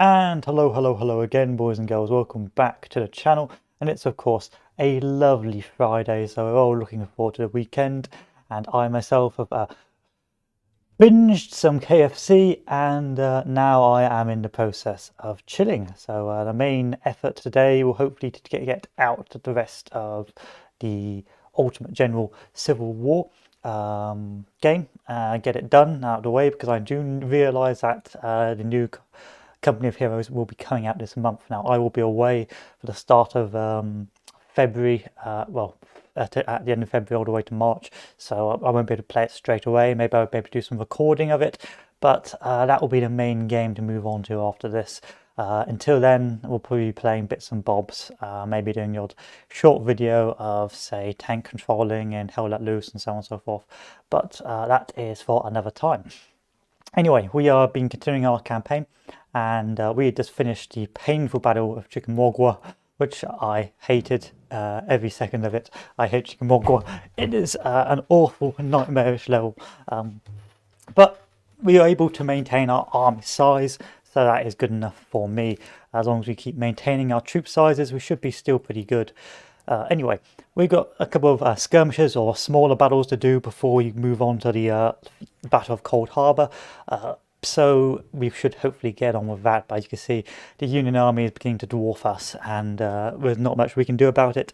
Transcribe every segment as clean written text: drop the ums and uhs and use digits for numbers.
And hello again, boys and girls. Welcome back to the channel. And it's, of course, a lovely Friday, so we're all looking forward to the weekend. And I myself have binged some KFC, and now I am in the process of chilling. So the main effort today will hopefully to get out the rest of the Ultimate General Civil War game, get it done out of the way, because I do realise that the new Company of Heroes will be coming out this month. Now, I will be away for the start of February, at the end of February all the way to March, so I won't be able to play it straight away. Maybe I'll be able to do some recording of it, but that will be the main game to move on to after this. Until then, we'll probably be playing bits and bobs, maybe doing the odd short video of, say, tank controlling and Hell Let Loose and so on and so forth, but that is for another time. Anyway, we are been continuing our campaign, and we had just finished the painful battle of Chickamauga, which I hated every second of it. I hate Chickamauga. It is an awful, nightmarish level, but we are able to maintain our army size, so that is good enough for me. As long as we keep maintaining our troop sizes, we should be still pretty good. Anyway, we've got a couple of skirmishes or smaller battles to do before we move on to the Battle of Cold Harbor. So we should hopefully get on with that. But as you can see, the Union Army is beginning to dwarf us, and there's not much we can do about it.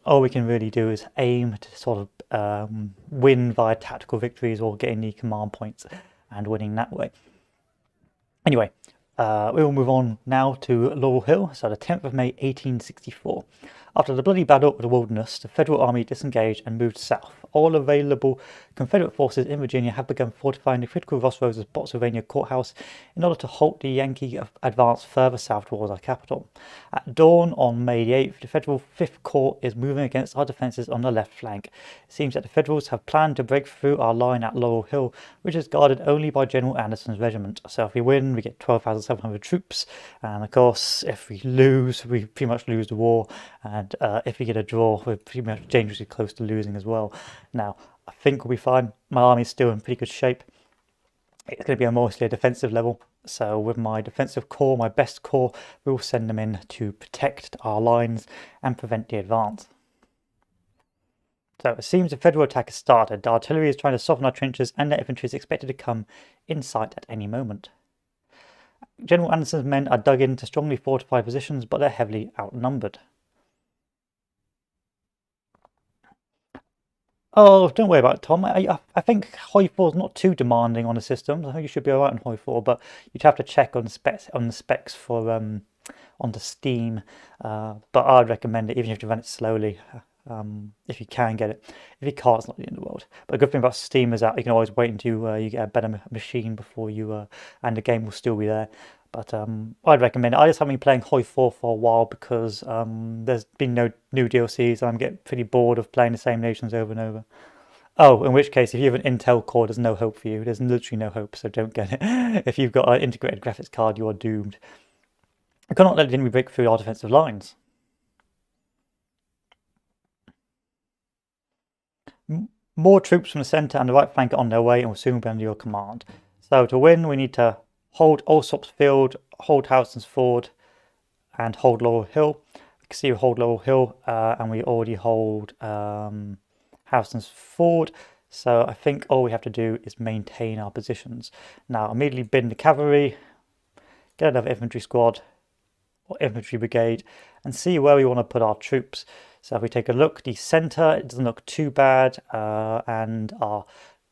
All we can really do is aim to sort of win via tactical victories or getting the command points and winning that way. Anyway, we will move on now to Laurel Hill, so the 10th of May 1864. After the bloody battle of the Wilderness, the Federal Army disengaged and moved south. All available Confederate forces in Virginia have begun fortifying the critical crossroads of Spotsylvania Courthouse in order to halt the Yankee advance further south towards our capital. At dawn on May the 8th, the Federal 5th Corps is moving against our defences on the left flank. It seems that the Federals have planned to break through our line at Laurel Hill, which is guarded only by General Anderson's regiment. So if we win, we get 12,700 troops, and of course, if we lose, we pretty much lose the war, and if we get a draw, we're pretty much dangerously close to losing as well. Now, I think we'll be fine. My army's still in pretty good shape. It's going to be a mostly a defensive level. So with my defensive corps, my best corps, we'll send them in to protect our lines and prevent the advance. So it seems the Federal attack has started. The artillery is trying to soften our trenches, and the infantry is expected to come in sight at any moment. General Anderson's men are dug into strongly fortified positions, but they're heavily outnumbered. Oh, don't worry about it, Tom. I think Hoi 4 is not too demanding on the systems. I think you should be alright on Hoi 4, but you'd have to check on the specs for on the Steam. But I'd recommend it, even if you have to run it slowly, if you can get it. If you can't, it's not the end of the world. But the good thing about Steam is that you can always wait until you get a better machine before you, and the game will still be there. But I'd recommend it. I just haven't been playing Hoi 4 for a while because there's been no new DLCs, and I'm getting pretty bored of playing the same nations over and over. Oh, in which case, if you have an Intel core, there's no hope for you. There's literally no hope, so don't get it. If you've got an integrated graphics card, you are doomed. I cannot let the enemy break through our defensive lines. More troops from the centre and the right flank are on their way and will soon be under your command. So to win, we need to hold Allsop's Field, hold Houston's Ford, and hold Laurel Hill. You can see we hold Laurel Hill, and we already hold Houston's Ford. So I think all we have to do is maintain our positions. Now, immediately bin the cavalry, get another infantry squad or infantry brigade, and see where we want to put our troops. So if we take a look, the centre, it doesn't look too bad, and our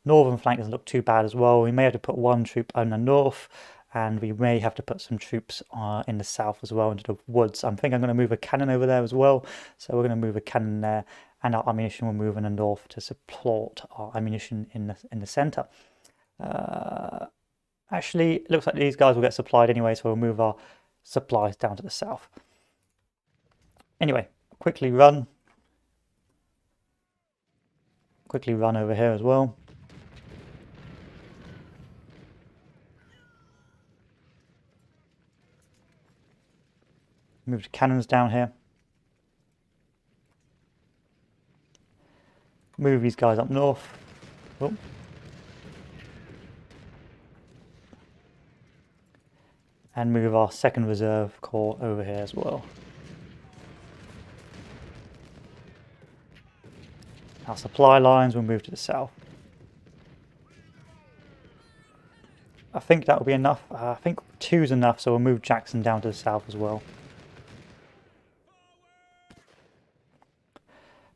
northern flank doesn't look too bad as well. We may have to put one troop on the north, and we may have to put some troops in the south as well, into the woods. I think I'm going to move a cannon over there as well, so we're going to move a cannon there, and our ammunition will move in the north to support our ammunition in the centre. Actually, it looks like these guys will get supplied anyway, so we'll move our supplies down to the south. Anyway, quickly run over here as well. Move the cannons down here. Move these guys up north. and move our 2nd Reserve Corps over here as well. Our supply lines will move to the south. I think that will be enough. I think 2 is enough, so we'll move Jackson down to the south as well.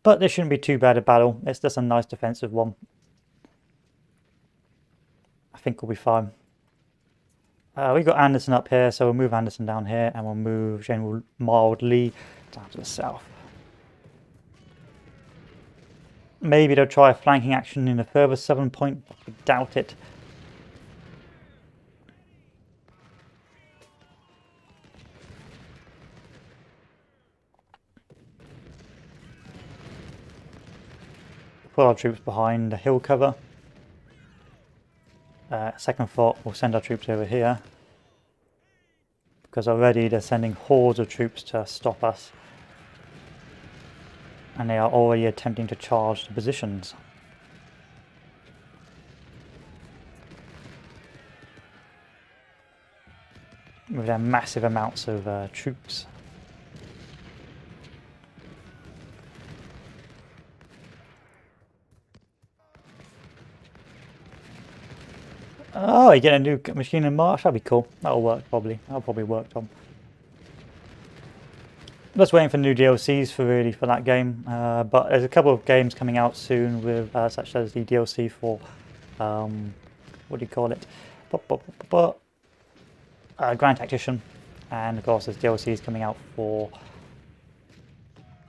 But this shouldn't be too bad a battle. It's just a nice defensive one. I think we'll be fine. We've got Anderson up here, so we'll move Anderson down here, and we'll move General Mild Lee down to the south. Maybe they'll try a flanking action in a further southern point, but I doubt it. Put our troops behind the hill cover. 2nd Fort will send our troops over here, because already they're sending hordes of troops to stop us, and they are already attempting to charge the positions. With their massive amounts of troops. Oh, you get a new machine in March? That'll be cool. That'll work probably. That'll probably work, Tom. Just waiting for new DLCs for that game. But there's a couple of games coming out soon with such as the DLC for what do you call it? Grand Tactician, and of course there's DLCs coming out for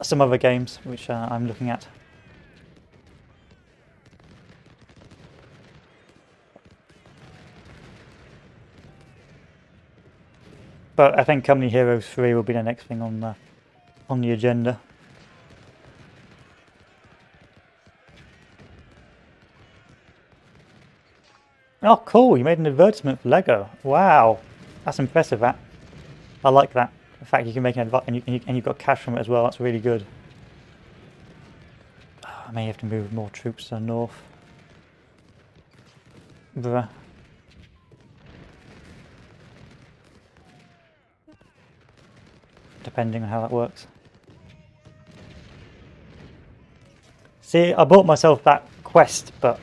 some other games which I'm looking at. But I think Company Heroes 3 will be the next thing on the agenda. Oh, cool! You made an advertisement for Lego. Wow, that's impressive. That I like that. The fact you can make an advert and you've got cash from it as well. That's really good. Oh, I may have to move more troops to the north. Bruh. Depending on how that works. See, I bought myself that quest, but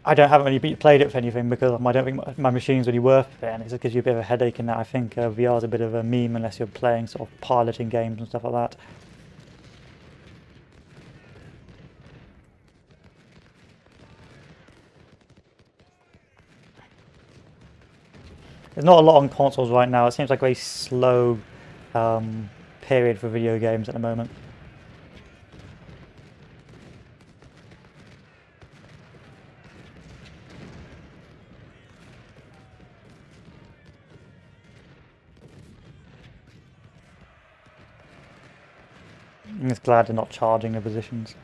I haven't really played it for anything because I don't think my machine's really worth it, and it just gives you a bit of a headache in that. I think VR is a bit of a meme unless you're playing sort of piloting games and stuff like that. There's not a lot on consoles right now. It seems like a very slow period for video games at the moment. I'm just glad they're not charging the positions,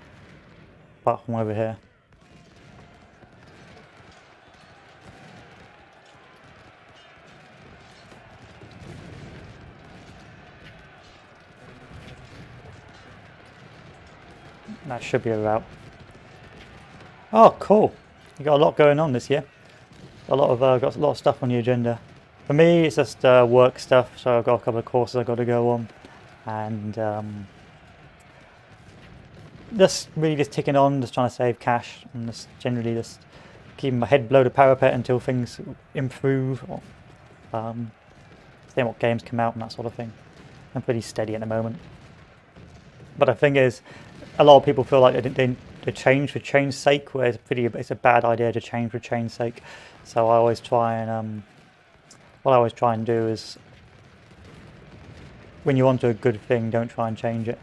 apart from over here. That should be a route. Oh, cool! You got a lot going on this year. Got a lot of stuff on the agenda. For me, it's just work stuff. So I've got a couple of courses I've got to go on, and just ticking on, just trying to save cash, and just generally just keeping my head below the parapet until things improve, or seeing what games come out and that sort of thing. I'm pretty steady at the moment. But the thing is, a lot of people feel like they change for change's sake, where it's a bad idea to change for change's sake. So I always try and what I always try and do is, when you're onto a good thing, don't try and change it.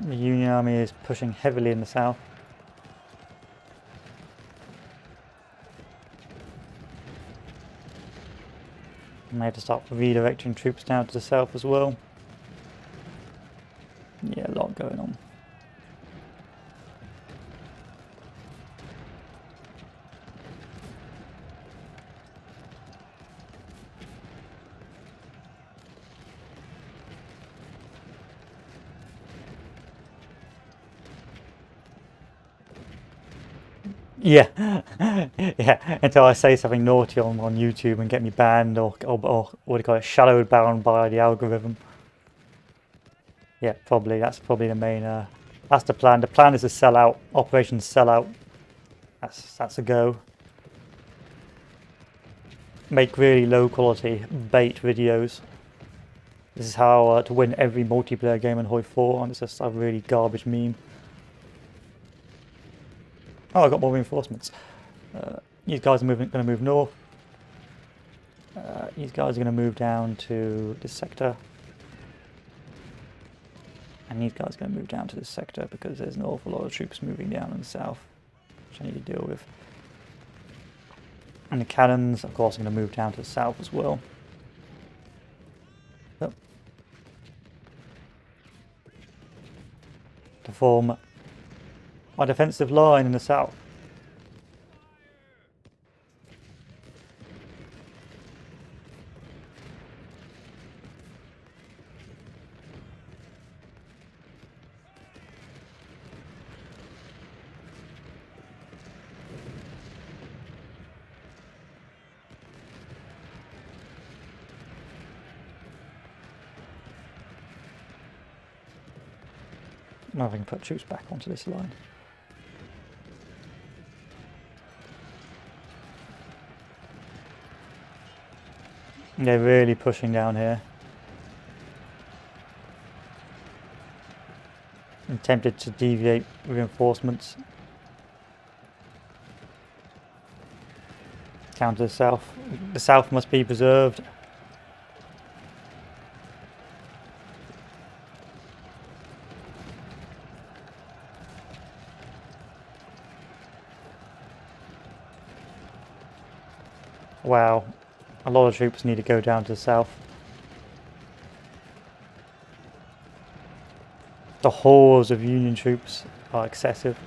The Union Army is pushing heavily in the south. And they have to start redirecting troops down to the south as well. Yeah, a lot going on. Yeah, yeah. Until I say something naughty on YouTube and get me banned or what do you call it, shadowed bound by the algorithm. Yeah, probably. That's probably the main. That's the plan. The plan is to sell out. Operation sell out. That's a go. Make really low quality bait videos. This is how to win every multiplayer game in Hoi 4, and it's just a really garbage meme. Oh, I got more reinforcements. These guys are going to move north. These guys are going to move down to this sector. And these guys are going to move down to this sector because there's an awful lot of troops moving down in the south, which I need to deal with. And the cannons, of course, are going to move down to the south as well. Yep. To form my defensive line in the south. Now I can put troops back onto this line. They're really pushing down here. I'm tempted to deviate reinforcements. Down to the south. The south must be preserved. Wow, a lot of troops need to go down to the south. The hordes of Union troops are excessive.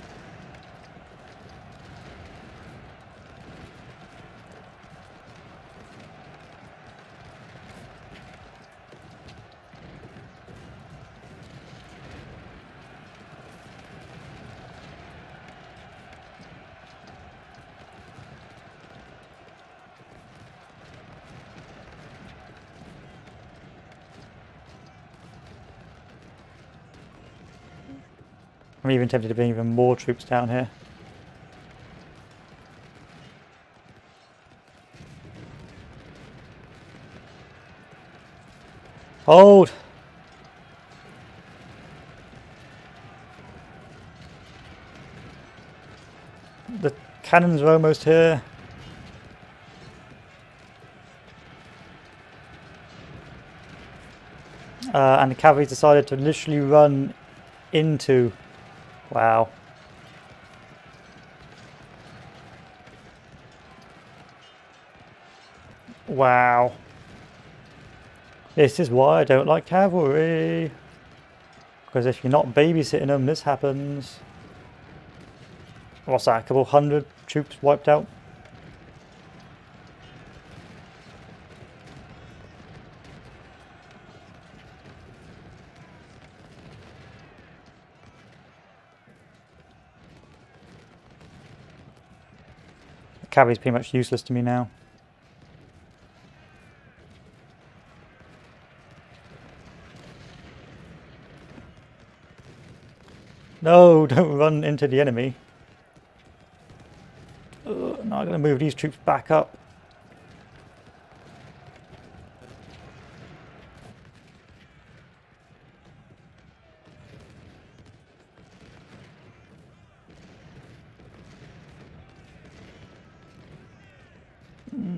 I'm even tempted to bring even more troops down here. Hold! The cannons are almost here. And the cavalry decided to literally run into... Wow. Wow. This is why I don't like cavalry. Because if you're not babysitting them, this happens. What's that, a couple hundred troops wiped out? The cavalry's pretty much useless to me now. No, don't run into the enemy. Now I'm going to move these troops back up.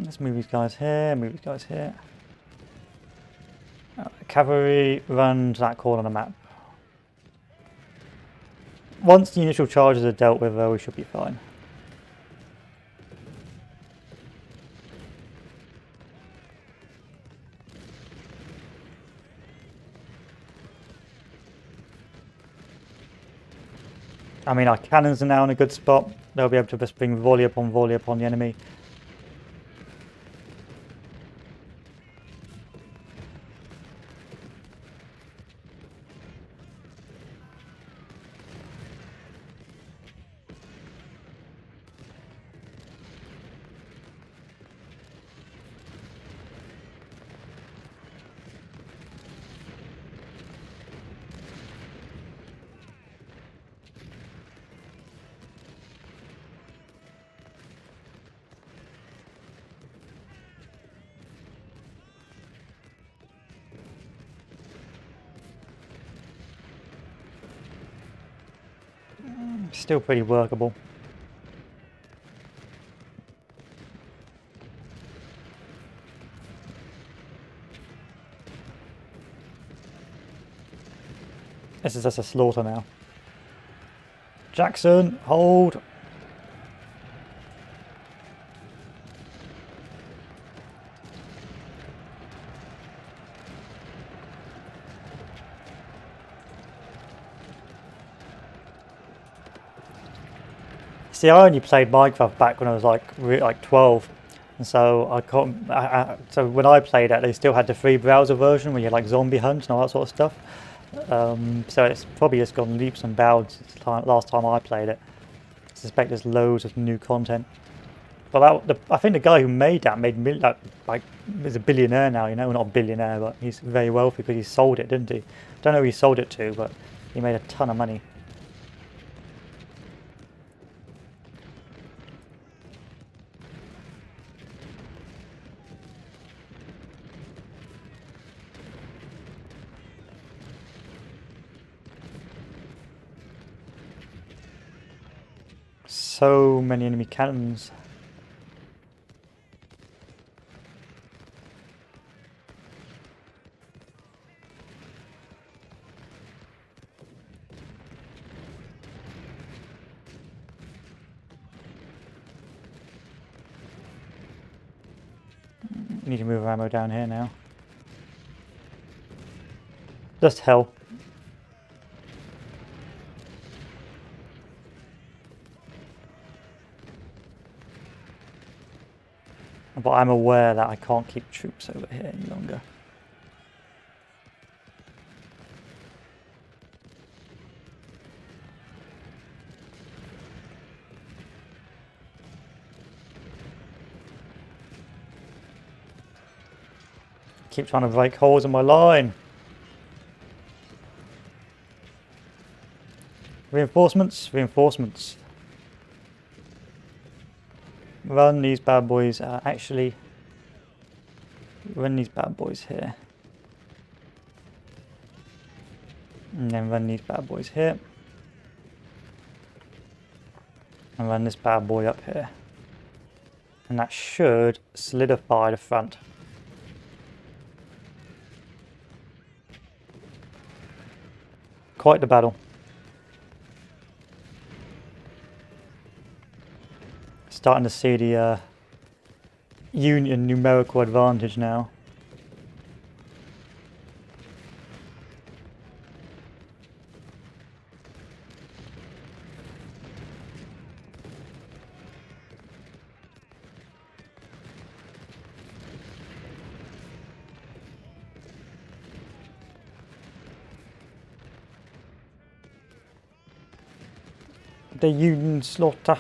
Let's move these guys here, move these guys here. Cavalry, run to that corner on the map. Once the initial charges are dealt with, we should be fine. I mean, our cannons are now in a good spot. They'll be able to just bring volley upon the enemy. Still pretty workable. This is just a slaughter now. Jackson, hold! See, I only played Minecraft back when I was like 12, and so I can't. So when I played it, they still had the free browser version where you had like zombie hunt and all that sort of stuff. So it's probably just gone leaps and bounds since last time I played it. I suspect there's loads of new content. But I think the guy who made that like he's a billionaire now. You know, not a billionaire, but he's very wealthy because he sold it, didn't he? Don't know who he sold it to, but he made a ton of money. So many enemy cannons. Need to move ammo down here now. Just hell. But I'm aware that I can't keep troops over here any longer. Keep trying to break holes in my line. Reinforcements, reinforcements. Run these bad boys, actually run these bad boys here. And then run these bad boys here. And run this bad boy up here. And that should solidify the front. Quite the battle. Starting to see the Union numerical advantage now. The Union slaughter.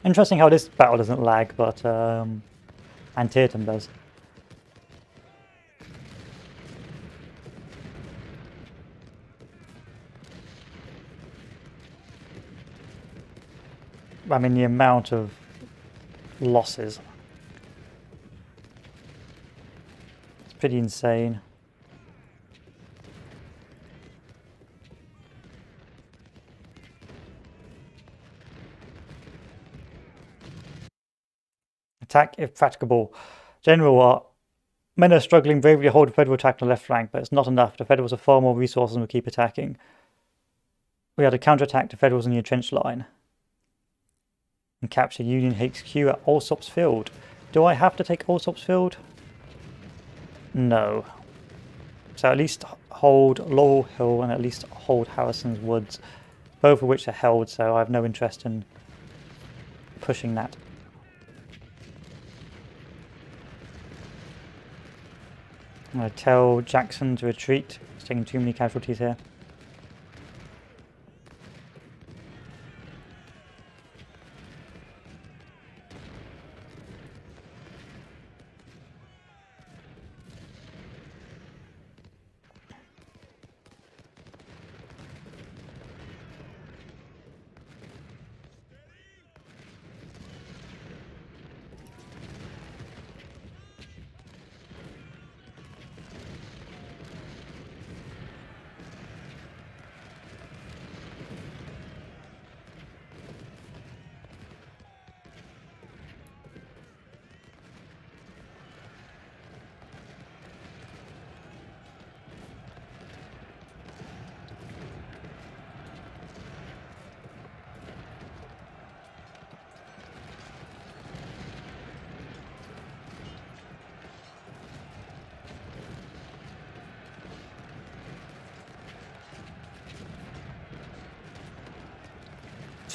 Interesting how this battle doesn't lag, but Antietam does. I mean, the amount of losses. It's pretty insane. Attack if practicable. General, men are struggling bravely to hold a Federal attack on the left flank, but it's not enough. The Federals have far more resources and will keep attacking. We are to counterattack the Federals in the entrenched line. And capture Union HQ at Allsops Field. Do I have to take Allsops Field? No. So at least hold Laurel Hill and at least hold Harrison's Woods. Both of which are held, so I have no interest in pushing that. I'm going to tell Jackson to retreat. He's taking too many casualties here.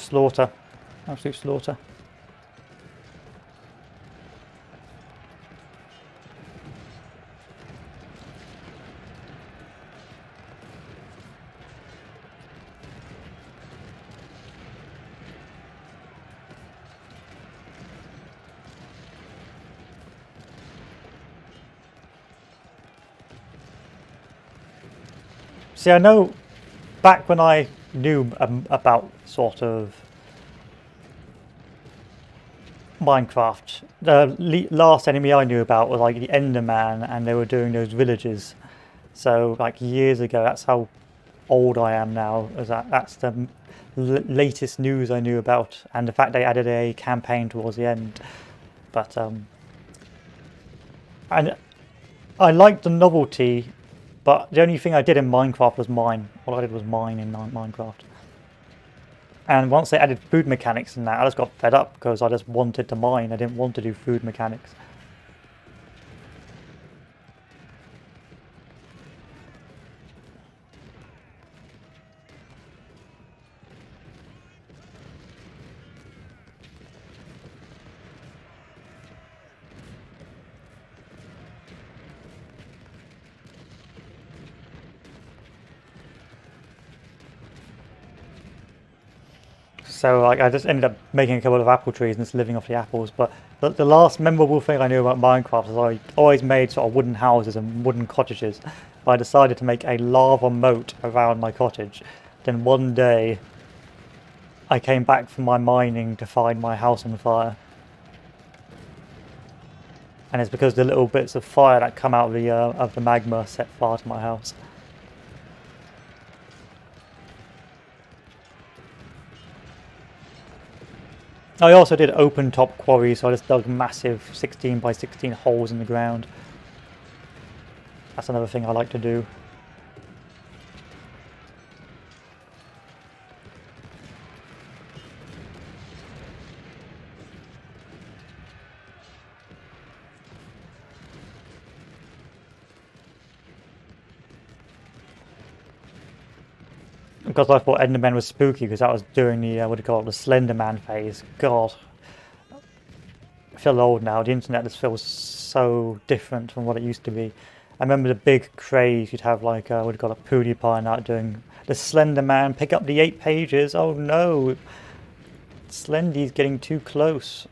slaughter, absolute slaughter. See, I know back when I knew about sort of Minecraft, the last enemy I knew about was like the Enderman, and they were doing those villages. So like years ago, that's how old I am now. That's the latest news I knew about, and the fact they added a campaign towards the end. But and I liked the novelty, but the only thing I did in Minecraft was mine. All I did was mine in Minecraft. And once they added food mechanics in that, I just got fed up because I just wanted to mine. I didn't want to do food mechanics. So like I just ended up making a couple of apple trees and just living off the apples. But the last memorable thing I knew about Minecraft is I always made sort of wooden houses and wooden cottages. I decided to make a lava moat around my cottage. Then one day I came back from my mining to find my house on fire. And it's because the little bits of fire that come out of the magma set fire to my house. I also did open top quarries, so I just dug massive 16 by 16 holes in the ground. That's another thing I like to do. Because I thought Enderman was spooky because that was during the, what do you call it, the Slender Man phase. God. I feel old now. The internet just feels so different from what it used to be. I remember the big craze. You'd have like, what do you call it, PewDiePie out doing the Slender Man, pick up the 8 pages. Oh no. Slendy's getting too close.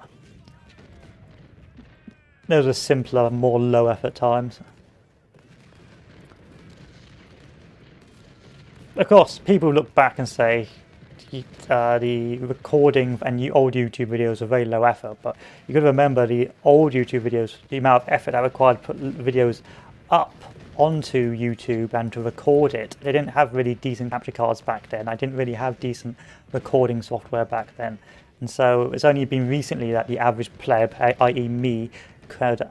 Those are simpler, more low effort times. Of course, people look back and say the recording and old YouTube videos are very low effort, but you got to remember the old YouTube videos, the amount of effort that required to put videos up onto YouTube and to record it. They didn't have really decent capture cards back then. I didn't really have decent recording software back then. And so it's only been recently that the average pleb, i.e. me, could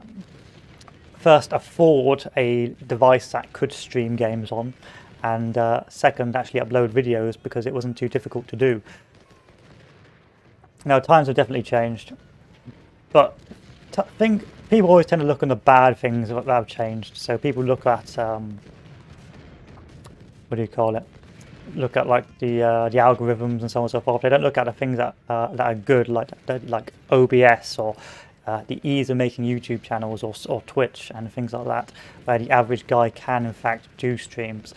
first afford a device that could stream games on, and second, actually upload videos because it wasn't too difficult to do. Now, times have definitely changed, but people always tend to look on the bad things that have changed. So people look at, what do you call it? Look at like the algorithms and so on and so forth. They don't look at the things that are good, like OBS or the ease of making YouTube channels or Twitch and things like that, where the average guy can in fact do streams.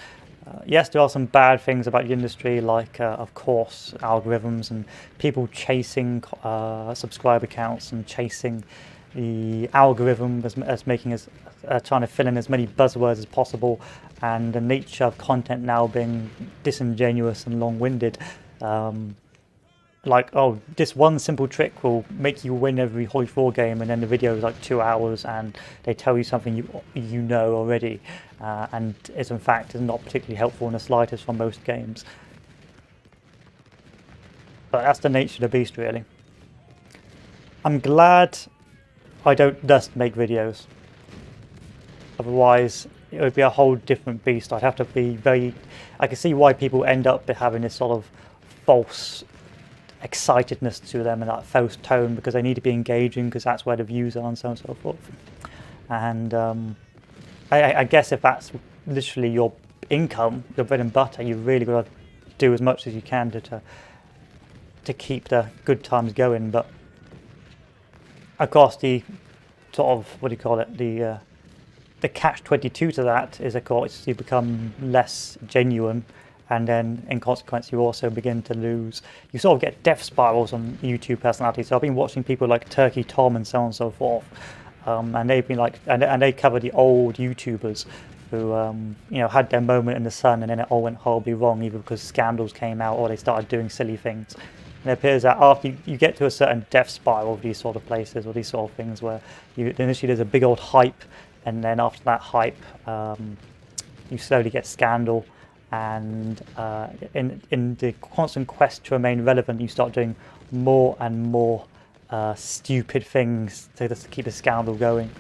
Yes, there are some bad things about the industry, like, of course, algorithms and people chasing subscriber counts and chasing the algorithm as making us trying to fill in as many buzzwords as possible, and the nature of content now being disingenuous and long-winded. Like, oh, this one simple trick will make you win every Hoi 4 game, and then the video is like 2 hours and they tell you something you know already, and is in fact is not particularly helpful in the slightest for most games. But that's the nature of the beast, really. I'm glad I don't just make videos. Otherwise, it would be a whole different beast. I'd have to be very... I can see why people end up having this sort of false excitedness to them and that false tone, because they need to be engaging because that's where the views are and so on and so forth. And I guess if that's literally your income, your bread and butter, you've really got to do as much as you can to to keep the good times going. But of course, the sort of, what do you call it, the catch-22 to that is, of course, you become less genuine, and then in consequence you also begin to lose, you sort of get death spirals on YouTube personalities. So I've been watching people like Turkey Tom and so on and so forth, and they've been like, and they cover the old YouTubers who you know, had their moment in the sun and then it all went horribly wrong, either because scandals came out or they started doing silly things. And it appears that after you get to a certain death spiral of these sort of places or these sort of things, where initially there's a big old hype, and then after that hype you slowly get scandal, and in the constant quest to remain relevant, you start doing more and more stupid things to just keep the scandal going.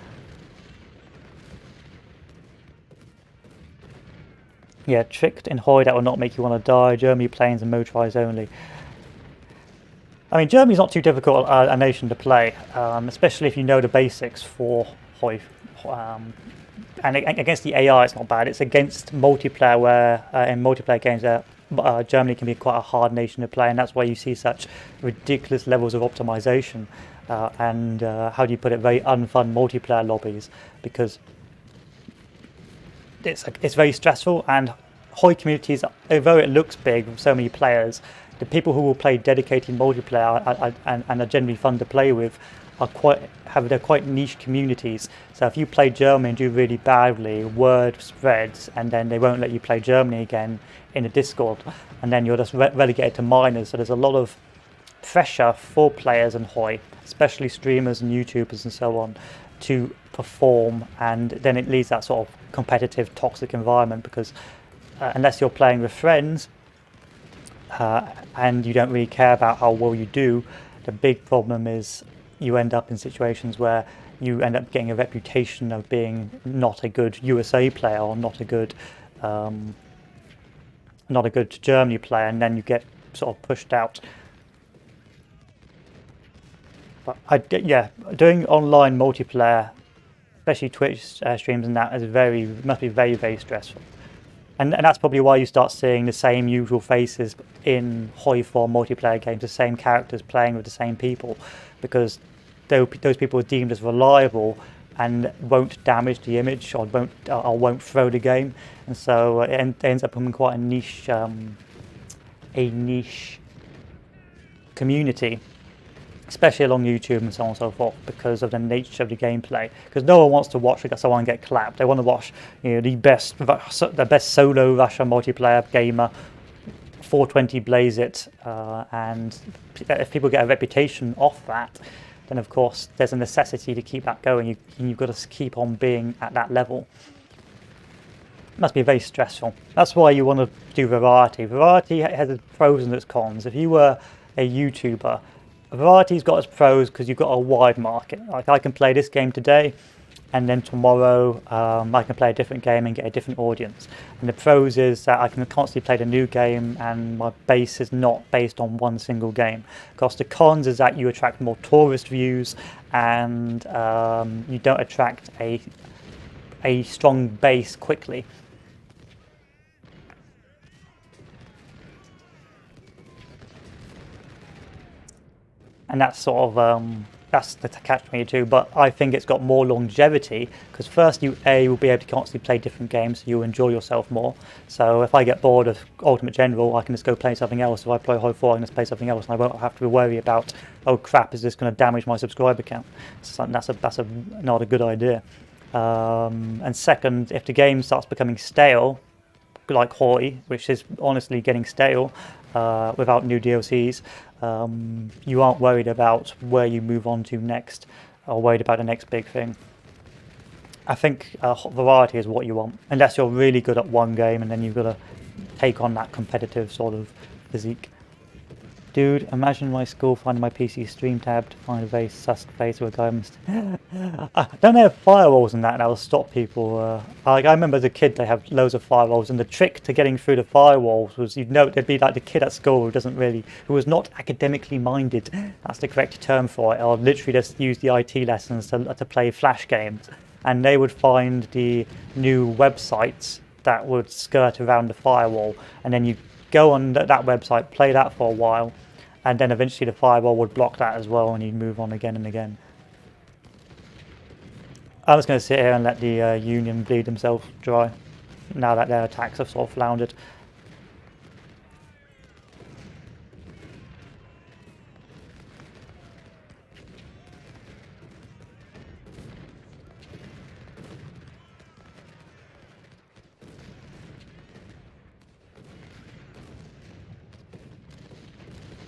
Yeah, tricked in Hoi that will not make you want to die. Germany planes and motorized only. I mean, Germany's not too difficult a nation to play, especially if you know the basics for Hoi. And against the AI, it's not bad. It's against multiplayer, where in multiplayer games, Germany can be quite a hard nation to play, and that's why you see such ridiculous levels of optimization and how do you put it, very unfun multiplayer lobbies, because it's very stressful. And Hoi communities, although it looks big with so many players, the people who will play dedicated multiplayer and are generally fun to play with they're quite niche communities. So if you play Germany and do really badly, word spreads, and then they won't let you play Germany again in a Discord, and then you're just relegated to minors. So there's a lot of pressure for players in Hoi, especially streamers and YouTubers and so on, to perform, and then it leads that sort of competitive, toxic environment, because unless you're playing with friends and you don't really care about how well you do, the big problem is you end up in situations where you end up getting a reputation of being not a good USA player or not a good Germany player, and then you get sort of pushed out. But doing online multiplayer, especially Twitch streams and that, must be very, very stressful. And that's probably why you start seeing the same usual faces in Hoi 4 multiplayer games, the same characters playing with the same people, because those people are deemed as reliable and won't damage the image or won't throw the game, and so it ends up becoming quite a niche community, especially along YouTube and so on and so forth, because of the nature of the gameplay. Because no one wants to watch someone get clapped. They want to watch, you know, the best solo Russia multiplayer gamer, 420 blaze it, and if people get a reputation off that, then of course there's a necessity to keep that going. You've got to keep on being at that level. It must be very stressful. That's why you want to do variety. Variety has its pros and its cons. If you were a YouTuber, variety's got its pros because you've got a wide market. Like, I can play this game today, and then tomorrow I can play a different game and get a different audience. And the pros is that I can constantly play the new game, and my base is not based on one single game. Of course, the cons is that you attract more tourist views, and you don't attract a strong base quickly. And that's sort of that's the catch-22, but I think it's got more longevity, because first you will be able to constantly play different games, so you'll enjoy yourself more. So if I get bored of Ultimate General, I can just go play something else. If I play Hoi 4, I can just play something else, and I won't have to worry about, oh crap, is this going to damage my subscriber count? So that's not a good idea. And second, if the game starts becoming stale, like Hoi, which is honestly getting stale without new DLCs, you aren't worried about where you move on to next, or worried about the next big thing. I think variety is what you want, unless you're really good at one game and then you've got to take on that competitive sort of physique. Dude, imagine my school finding my PC stream tab to find a very sus face with a guy must... Don't they have firewalls and that will stop people? Like, I remember as a kid they have loads of firewalls, and the trick to getting through the firewalls was, you'd know there'd be like the kid at school who was not academically minded, that's the correct term for it, or literally just use the IT lessons to play flash games, and they would find the new websites that would skirt around the firewall, and then you go on that website, play that for a while, and then eventually the firewall would block that as well, and you'd move on again and again. I'm just going to sit here and let the Union bleed themselves dry, now that their attacks have sort of floundered.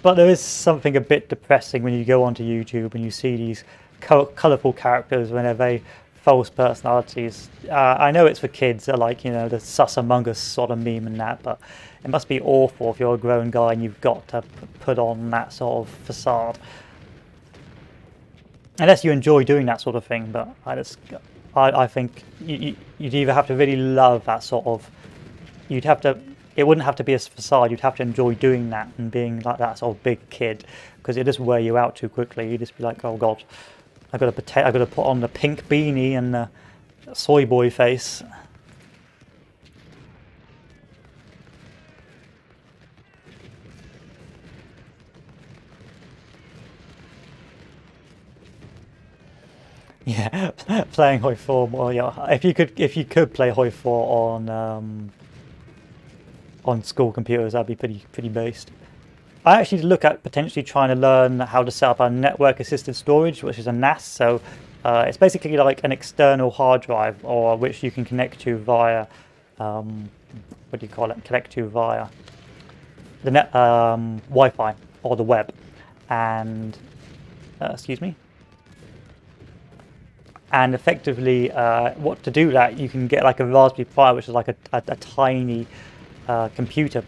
But there is something a bit depressing when you go onto YouTube and you see these colourful characters when they're very false personalities. I know it's for kids, they're like, you know, the sus among us sort of meme and that, but it must be awful if you're a grown guy and you've got to put on that sort of facade. Unless you enjoy doing that sort of thing, but I think you'd either have to really love that sort of, it wouldn't have to be a facade, you'd have to enjoy doing that and being like that sort of big kid, because it'd just wear you out too quickly. You'd just be like, oh god, I've got to put on the pink beanie and the soy boy face. Yeah, playing Hoi 4, well, yeah, if you could play Hoi 4 on school computers, that'd be pretty based. I actually look at potentially trying to learn how to set up a network assisted storage, which is a NAS. So it's basically like an external hard drive, or which you can connect to via what do you call it? Connect to via the Wi-Fi or the web, and excuse me. And effectively, what to do that, you can get like a Raspberry Pi, which is like a tiny computer,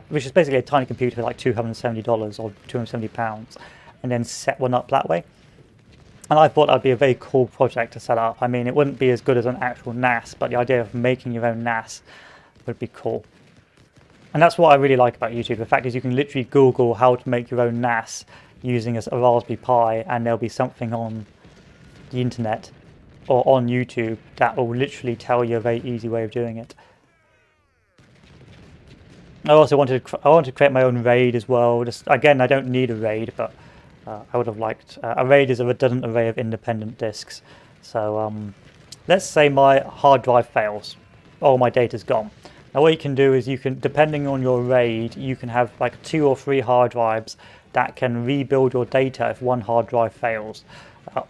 which is basically a tiny computer for like $270 or £270, and then set one up that way. And I thought that'd be a very cool project to set up. I mean, it wouldn't be as good as an actual NAS, but the idea of making your own NAS would be cool. And that's what I really like about YouTube. The fact is you can literally Google how to make your own NAS using a Raspberry Pi, and there'll be something on the internet or on YouTube that will literally tell you a very easy way of doing it. I also wanted to create my own RAID as well. Just again, I don't need a RAID, but I would have liked a RAID is a redundant array of independent disks. So let's say my hard drive fails, all my data's gone. Now what you can do is you can, depending on your RAID, you can have like 2 or 3 hard drives that can rebuild your data if one hard drive fails.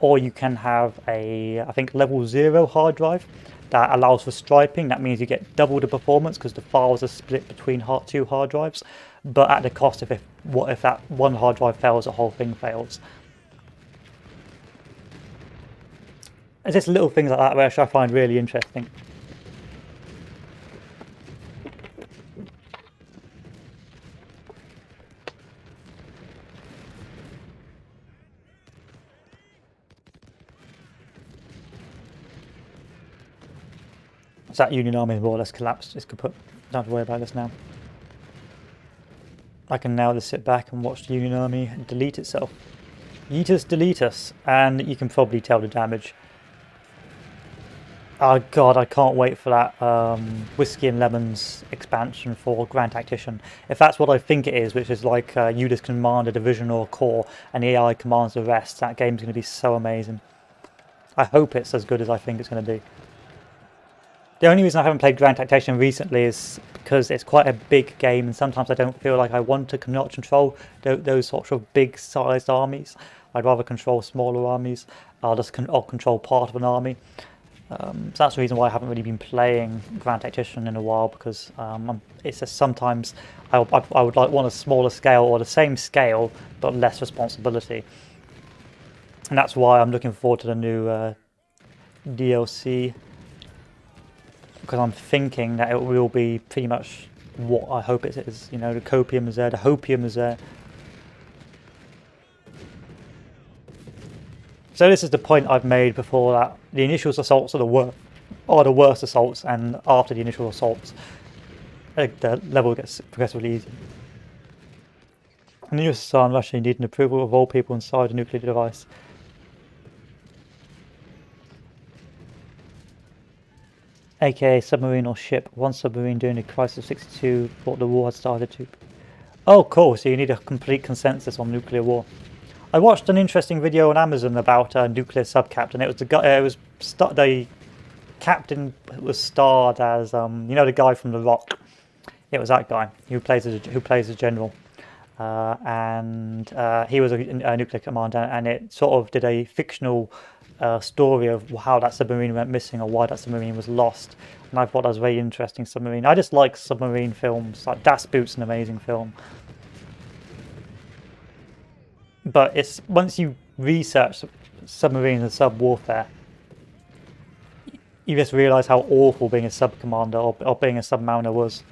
Or you can have a, I think, level 0 hard drive that allows for striping. That means you get double the performance because the files are split between 2 hard drives, but at the cost of if that one hard drive fails, the whole thing fails. It's just little things like that which I find really interesting. So that Union Army is more or less collapsed. Just don't have to worry about this now. I can now just sit back and watch the Union Army delete itself. Yeet us, delete us, and you can probably tell the damage. Oh god, I can't wait for that Whiskey and Lemons expansion for Grand Tactician. If that's what I think it is, which is like you just command a division or a corps and the AI commands the rest, that game's going to be so amazing. I hope it's as good as I think it's going to be. The only reason I haven't played Grand Tactician recently is because it's quite a big game, and sometimes I don't feel like I want to control those sorts of big sized armies. I'd rather control smaller armies. I'll control part of an army. So that's the reason why I haven't really been playing Grand Tactician in a while, because it's just sometimes I would want a smaller scale or the same scale but less responsibility. And that's why I'm looking forward to the new DLC. Because I'm thinking that it will be pretty much what I hope it is. You know, the copium is there, the hopium is there. So this is the point I've made before, that the initial assaults are the worst assaults, and after the initial assaults, the level gets progressively easier. In the USSR and Russia, you need an approval of all people inside a nuclear device. AKA submarine or ship. One submarine during the crisis of '62 thought the war had started to. Oh, cool. So you need a complete consensus on nuclear war. I watched an interesting video on Amazon about a nuclear sub-captain. It was the guy. It was the captain was starred as you know, the guy from The Rock. It was that guy who plays a general, and he was a nuclear commander, and it sort of did a fictional story of how that submarine went missing or why that submarine was lost. And I thought that was a very interesting submarine. I just like submarine films. Like Das Boot's an amazing film, but it's once you research submarines and sub warfare, you just realise how awful being a sub commander or being a submariner was,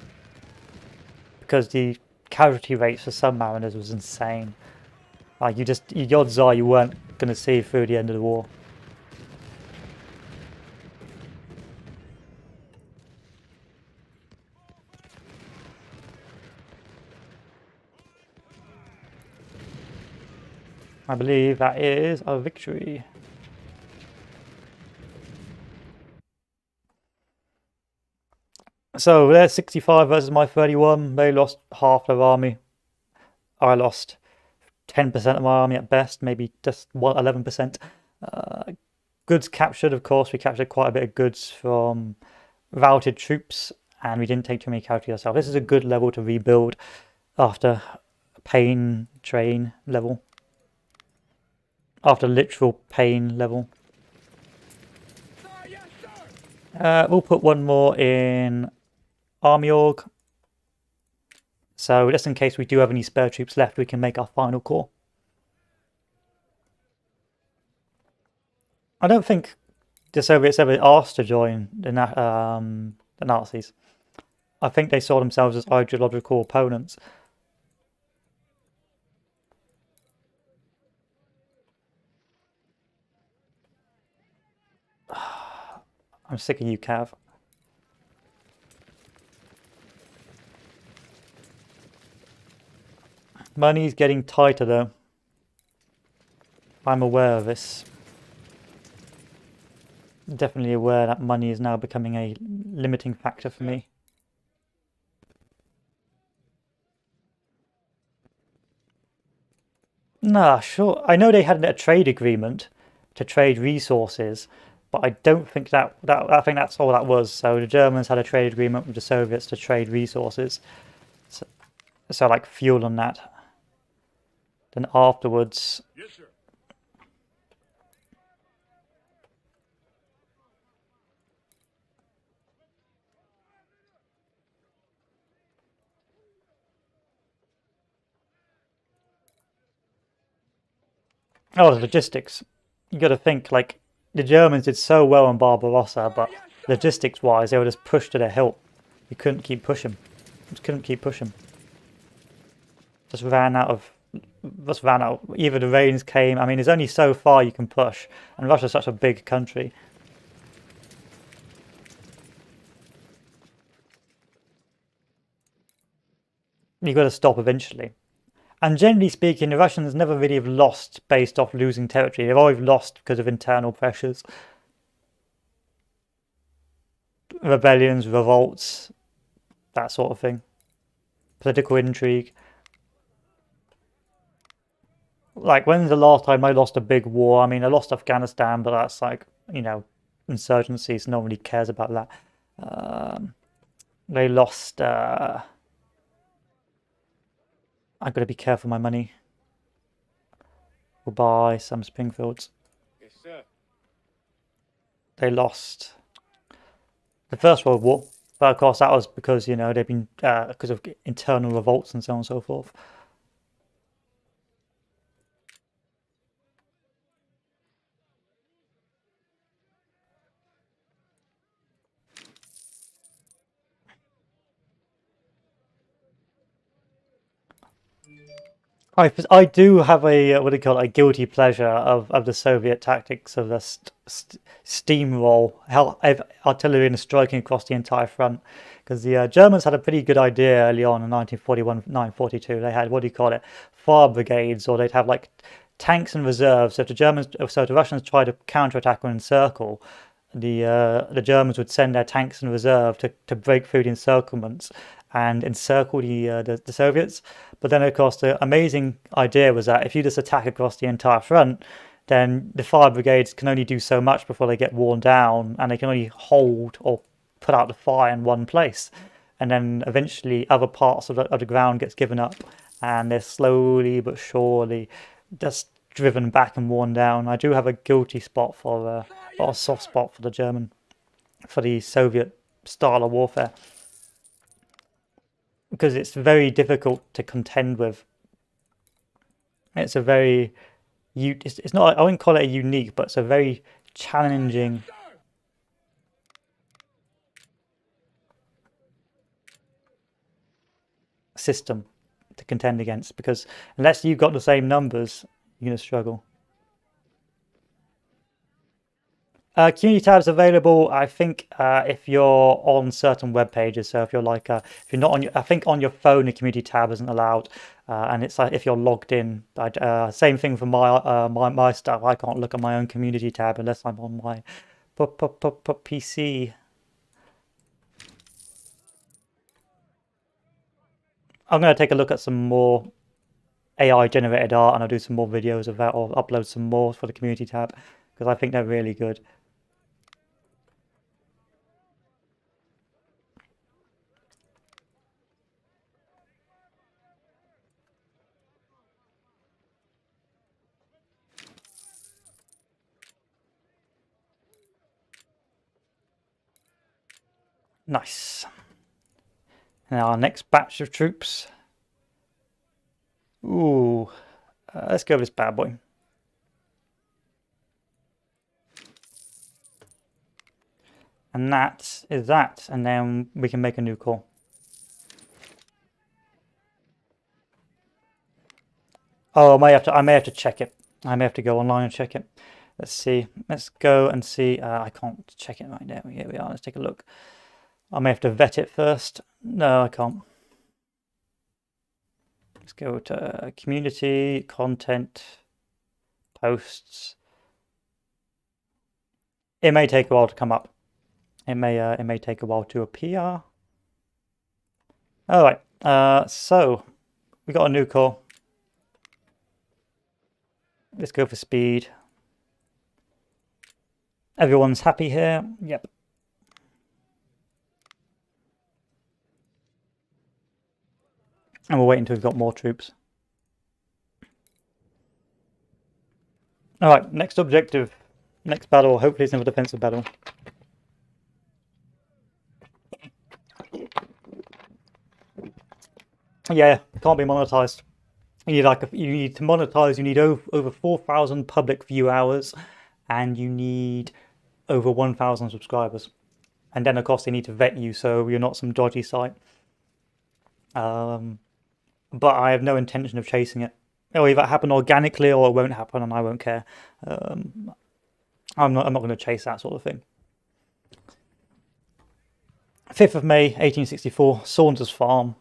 because the casualty rates for submariners was insane. Like the odds are you weren't going to see through the end of the war. I believe that is a victory. So there's 65 versus my 31. They lost half their army. I lost 10% of my army at best, maybe just 11%. Goods captured, of course. We captured quite a bit of goods from routed troops, and we didn't take too many casualties ourselves. This is a good level to rebuild after pain train level. After literal pain level. We'll put one more in Army Org. So just in case we do have any spare troops left, we can make our final corps. I don't think the Soviets ever asked to join the Nazis. I think they saw themselves as ideological opponents. I'm sick of you, Cav. Money's getting tighter though. I'm aware of this. Definitely aware that money is now becoming a limiting factor for me. Nah, sure. I know they had a trade agreement to trade resources, but I don't think I think that's all that was. So the Germans had a trade agreement with the Soviets to trade resources, so like fuel and that. Then afterwards, yes, sir. oh, the logistics. You got to think like the Germans did so well on Barbarossa, but logistics-wise, they were just pushed to their hilt. You couldn't keep pushing. Just couldn't keep pushing. Just ran out of. Either the rains came. I mean, there's only so far you can push, and Russia's such a big country. You've got to stop eventually. And generally speaking, the Russians never really have lost based off losing territory. They've always lost because of internal pressures, rebellions, revolts, that sort of thing, political intrigue. Like, when's the last time I lost a big war? I mean, I lost Afghanistan, but that's like, you know, insurgencies. No one really cares about that. They lost. I've got to be careful with my money. We'll buy some Springfields. Yes, sir. They lost the First World War, but of course that was because, you know, they've been because of internal revolts and so on and so forth. I do have a what do you call it, a guilty pleasure of the Soviet tactics of the steamroll, artillery and striking across the entire front. Because the Germans had a pretty good idea early on in 1941, 1942. They had what do you call it, fire brigades, or they'd have like tanks in reserve. So if the Russians tried to counterattack or encircle, the Germans would send their tanks in reserve to break through the encirclements and encircle the Soviets. But then, of course, the amazing idea was that if you just attack across the entire front, then the fire brigades can only do so much before they get worn down, and they can only hold or put out the fire in one place. And then eventually other parts of the ground gets given up, and they're slowly but surely just driven back and worn down. I do have a guilty spot or a soft spot for the Soviet style of warfare, because it's very difficult to contend with. It's a very, it's not, I wouldn't call it a unique, but it's a very challenging system to contend against, because unless you've got the same numbers, you're going to struggle. Community tabs available, I think, if you're on certain web pages. So if you're like, if you're not on your, I think on your phone, a community tab isn't allowed, and it's like if you're logged in. Same thing for my stuff. I can't look at my own community tab unless I'm on my PC. I'm going to take a look at some more AI generated art, and I'll do some more videos of that, or upload some more for the community tab, because I think they're really good. Nice. Now our next batch of troops. Ooh, let's go with this bad boy. And that is that, and then we can make a new call. Oh, I may have to check it. I may have to go online and check it. Let's see. Let's go and see. I can't check it right now. Here we are. Let's take a look. I may have to vet it first. No, I can't. Let's go to community, content, posts. It may take a while to come up. It may take a while to appear. All right. So we got a new call. Let's go for speed. Everyone's happy here. Yep. And we'll wait until we've got more troops. All right, next objective, next battle. Hopefully it's another defensive battle. Yeah, can't be monetized. You need to monetize. You need over 4,000 public view hours, and you need over 1,000 subscribers. And then of course they need to vet you, so you're not some dodgy site. But I have no intention of chasing it. It'll either happen organically or it won't happen, and I won't care. I'm not going to chase that sort of thing. 5th of May, 1864, Saunders Farm.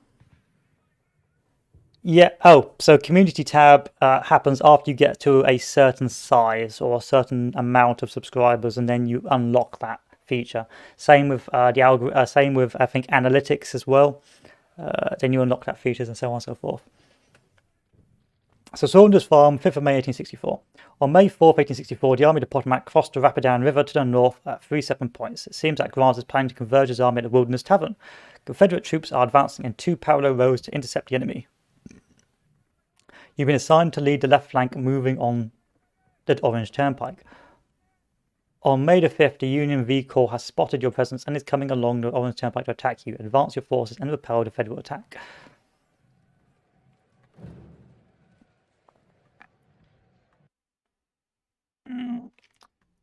Yeah. Oh, so community tab happens after you get to a certain size or a certain amount of subscribers, and then you unlock that feature. Same with same with I think analytics as well. Then you unlock that features and so on and so forth. So Saunders Farm, 5th of May 1864. On May 4th, 1864, the Army of the Potomac crossed the Rapidan River to the north at 37 points. It seems that Grant is planning to converge his army at the Wilderness Tavern. Confederate troops are advancing in 2 parallel rows to intercept the enemy. You've been assigned to lead the left flank moving on the Orange Turnpike. On May the 5th, the Union V Corps has spotted your presence and is coming along the Orange Turnpike to attack you. Advance your forces and repel the Federal attack.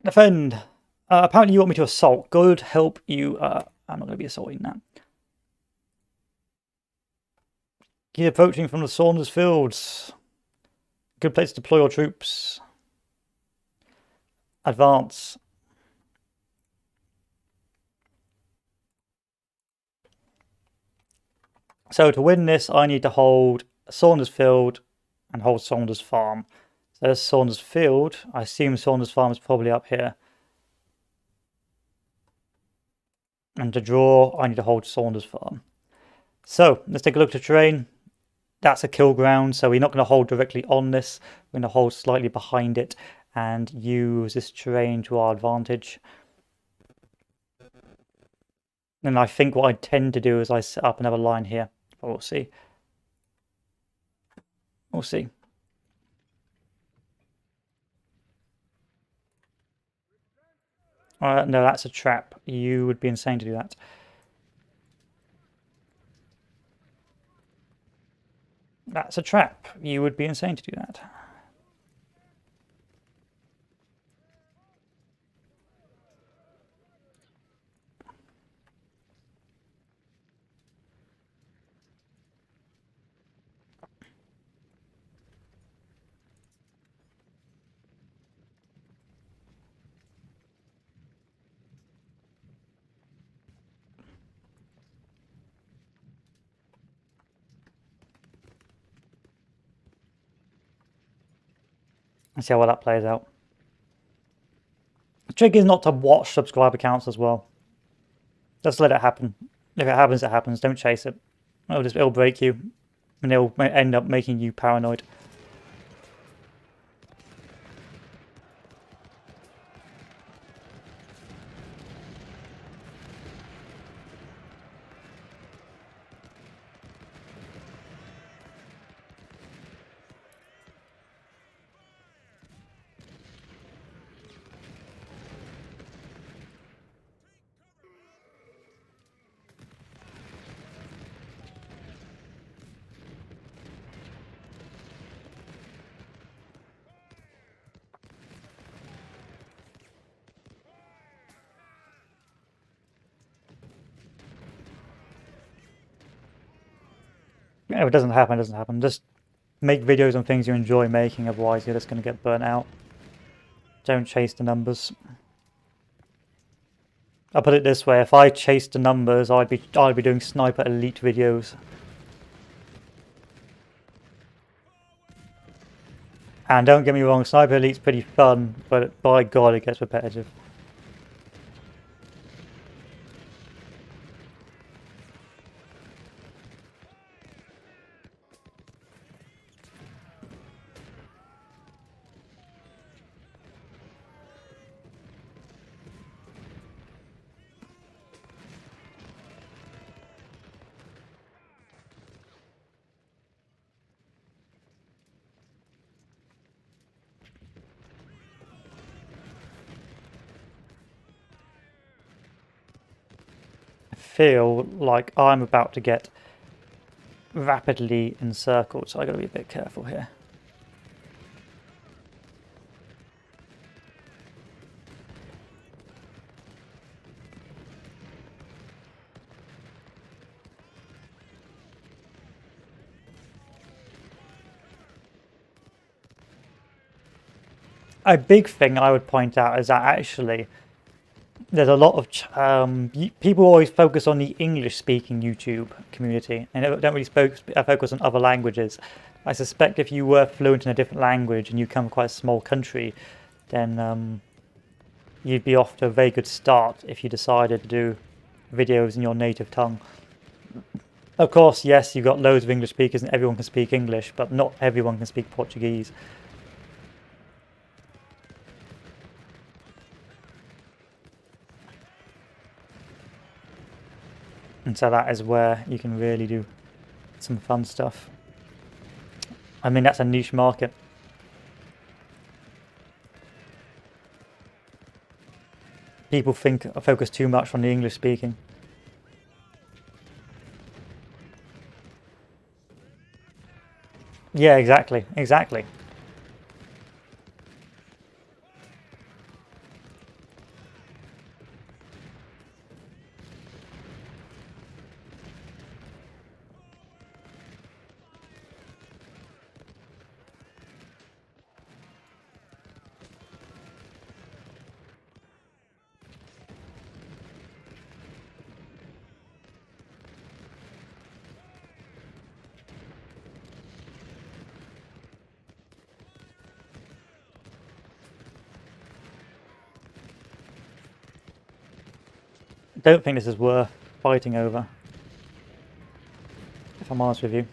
Defend. Apparently you want me to assault. Good, help you. I'm not going to be assaulting that. Keep approaching from the Saunders Fields. Good place to deploy your troops. Advance. So to win this, I need to hold Saunders Field and hold Saunders Farm. So there's Saunders Field. I assume Saunders Farm is probably up here. And to draw, I need to hold Saunders Farm. So let's take a look at the terrain. That's a kill ground, so we're not going to hold directly on this. We're going to hold slightly behind it and use this terrain to our advantage. And I think what I tend to do is I set up another line here, but we'll see. We'll see. No, that's a trap. You would be insane to do that. That's a trap. You would be insane to do that. Let's see how well that plays out. The trick is not to watch subscriber counts as well. Just let it happen. If it happens, it happens. Don't chase it. It'll break you, and it'll end up making you paranoid. If it doesn't happen, it doesn't happen. Just make videos on things you enjoy making, otherwise you're just going to get burnt out. Don't chase the numbers. I'll put it this way, if I chased the numbers, I'd be doing Sniper Elite videos. And don't get me wrong, Sniper Elite's pretty fun, but by God, it gets repetitive. Feel like I'm about to get rapidly encircled, so I gotta be a bit careful here. A big thing I would point out is that actually there's a lot of people always focus on the English-speaking YouTube community and don't really focus on other languages. I suspect if you were fluent in a different language and you come from quite a small country, then you'd be off to a very good start if you decided to do videos in your native tongue. Of course, yes, you've got loads of English speakers and everyone can speak English, but not everyone can speak Portuguese. And so that is where you can really do some fun stuff. I mean, that's a niche market. People focus too much on the English speaking. Yeah, exactly. Don't think this is worth fighting over. if I'm honest with you.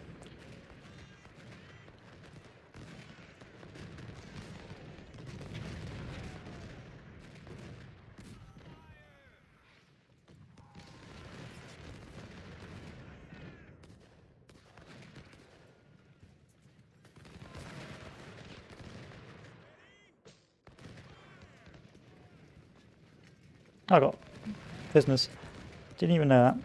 I got business. Didn't even know that.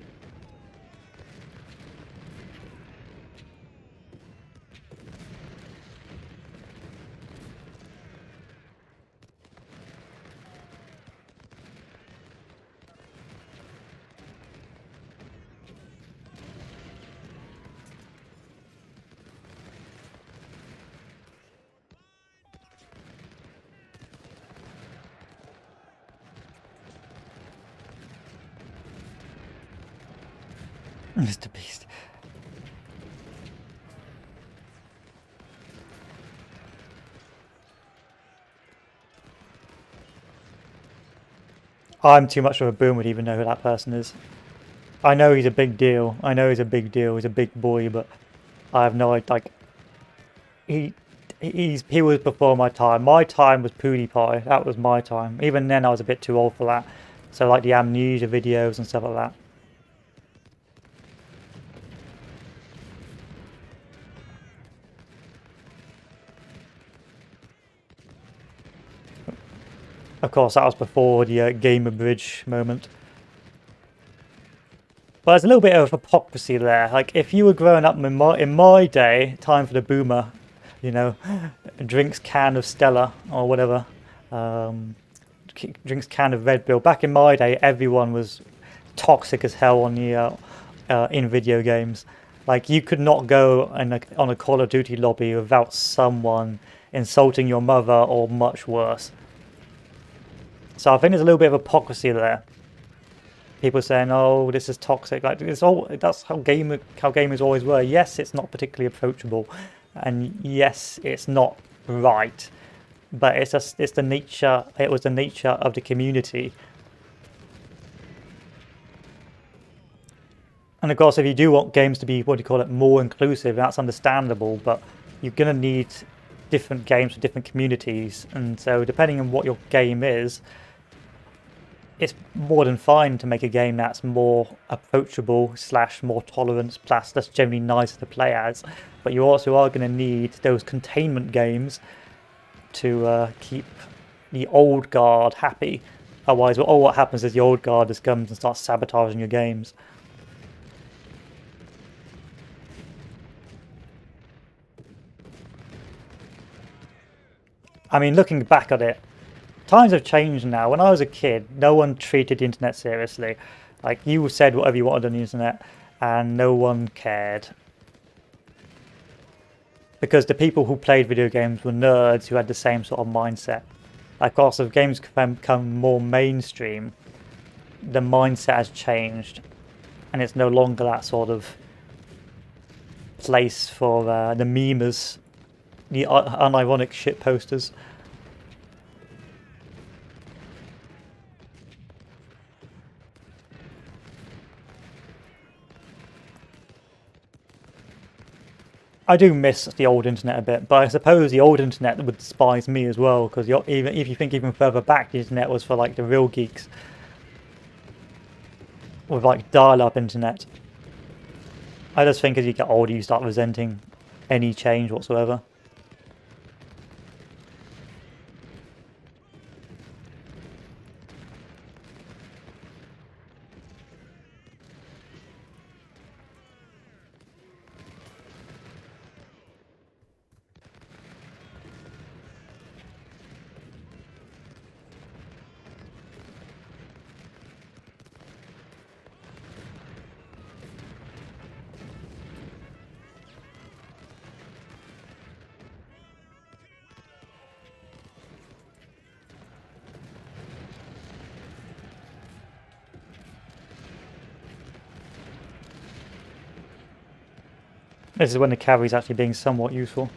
Mr. Beast. I'm too much of a boomer to even know who that person is. I know he's a big deal. I know he's a big deal. He's a big boy, but I have no idea. Like, he was before my time. My time was PewDiePie. That was my time. Even then, I was a bit too old for that. So, like the Amnesia videos and stuff like that. Of course, that was before the Gamer Bridge moment. But there's a little bit of hypocrisy there. Like, if you were growing up in my day, time for the boomer, you know, drinks can of Stella or whatever, drinks can of Red Bull. Back in my day, everyone was toxic as hell on the in video games. Like, you could not go on a Call of Duty lobby without someone insulting your mother or much worse. So I think there's a little bit of hypocrisy there. People saying, "Oh, this is toxic." Like, that's how gamers always were. Yes, it's not particularly approachable, and yes, it's not right. But it's the nature. It was the nature of the community. And of course, if you do want games to be, what do you call it, more inclusive, that's understandable. But you're gonna need different games for different communities, and so depending on what your game is, it's more than fine to make a game that's more approachable / more tolerant / that's generally nicer to play as. But you also are going to need those containment games to keep the old guard happy. Otherwise, all what happens is the old guard just comes and starts sabotaging your games. I mean, looking back at it, times have changed now. When I was a kid, no one treated the internet seriously. Like, you said whatever you wanted on the internet, and no one cared. Because the people who played video games were nerds who had the same sort of mindset. Of course, as games become more mainstream, the mindset has changed, and it's no longer that sort of place for the memers, the unironic shit posters. I do miss the old internet a bit, but I suppose the old internet would despise me as well, because even if you think even further back, the internet was for like the real geeks, with like dial-up internet. I just think as you get older, you start resenting any change whatsoever. This is when the cavalry's actually being somewhat useful.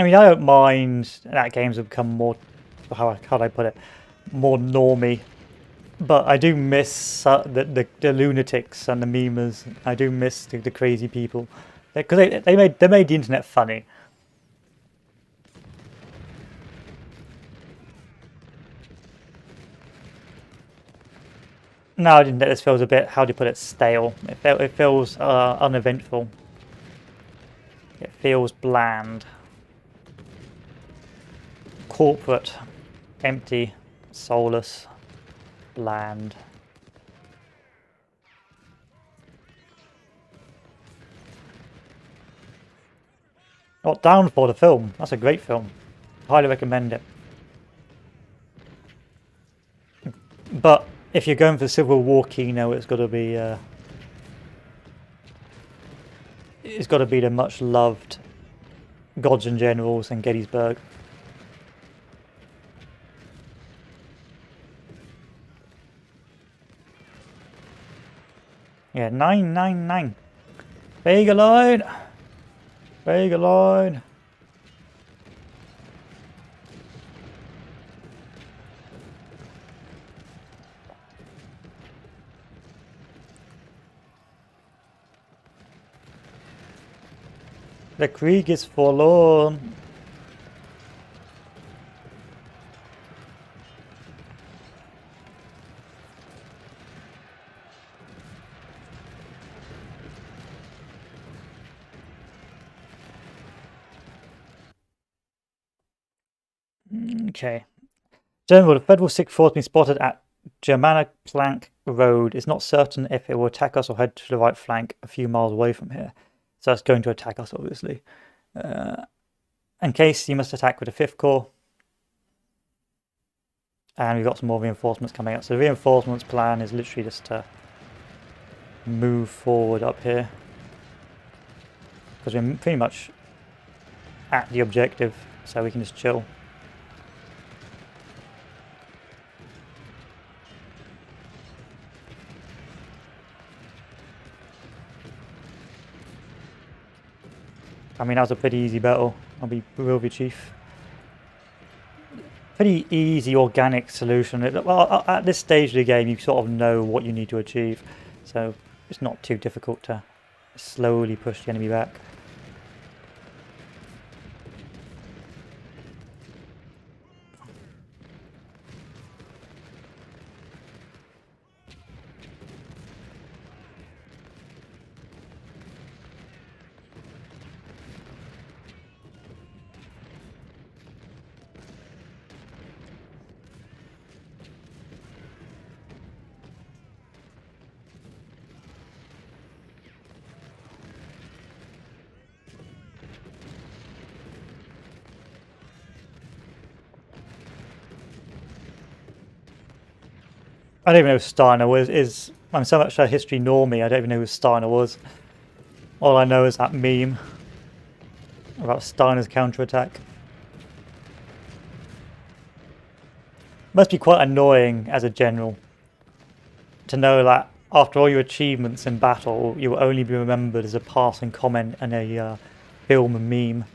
I mean, I don't mind that games have become more, how do I put it, more normie. But I do miss the lunatics and the memers. I do miss the crazy people, because they made the internet funny. No, I didn't. This feels a bit, how do you put it, stale. It feels uneventful. It feels bland, corporate, empty, soulless, bland. Not Downfall, the film. That's a great film. Highly recommend it. But if you're going for Civil War Kino, it's got to be the much loved Gods and Generals and Gettysburg. Yeah, 999. Vega line. Vega line. The Krieg is forlorn. Okay. General, the Federal Sixth Force has been spotted at Germanic Plank Road. It's not certain if it will attack us or head to the right flank a few miles away from here. So it's going to attack us, obviously. In case, you must attack with the 5th Corps. And we've got some more reinforcements coming up. So the reinforcements plan is literally just to move forward up here. Because we're pretty much at the objective, so we can just chill. I mean, that was a pretty easy battle. I'll be real with you, Chief. Pretty easy organic solution. Well, at this stage of the game, you sort of know what you need to achieve, so it's not too difficult to slowly push the enemy back. I don't even know who Steiner was. I'm so much a history normie, I don't even know who Steiner was. All I know is that meme about Steiner's counterattack. Must be quite annoying as a general to know that after all your achievements in battle, you will only be remembered as a passing comment and a film and meme.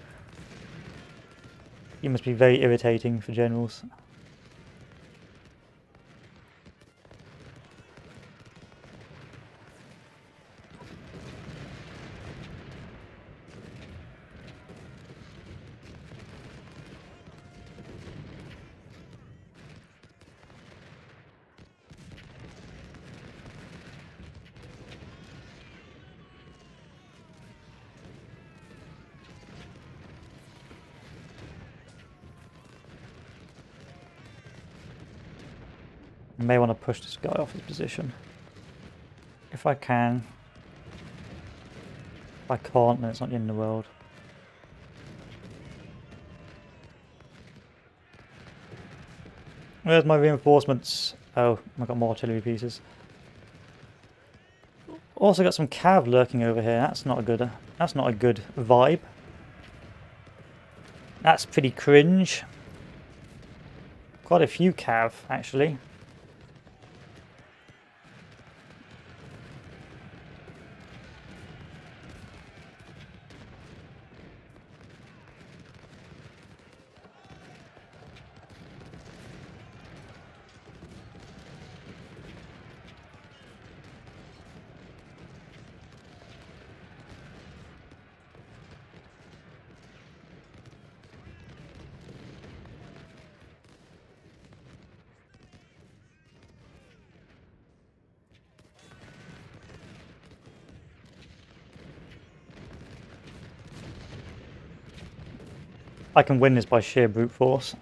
You must be very irritating for generals. I may want to push this guy off his position. If I can. If I can't, then it's not the end of the world. Where's my reinforcements? Oh, I've got more artillery pieces. Also got some cav lurking over here. That's not a good vibe. That's pretty cringe. Quite a few cav, actually. I can win this by sheer brute force.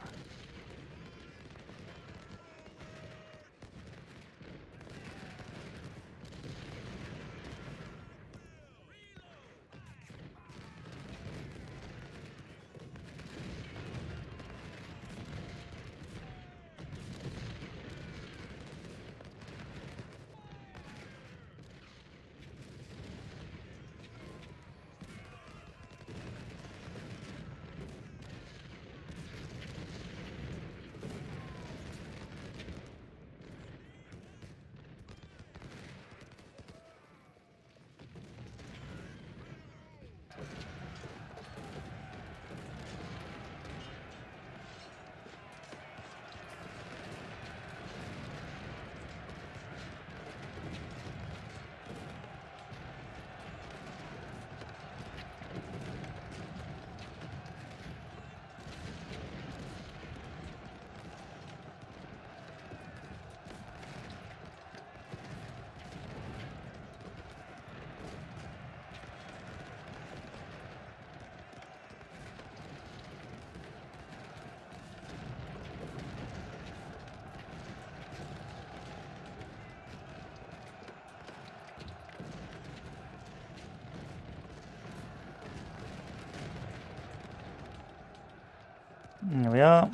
There we are.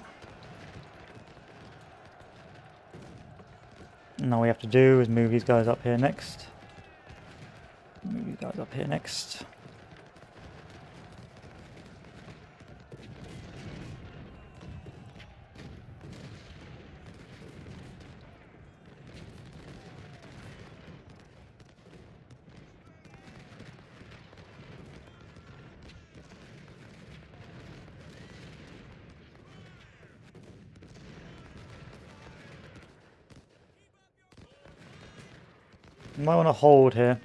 And all we have to do is move these guys up here next. Move these guys up here next. You might want to hold here.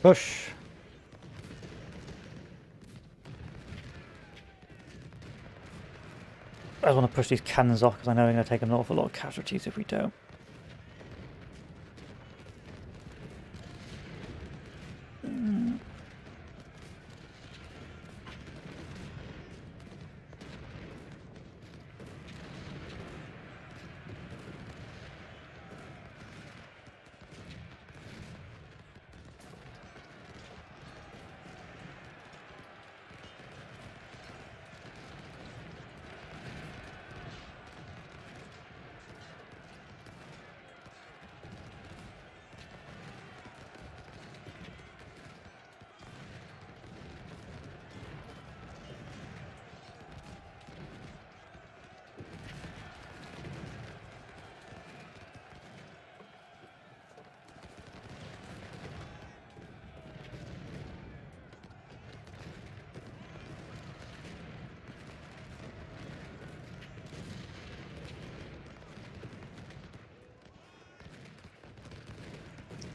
Push. I want to push these cannons off because I know they're going to take an awful lot of casualties if we don't.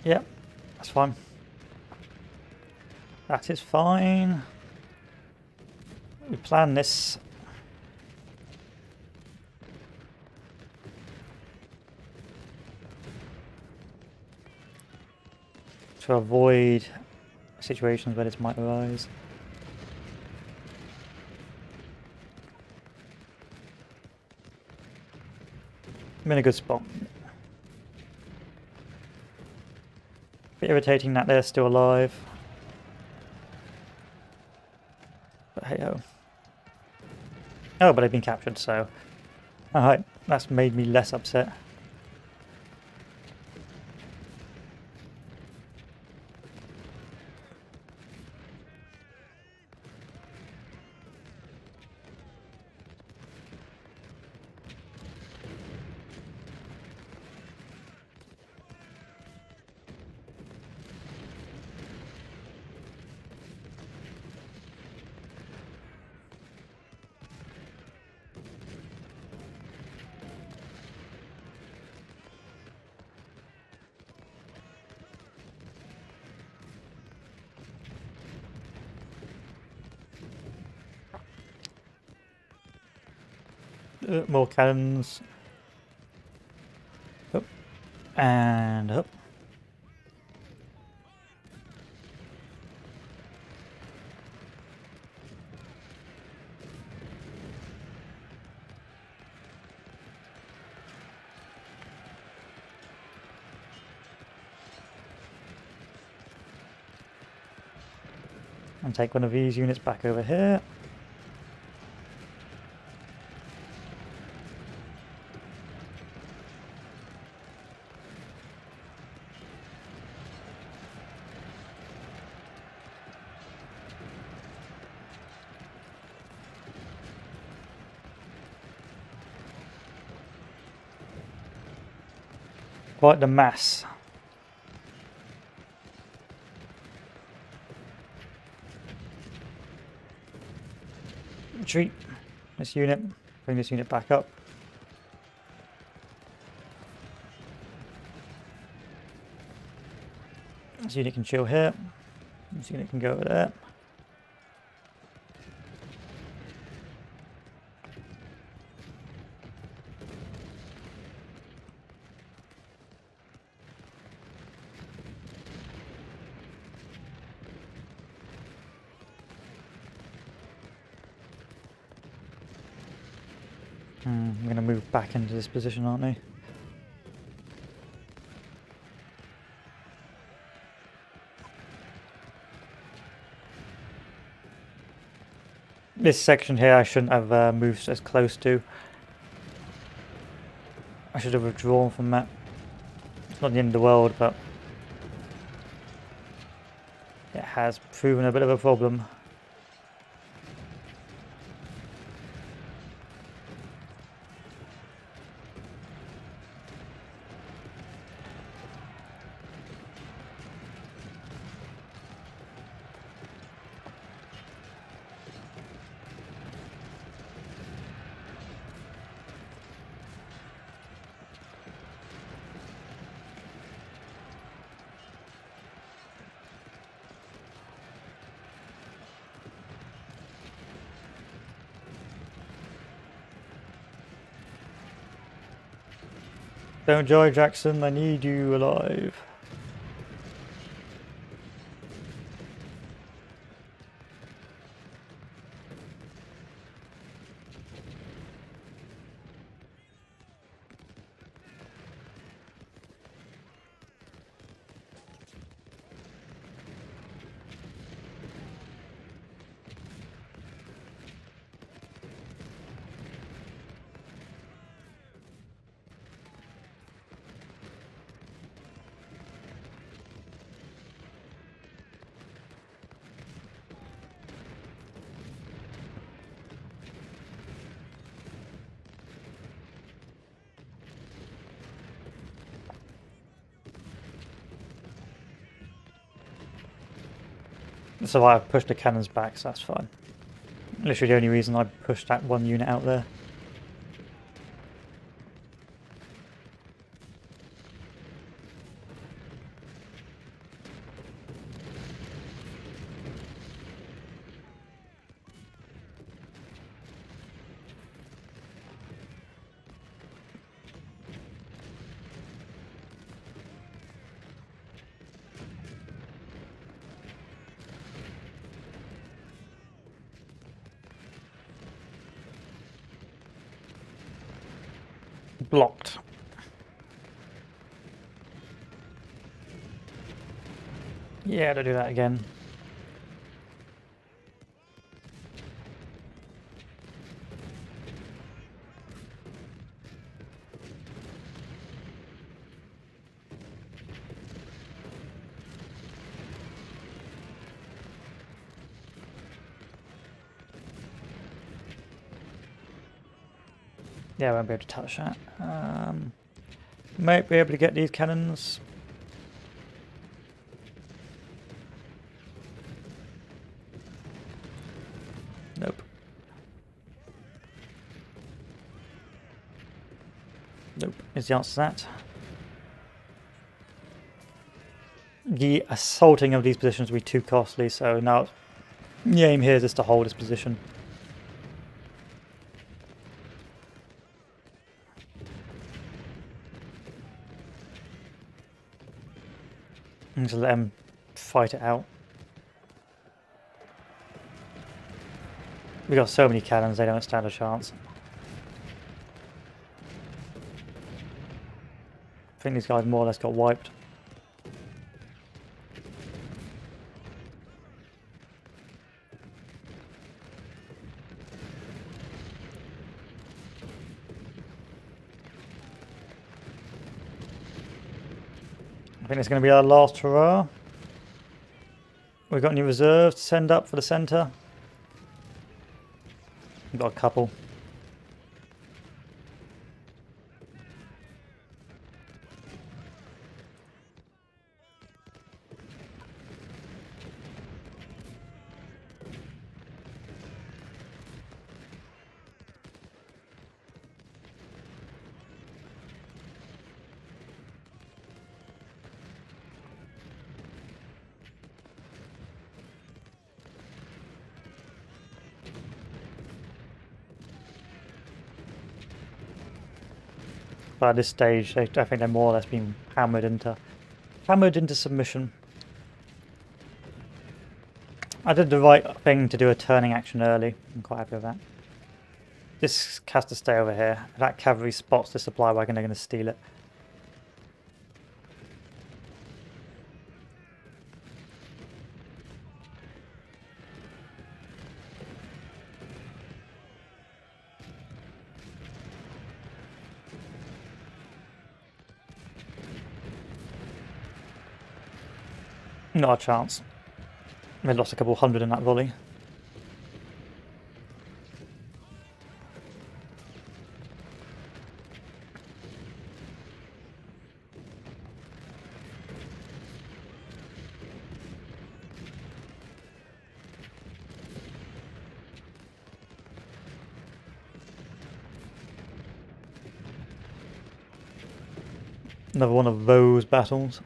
Yep, that's fine. That is fine. We planned this. To avoid situations where this might arise. I'm in a good spot. Bit irritating that they're still alive. But hey ho. Oh, but they've been captured, so... Alright, that's made me less upset. More cannons. Up. And up. And take one of these units back over here. Quite the mass. Retreat this unit, bring this unit back up. This unit can chill here, this unit can go over there. I'm going to move back into this position, aren't I? This section here I shouldn't have moved as close to. I should have withdrawn from that. It's not the end of the world, but it has proven a bit of a problem. Don't die, Jackson, I need you alive. So I pushed the cannons back, so that's fine. Literally the only reason I pushed that one unit out there. Blocked. Yeah, to do that again. Yeah, I won't be able to touch that. Might be able to get these cannons. Nope. Nope, is the answer to that. The assaulting of these positions will be too costly, so now the aim here is just to hold this position. And just let them fight it out. We got so many cannons, they don't stand a chance. I think these guys more or less got wiped. I think it's going to be our last hurrah. We've got any reserves to send up for the centre? We've got a couple. But at this stage, I think they're more or less being hammered into submission. I did the right thing to do a turning action early. I'm quite happy with that. This has to stay over here. If that cavalry spots the supply wagon, they're going to steal it. Not a chance. They lost a couple hundred in that volley. Another one of those battles.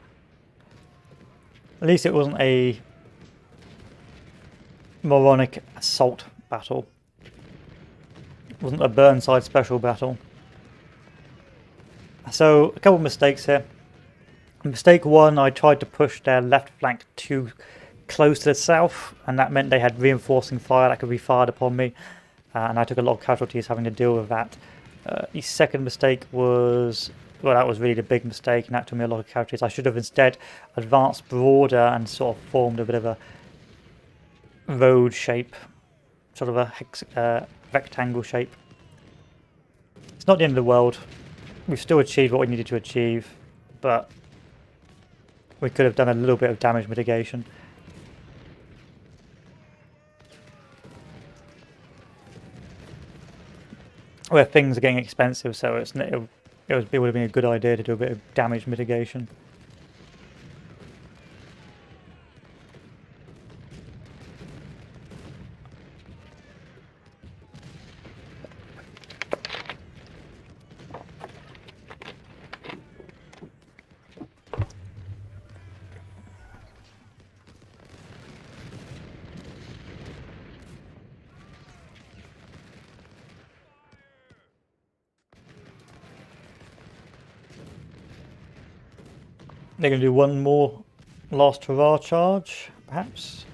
At least it wasn't a moronic assault battle. It wasn't a Burnside special battle. So, a couple of mistakes here. Mistake one, I tried to push their left flank too close to the south, and that meant they had reinforcing fire that could be fired upon me, and I took a lot of casualties having to deal with that. The second mistake was... well, that was really the big mistake, and that took me a lot of casualties. I should have instead advanced broader and sort of formed a bit of a road shape, sort of a rectangle shape. It's not the end of the world. We've still achieved what we needed to achieve, but we could have done a little bit of damage mitigation. Where things are getting expensive, so it would have been a good idea to do a bit of damage mitigation. They're going to do one more last hurrah charge, perhaps.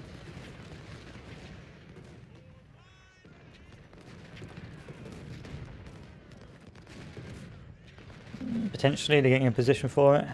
Potentially, they're getting in position for it.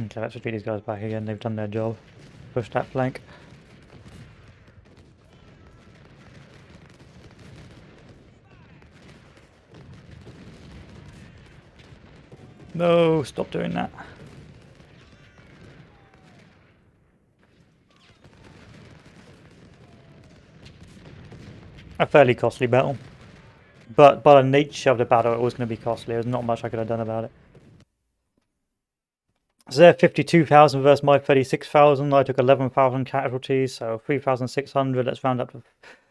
Okay, let's just beat these guys back again. They've done their job. Push that flank. No, stop doing that. A fairly costly battle. But by the nature of the battle, it was going to be costly. There's not much I could have done about it. So they're 52,000 versus my 36,000. I took 11,000 casualties, so 3,600. Let's round up to,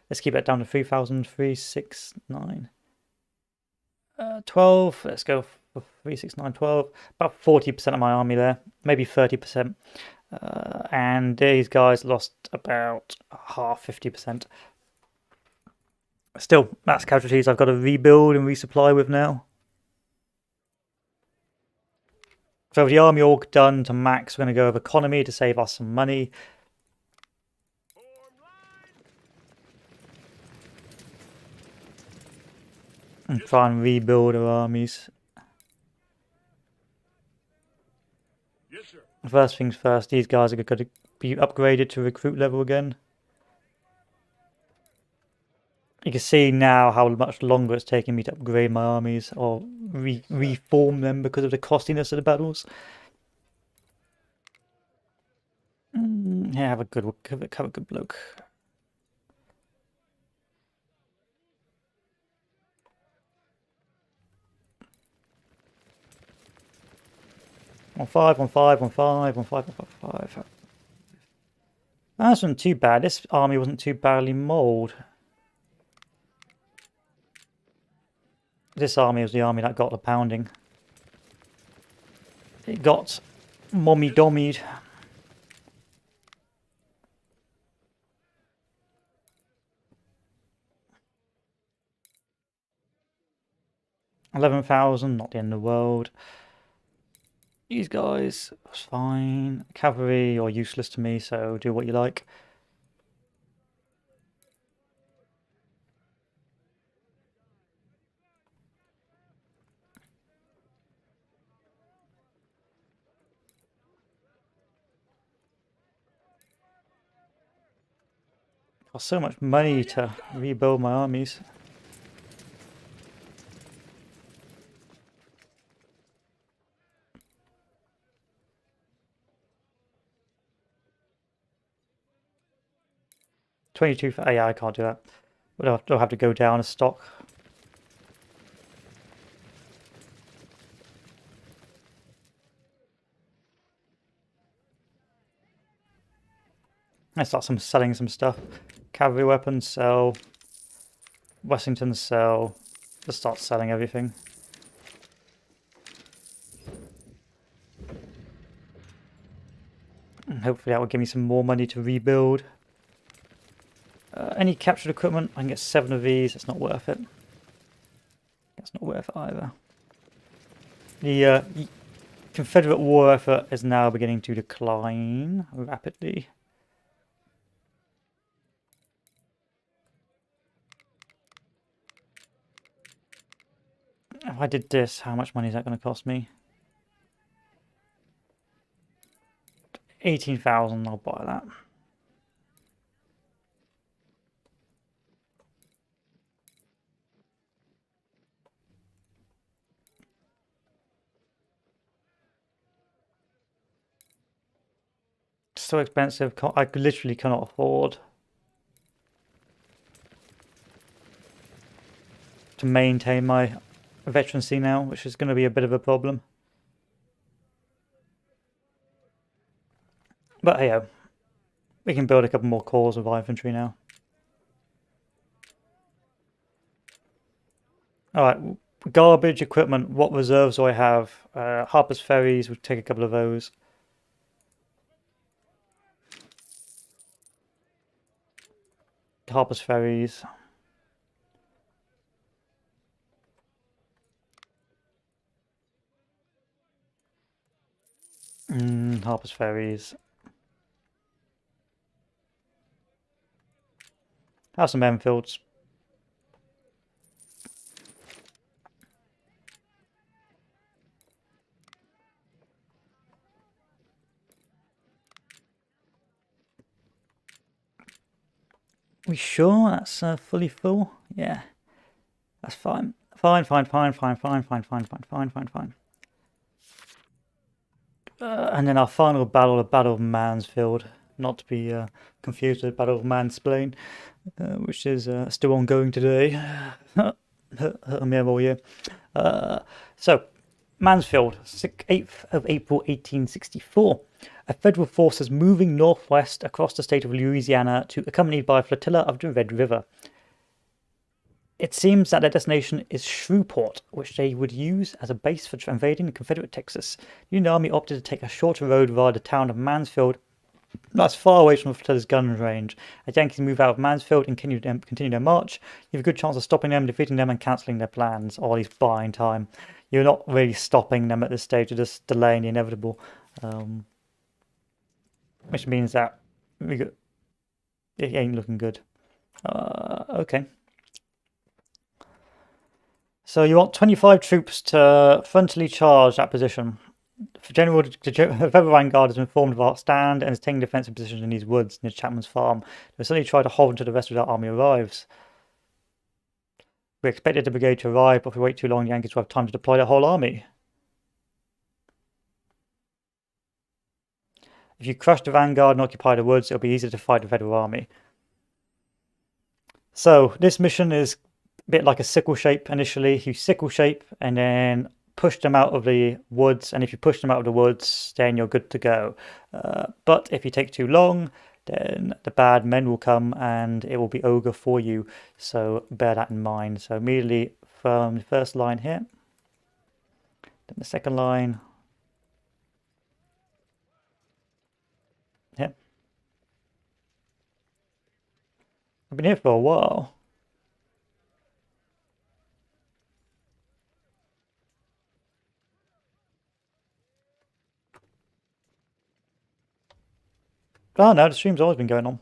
let's keep it down to 3,369. 12. Let's go for 369, 12. About 40% of my army there, maybe 30%. And these guys lost about half, 50%. Still, that's casualties I've got to rebuild and resupply with now. So with the army all done to max, we're going to go with economy to save us some money. And try and rebuild our armies. Yes, sir. First things first, these guys are going to be upgraded to recruit level again. You can see now how much longer it's taking me to upgrade my armies or reform them because of the costiness of the battles. Yeah, have a good look. On five. That wasn't too bad. This army wasn't too badly mauled. This army was the army that got the pounding. It got mommy-dommied. $11,000, not the end of the world. These guys, was fine. Cavalry are useless to me, so do what you like. Cost so much money to rebuild my armies. $22. Yeah, I can't do that. We'll have to go down a stock. Let's start selling some stuff. Cavalry weapons sell. Wessington sell. Just start selling everything. And hopefully that will give me some more money to rebuild. Any captured equipment, I can get 7 of these. It's not worth it. It's not worth it either. The Confederate war effort is now beginning to decline rapidly. If I did this, how much money is that going to cost me? 18,000, I'll buy that. So expensive, I literally cannot afford to maintain my veterancy now, which is going to be a bit of a problem. But hey, we can build a couple more corps of infantry now. Alright, garbage equipment, what reserves do I have? Harper's Ferries, we'll take a couple of those. Harper's Ferries. Harper's Ferries. Have some Enfields. We sure that's fully full? Yeah, that's fine. Fine. And then our final battle, the Battle of Mansfield, not to be confused with the Battle of Mansplain, which is still ongoing today. Hurt me all year. So, Mansfield, 8th of April 1864. A federal force is moving northwest across the state of Louisiana, accompanied by a flotilla of the Red River. It seems that their destination is Shreveport, which they would use as a base for invading Confederate Texas. The Union Army opted to take a shorter road via the town of Mansfield. That's far away from the flotilla's gun range. As Yankees move out of Mansfield and continue their march, you have a good chance of stopping them, defeating them, and cancelling their plans, or at least buying time. You're not really stopping them at this stage, you're just delaying the inevitable. Which means that it ain't looking good. Okay. So you want 25 troops to frontally charge that position. The Federal Vanguard has been formed of our stand and is taking defensive positions in these woods near Chapman's farm. They'll suddenly try to hold until the rest of our army arrives. We expected the brigade to arrive, but if we wait too long, the Yankees will have time to deploy their whole army. If you crush the Vanguard and occupy the woods, it'll be easier to fight the Federal army. So this mission is a bit like a sickle shape initially. You sickle shape and then push them out of the woods, and if you push them out of the woods, then you're good to go. But if you take too long, then the bad men will come and it will be ogre for you. So bear that in mind. So immediately from the first line here, then the second line here. I've been here for a while. Oh no, the stream's always been going on.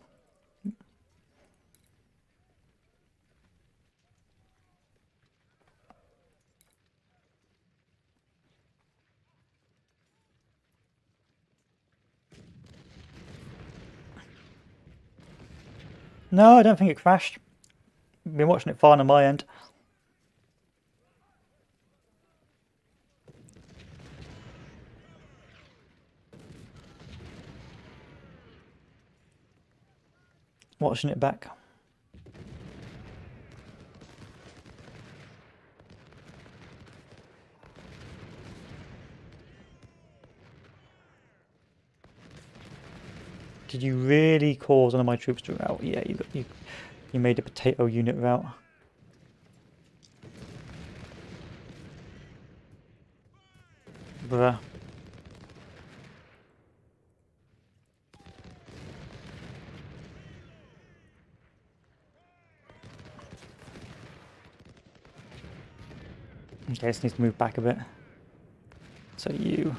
No, I don't think it crashed. I've been watching it fine on my end. Watching it back. Did you really cause one of my troops to rout? Yeah, you made a potato unit rout. Bruh. Okay, this needs to move back a bit. So you.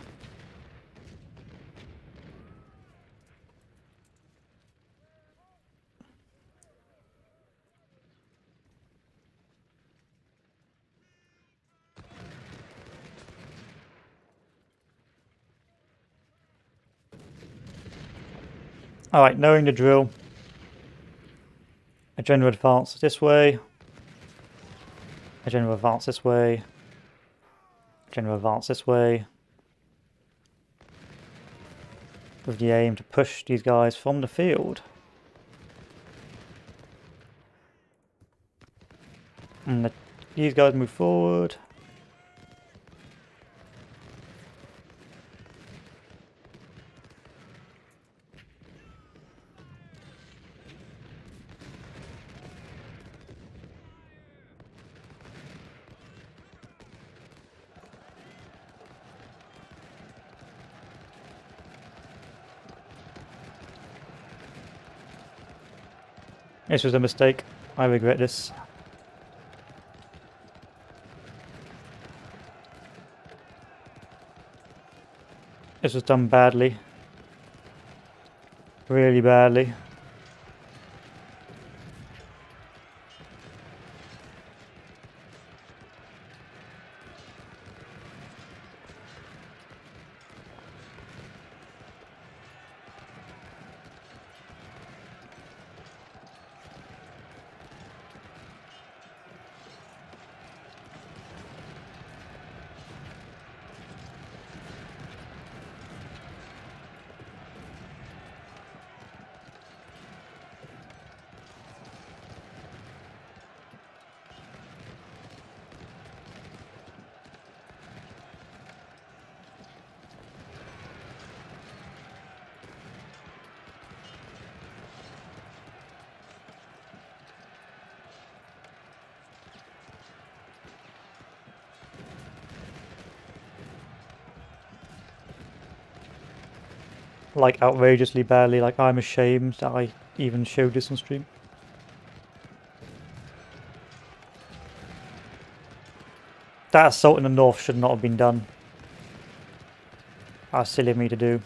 Alright, knowing the drill. A general advance this way. A general advance this way. General advance this way. With the aim to push these guys from the field. And these guys move forward. This was a mistake. I regret this. This was done badly. Really badly. like outrageously badly. Like I'm ashamed that I even showed this on stream. That assault in the north should not have been done. That was silly of me to do.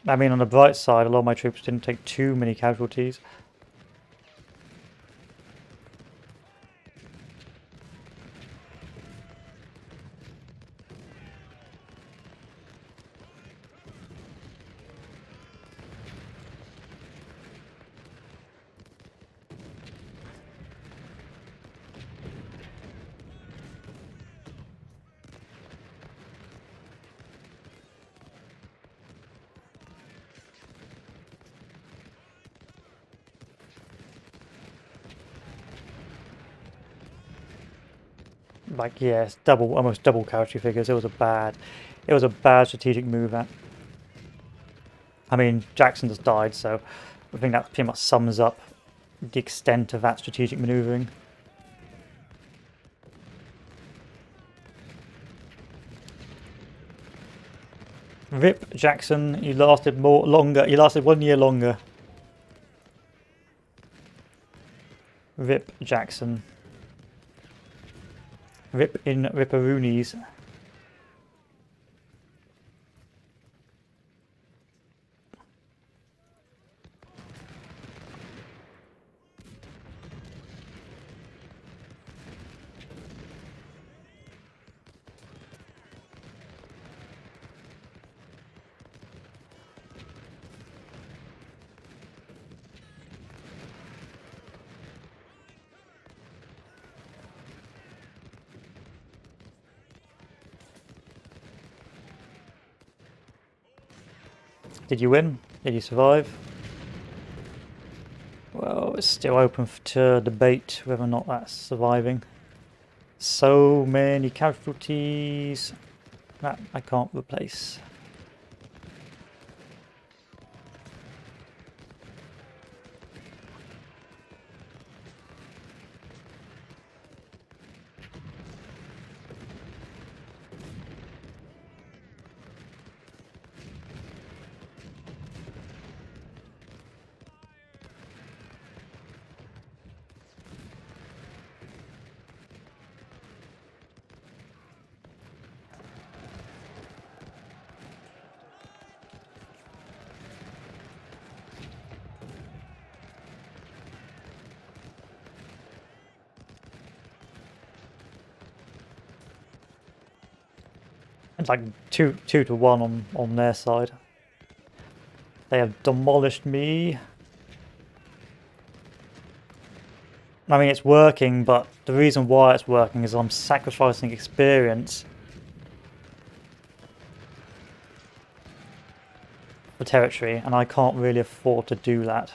I mean, on the bright side, a lot of my troops didn't take too many casualties. Like, yeah, it's almost double casualty figures. It was a bad strategic move. I mean, Jackson just died, so I think that pretty much sums up the extent of that strategic maneuvering. Rip Jackson, you lasted longer. You lasted 1 year longer. Rip Jackson. Rip in Ripperoonies. Did you win? Did you survive? Well, it's still open to debate whether or not that's surviving. So many casualties that I can't replace. It's like 2-1 on their side. They have demolished me. I mean, it's working, but the reason why it's working is I'm sacrificing experience for territory, and I can't really afford to do that.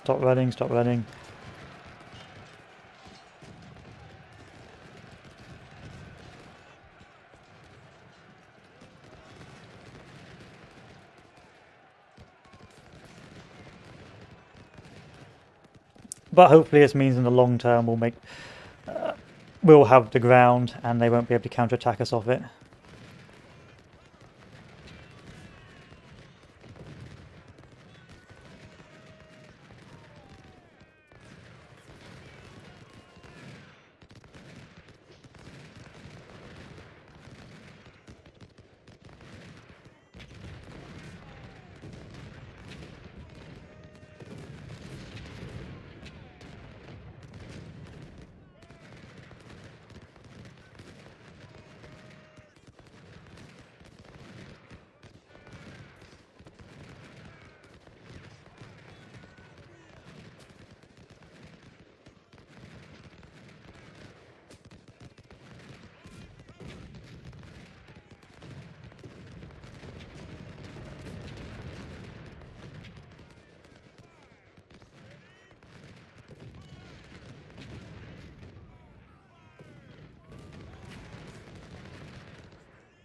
Stop running, stop running. But hopefully this means in the long term we'll have the ground and they won't be able to counterattack us off it.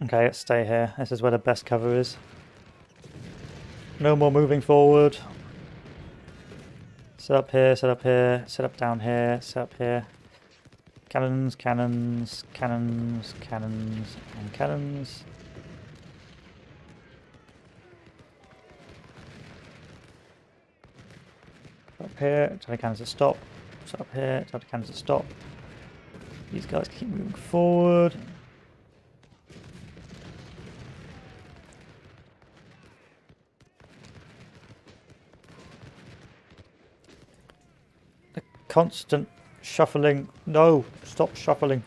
Okay, let's stay here. This is where the best cover is. No more moving forward. Set up here, set up here, set up down here, set up here. Cannons, cannons, cannons, cannons, and cannons. Up here, tell the cannons to stop. Set up here, tell the cannons to stop. These guys keep moving forward. The constant shuffling. No, stop shuffling.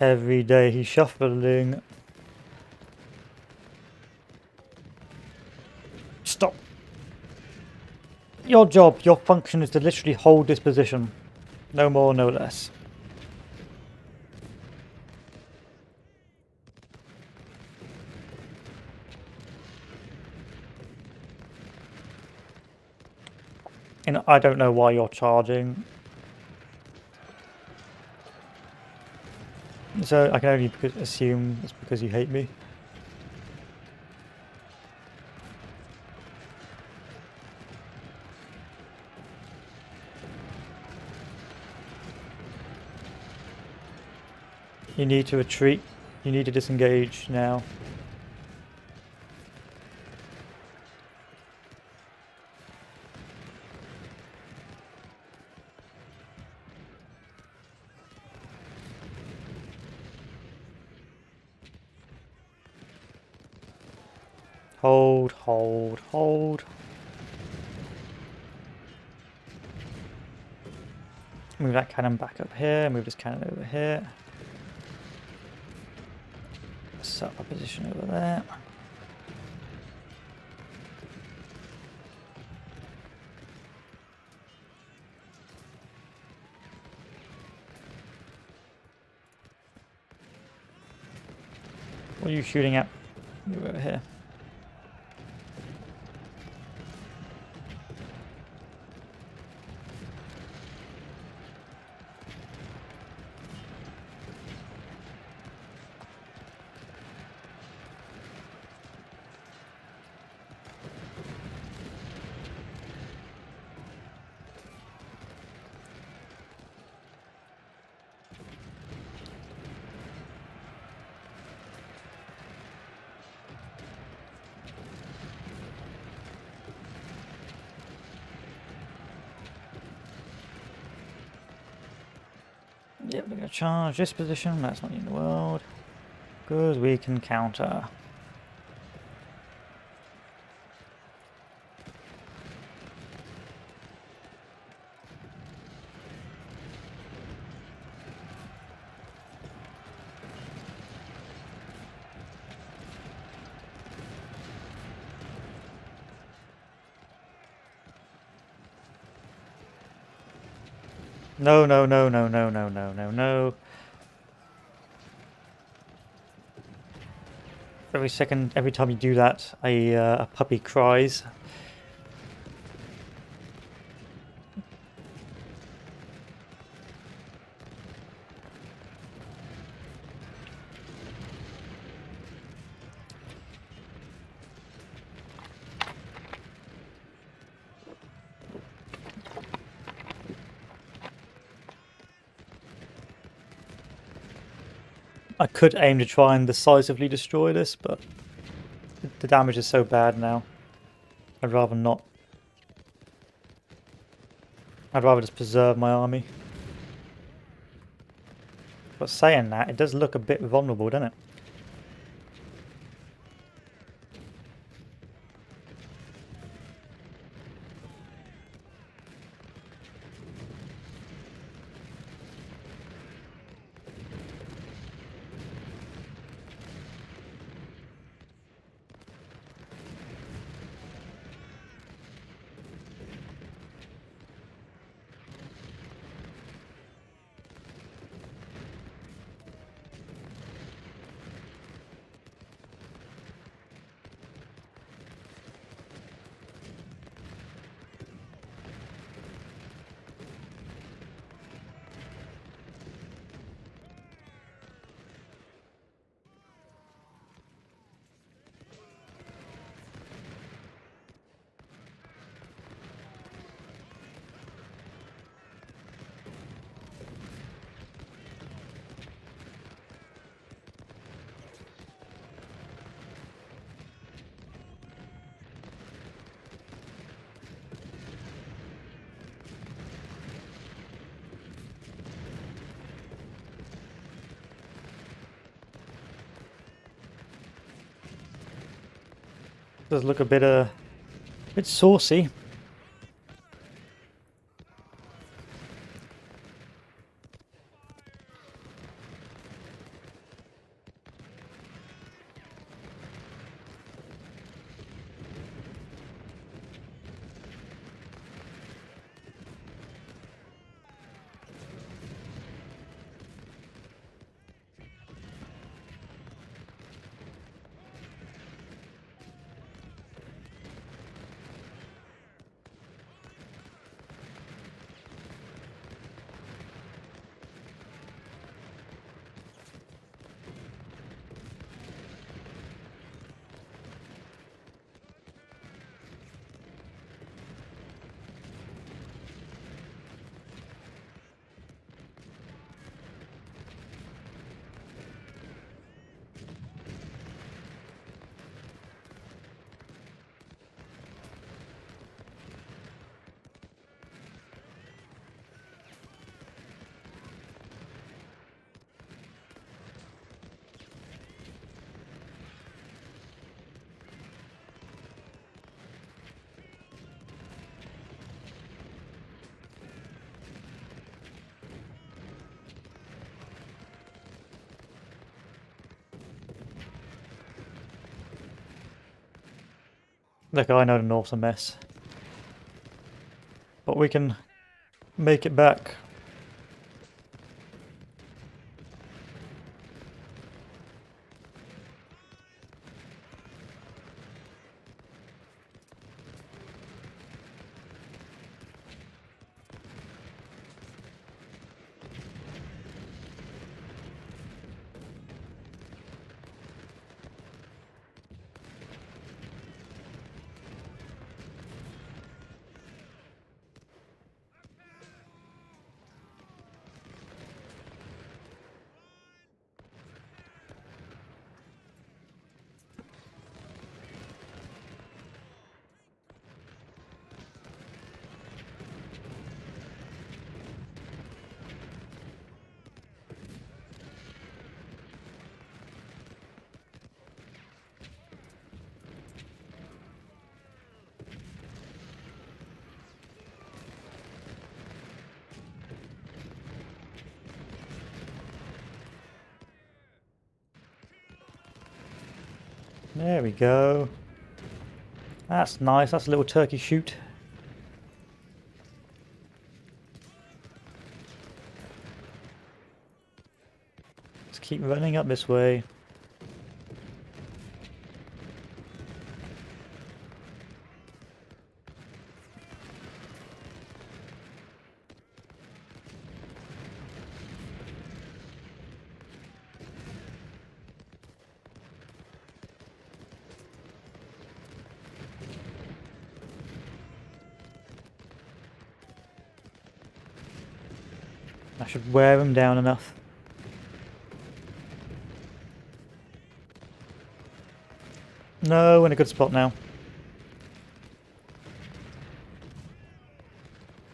Every day he's shuffling. Stop. Your job, your function is to literally hold this position. No more, no less. And I don't know why you're charging. So I can only assume it's because you hate me. You need to retreat. You need to disengage now. Hold, hold, hold. Move that cannon back up here, move this cannon over here. Set up a position over there. What are you shooting at? Move over here. Yep, we're going to charge this position. That's not in the world. Because we can counter. No, no, no, no, no, no, no, no, no. Every second, every time you do that, a puppy cries. I could aim to try and decisively destroy this, but the damage is so bad now. I'd rather not. I'd rather just preserve my army. But saying that, it does look a bit vulnerable, doesn't it? Does look a bit saucy. Look, I know the North's a mess, but we can make it back. There we go. That's nice. That's a little turkey shoot. Let's keep running up this way. I should wear them down enough. No, we're in a good spot now.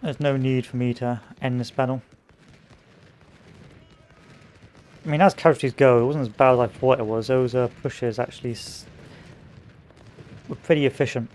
There's no need for me to end this battle. I mean, as casualties go, it wasn't as bad as I thought it was. Those pushes actually were pretty efficient.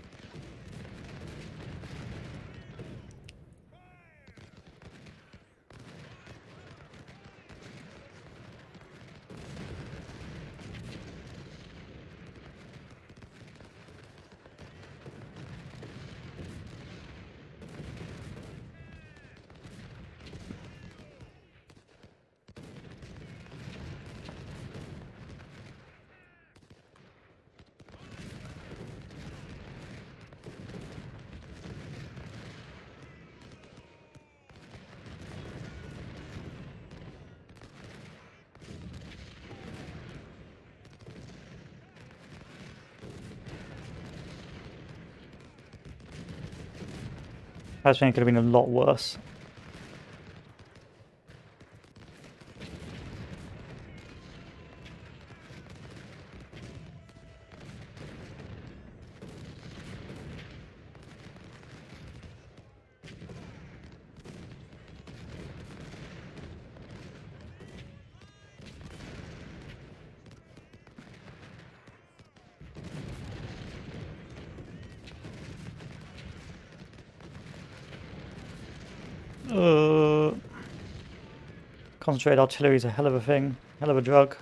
I think it could have been a lot worse. Concentrated artillery is a hell of a thing, hell of a drug.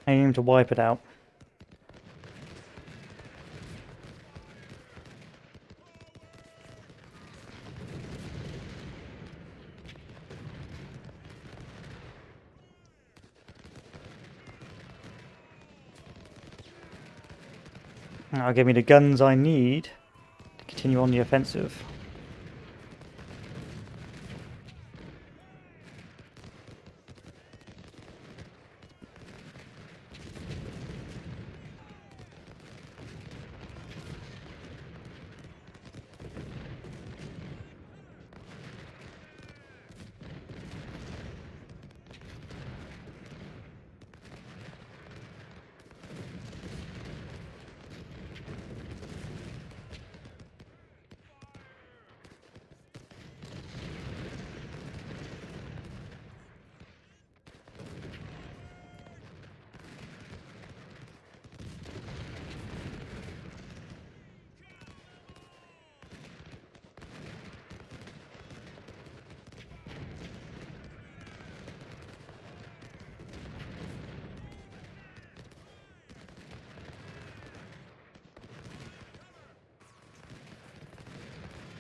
Aim to wipe it out. That'll give me the guns I need to continue on the offensive.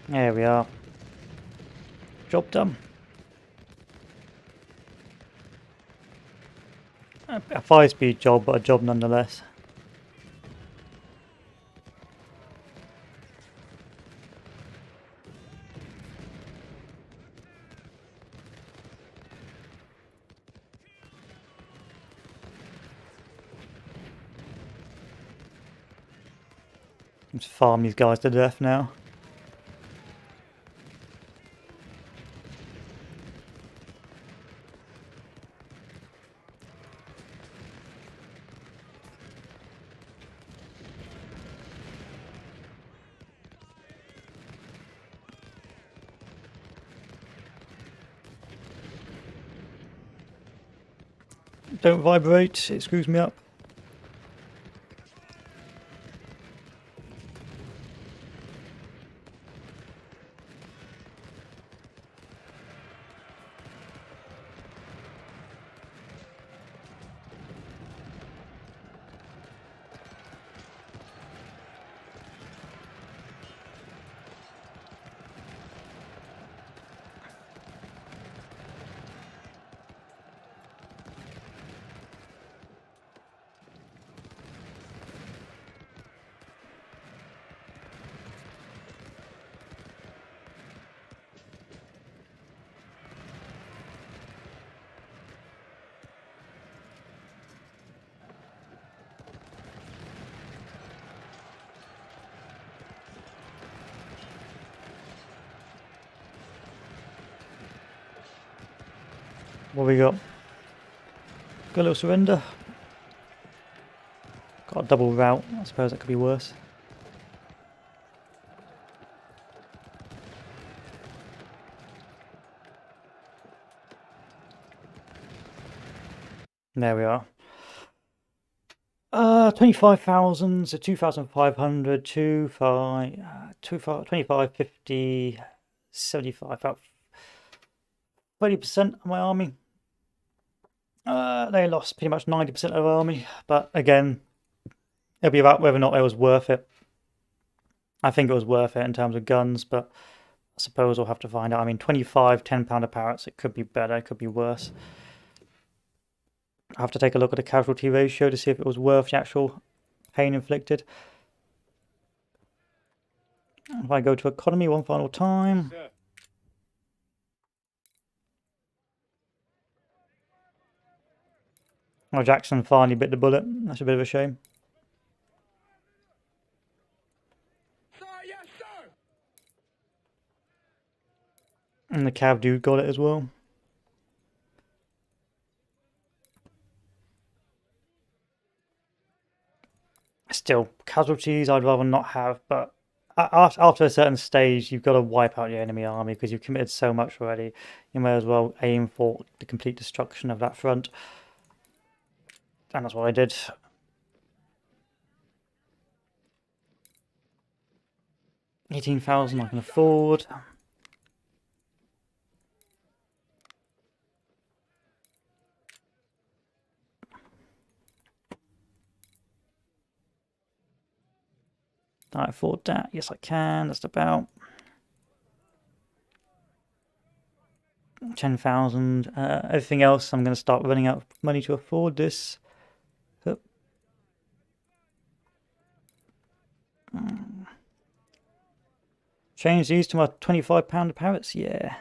There we are. Job done. A 5-speed job, but a job nonetheless. Just farm these guys to death now. Don't vibrate, it screws me up. What we got? Got a little surrender. Got a double route. I suppose that could be worse. There we are. 25,000, so 2,500, 25, 50, 75, about 30% of my army. They lost pretty much 90% of their army, but again, it'll be about whether or not it was worth it. I think it was worth it in terms of guns, but I suppose we'll have to find out. I mean, 25 10-pounder parrots, it could be better, it could be worse. I have to take a look at the casualty ratio to see if it was worth the actual pain inflicted. If I go to economy one final time. Sir. Oh, Jackson finally bit the bullet. That's a bit of a shame. Sir, yes, sir. And the Cav dude got it as well. Still, casualties I'd rather not have, but after a certain stage, you've got to wipe out your enemy army because you've committed so much already. You may as well aim for the complete destruction of that front. And that's what I did. $18,000 I can afford. Can I afford that? Yes, I can. That's about 10,000. Everything else, I'm going to start running out of money to afford this. Change these to my £25 parrots? Yeah.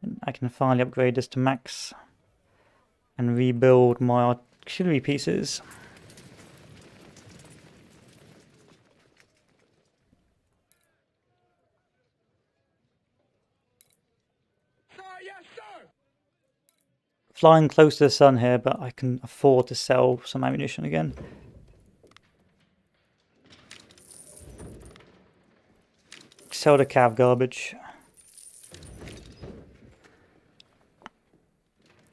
And I can finally upgrade this to max and rebuild my artillery pieces. Sir, yes, sir. Flying close to the sun here, but I can afford to sell some ammunition again. Sell the cav garbage.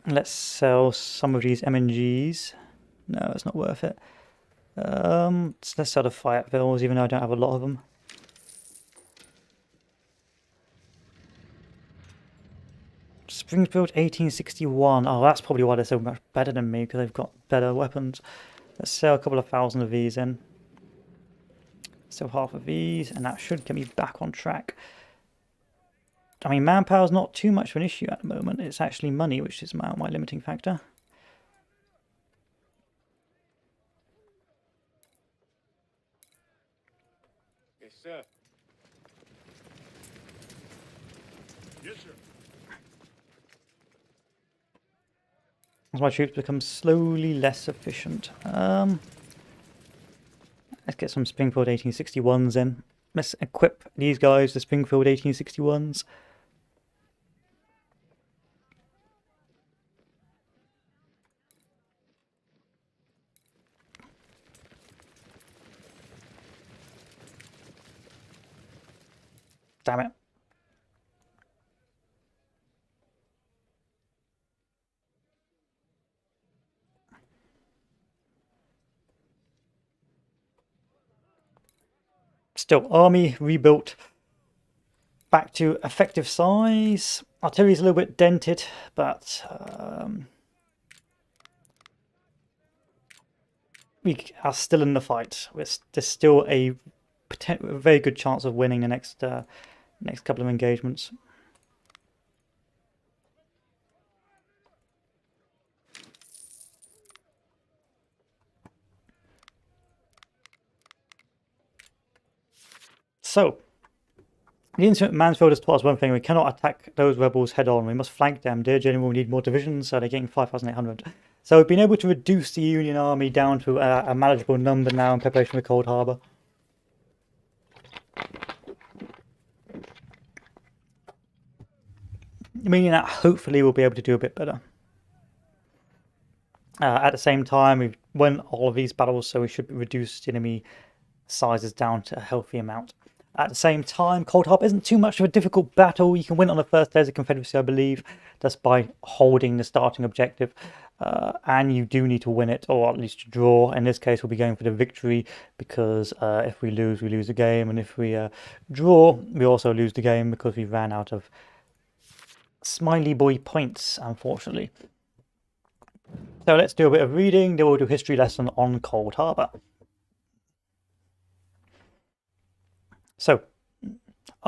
Let's sell some of these MNGs. No, it's not worth it. Let's sell the Fayetteville's, even though I don't have a lot of them. Springfield 1861. Oh, that's probably why they're so much better than me, because they've got better weapons. Let's sell a couple of thousand of these in. Sell half of these, and that should get me back on track. I mean, manpower's not too much of an issue at the moment. It's actually money, which is my limiting factor. Yes, sir. Yes, sir. As my troops become slowly less efficient. Let's get some Springfield 1861s in. Let's equip these guys with Springfield 1861s. Damn it. Still, army rebuilt back to effective size. Artillery's a little bit dented, but we are still in the fight. There's still a very good chance of winning the next couple of engagements. So, the incident at Mansfield has taught us one thing: we cannot attack those rebels head on. We must flank them. Dear General, we need more divisions, so they're getting 5,800. So we've been able to reduce the Union Army down to a manageable number now in preparation for Cold Harbor. Meaning that hopefully we'll be able to do a bit better. At the same time, we've won all of these battles, so we should reduce the enemy sizes down to a healthy amount. At the same time, Cold Harbor isn't too much of a difficult battle. You can win on the first day of the Confederacy, I believe, just by holding the starting objective. And you do need to win it, or at least draw. In this case, we'll be going for the victory, because if we lose the game. And if we draw, we also lose the game because we ran out of smiley boy points, unfortunately. So let's do a bit of reading. Then we'll do a history lesson on Cold Harbor. So,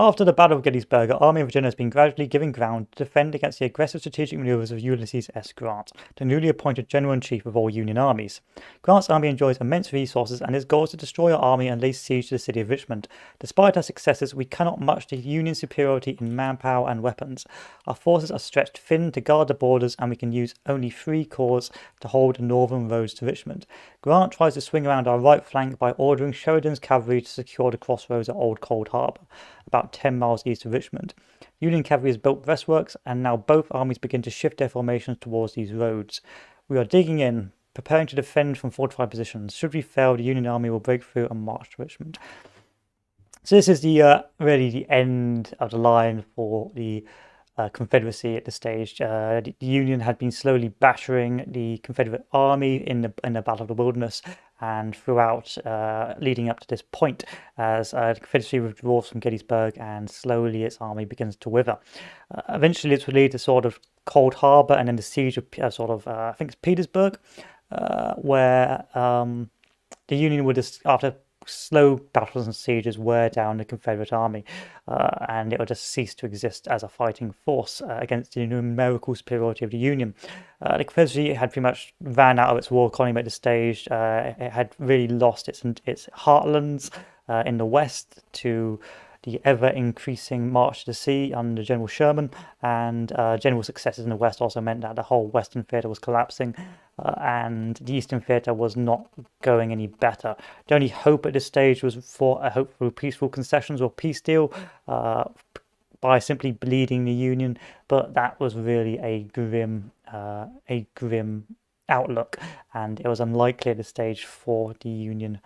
After the Battle of Gettysburg, our Army of Virginia has been gradually giving ground to defend against the aggressive strategic maneuvers of Ulysses S. Grant, the newly appointed General-in-Chief of all Union armies. Grant's army enjoys immense resources, and his goal is to destroy our army and lay siege to the city of Richmond. Despite our successes, we cannot match the Union's superiority in manpower and weapons. Our forces are stretched thin to guard the borders, and we can use only 3 corps to hold the northern roads to Richmond. Grant tries to swing around our right flank by ordering Sheridan's cavalry to secure the crossroads at Old Cold Harbor, about 10 miles east of Richmond. Union cavalry has built breastworks, and now both armies begin to shift their formations towards these roads. We are digging in, preparing to defend from fortified positions. Should we fail, the Union army will break through and march to Richmond. So this is the really the end of the line for the Confederacy at this stage. The Union had been slowly battering the Confederate army in the Battle of the Wilderness, and throughout, leading up to this point, as the Confederacy withdraws from Gettysburg and slowly its army begins to wither. Eventually, this would lead to sort of Cold Harbor and then the siege of I think it's Petersburg, where the Union would just, after slow battles and sieges, wear down the Confederate army, and it would just cease to exist as a fighting force against the numerical superiority of the Union. The Confederacy had pretty much ran out of its war economy at this stage. It had really lost its heartlands in the west to the ever-increasing march to the sea under General Sherman, and general successes in the west also meant that the whole western theatre was collapsing, and the eastern theatre was not going any better. The only hope at this stage was for a hope for peaceful concessions or peace deal by simply bleeding the Union, but that was really a grim outlook, and it was unlikely at this stage for the Union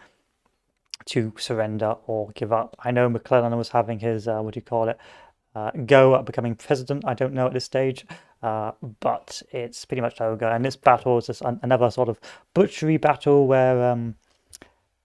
to surrender or give up. I know McClellan was having his go at becoming president. I don't know at this stage, but it's pretty much over. And this battle is just another sort of butchery battle where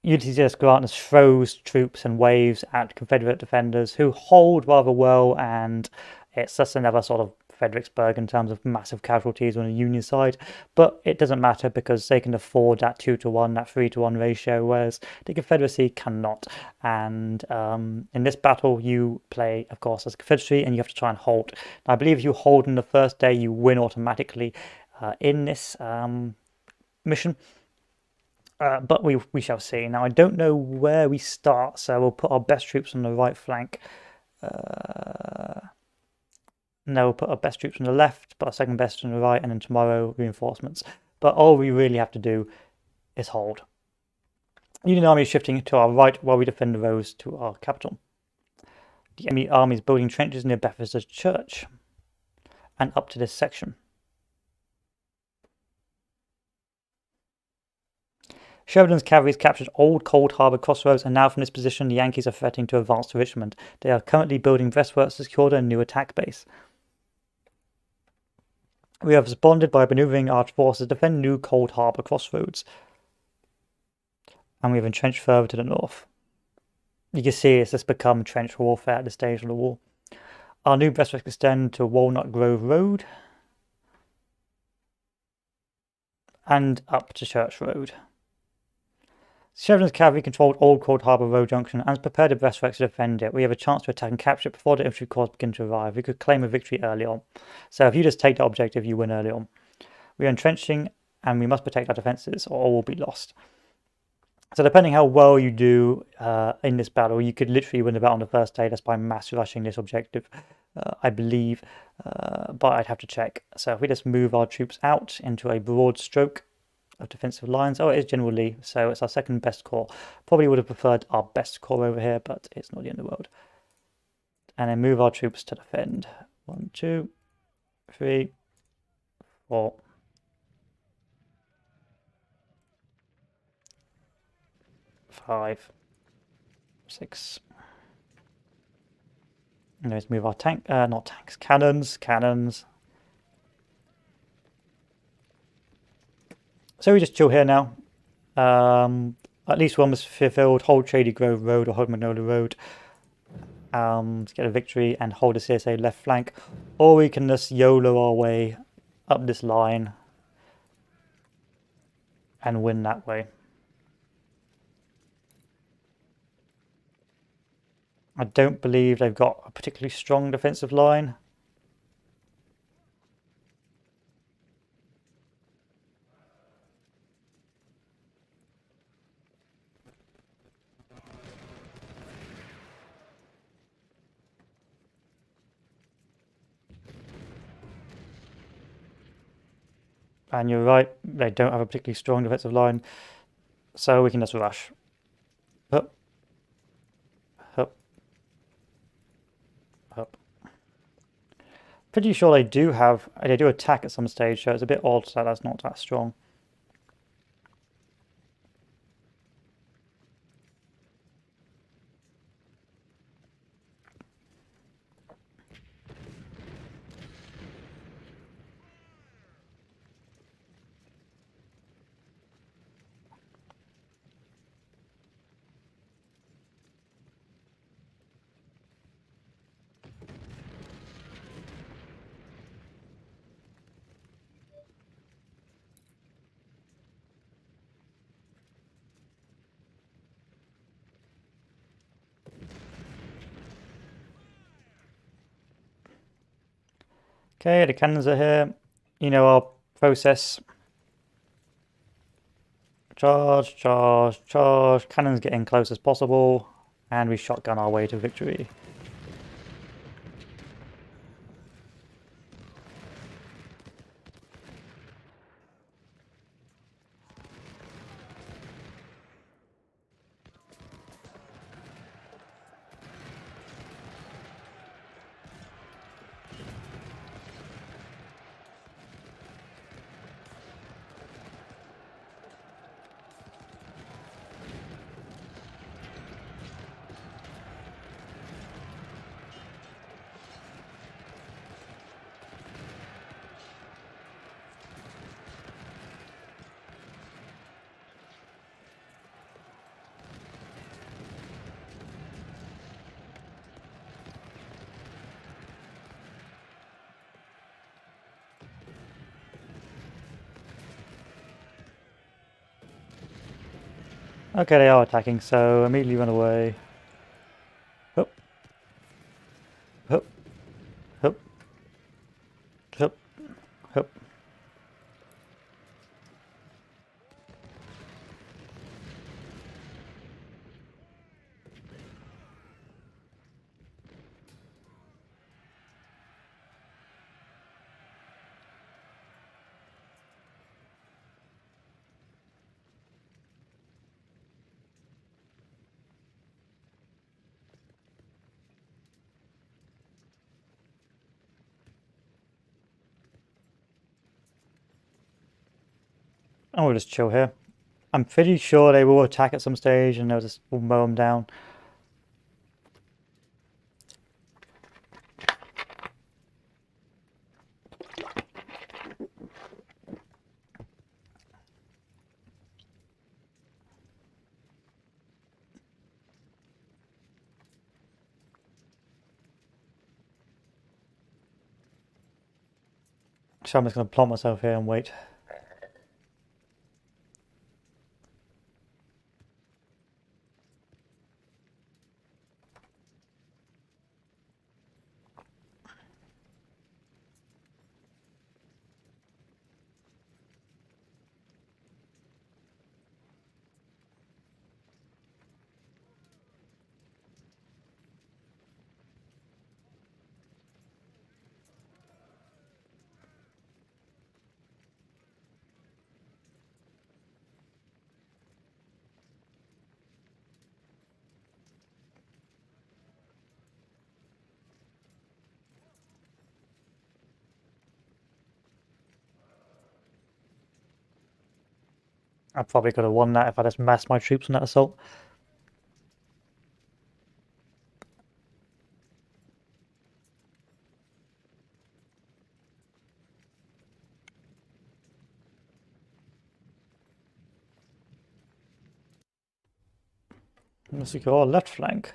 Ulysses S. Grant throws troops and waves at Confederate defenders who hold rather well, and it's just another sort of Fredericksburg in terms of massive casualties on the Union side, but it doesn't matter because they can afford that 2-to-1, that 3-to-1 ratio, whereas the Confederacy cannot. And in this battle, you play, of course, as Confederacy, and you have to try and hold. Now, I believe if you hold on the first day, you win automatically in this mission. But we shall see. Now, I don't know where we start, so we'll put our best troops on the right flank. No, we'll put our best troops on the left, put our second best on the right, and then tomorrow reinforcements. But all we really have to do is hold. Union army is shifting to our right while we defend the roads to our capital. The enemy army is building trenches near Bethesda Church and up to this section. Sheridan's cavalry has captured Old Cold Harbor crossroads, and now from this position the Yankees are threatening to advance to Richmond. They are currently building breastworks to secure their new attack base. We have responded by maneuvering our forces to defend New Cold Harbor crossroads, and we have entrenched further to the north. You can see it's just become trench warfare at this stage of the war. Our new breastworks extend to Walnut Grove Road and up to Church Road. Sheridan's cavalry controlled Old Cold Harbor Road Junction and has prepared the breastworks to defend it. We have a chance to attack and capture it before the infantry corps begin to arrive. We could claim a victory early on. So if you just take the objective, you win early on. We are entrenching, and we must protect our defences or all will be lost. So depending how well you do in this battle, you could literally win the battle on the first day just by mass rushing this objective, I believe. But I'd have to check. So if we just move our troops out into a broad stroke of defensive lines. Oh, it is General Lee, so it's our second best corps. Probably would have preferred our best corps over here, but it's not the end of the world. And then move our troops to defend. 1, 2, 3, 4. 5, 6. And let's move our cannons. So we just chill here now. At least one was fulfilled. Hold Shady Grove Road or hold Magnolia Road to get a victory and hold the CSA left flank. Or we can just YOLO our way up this line and win that way. I don't believe they've got a particularly strong defensive line. And you're right, they don't have a particularly strong defensive line, so we can just rush. Hup, hup, hup. Pretty sure they do attack at some stage, so it's a bit odd that that's not that strong. Okay, the cannons are here. You know our process. Charge, charge, charge. Cannons get in close as possible. And we shotgun our way to victory. Okay, they are attacking, so immediately run away. Hup. Hup. Hup. Hup. Hup. And we'll just chill here. I'm pretty sure they will attack at some stage and they'll just we'll mow them down. So I'm just going to plant myself here and wait. I probably could have won that if I just massed my troops on that assault. Let's secure our left flank.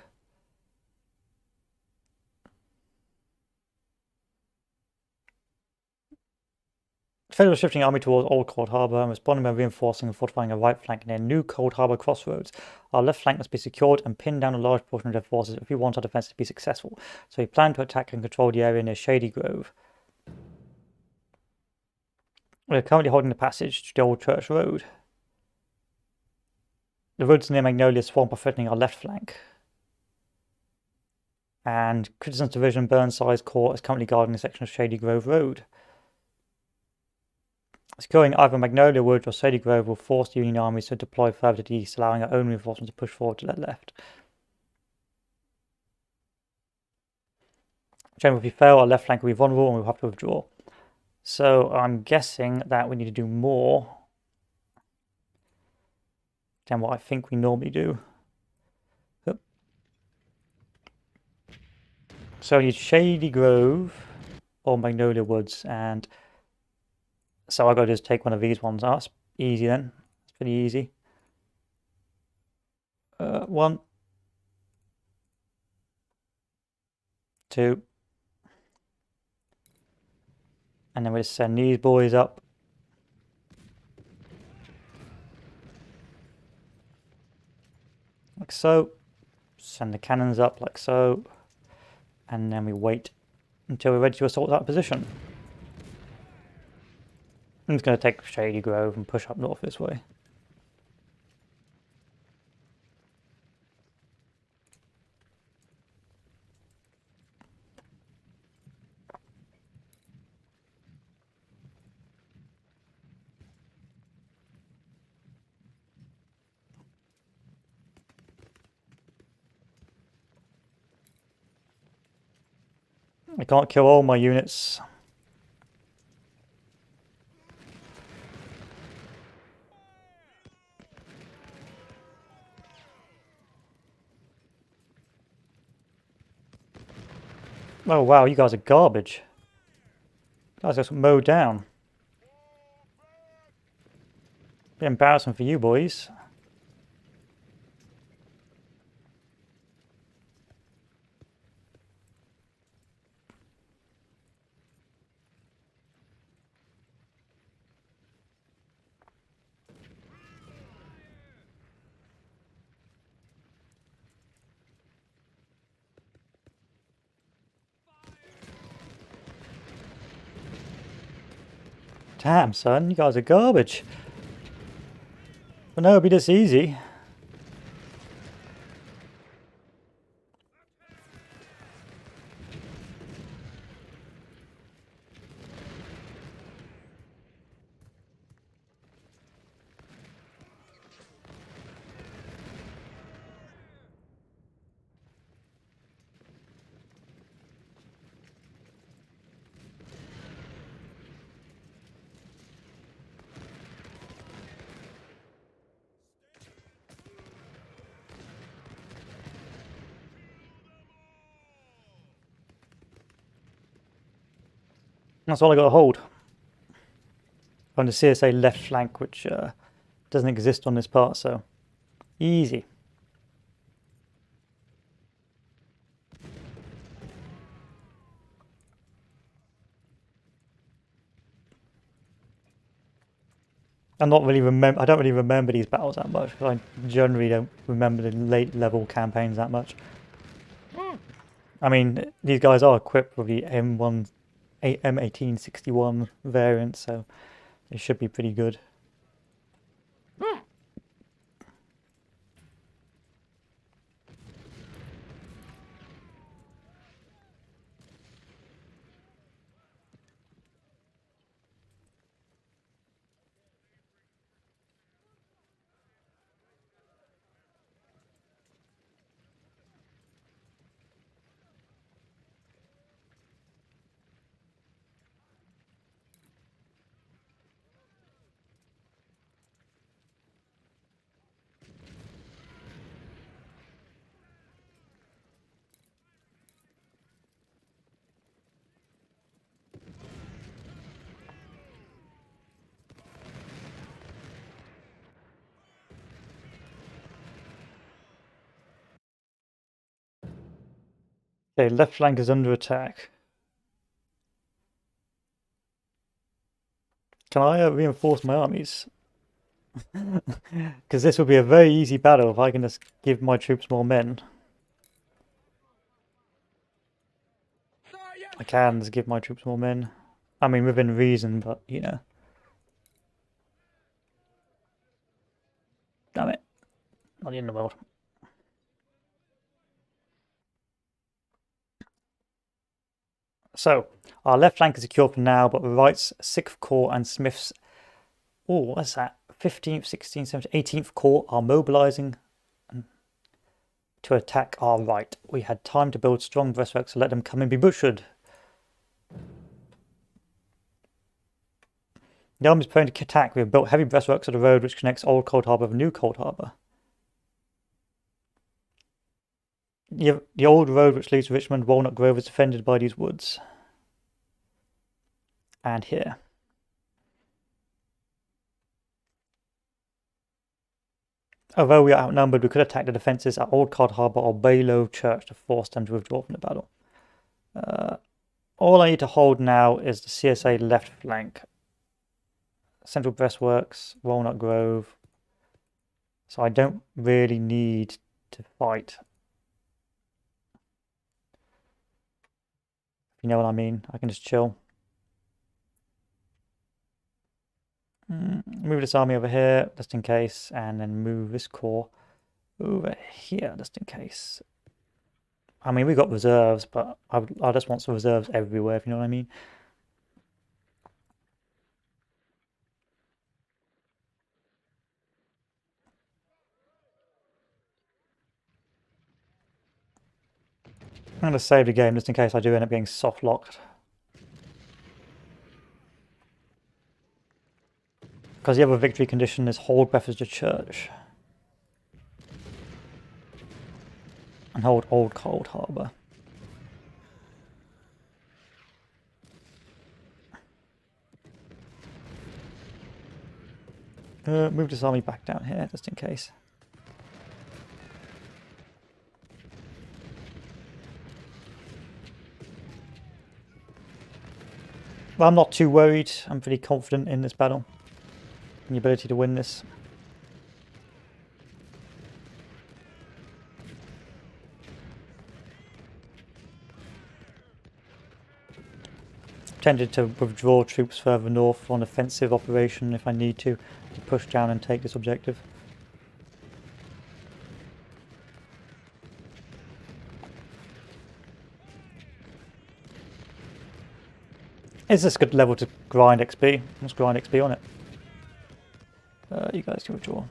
Confederate shifting army towards Old Cold Harbor and responding by reinforcing and fortifying a right flank near New Cold Harbor crossroads. Our left flank must be secured and pin down a large portion of their forces if we want our defense to be successful. So we plan to attack and control the area near Shady Grove. We are currently holding the passage to the Old Church Road. The roads near Magnolia Swamp are threatening our left flank. And Crittenson's division Burnside's corps is currently guarding a section of Shady Grove Road. Securing either Magnolia Woods or Shady Grove will force the Union armies to deploy further to the east, allowing our own reinforcements to push forward to their left. Generally, if we fail, our left flank will be vulnerable and we'll have to withdraw. So I'm guessing that we need to do more than what I think we normally do. So I need Shady Grove or Magnolia Woods, and so I got to just take one of these ones. Oh, that's easy then. It's pretty easy. 1, 2, and then we just send these boys up. Like so. Send the cannons up like so. And then we wait until we're ready to assault that position. I'm just going to take Shady Grove and push up north this way. I can't kill all my units. Oh wow, you guys are garbage. You guys got mowed down. Bit embarrassing for you boys. Damn, son, you guys are garbage. But no, it'll be this easy. That's all I got to hold. On the CSA left flank, which doesn't exist on this part, so easy. I don't really remember these battles that much because I generally don't remember the late level campaigns that much. I mean, these guys are equipped with the M1861 variant, so they should be pretty good. Okay, left flank is under attack. Can I reinforce my armies? Because this will be a very easy battle if I can just give my troops more men. Sir, yes, I can just give my troops more men. I mean, within reason, but you know. Damn it. Not the end of the world. So, our left flank is secure for now, but Wright's 6th Corps and Smith's, oh, what's that? 15th, 16th, 17th, 18th Corps are mobilizing to attack our right. We had time to build strong breastworks to let them come and be butchered. The army is preparing to attack. We have built heavy breastworks of the road which connects Old Cold Harbour with New Cold Harbour. The old road which leads to Richmond Walnut Grove is defended by these woods. And here. Although we are outnumbered, we could attack the defences at Old Cold Harbour or Baylow Church to force them to withdraw from the battle. All I need to hold now is the CSA left flank. Central Breastworks, Walnut Grove. So I don't really need to fight. If you know what I mean, I can just chill. Move this army over here, just in case, and then move this corps over here, just in case. I mean, we got reserves, but I just want some reserves everywhere, if you know what I mean. I'm going to save the game just in case I do end up getting soft locked. Because the other victory condition is hold Bethesda Church. And hold Old Cold Harbour. Move this army back down here, just in case. Well, I'm not too worried. I'm pretty confident in this battle. And the ability to win this. Tempted to withdraw troops further north on offensive operation if I need to push down and take this objective. Is this a good level to grind XP? Let's grind XP on it. You guys can withdraw.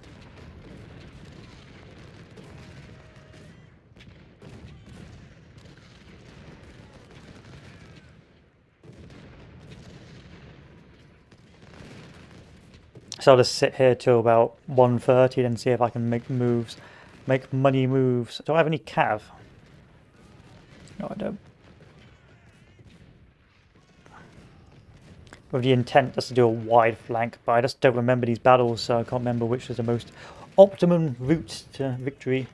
So I'll just sit here till about 1:30 and see if I can make moves, make money moves. Do I have any cav? No, I don't. With the intent just to do a wide flank, but I just don't remember these battles, so I can't remember which is the most optimum route to victory.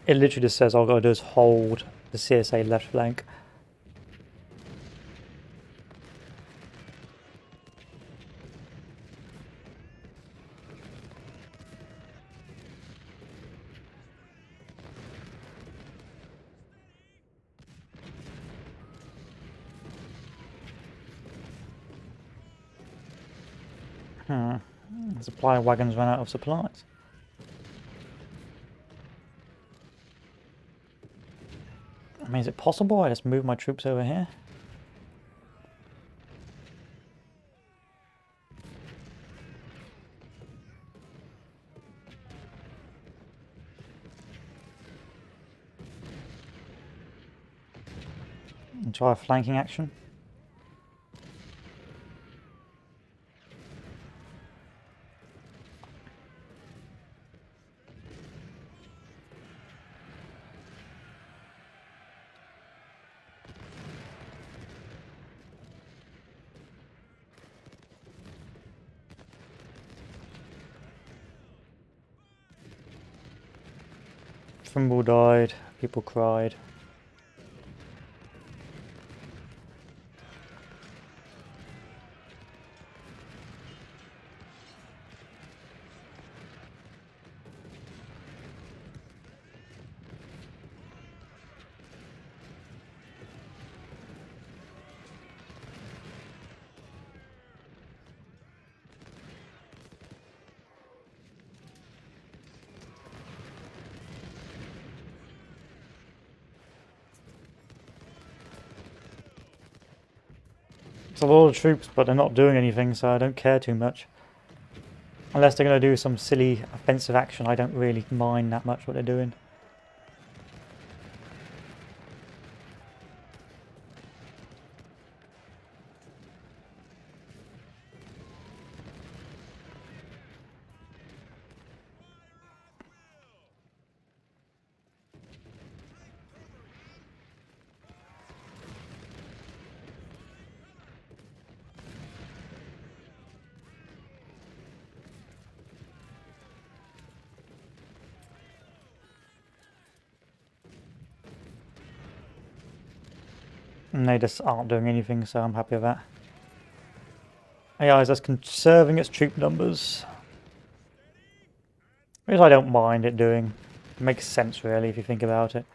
It literally just says all I've got to do is hold the CSA left flank. Supply wagons ran out of supplies. I mean, is it possible I just move my troops over here? And try a flanking action? Trimble died, people cried. It's a lot of troops, but they're not doing anything, so I don't care too much. Unless they're going to do some silly offensive action, I don't really mind that much what they're doing. And they just aren't doing anything, so I'm happy with that. AI is just conserving its troop numbers. Which I don't mind it doing. It makes sense really if you think about it.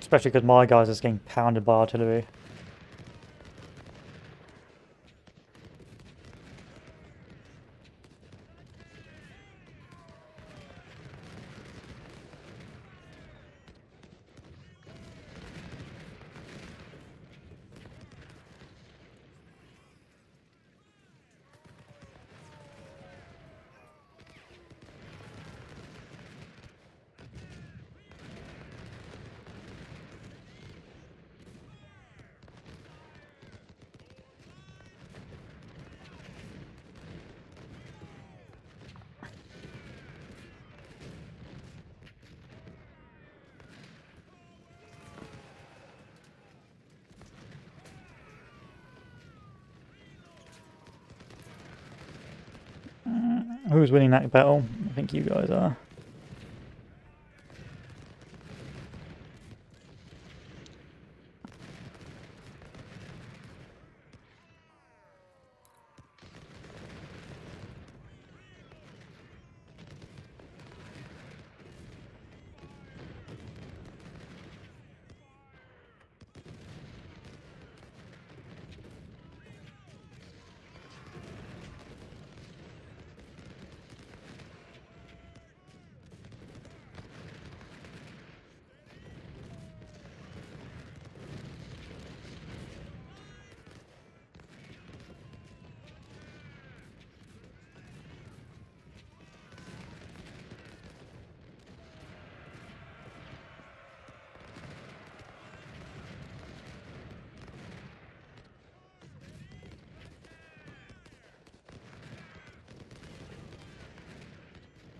Especially because my guys are getting pounded by artillery. Who's winning that battle? I think you guys are.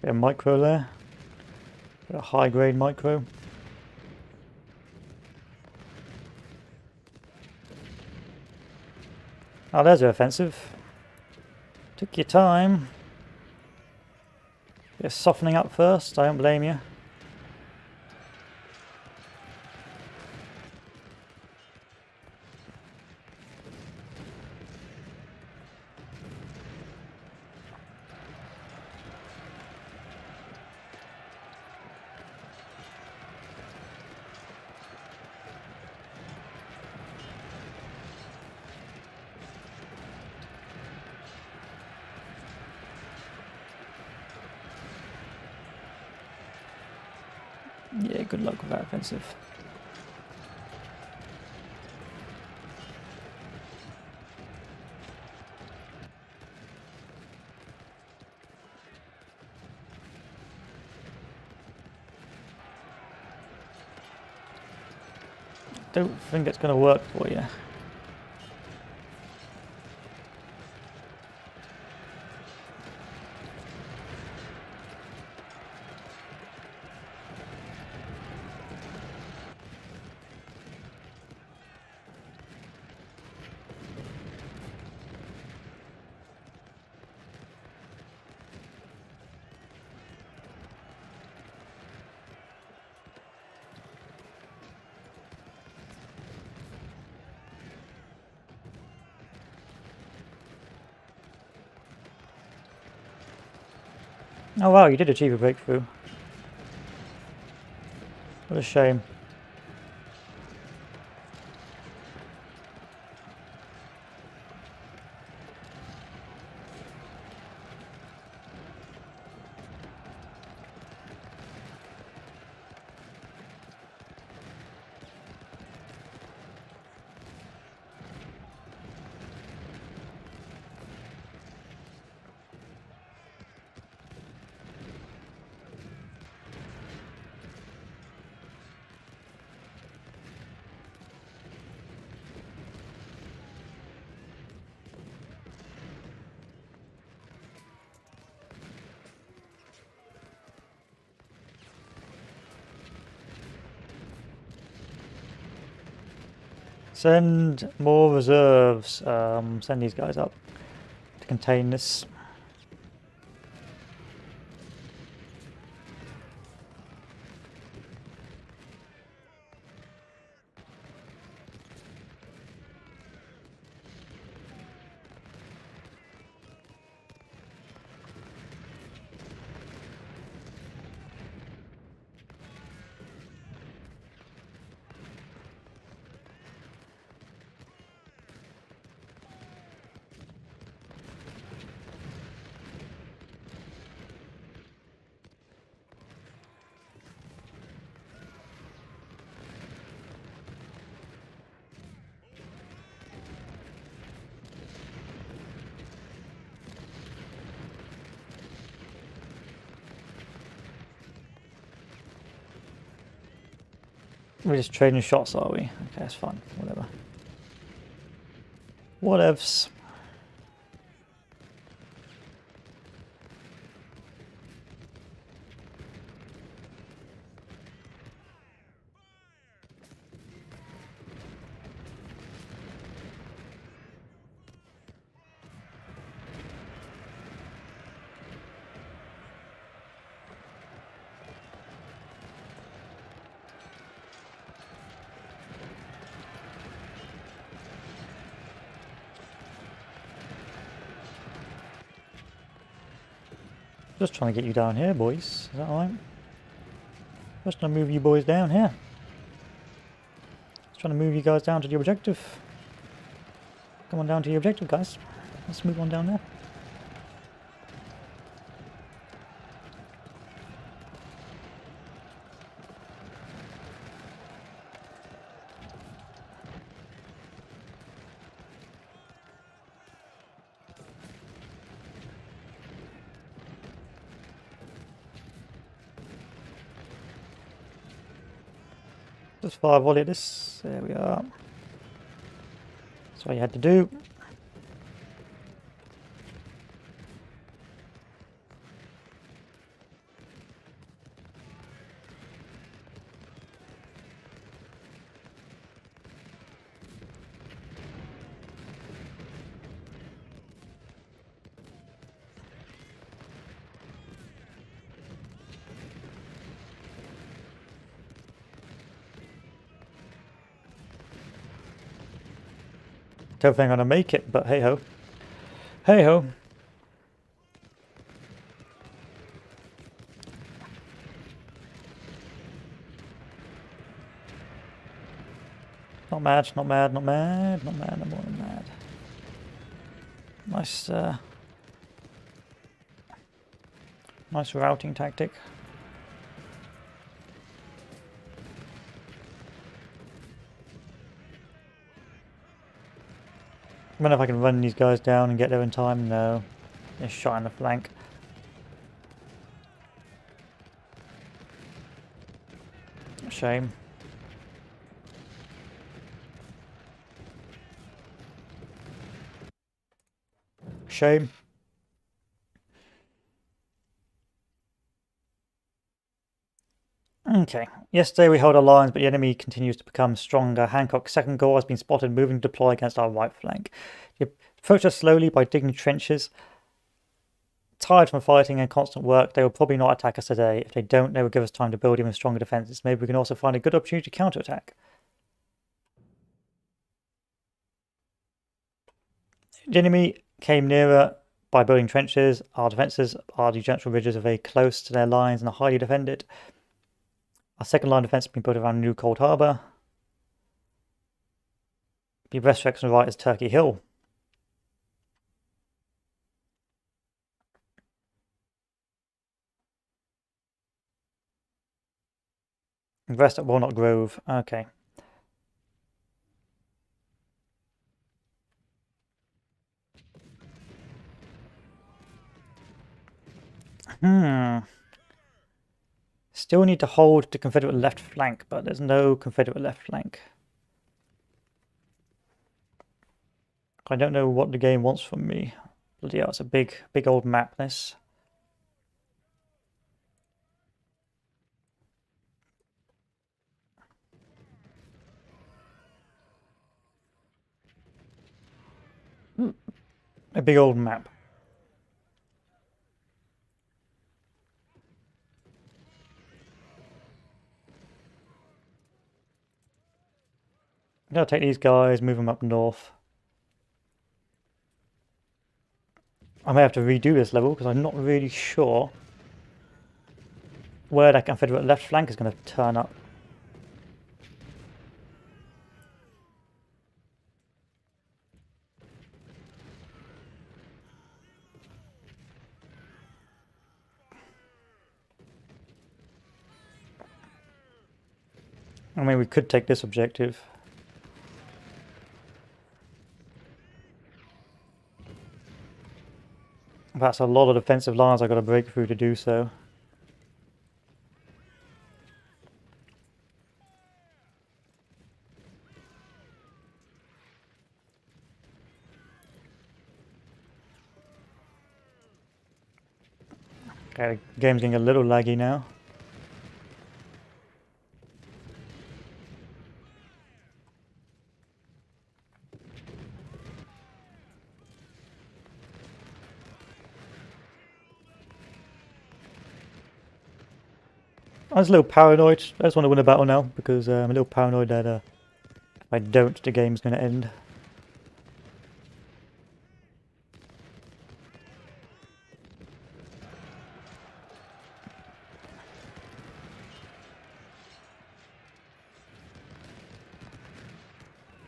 Bit of micro there. Bit of high grade micro. Oh, there's your offensive. Took your time. Bit of softening up first, I don't blame you. Yeah, good luck with that offensive. Don't think it's going to work for you. Oh wow, you did achieve a breakthrough. What a shame. Send more reserves. Send these guys up to contain this. We're just trading shots, are we? Okay, that's fine. Whatever. Whatevs. Just trying to get you down here, boys. Is that alright? Just trying to move you boys down here. Just trying to move you guys down to the objective. Come on down to the objective, guys. Let's move on down there. Just fire volley this. There we are. That's what you had to do. Don't think I'm gonna make it, but hey ho. Hey ho. Not mad, not mad, not mad, not mad, no more than mad. Nice, nice routing tactic. I wonder if I can run these guys down and get there in time. No. They're shot in the flank. Shame. Shame. Okay. Yesterday we held our lines, but the enemy continues to become stronger. Hancock's second corps has been spotted moving to deploy against our right flank. They approach us slowly by digging trenches. Tired from fighting and constant work, they will probably not attack us today. If they don't, they will give us time to build even stronger defences. Maybe we can also find a good opportunity to counterattack. The enemy came nearer By building trenches, our defences, our general ridges are very close to their lines and are highly defended. Our second line of defence has been built around New Cold Harbour. The breastworks on the right is Turkey Hill. And rest at Walnut Grove. Okay. Still need to hold the Confederate left flank, but there's no Confederate left flank. I don't know what the game wants from me. Bloody hell, it's a big old map, this. A big old map. I'm gonna take these guys, move them up north. I may have to redo this level because I'm not really sure where that Confederate left flank is going to turn up. I mean, we could take this objective. That's a lot of defensive lines I've got to break through to do so. Okay, the game's getting a little laggy now. I was a little paranoid. I just want to win a battle now because I'm a little paranoid that if I don't, the game's going to end.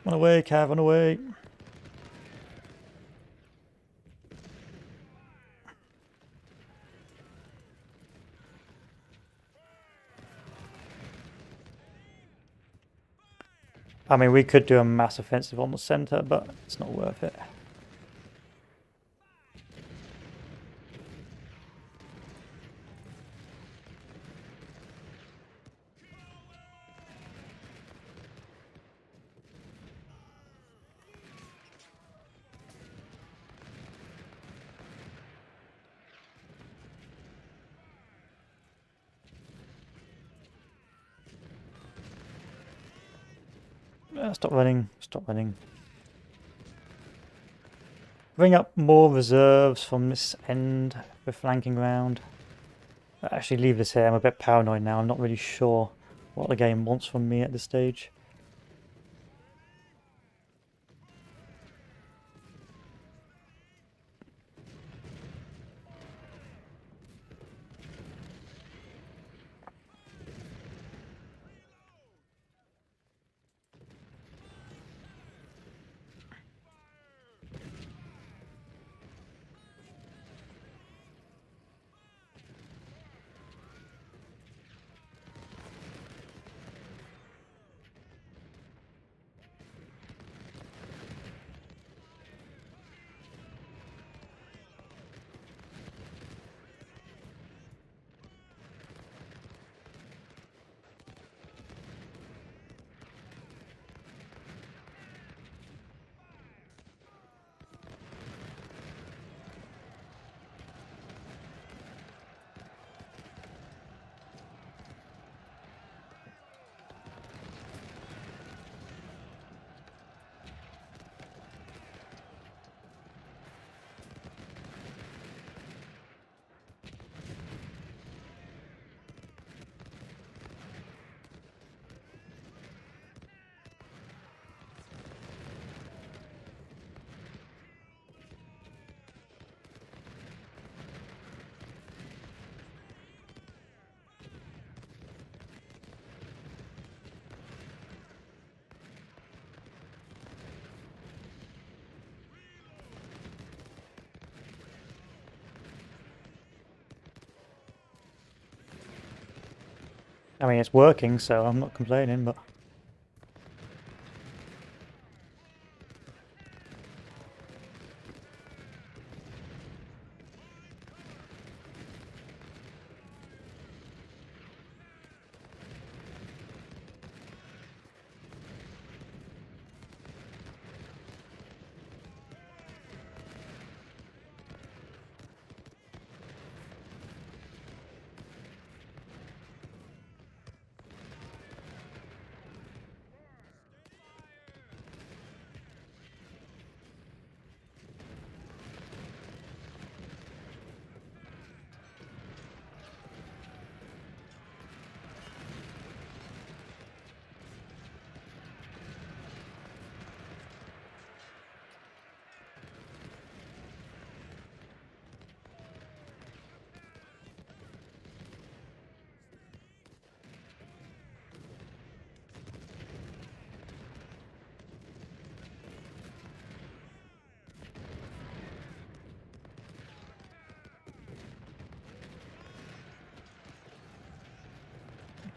Run away, Cav, run away. I mean, we could do a mass offensive on the centre, but it's not worth it. Stop running, stop running. Bring up more reserves from this end. We're flanking round. Actually, leave this here. I'm a bit paranoid now. I'm not really sure what the game wants from me at this stage. I mean, it's working, so I'm not complaining, but...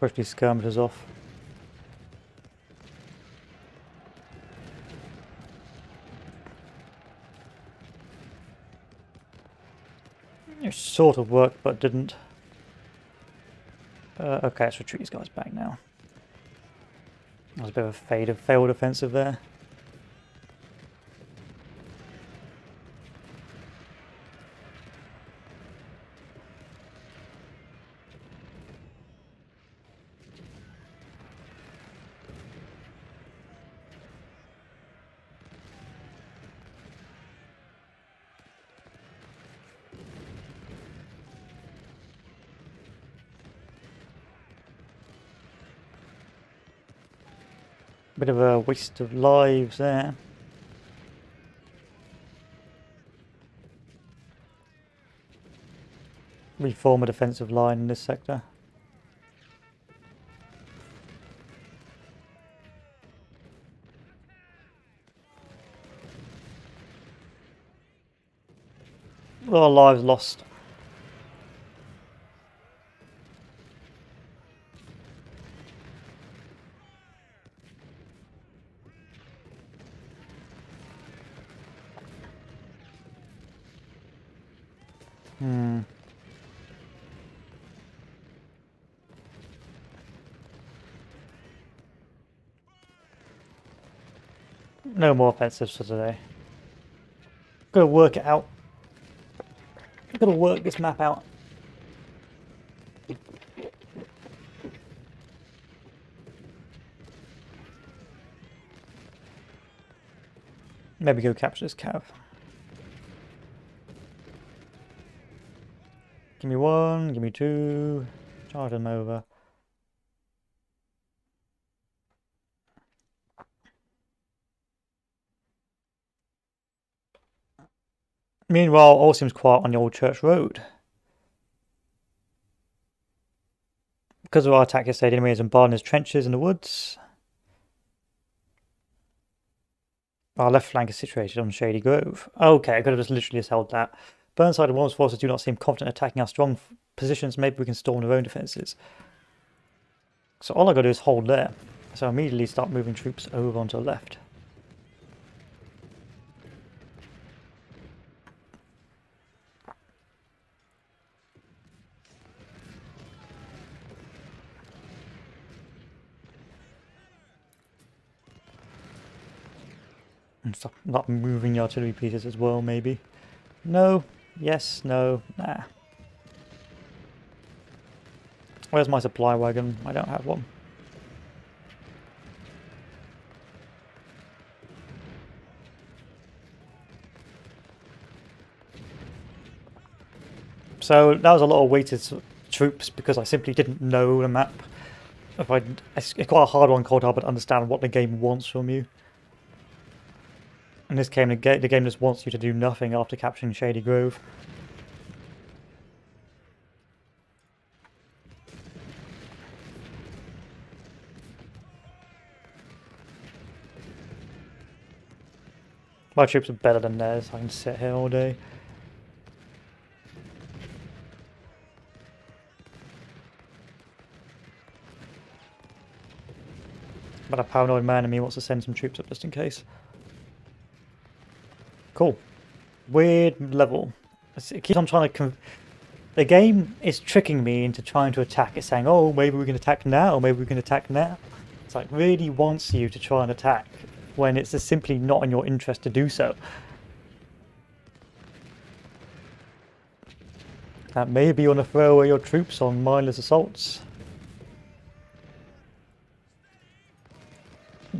Push these skirmishers off. It sort of worked, but didn't. Okay, let's retreat these guys back now. That was a bit of a failed offensive there. Bit of a waste of lives there. Reform a defensive line in this sector. A lot of lives lost. No more offensives for today. Gotta work it out. Gotta work this map out. Maybe go capture this cav. Give me one, give me two. Charge them over. Meanwhile, all seems quiet on the old church road. Because of our attack yesterday, the enemy is embarked in his trenches in the woods. Our left flank is situated on Shady Grove. Okay, I could have just literally just held that. Burnside and Warren's forces do not seem confident attacking our strong positions. Maybe we can storm their own defences. So all I got to do is hold there. So I immediately start moving troops over onto the left. And stop not moving the artillery pieces as well, maybe. No. Yes. No. Nah. Where's my supply wagon? I don't have one. So that was a lot of weighted troops because I simply didn't know the map. It's quite a hard one, Cold Harbor, to understand what the game wants from you. In this game, the game just wants you to do nothing after capturing Shady Grove. My troops are better than theirs. I can sit here all day. But a paranoid man in me wants to send some troops up just in case. Cool. Weird level. It keeps on trying to... The game is tricking me into trying to attack. It's saying, oh, maybe we can attack now, or maybe we can attack now. It's like, really wants you to try and attack when it's just simply not in your interest to do so. Maybe you want to throw away your troops on mindless assaults.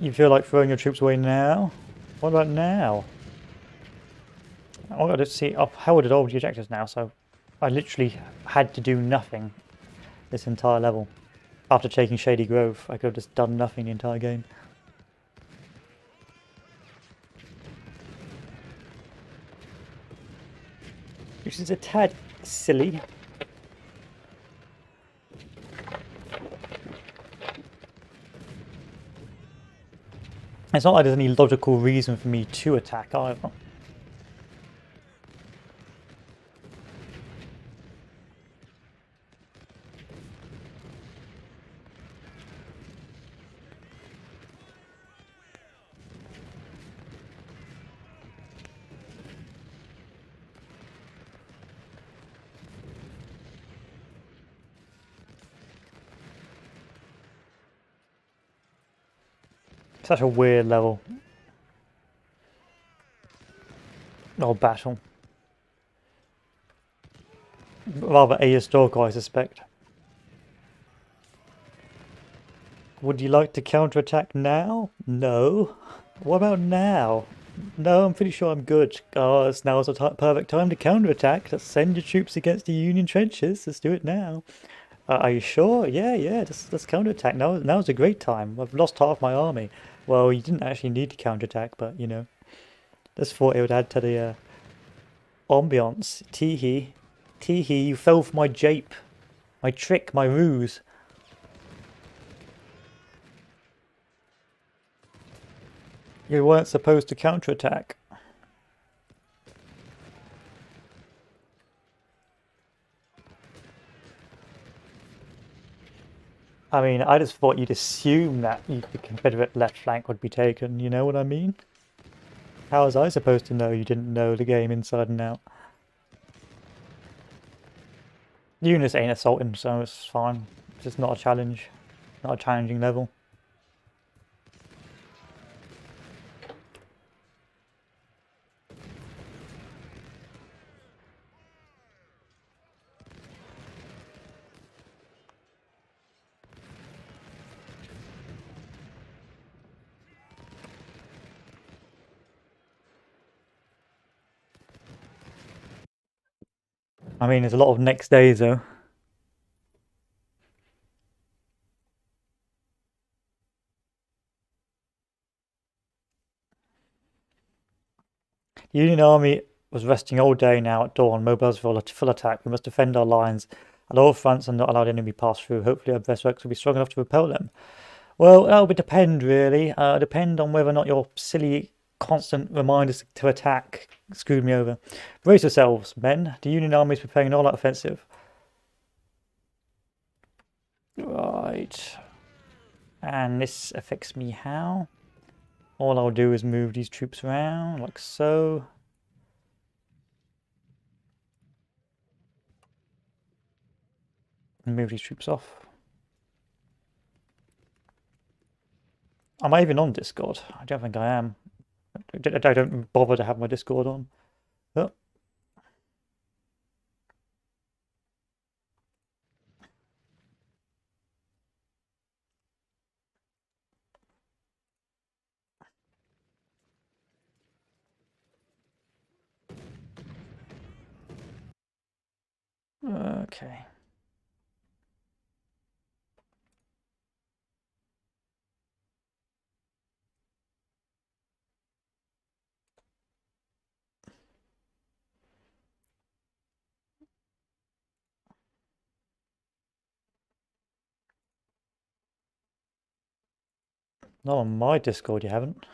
You feel like throwing your troops away now? What about now? I've got to see, I've held all the objectives now, so I literally had to do nothing this entire level. After taking Shady Grove, I could have just done nothing the entire game. Which is a tad silly. It's not like there's any logical reason for me to attack either. Such a weird level. Or battle. Rather ahistorical, I suspect. Would you like to counterattack now? No. What about now? No, I'm pretty sure I'm good. Oh, now's the perfect time to counterattack. Let's send your troops against the Union trenches. Let's do it now. Are you sure? Yeah, let's counterattack. Now's a great time. I've lost half my army. Well, you didn't actually need to counterattack, but, you know. Just thought it would add to the ambiance. Teehee. Teehee, you fell for my jape. My trick, my ruse. You weren't supposed to counterattack. I mean, I just thought you'd assume that the Confederate left flank would be taken, you know what I mean? How was I supposed to know you didn't know the game inside and out? Units ain't assaulting, so it's fine. It's just not a challenge. Not a challenging level. I mean, there's a lot of next days though. The Union Army was resting all day now at dawn, mobilised for a full attack. We must defend our lines at all fronts and not allow the enemy pass through. Hopefully our breastworks will be strong enough to repel them. Well, that'll depend really. Depend on whether or not your silly constant reminders to attack screwed me over. Brace yourselves, men. The Union Army is preparing an all-out offensive. Right. And this affects me how? All I'll do is move these troops around, like so. And move these troops off. Am I even on Discord? I don't think I am. I don't bother to have my Discord on. Oh. Okay. Not on my Discord, you haven't.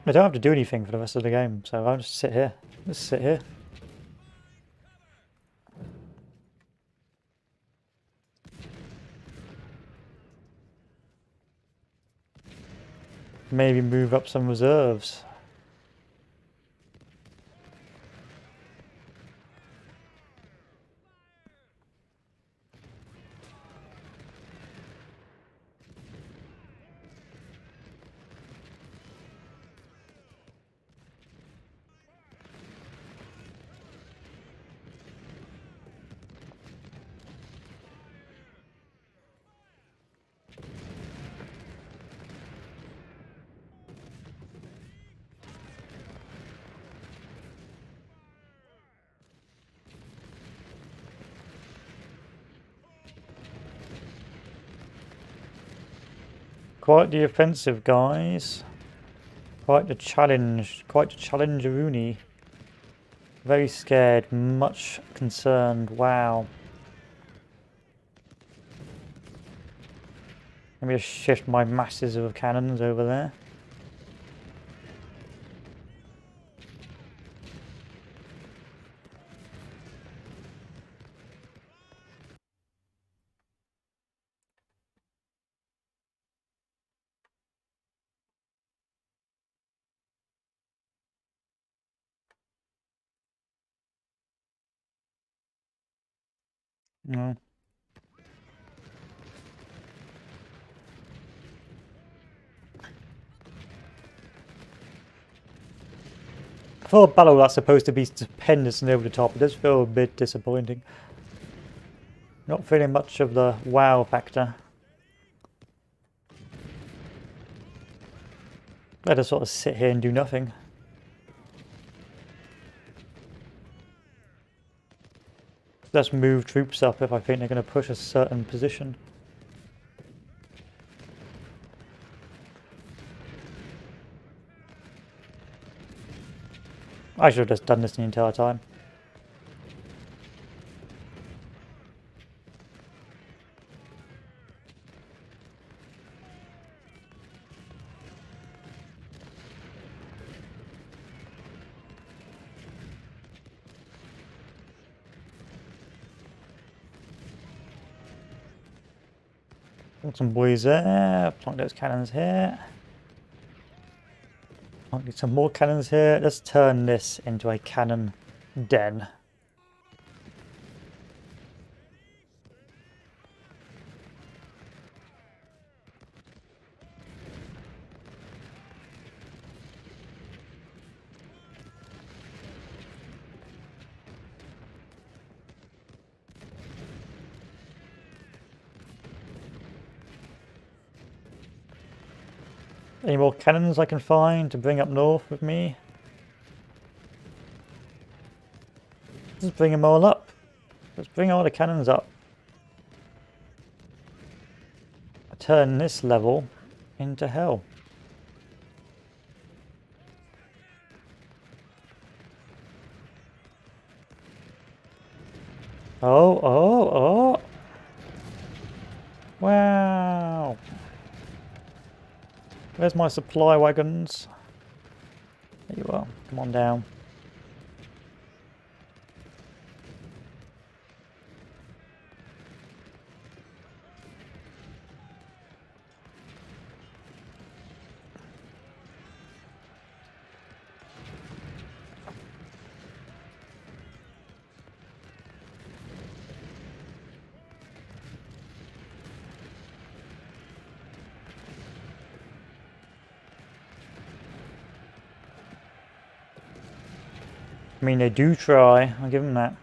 I don't have to do anything for the rest of the game, so I'll just sit here. Just sit here. Maybe move up some reserves. Quite the offensive, guys. Quite the challenge. Quite the challenge-a-rooney. Very scared, much concerned. Wow. Let me just shift my masses of cannons over there. No. For a battle that's supposed to be stupendous and over the top, it does feel a bit disappointing. Not feeling much of the wow factor. Let us sort of sit here and do nothing. Let's move troops up if I think they're going to push a certain position. I should have just done this the entire time. Put some boys there, plonk those cannons here. Plonk some more cannons here. Let's turn this into a cannon den. Any more cannons I can find to bring up north with me? Let's bring them all up. Let's bring all the cannons up. Turn this level into hell. Oh, oh, oh. Wow. Where's my supply wagons? There you are. Come on down. I mean, they do try. I'll give them that.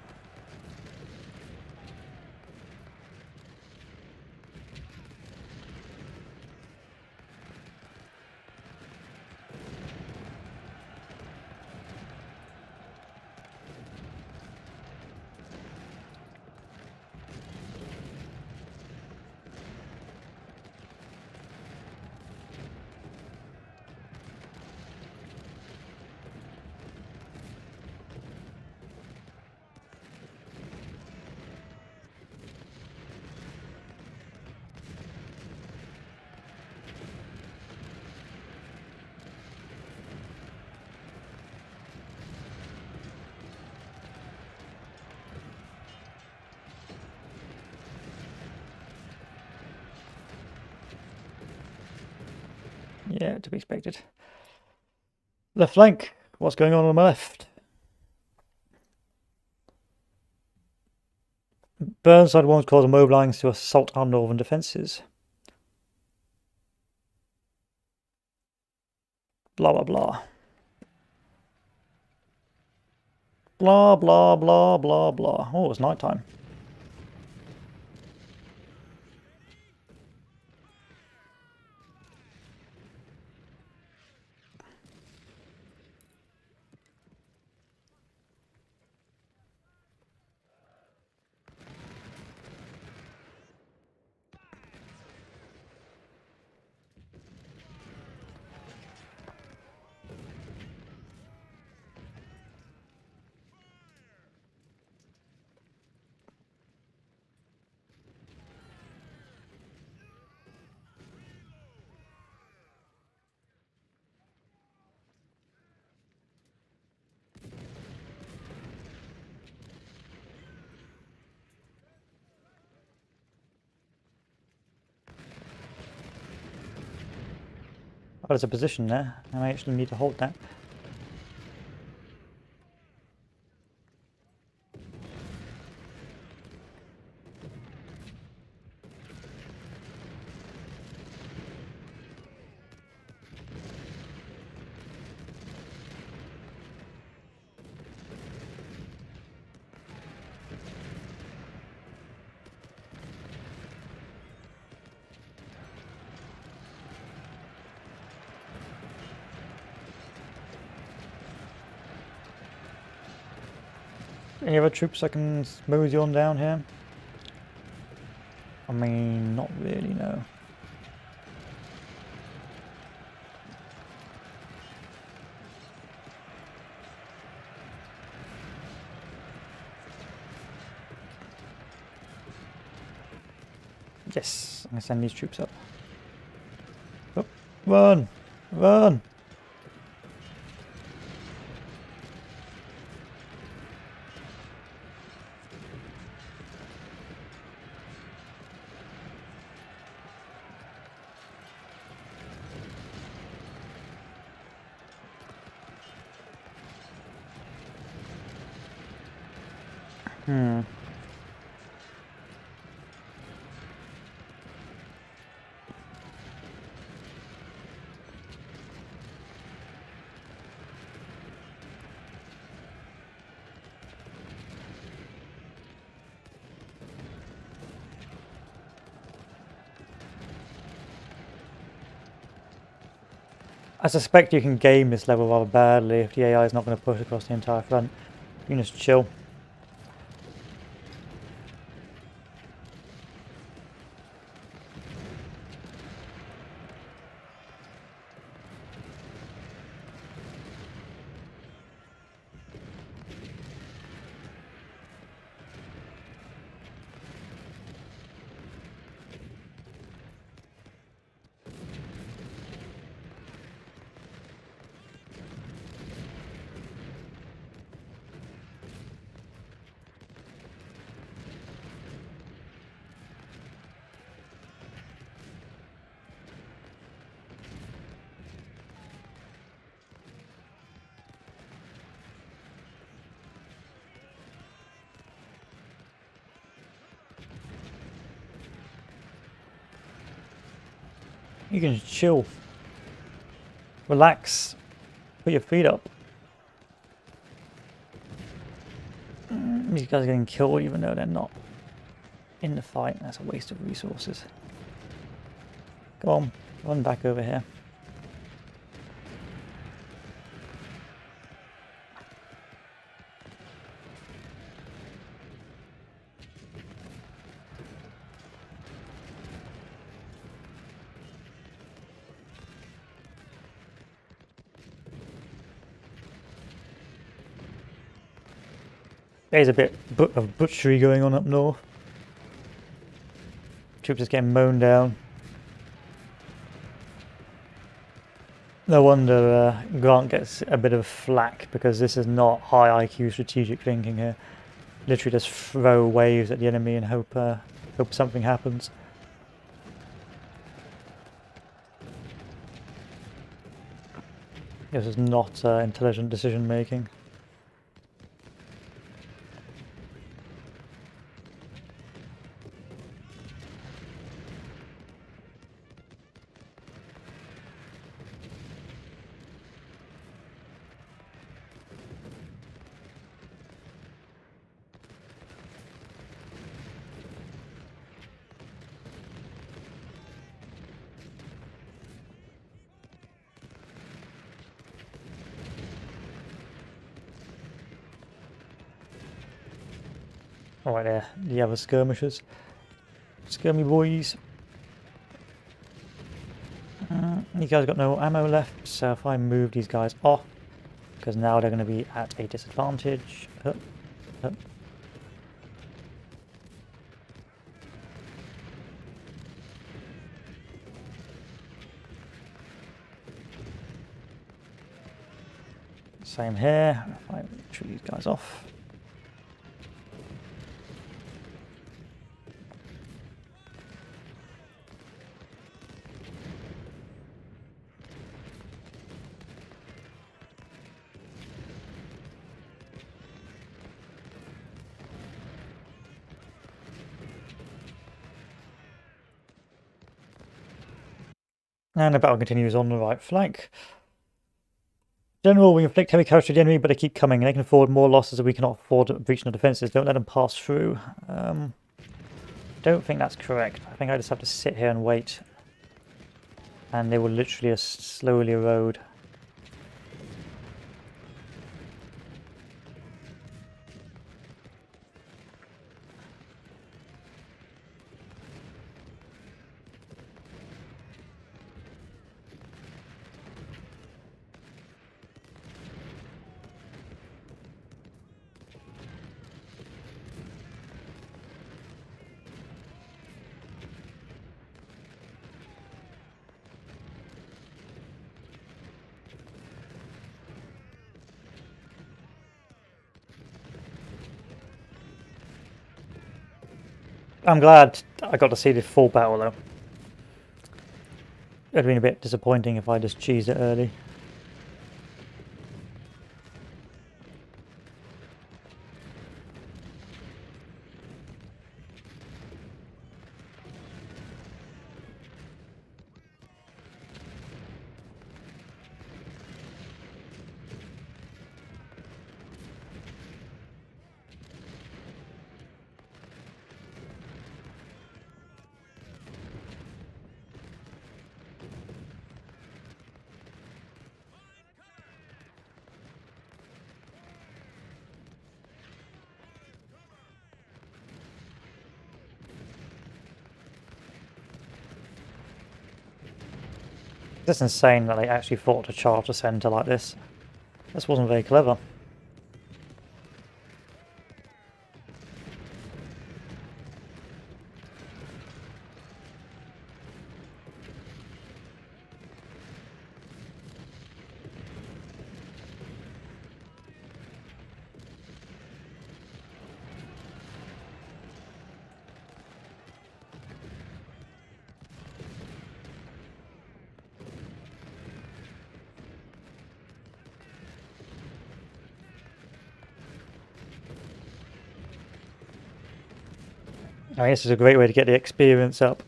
Yeah, to be expected. Left flank. What's going on my left? Burnside once calls mobilizing to assault our northern defences. Blah, blah, blah. Blah, blah, blah, blah, blah. Oh, it's night time. Oh, there's a position there. I may actually need to hold that. Any other troops I can smooth you on down here? I mean, not really, no. Yes, I'm going to send these troops up. Oh, run! Run! I suspect you can game this level rather badly if the AI is not going to push across the entire front. You can just chill. You can just chill. Relax. Put your feet up. These guys are getting killed even though they're not in the fight. That's a waste of resources. Come on, run back over here. There's a bit of butchery going on up north. Troops just getting mown down. No wonder Grant gets a bit of flack because this is not high IQ strategic thinking here. Literally just throw waves at the enemy and hope something happens. This is not intelligent decision making. Alright there, the other skirmishers. Skirmy boys. You guys got no ammo left, so if I move these guys off, because now they're going to be at a disadvantage. Up. Same here, if I shoot these guys off. And the battle continues on the right flank. General, we inflict heavy casualty to the enemy, but they keep coming. They can afford more losses, and we cannot afford breaching the defences. Don't let them pass through. Don't think that's correct. I think I just have to sit here and wait. And they will literally just slowly erode. I'm glad I got to see the full battle though. It would have been a bit disappointing if I just cheesed it early. It's insane that they actually thought to charge a centre like this. This wasn't very clever. I mean, this is a great way to get the experience up.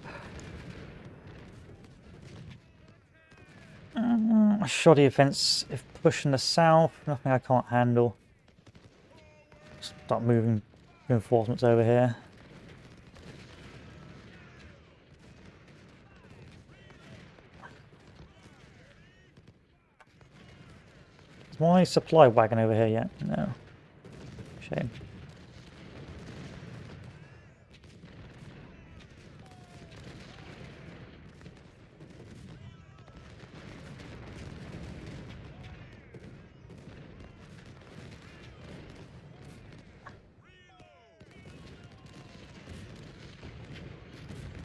Shoddy offence if pushing the south, nothing I can't handle. Start moving reinforcements over here. Is my supply wagon over here yet? No. Shame.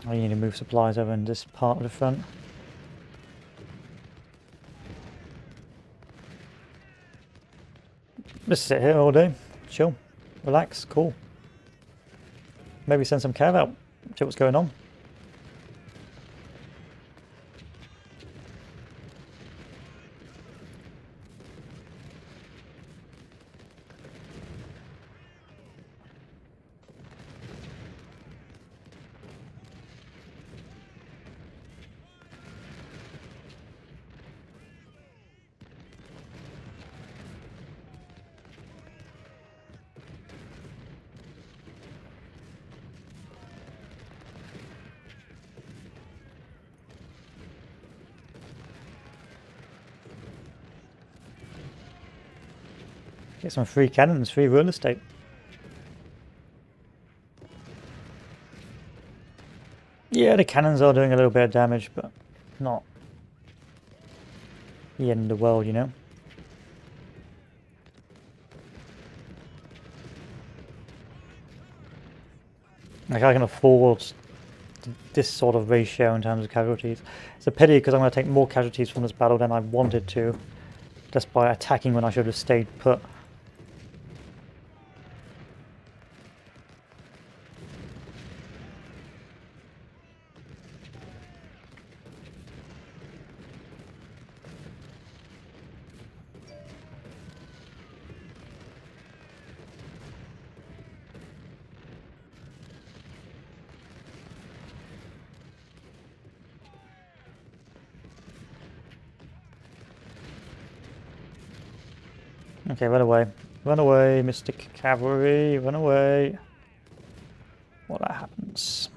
I need to move supplies over in this part of the front. Just sit here all day, chill, relax, cool. Maybe send some cav out, see what's going on. Get some free cannons, free real estate. Yeah, the cannons are doing a little bit of damage, but not the end of the world, you know? Like, I can afford this sort of ratio in terms of casualties. It's a pity because I'm going to take more casualties from this battle than I wanted to, just by attacking when I should have stayed put. Okay, run away. Run away, Mystic Cavalry, run away. Well, that happens.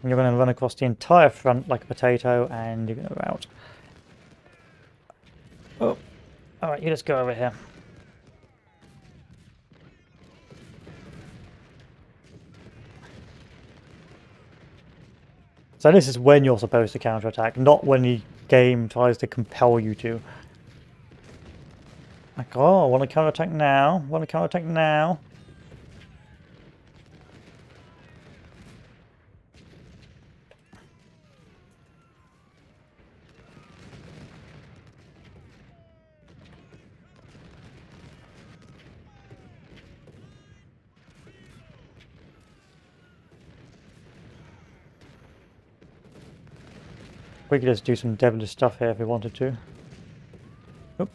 You're going to run across the entire front like a potato, and you're going to rout. Oh, alright, you just go over here. So this is when you're supposed to counterattack, not when the game tries to compel you to. Like, oh, I want to counterattack now, want to counterattack now. We could just do some devilish stuff here if we wanted to. Oop.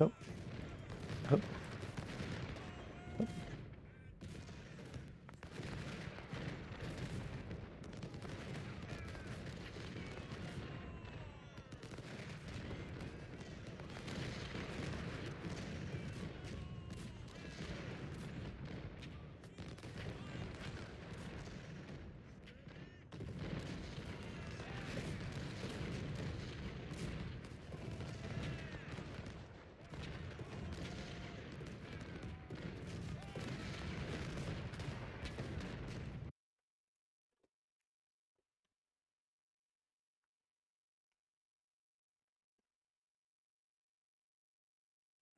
Oh. Oh.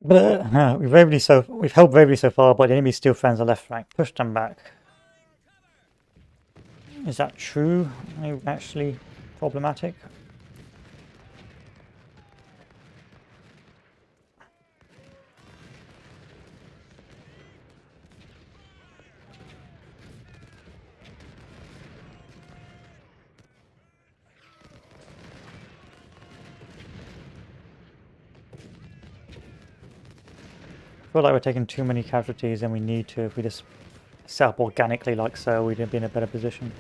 But we've held bravely so far, but the enemy still fans the left flank. Push them back. Is that true? Are you actually problematic? I feel like we're taking too many casualties than we need to. If we just set up organically like so, we'd be in a better position.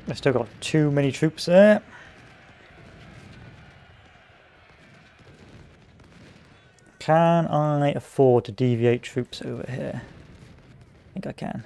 We've still got too many troops there. Can I afford to deviate troops over here? I think I can.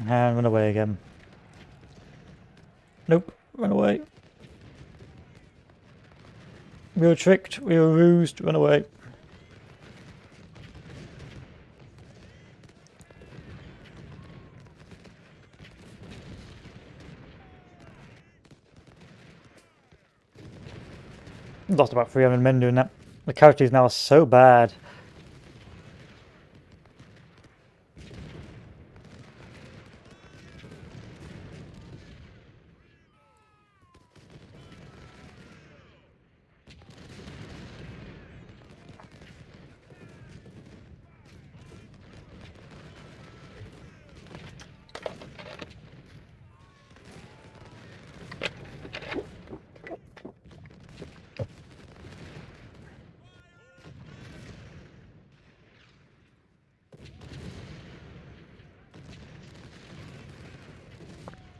And run away again. Nope, run away. We were tricked, we were rused, run away. Lost about 300 men doing that. The casualties now are so bad.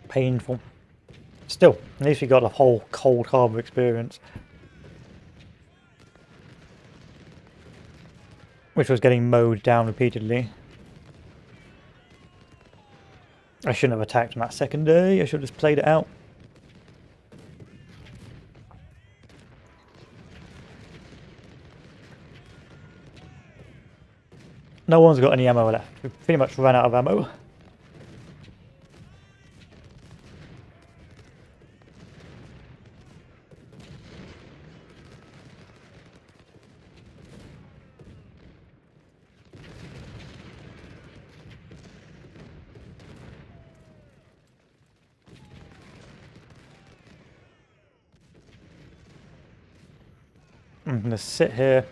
Painful. Still, at least we got a whole Cold Harbor experience. Which was getting mowed down repeatedly. I shouldn't have attacked on that second day, I should have just played it out. No one's got any ammo left. We pretty much ran out of ammo. I'm gonna sit here,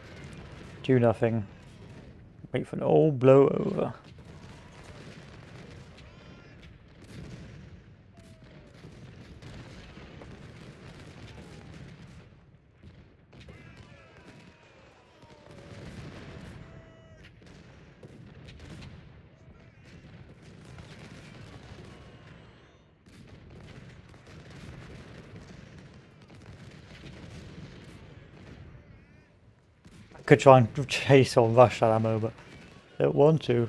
do nothing, wait for an old blow over. Could try and chase or rush that ammo, but I don't want to.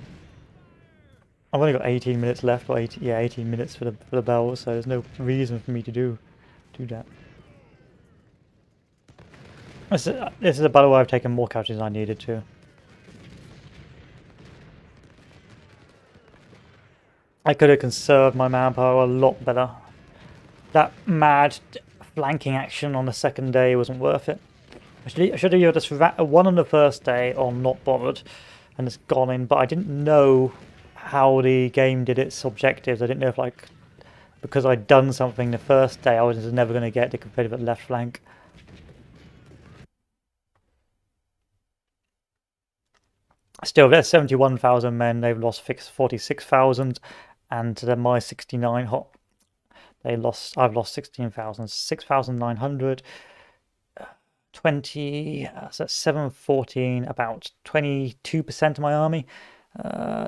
I've only got 18 minutes left, or 18 minutes for the bell, so there's no reason for me to do that. This is a battle where I've taken more casualties than I needed to. I could have conserved my manpower a lot better. That mad flanking action on the second day wasn't worth it. I should have either just won on the first day or not bothered and just gone in, but I didn't know how the game did its objectives. I didn't know if, like, because I'd done something the first day, I was just never going to get the Confederate left flank. Still, there's 71,000 men, they've lost 46,000, and they're my 69 hot. I've lost 16,000, 6,900. 20, so that's 714, about 22% of my army.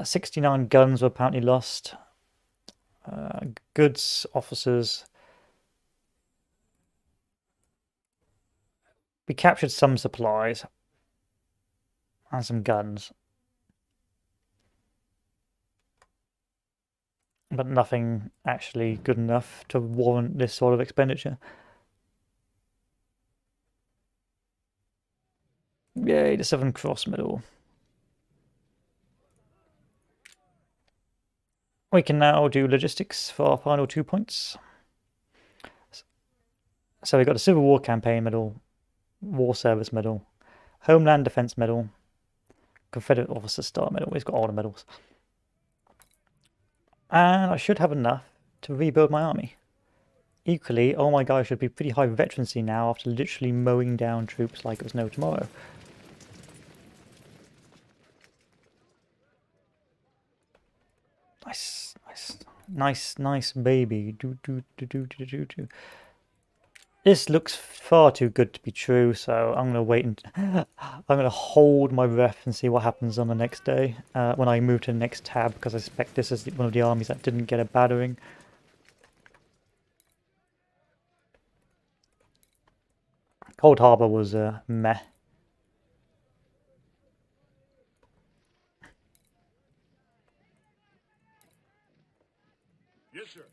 69 guns were apparently lost. Goods, officers. We captured some supplies and some guns, but nothing actually good enough to warrant this sort of expenditure. Yay, the 7 Cross Medal. We can now do logistics for our final 2 points. So we got the Civil War Campaign Medal, War Service Medal, Homeland Defense Medal, Confederate Officer Star Medal. He's got all the medals. And I should have enough to rebuild my army. Equally, all my guys should be pretty high veterancy now after literally mowing down troops like it was no tomorrow. Nice, nice, nice, nice baby. This looks far too good to be true, so I'm gonna wait and I'm gonna hold my breath and see what happens on the next day when I move to the next tab, because I suspect this is one of the armies that didn't get a battering. Cold Harbor was meh. Yes, sir.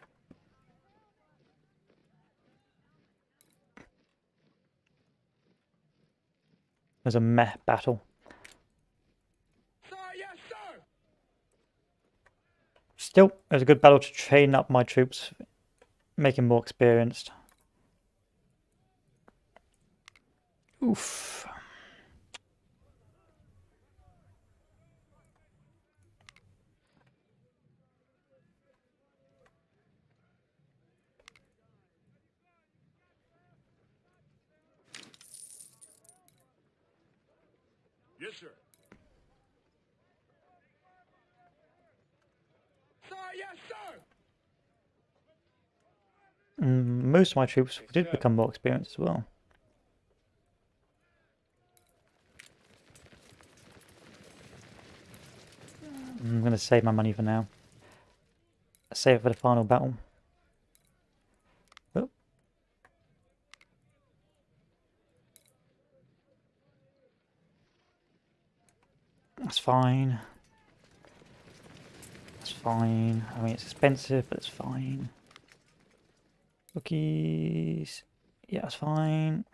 It was a meh battle. Sir, yes, sir. Still, it was a good battle to train up my troops, make them more experienced. Oof. Yes, sir. Sir, yes, sir. Most of my troops did become more experienced as well. I'm going to save my money for now. Save it for the final battle. Oh. That's fine. That's fine. I mean, it's expensive, but it's fine. Cookies. Yeah, that's fine.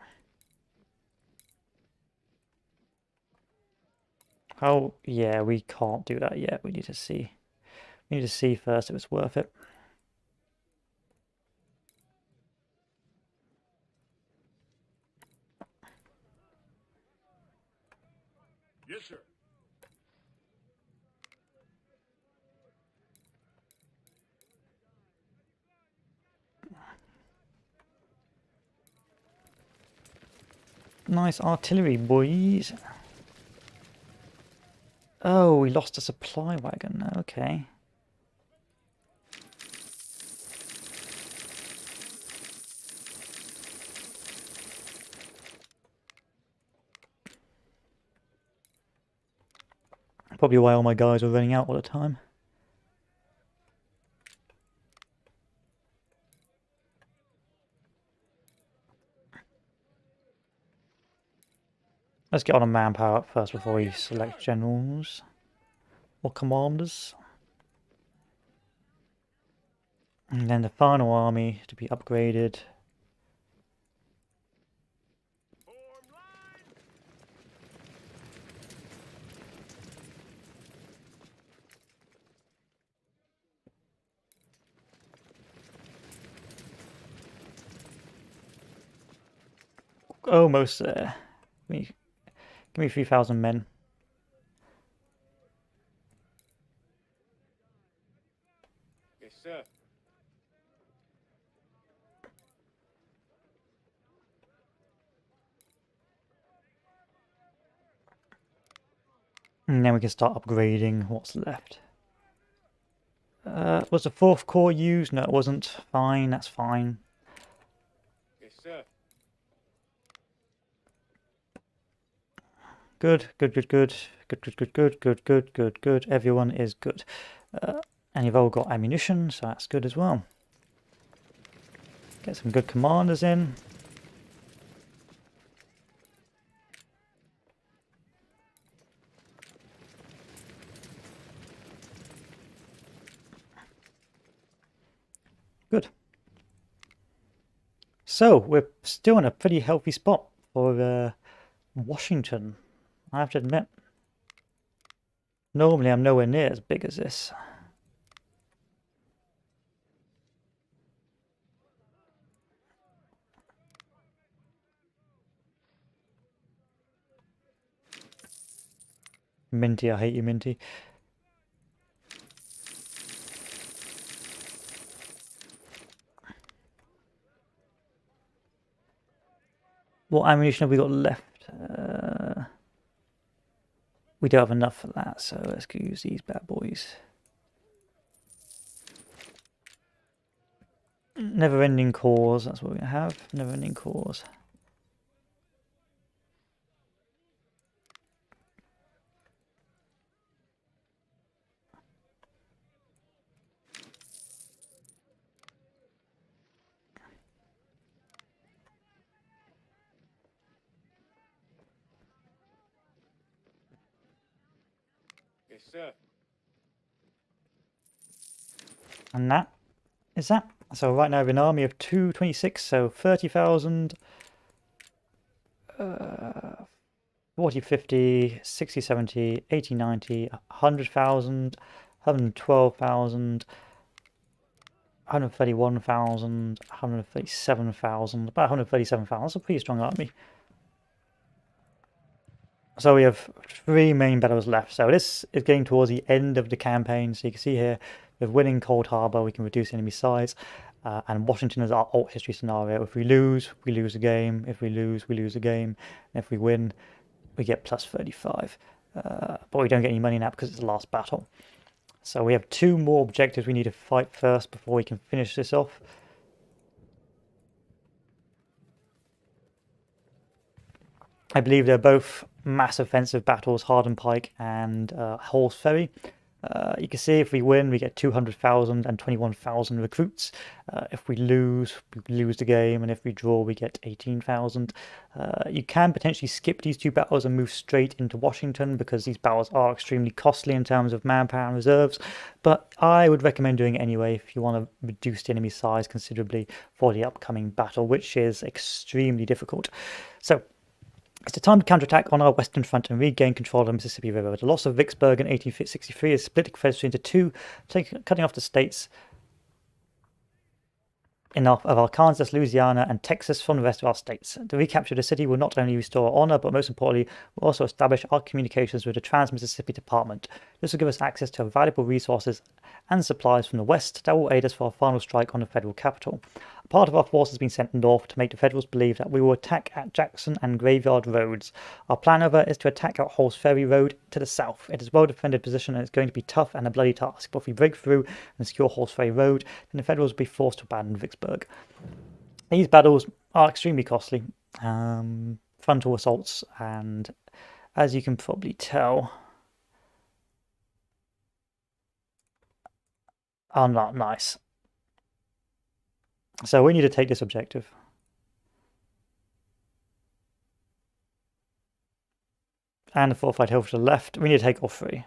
Oh, yeah, we can't do that yet. We need to see. We need to see first if it's worth it. Yes, sir. Nice artillery, boys. Oh, we lost a supply wagon. Okay. Probably why all my guys were running out all the time. Let's get on a manpower up first before we select generals or commanders. And then the final army to be upgraded. Form line. Almost there. Give me 3,000 men. Yes, sir. And then we can start upgrading what's left. Was the 4th Corps used? No, it wasn't. Fine, that's fine. Yes, sir. Good, good, good, good. Good, good, good, good, good, good, good, good. Everyone is good. And you've all got ammunition, so that's good as well. Get some good commanders in. Good. So, we're still in a pretty healthy spot for Washington, I have to admit. Normally I'm nowhere near as big as this. Minty, I hate you, Minty. What ammunition have we got left? We don't have enough for that, so let's go use these bad boys. Never-ending cores, that's what we have. Never-ending cores. Yes, sir. And that is that. So right now we have an army of 226, so 30,000, 40, 50, 60, 70, 80, 90, 100,000, 112,000, 131,000, 137,000, about 137,000. That's a pretty strong army. So we have 3 main battles left. So this is getting towards the end of the campaign. So you can see here, with winning Cold Harbor, we can reduce enemy size. And Washington is our alt history scenario. If we lose the game. If we lose the game. And if we win, we get plus 35. But we don't get any money now because it's the last battle. So we have 2 more objectives we need to fight first before we can finish this off. I believe they're both mass offensive battles, Hardin Pike and Hall's Ferry. You can see if we win, we get 200,000 and 21,000 recruits. If we lose the game, and if we draw, we get 18,000. You can potentially skip these 2 battles and move straight into Washington because these battles are extremely costly in terms of manpower and reserves. But I would recommend doing it anyway if you want to reduce the enemy size considerably for the upcoming battle, which is extremely difficult. So it's the time to counterattack on our western front and regain control of the Mississippi River. The loss of Vicksburg in 1863 has split the Confederacy into 2, cutting off the states of Arkansas, Louisiana, and Texas from the rest of our states. The recapture of the city will not only restore our honor, but most importantly, will also establish our communications with the Trans-Mississippi Department. This will give us access to valuable resources and supplies from the west that will aid us for our final strike on the federal capital. A part of our force has been sent north to make the Federals believe that we will attack at Jackson and Graveyard Roads. Our plan, however, is to attack at Halls Ferry Road to the south. It is a well-defended position and it's going to be tough and a bloody task, but if we break through and secure Halls Ferry Road, then the Federals will be forced to abandon Vicksburg. These battles are extremely costly, frontal assaults, and as you can probably tell, are not nice. So we need to take this objective. And the fortified hill to the left. We need to take all 3.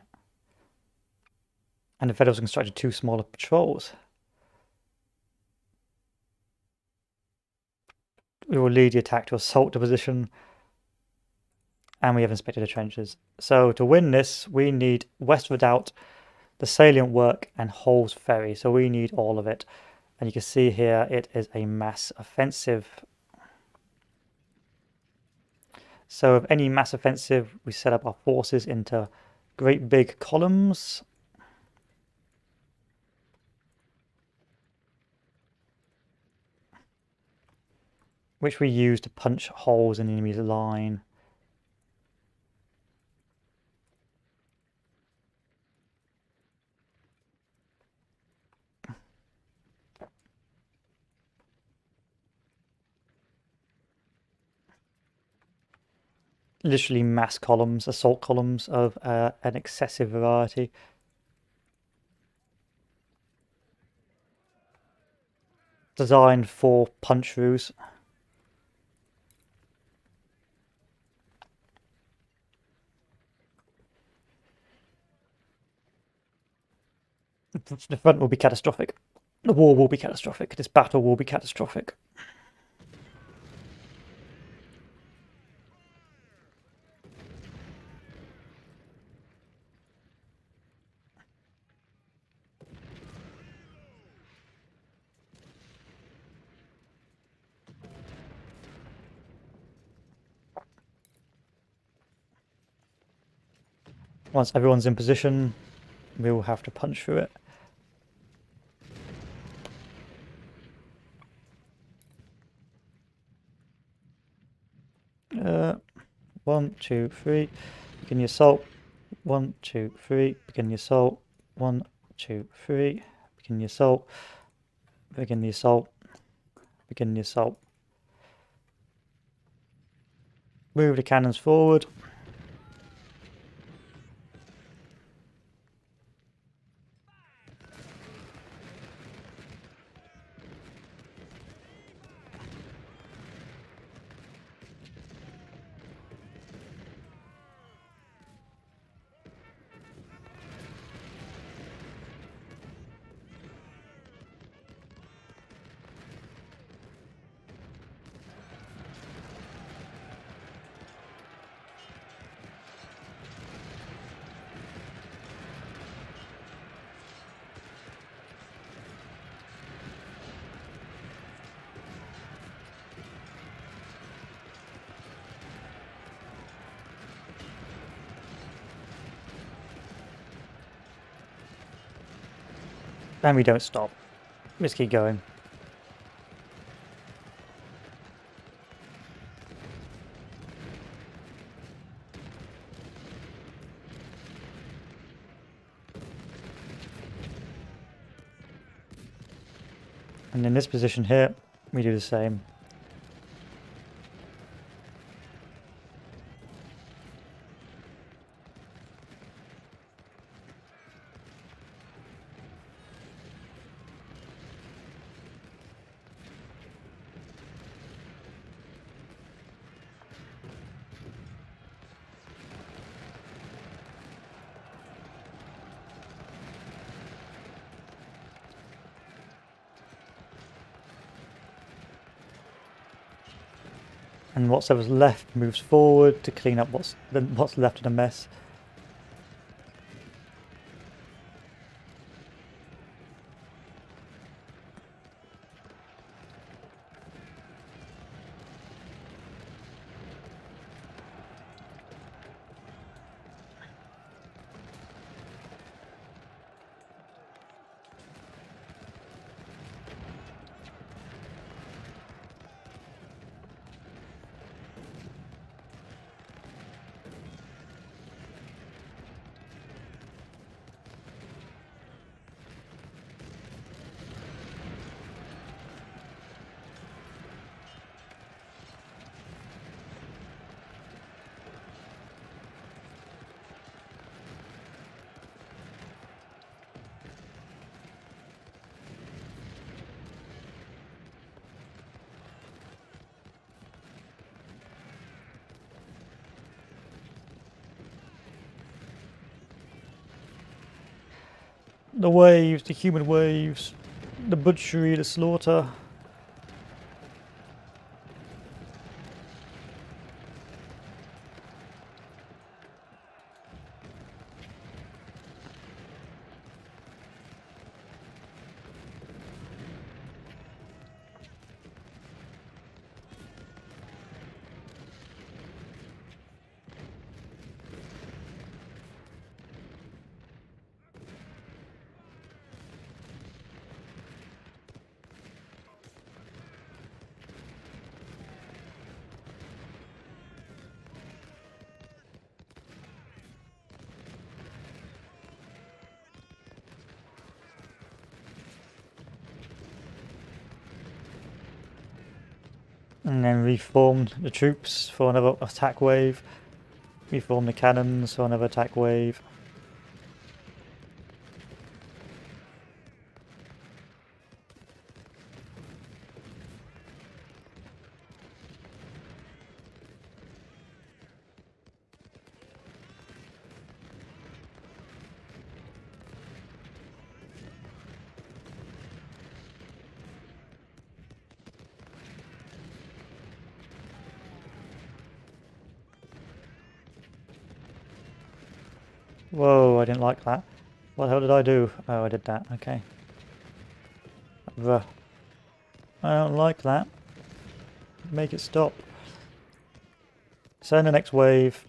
And the Federals constructed 2 smaller patrols. We will lead the attack to assault the position. And we have inspected the trenches. So to win this, we need West Redoubt, the salient work, and Halls Ferry. So we need all of it. And you can see here it is a mass offensive. So with any mass offensive, we set up our forces into great big columns. Which we use to punch holes in the enemy's line. Literally mass columns, assault columns of an excessive variety. Designed for punch-throughs. The front will be catastrophic. The war will be catastrophic. This battle will be catastrophic. Once everyone's in position, we will have to punch through it. One, two, three. Begin the assault. 1, 2, 3. Begin the assault. 1, 2, 3. Begin the assault. Begin the assault. Begin the assault. Move the cannons forward. And we don't stop. Let's keep going. And in this position here, we do the same. And whatever's left moves forward to clean up what's left of the mess. The waves, the human waves, the butchery, the slaughter. And then reformed the troops for another attack wave. Reform the cannons for another attack wave. Whoa, I didn't like that. What the hell did I do? Oh, I did that, okay. I don't like that. Make it stop. Send the next wave.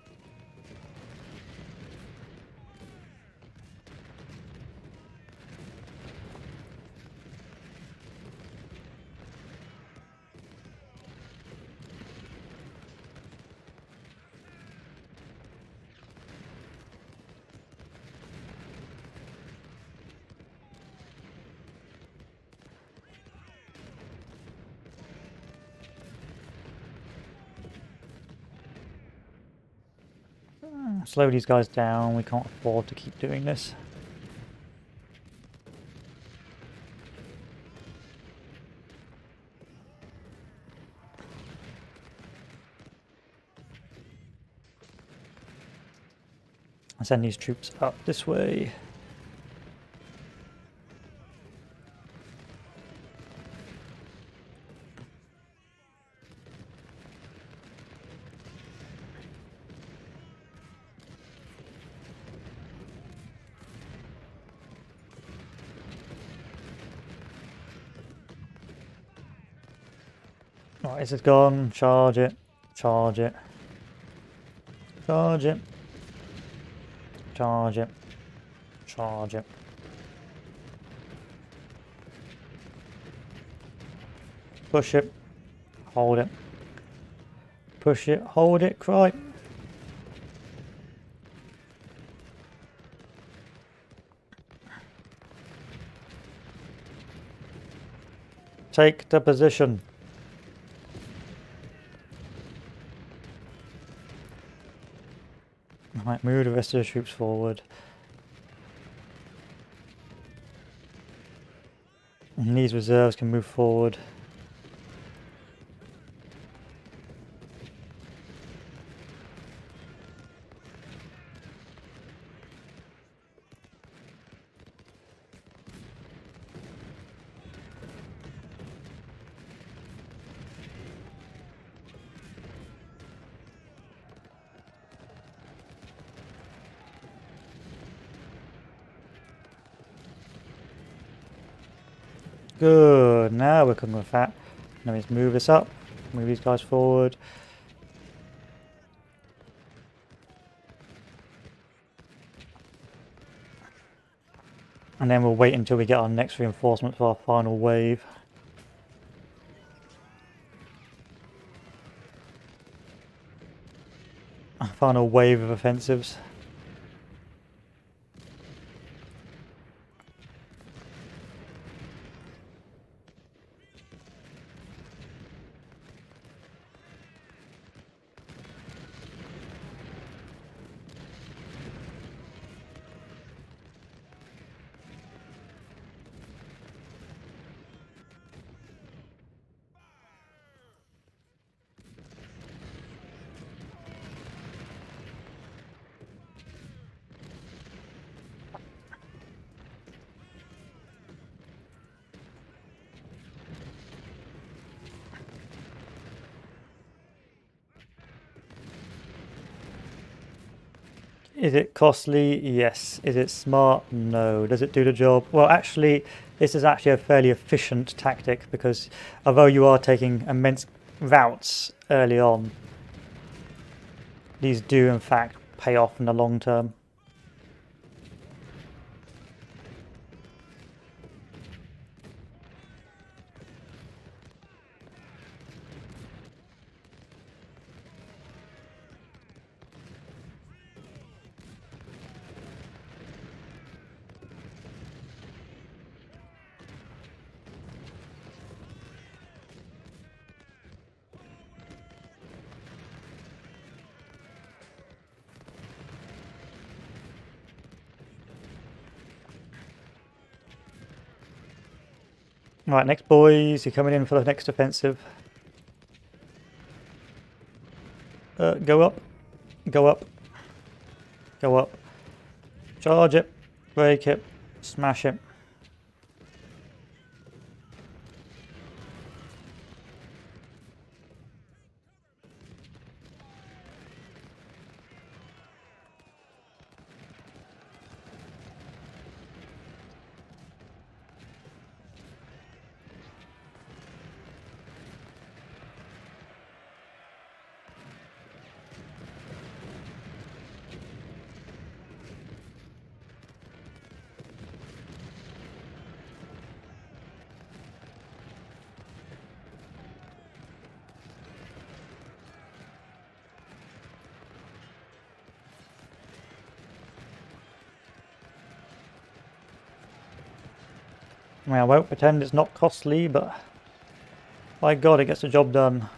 Slow these guys down. We can't afford to keep doing this. I'll send these troops up this way. Right, this is gone. Charge it. Charge it. Charge it. Charge it. Charge it. Push it. Hold it. Push it. Hold it. Cry. Take the position. Right, move the rest of the troops forward. And these reserves can move forward. Good, now we're coming with that. Now let's move this up, move these guys forward. And then we'll wait until we get our next reinforcement for our final wave. Our final wave of offensives. Is it costly? Yes. Is it smart? No. Does it do the job? Well, actually, this is actually a fairly efficient tactic because although you are taking immense routes early on, these do in fact pay off in the long term. Right, next boys, you're coming in for the next offensive. Go up, go up, go up. Charge it, break it, smash it. I mean, I won't pretend it's not costly, but by God, it gets the job done.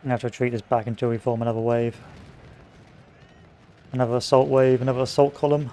We have to retreat this back until we form another wave. Another assault wave, another assault column.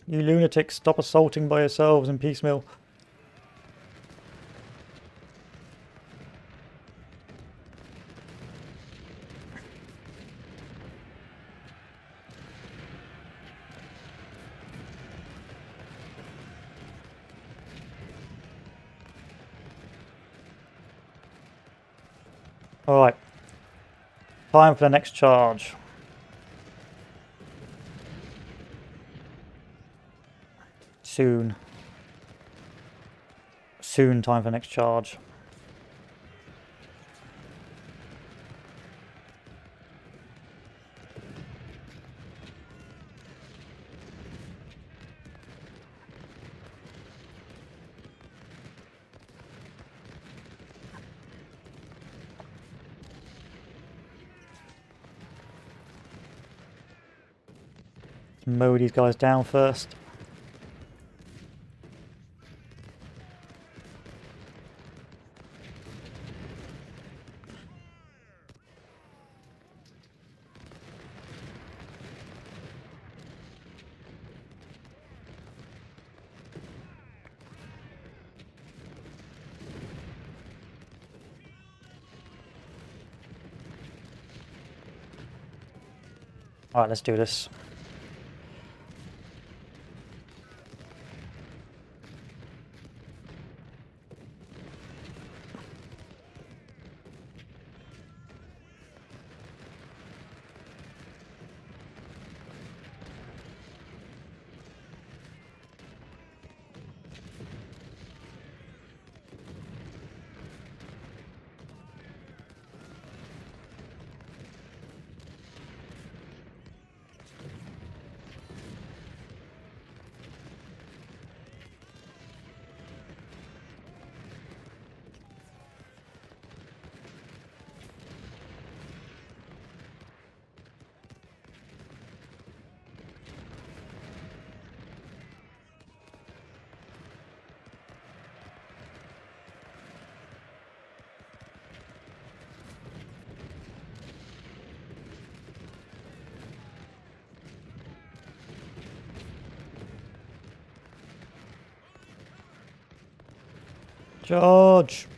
You lunatics, stop assaulting by yourselves in piecemeal. Alright. Time for the next charge. Soon. Soon time for the next charge. Mow these guys down first. Alright, let's do this. Charge!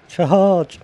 Charge!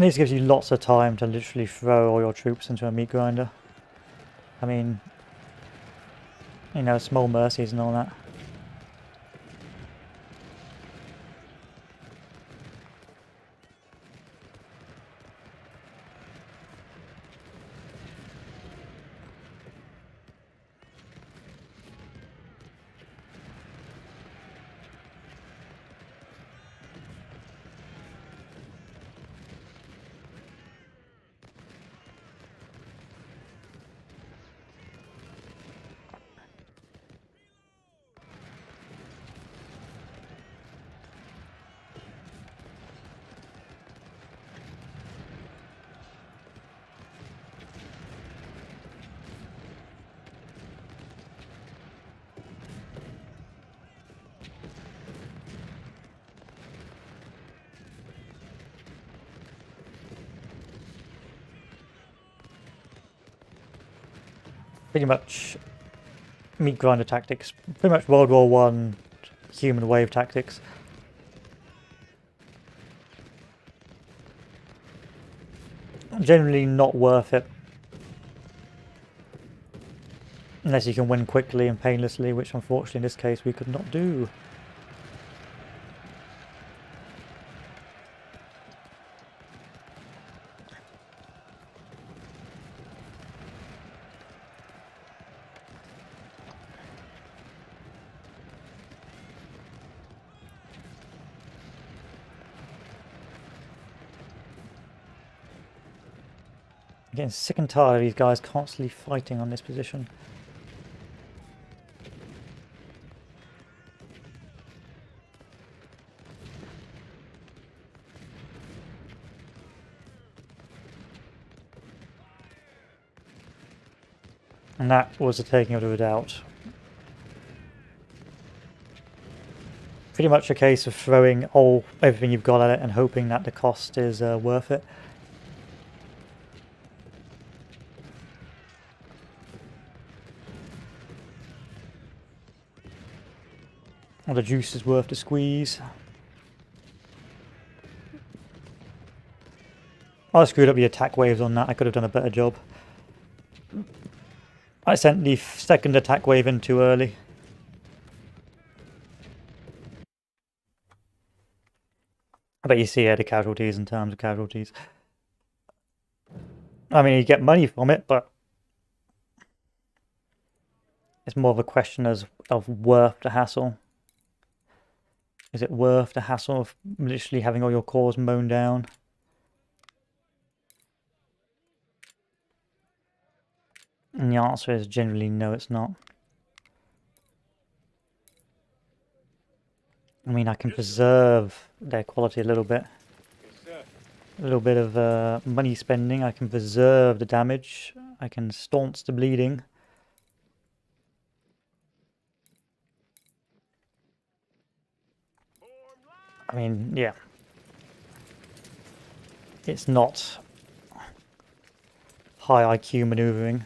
This gives you lots of time to literally throw all your troops into a meat grinder. I mean, you know, small mercies and all that. Pretty much meat grinder tactics. Pretty much World War One human wave tactics. Generally not worth it. Unless you can win quickly and painlessly, which unfortunately in this case we could not do. I'm getting sick and tired of these guys constantly fighting on this position. And that was the taking of the redoubt. Pretty much a case of throwing everything you've got at it and hoping that the cost is worth it. Or the juice is worth the squeeze. I screwed up the attack waves on that. I could have done a better job. I sent the second attack wave in too early. I bet you see here the casualties in terms of casualties. I mean, you get money from it, but it's more of a question of worth the hassle. Is it worth the hassle of literally having all your cores mown down? And the answer is generally no, it's not. I mean, I can preserve their quality a little bit. Yes, sir. A little bit of money spending. I can preserve the damage. I can staunch the bleeding. I mean, yeah. It's not high IQ maneuvering.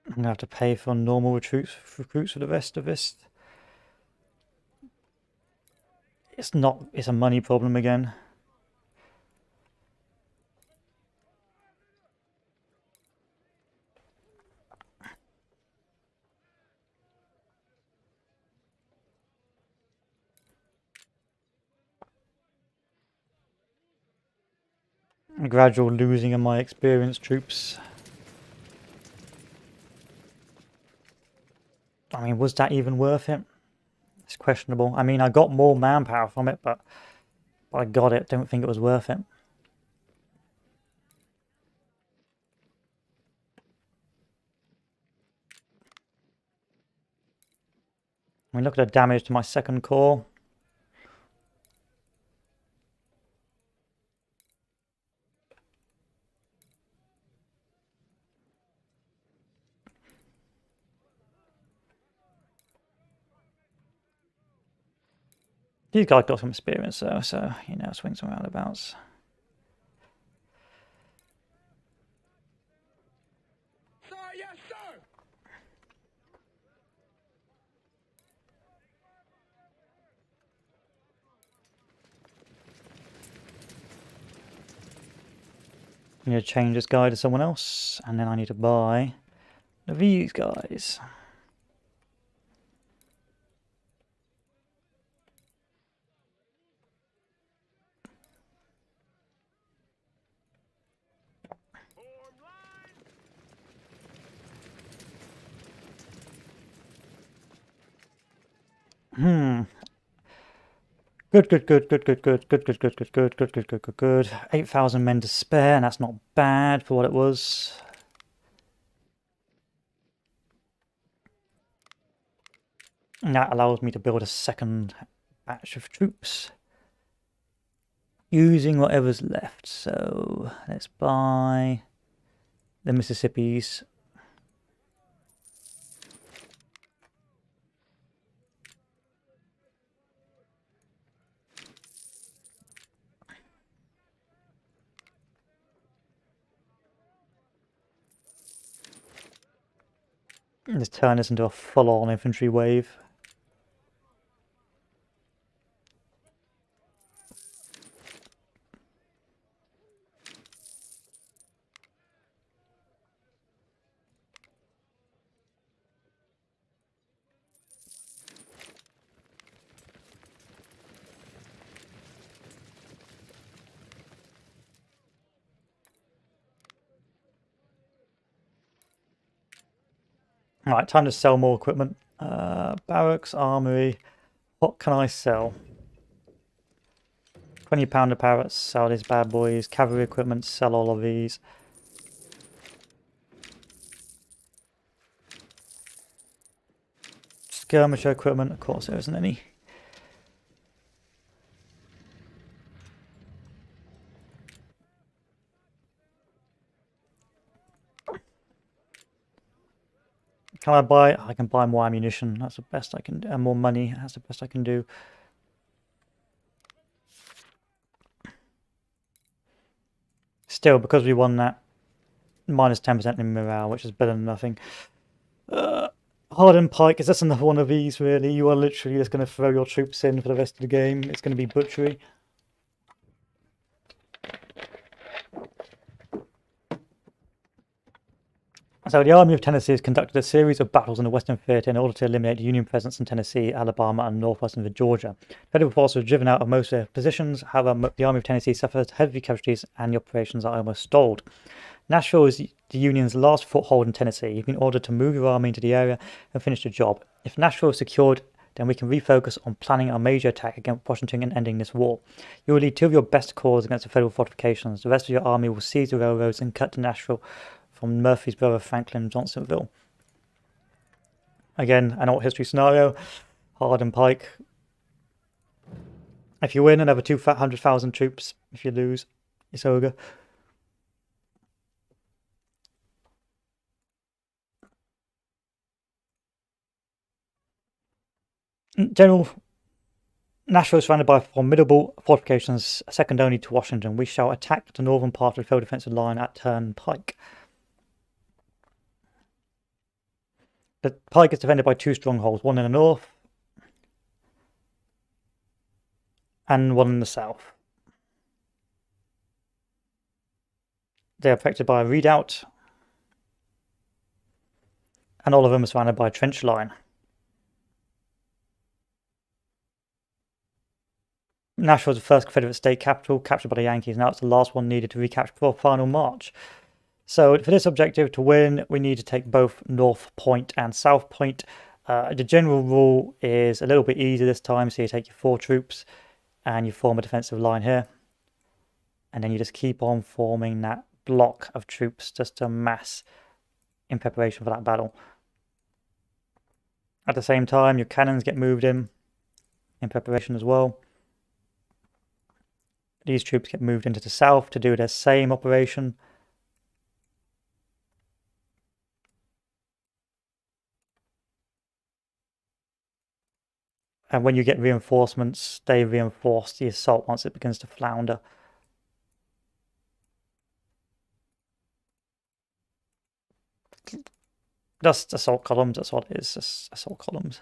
I'm gonna have to pay for normal recruits for the rest of this. It's a money problem again. A gradual losing of my experienced troops. I mean, was that even worth it? It's questionable. I mean, I got more manpower from it, but I got it. Don't think it was worth it. I mean, look at the damage to my second core. These guys got some experience though, so, you know, swings and roundabouts. I need to change this guy to someone else, and then I need to buy these guys. Good. 8,000 men to spare, and that's not bad for what it was. And that allows me to build a second batch of troops using whatever's left. So let's buy the Mississippis. Let's turn this into a full-on infantry wave. Right, time to sell more equipment. Barracks, armory. What can I sell? 20-pounder parrots, sell these bad boys. Cavalry equipment, sell all of these. Skirmisher equipment, of course there isn't any. Can I buy? I can buy more ammunition. That's the best I can do. And more money. That's the best I can do. Still, because we won that, minus 10% in morale, which is better than nothing. Hardened Pike, is this another one of these, really? You are literally just going to throw your troops in for the rest of the game. It's going to be butchery. So the Army of Tennessee has conducted a series of battles in the Western Theater in order to eliminate the Union presence in Tennessee, Alabama, and northwestern Georgia. Federal forces were driven out of most of their positions. However, the Army of Tennessee suffered heavy casualties and the operations are almost stalled. Nashville is the Union's last foothold in Tennessee. You've been ordered to move your army into the area and finish the job. If Nashville is secured, then we can refocus on planning our major attack against Washington and ending this war. You will lead 2 of your best corps against the Federal fortifications. The rest of your army will seize the railroads and cut to Nashville from Murfreesboro, Franklin, and Johnsonville. Again, an alt history scenario. Hardened Pike. If you win, another 200,000 troops. If you lose, it's ogre. General, Nashville is surrounded by formidable fortifications, second only to Washington. We shall attack the northern part of the field defensive line at Turnpike. The Pike is defended by 2 strongholds, one in the north and one in the south. They are protected by a redoubt, and all of them are surrounded by a trench line. Nashville was the first Confederate state capital, captured by the Yankees. Now it's the last one needed to recapture before final march. So for this objective to win, we need to take both North Point and South Point. The general rule is a little bit easier this time. So you take your 4 troops and you form a defensive line here. And then you just keep on forming that block of troops just to mass in preparation for that battle. At the same time, your cannons get moved in preparation as well. These troops get moved into the south to do their same operation. And when you get reinforcements, they reinforce the assault once it begins to flounder. Just assault columns, that's what it is, just assault columns.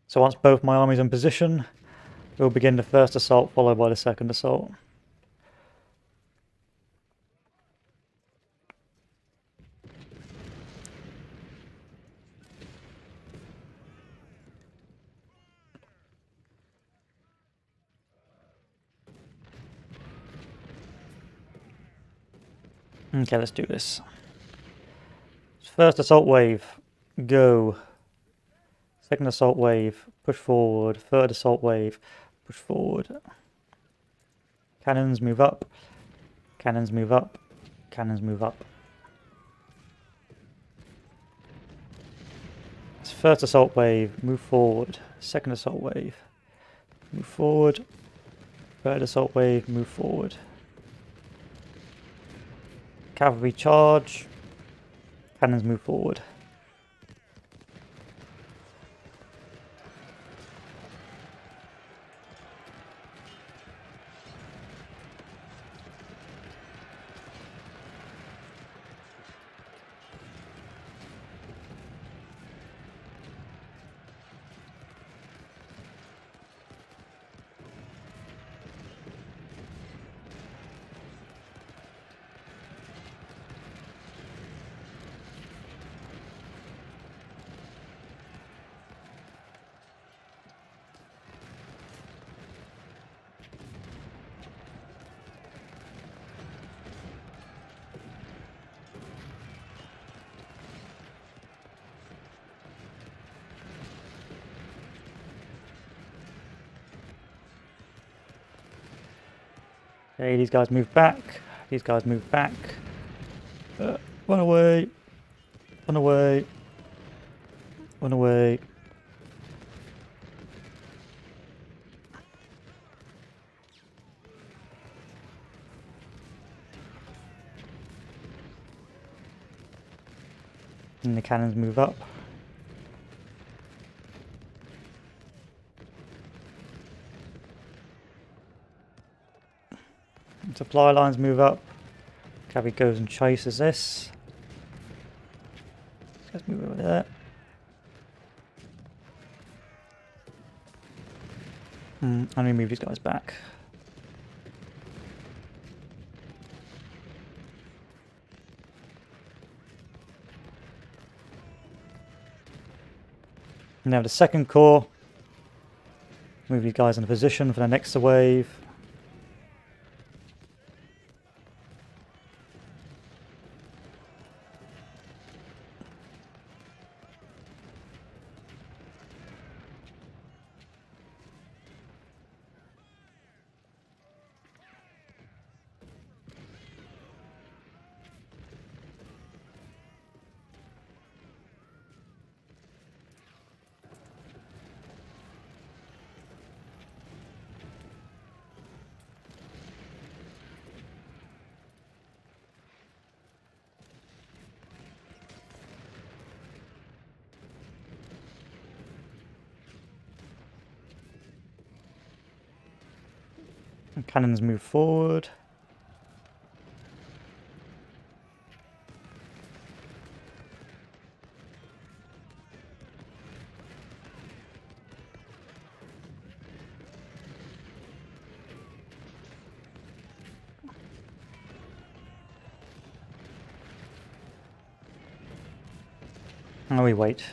So once both my armies are in position, we'll begin the first assault followed by the second assault. Okay, let's do this. First assault wave, go. Second assault wave, push forward. Third assault wave, push forward. Cannons move up. Cannons move up. Cannons move up. First assault wave, move forward. Second assault wave, move forward. Third assault wave, move forward. Cavalry charge. Cannons move forward. Okay, these guys move back. These guys move back. Run away. Run away. Run away. And the cannons move up. Supply lines move up. Cavalry goes and chases this. Let's move over there. And we move these guys back. Now the second corps. Move these guys into position for the next wave. And cannons move forward. And we wait.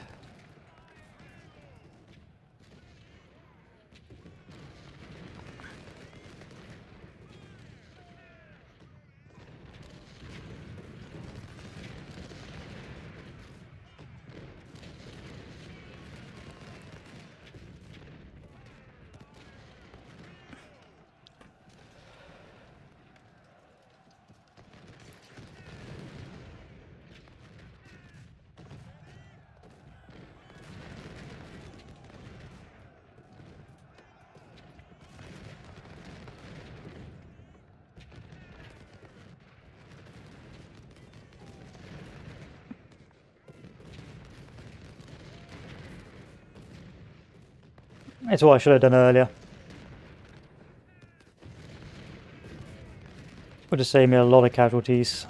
It's what I should have done earlier. Would have saved me a lot of casualties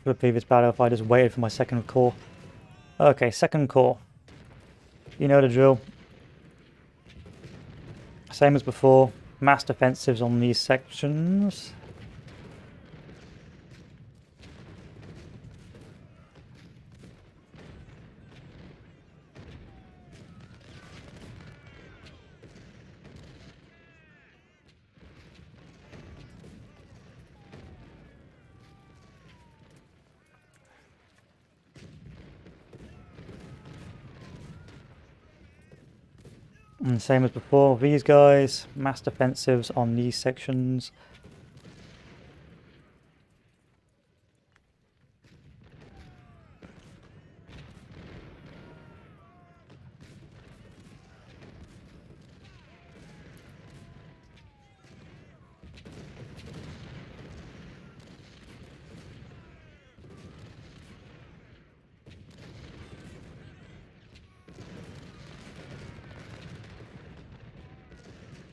for the previous battle if I just waited for my second corps. Okay, second corps. You know the drill. Same as before, mass defensives on these sections. And same as before, these guys, mass defensives on these sections.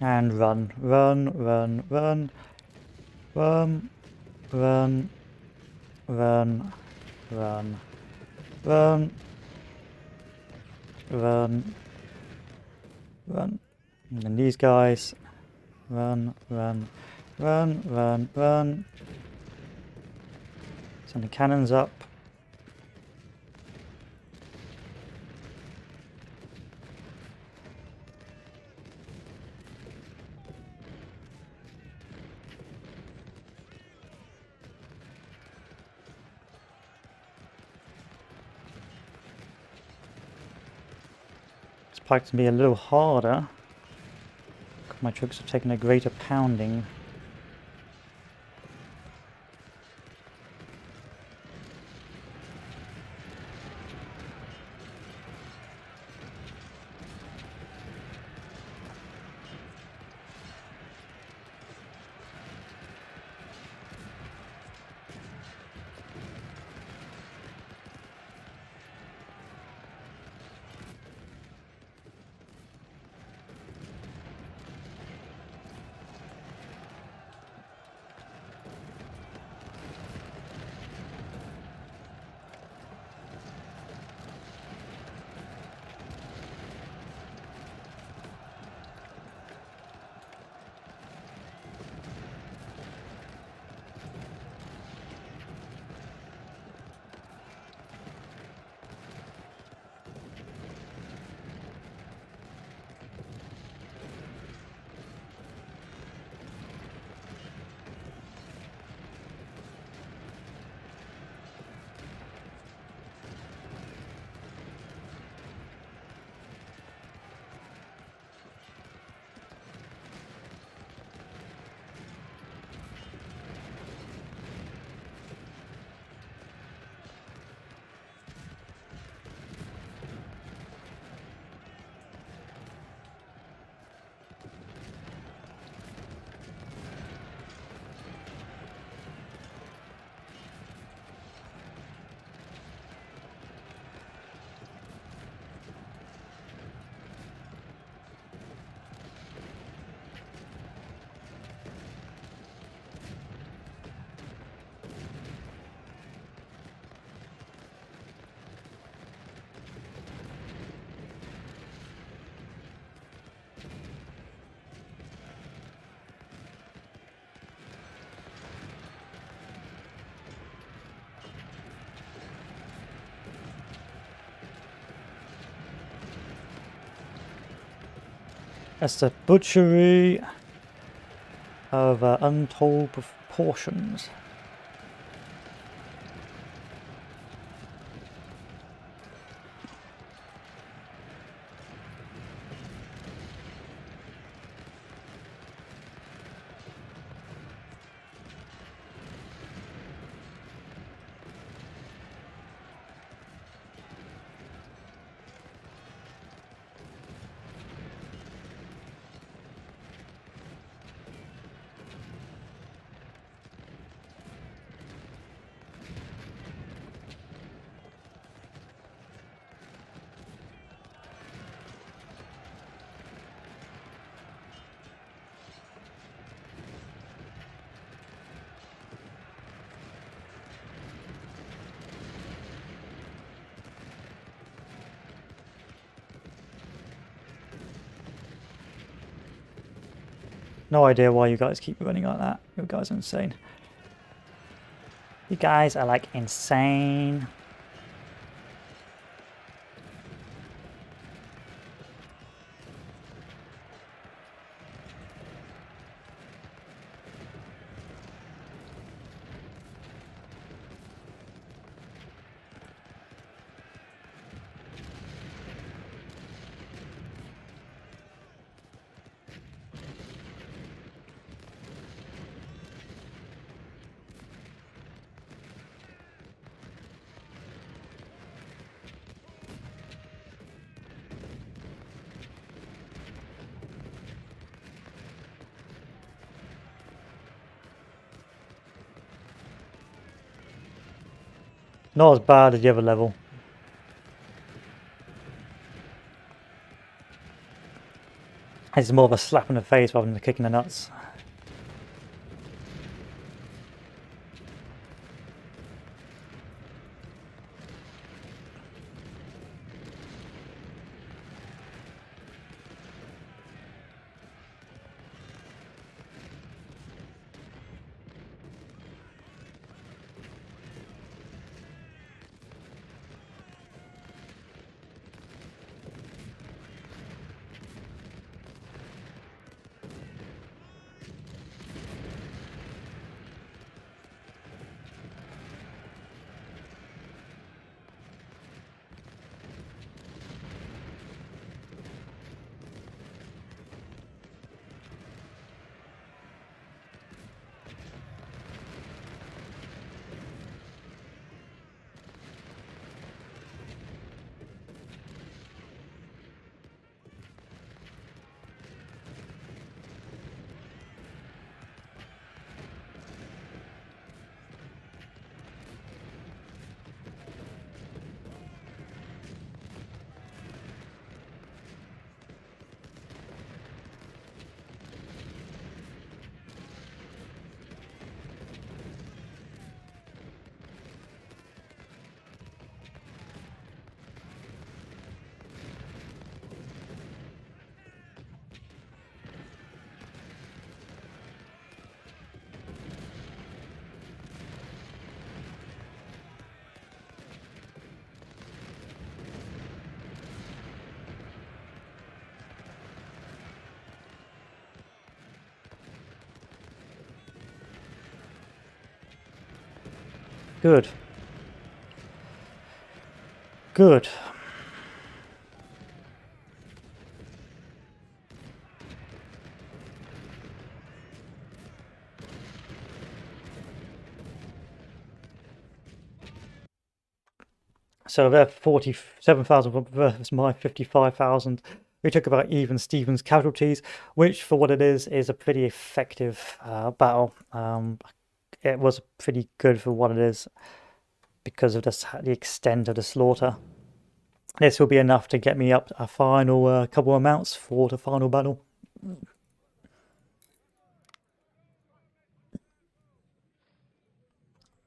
And run, run, run, run, run, run, run, run, run, run, run. And then these guys, run, run, run, run, run. Send the cannons up. This pike can be a little harder. My troops have taken a greater pounding. That's a butchery of untold proportions. No idea why you guys keep running like that. You guys are insane. You guys are like insane. Not as bad as the other level. It's more of a slap in the face rather than a kick in the nuts. Good. Good. So they're 47,000 versus my 55,000. We took about even Stevens casualties, which for what it is a pretty effective battle. It was pretty good for what it is because of the extent of the slaughter. This will be enough to get me up a final couple of mounts for the final battle.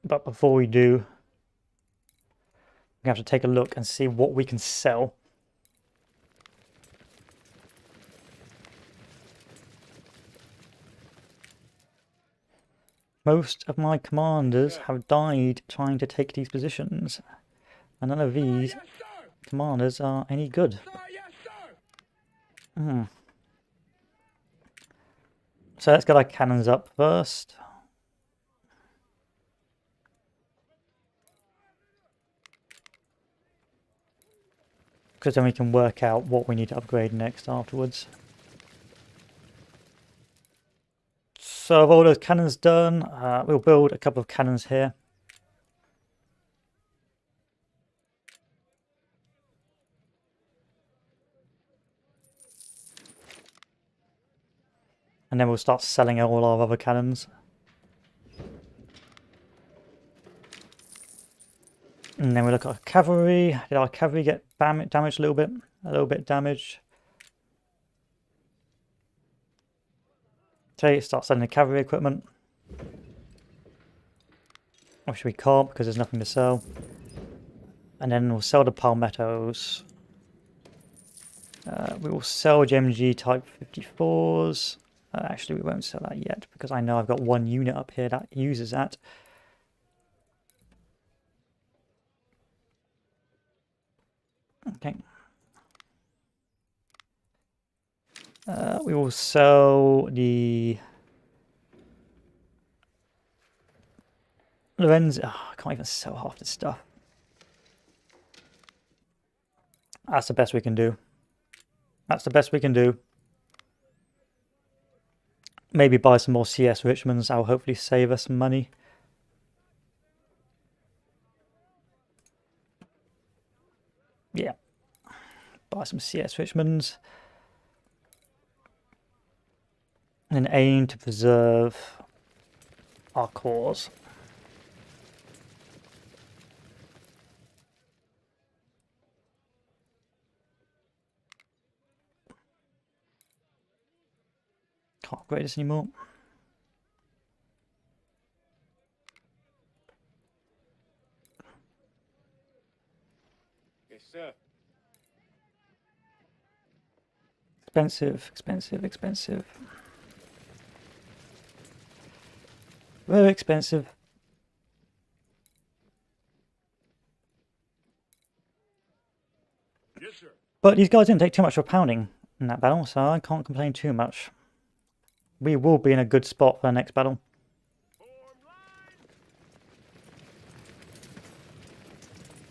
But before we do, we have to take a look and see what we can sell. Most of my commanders have died trying to take these positions, and none of these commanders are any good. So let's get our cannons up first. Because then we can work out what we need to upgrade next afterwards. So with all those cannons done, we'll build a couple of cannons here. And then we'll start selling all our other cannons. And then we look at our cavalry. Did our cavalry get damaged a little bit? A little bit damaged. Okay, start selling the cavalry equipment. Which we can't because there's nothing to sell. And then we'll sell the palmettos. We will sell GMG Type 54s. Actually, we won't sell that yet because I know I've got one unit up here that uses that. Okay. We will sell the Lorenz. Oh, I can't even sell half this stuff. That's the best we can do. That's the best we can do. Maybe buy some more CS Richmonds. That'll hopefully save us some money. Yeah. Buy some CS Richmonds. And aim to preserve our cause. Can't upgrade this anymore. Yes, sir. Expensive, expensive, expensive. Very expensive. Yes, sir. But these guys didn't take too much of a pounding in that battle, so I can't complain too much. We will be in a good spot for the next battle.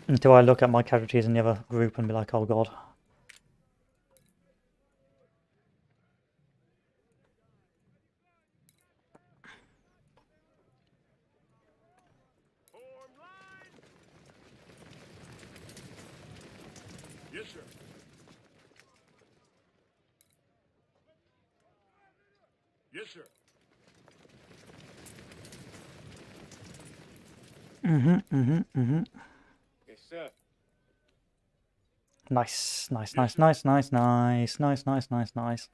Until I look at my casualties in the other group and be like, oh god. Yes, sir. Yes, sir. Yes, sir. Nice, nice, nice, nice, nice, nice, nice, nice, nice, nice.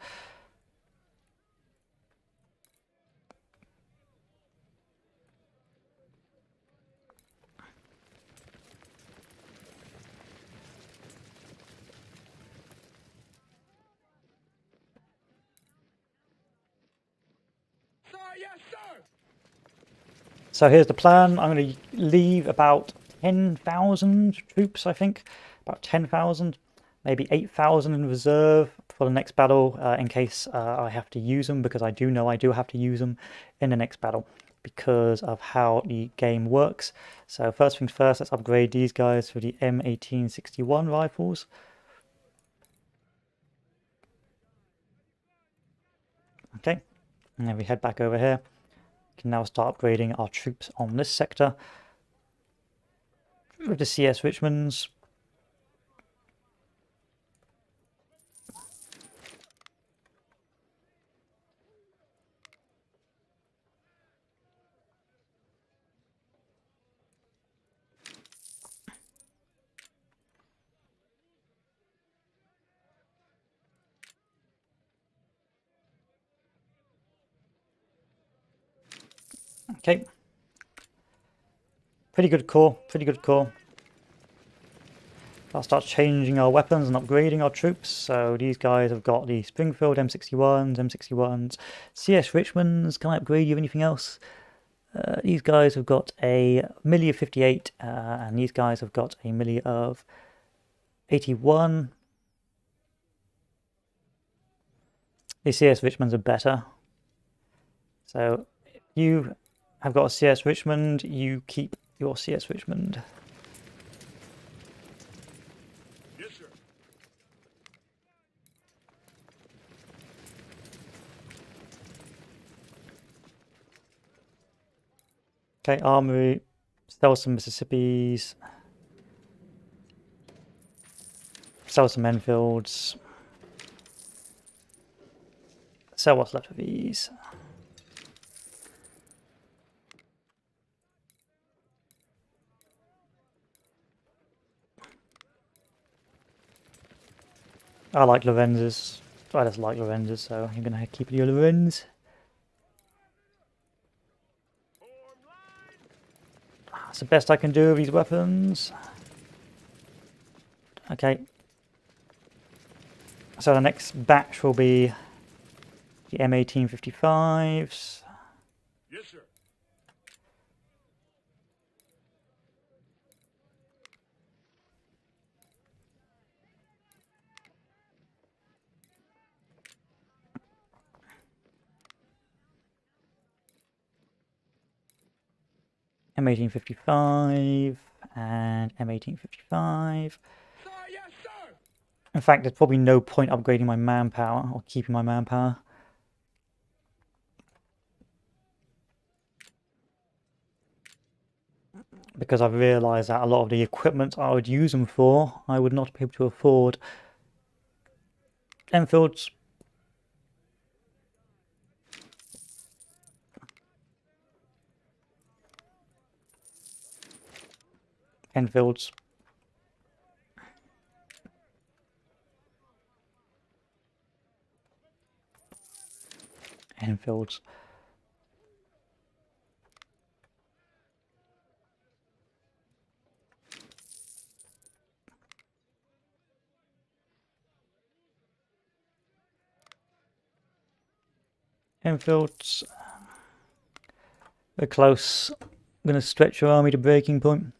Sir, yes, sir. So here's the plan. I'm going to leave about 10,000 troops, I think. About 10,000. Maybe 8,000 in reserve for the next battle in case I have to use them, because I do know I do have to use them in the next battle because of how the game works. So first things first, let's upgrade these guys for the M1861 rifles. Okay, and then we head back over here. We can now start upgrading our troops on this sector with the CS Richmonds. Okay. Pretty good core, pretty good core. I'll start changing our weapons and upgrading our troops. So these guys have got the Springfield M61s, CS Richmonds. Can I upgrade you anything else? These guys have got a milli of 58, and these guys have got a milli of 81. The CS Richmonds are better. So if you have got a CS Richmond, you keep your CS Richmond. Yes, sir. Okay, armory, sell some Mississippis, sell some Enfields, sell what's left of these. I like Lorenz's. I just like Lorenz's, so I'm gonna keep your Lorenz. That's the best I can do with these weapons. Okay. So the next batch will be the M1855s. Yes, sir. M1855 and M1855. Sir, yes, sir. In fact, there's probably no point upgrading my manpower or keeping my manpower. Because I've realised that a lot of the equipment I would use them for, I would not be able to afford. Enfields. Enfields. Enfields. Enfields. We're close. I'm going to stretch your army to breaking point.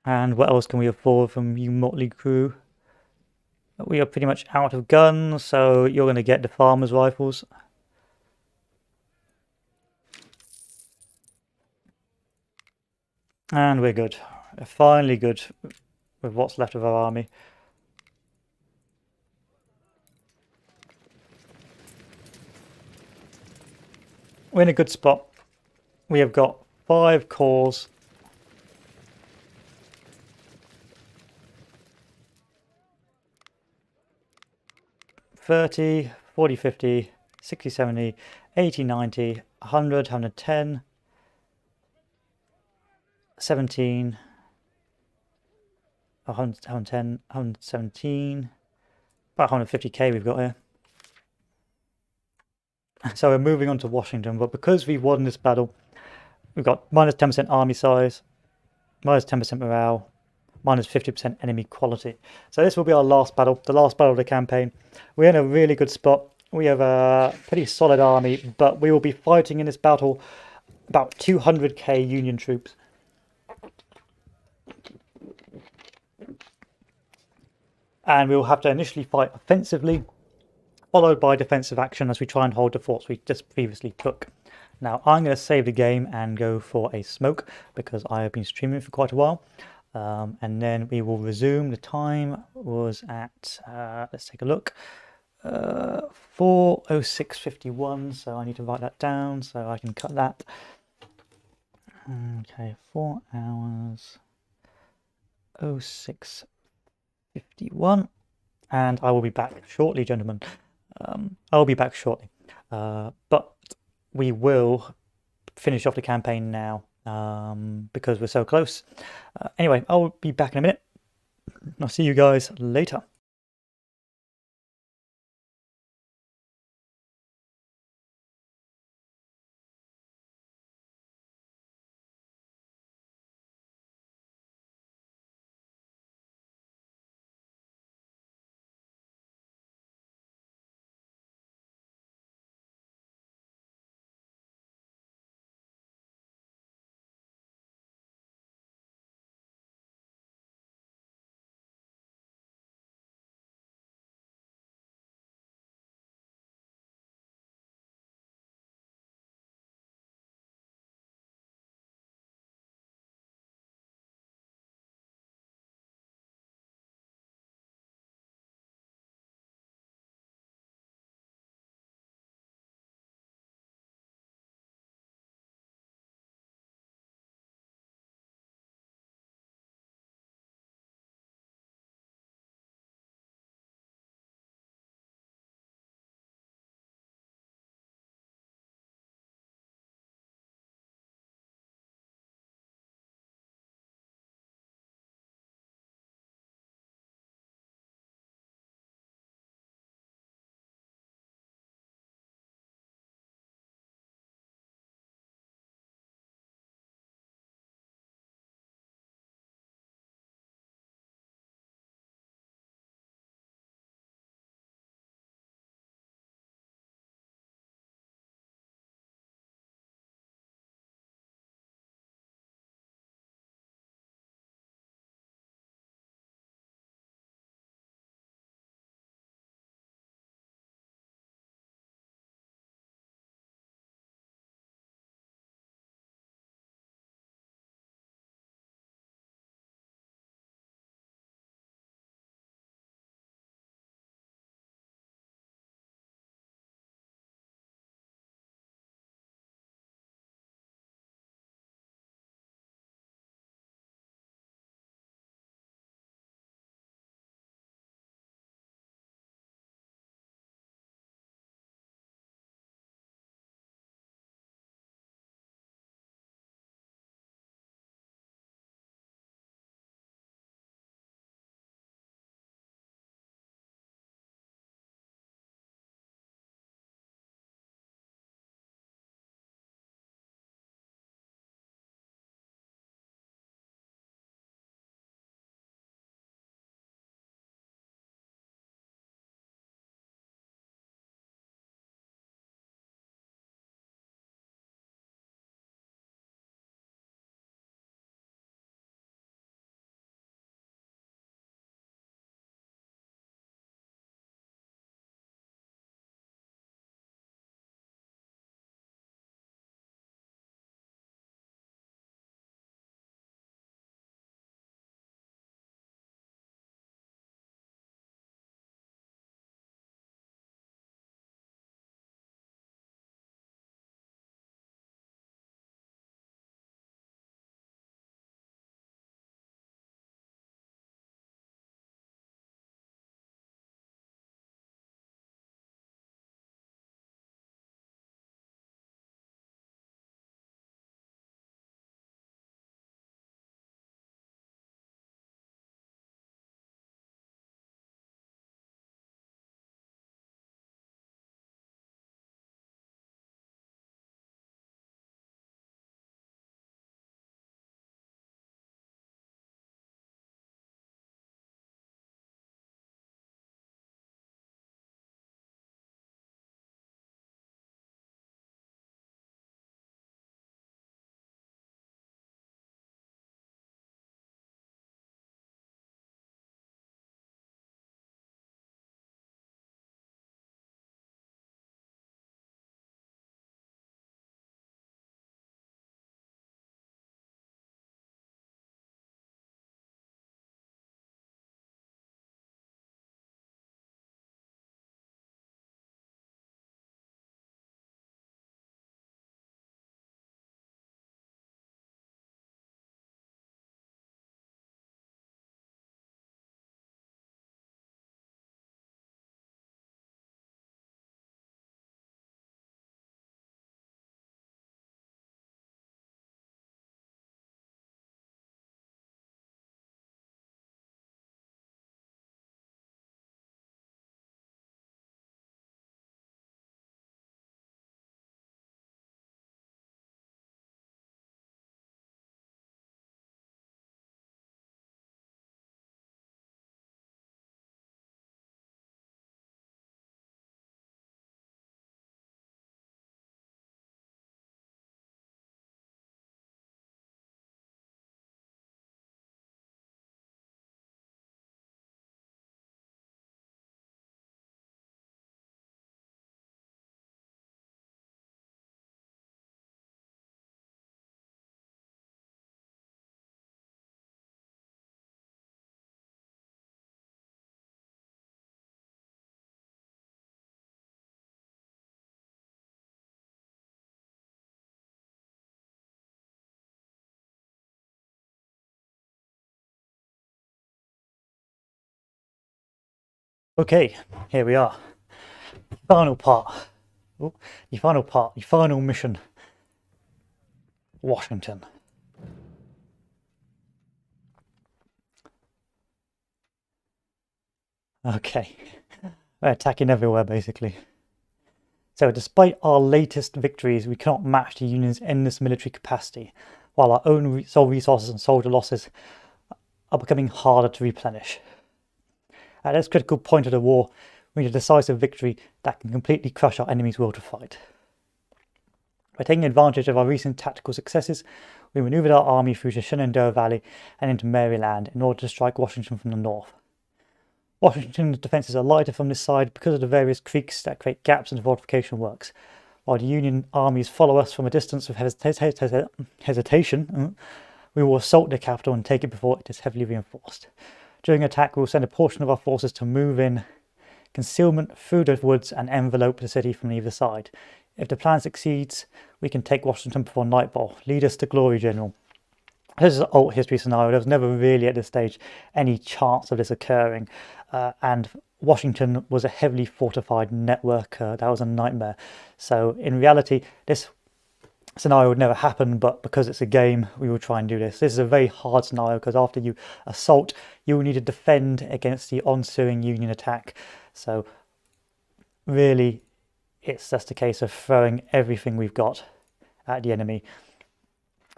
And what else can we afford from you motley crew? We are pretty much out of guns, so you're going to get the farmers' rifles. And we're good. We're finally good with what's left of our army. We're in a good spot. We have got 5 cores. $30, $40, $50, $60, $70, $80, $90, $100, $110, $17, $110, $117, about $150k we've got here. So we're moving on to Washington, but because we've won this battle, we've got minus 10% army size, minus 10% morale, minus 50% enemy quality. So this will be our last battle, the last battle of the campaign. We're in a really good spot. We have a pretty solid army, but we will be fighting in this battle about 200k Union troops. And we will have to initially fight offensively, followed by defensive action as we try and hold the forts we just previously took. Now I'm going to save the game and go for a smoke because I have been streaming for quite a while. And then we will resume. The time was at, let's take a look, 4:06:51, so I need to write that down so I can cut that. Okay, 4 hours, 06:51, and I will be back shortly, gentlemen. I'll be back shortly, but we will finish off the campaign now because we're so close. Anyway, I'll be back in a minute. I'll see you guys later. Okay, here we are. Final part. Oh, the final part, the final mission. Washington. Okay, we're attacking everywhere basically. So, despite our latest victories, we cannot match the Union's endless military capacity, while our own resources and soldier losses are becoming harder to replenish. At this critical point of the war, we need a decisive victory that can completely crush our enemy's will to fight. By taking advantage of our recent tactical successes, we maneuvered our army through the Shenandoah Valley and into Maryland in order to strike Washington from the north. Washington's defences are lighter from this side because of the various creeks that create gaps in the fortification works. While the Union armies follow us from a distance with hesitation, we will assault the capital and take it before it is heavily reinforced. During attack, we will send a portion of our forces to move in concealment through the woods and envelope the city from either side. If the plan succeeds, we can take Washington before nightfall. Lead us to glory, General. This is an alt history scenario. There was never really at this stage any chance of this occurring, and Washington was a heavily fortified network. That was a nightmare. So in reality, this scenario would never happen, but because it's a game, we will try and do this. This is a very hard scenario because after you assault, you will need to defend against the ensuing Union attack. So really, it's just a case of throwing everything we've got at the enemy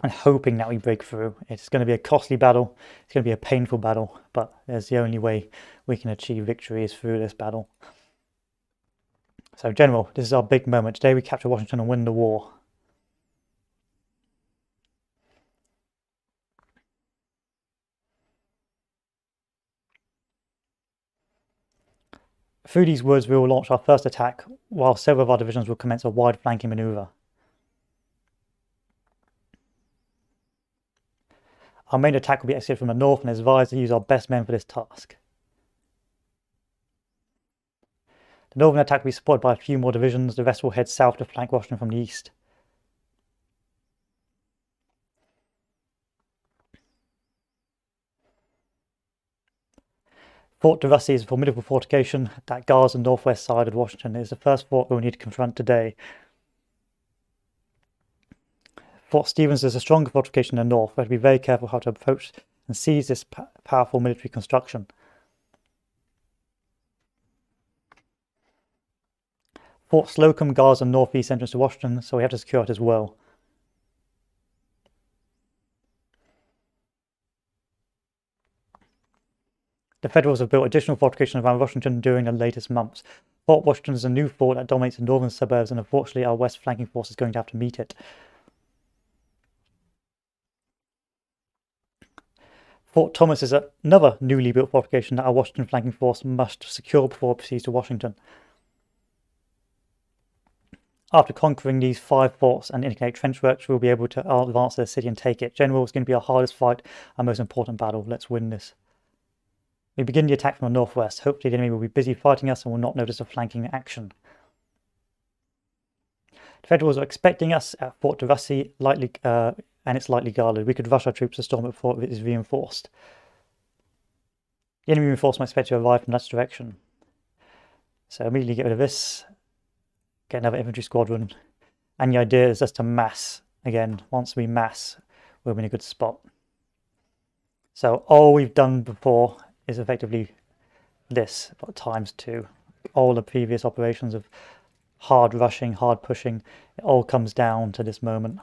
and hoping that we break through. It's going to be a costly battle. It's going to be a painful battle, but there's the only way we can achieve victory is through this battle. So, General, this is our big moment. Today we capture Washington and win the war. Through these woods, we will launch our first attack, while several of our divisions will commence a wide flanking maneuver. Our main attack will be executed from the north and is advised to use our best men for this task. The northern attack will be supported by a few more divisions. The rest will head south to flank Washington from the east. Fort Devassi is a formidable fortification that guards the northwest side of Washington. It is the first fort we will need to confront today. Fort Stevens is a stronger fortification in the north. We have to be very careful how to approach and seize this powerful military construction. Fort Slocum guards the northeast entrance to Washington, so we have to secure it as well. The Federals have built additional fortifications around Washington during the latest months. Fort Washington is a new fort that dominates the northern suburbs, and unfortunately our west flanking force is going to have to meet it. Fort Thomas is another newly built fortification that our Washington flanking force must secure before it proceeds to Washington. After conquering these 5 forts and interconnect trench works, we'll be able to advance to the city and take it. General, it's going to be our hardest fight, our most important battle. Let's win this. We begin the attack from the northwest. Hopefully the enemy will be busy fighting us and will not notice a flanking action. The Federals are expecting us at Fort Devassi, and it's lightly guarded. We could rush our troops to storm it before it is reinforced. The enemy reinforcements expect to arrive from that direction. So immediately get rid of this. Get another infantry squadron. And the idea is just to mass. Again, once we mass, we'll be in a good spot. So all we've done before is effectively this, but times 2. All the previous operations of hard rushing, hard pushing, it all comes down to this moment.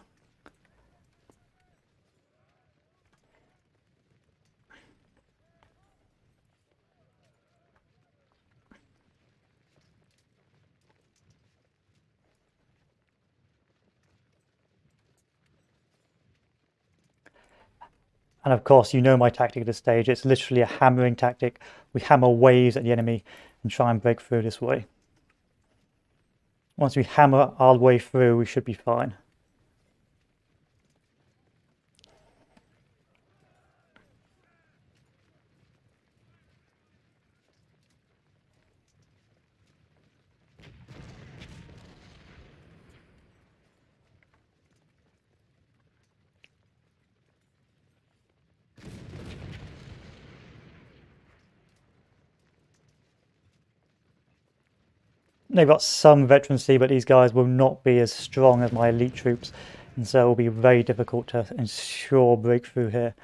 And of course, you know my tactic at this stage. It's literally a hammering tactic. We hammer waves at the enemy and try and break through this way. Once we hammer our way through, we should be fine. They've got some veterancy, but these guys will not be as strong as my elite troops, and so it will be very difficult to ensure breakthrough here.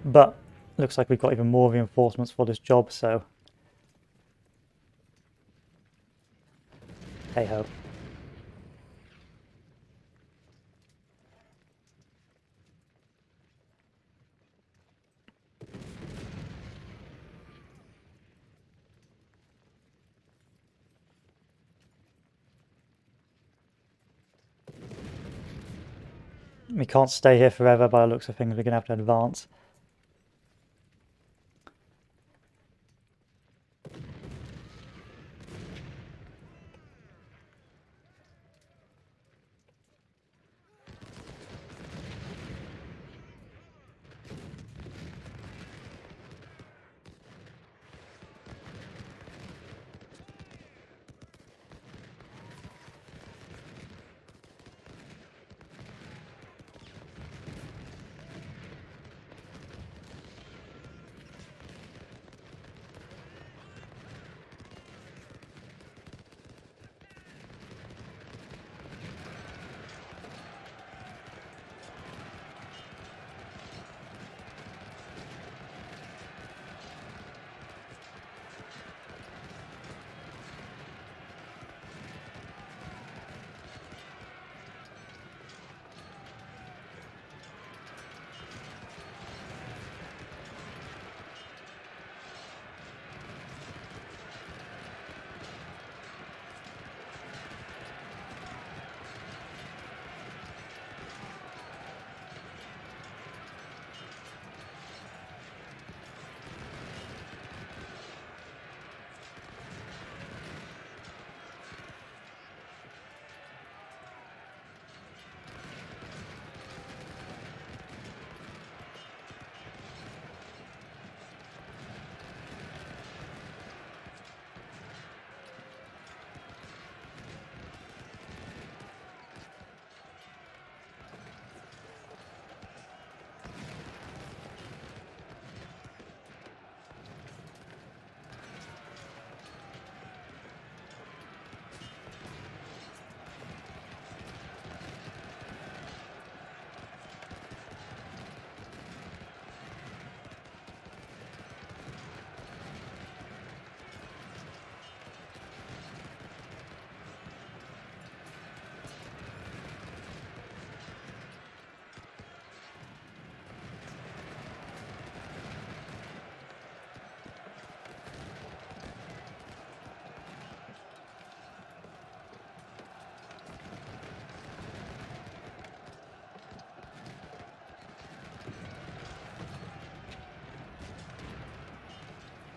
But looks like we've got even more reinforcements for this job, so hey ho. We can't stay here forever by the looks of things. We're going to have to advance.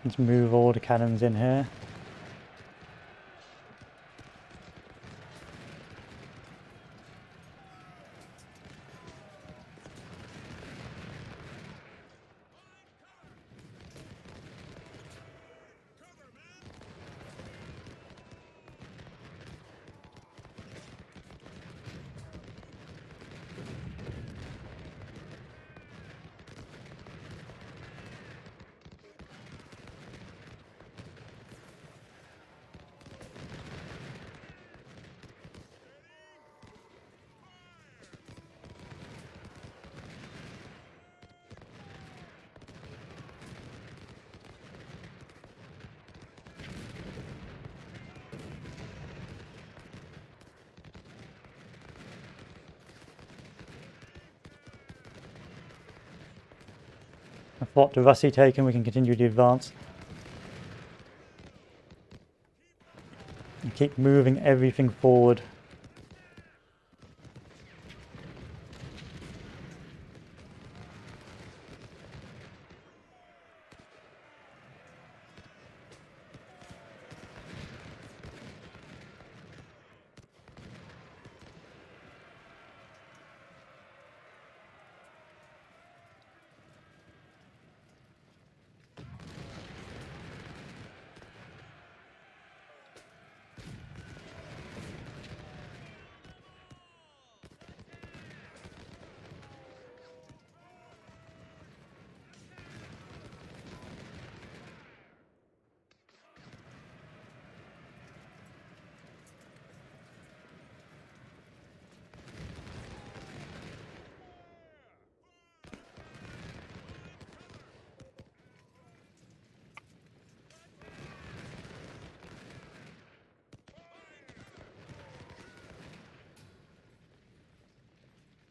Let's move all the cannons in here. And Fort de Russie taken, we can continue the advance. And keep moving everything forward.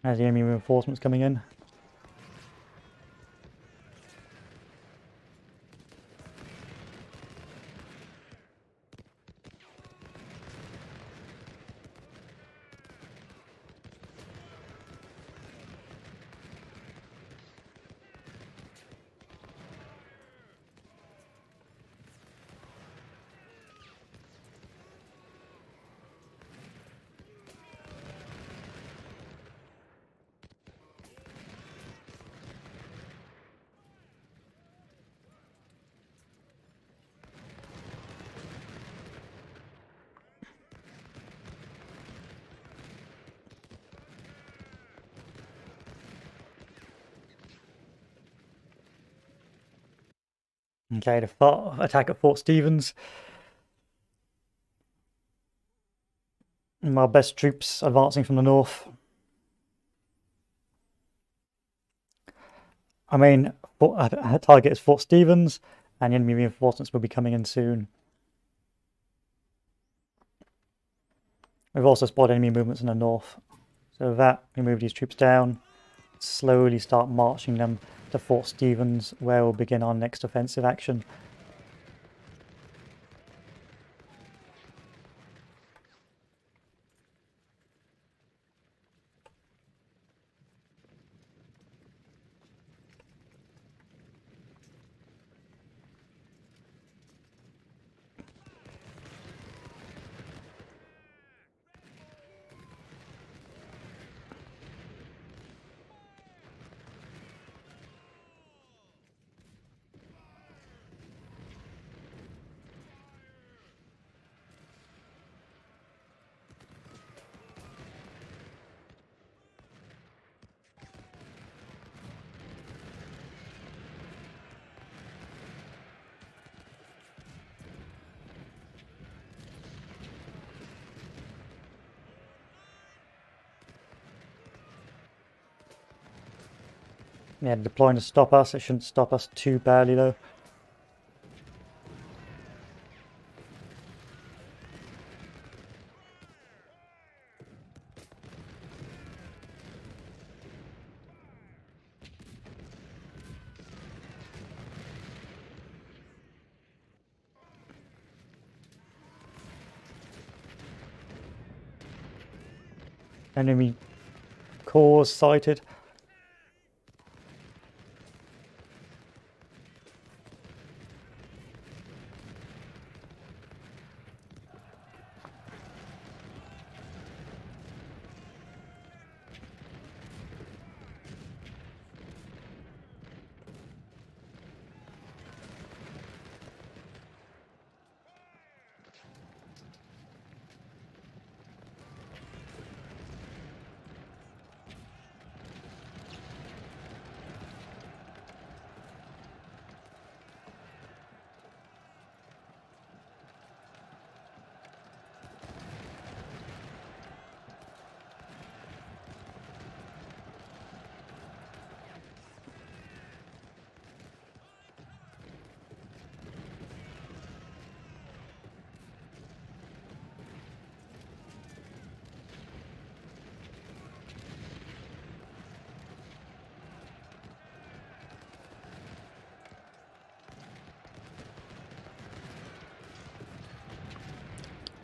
As the enemy reinforcements coming in. Okay, the attack at Fort Stevens. My best troops advancing from the north. Our main target is Fort Stevens, and the enemy reinforcements will be coming in soon. We've also spotted enemy movements in the north. So with that, we move these troops down, slowly start marching them to Fort Stevens, where we'll begin our next offensive action. Yeah, deploying to stop us. It shouldn't stop us too badly though. Enemy cores sighted.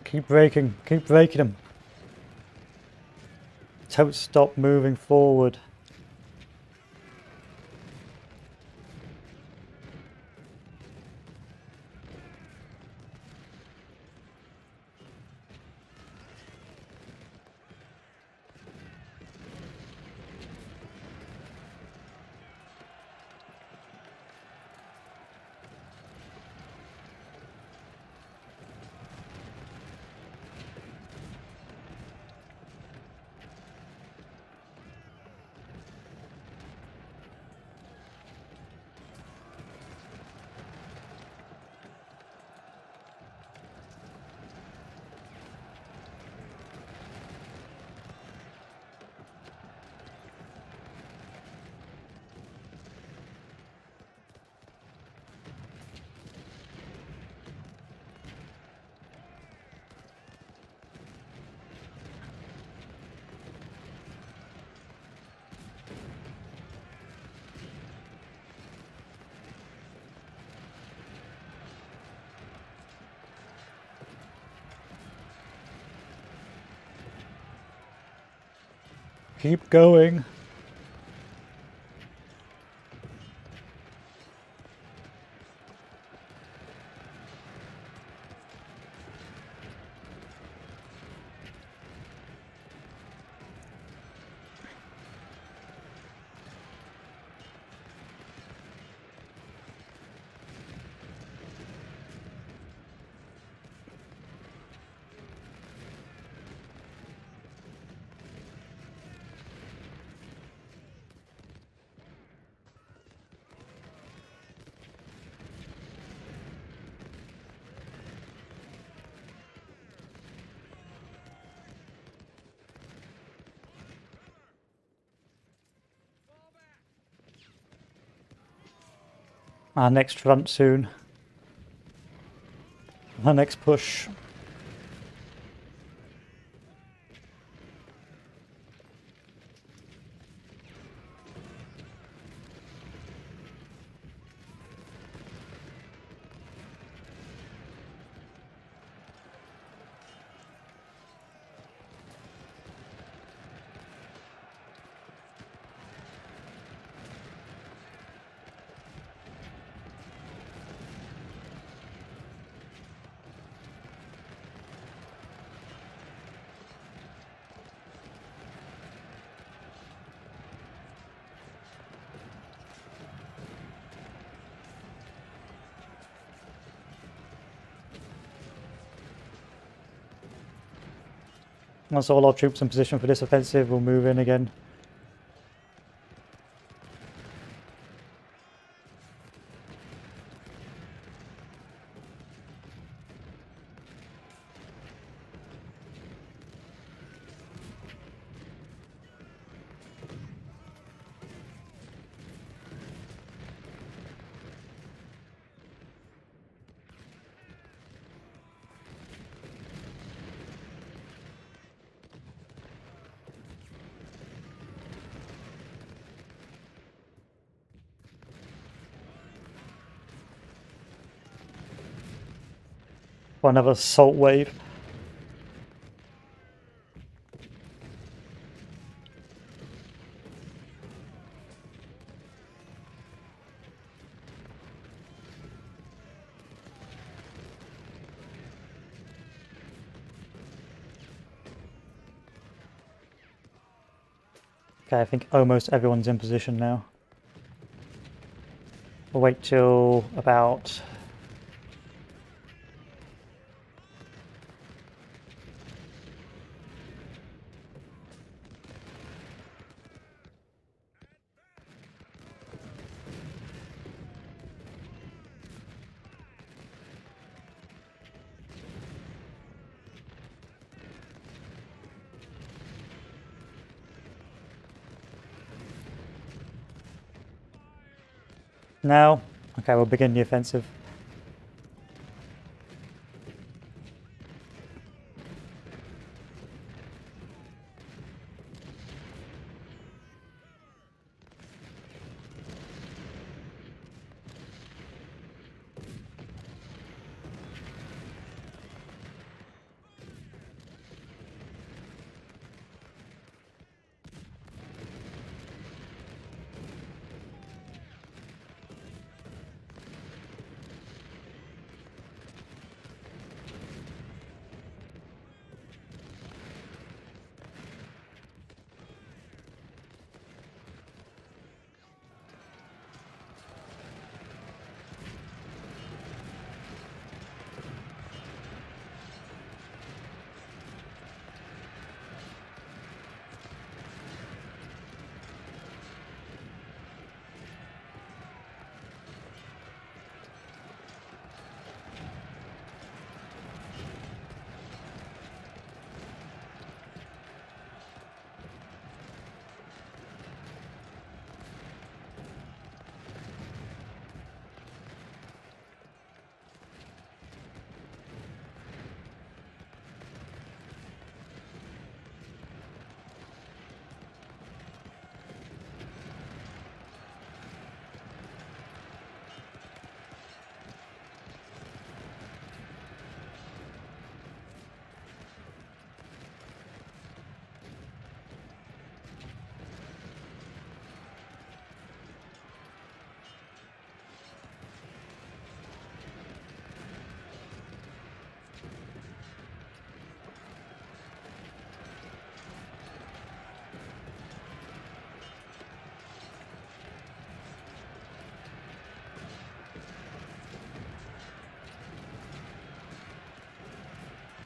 Keep breaking them. Don't stop moving forward. Keep going. Our next front soon. Our next push. Once all our troops in position for this offensive, we'll move in again. For another assault wave. Okay, I think almost everyone's in position now. We'll wait till about... Now? Okay, we'll begin the offensive.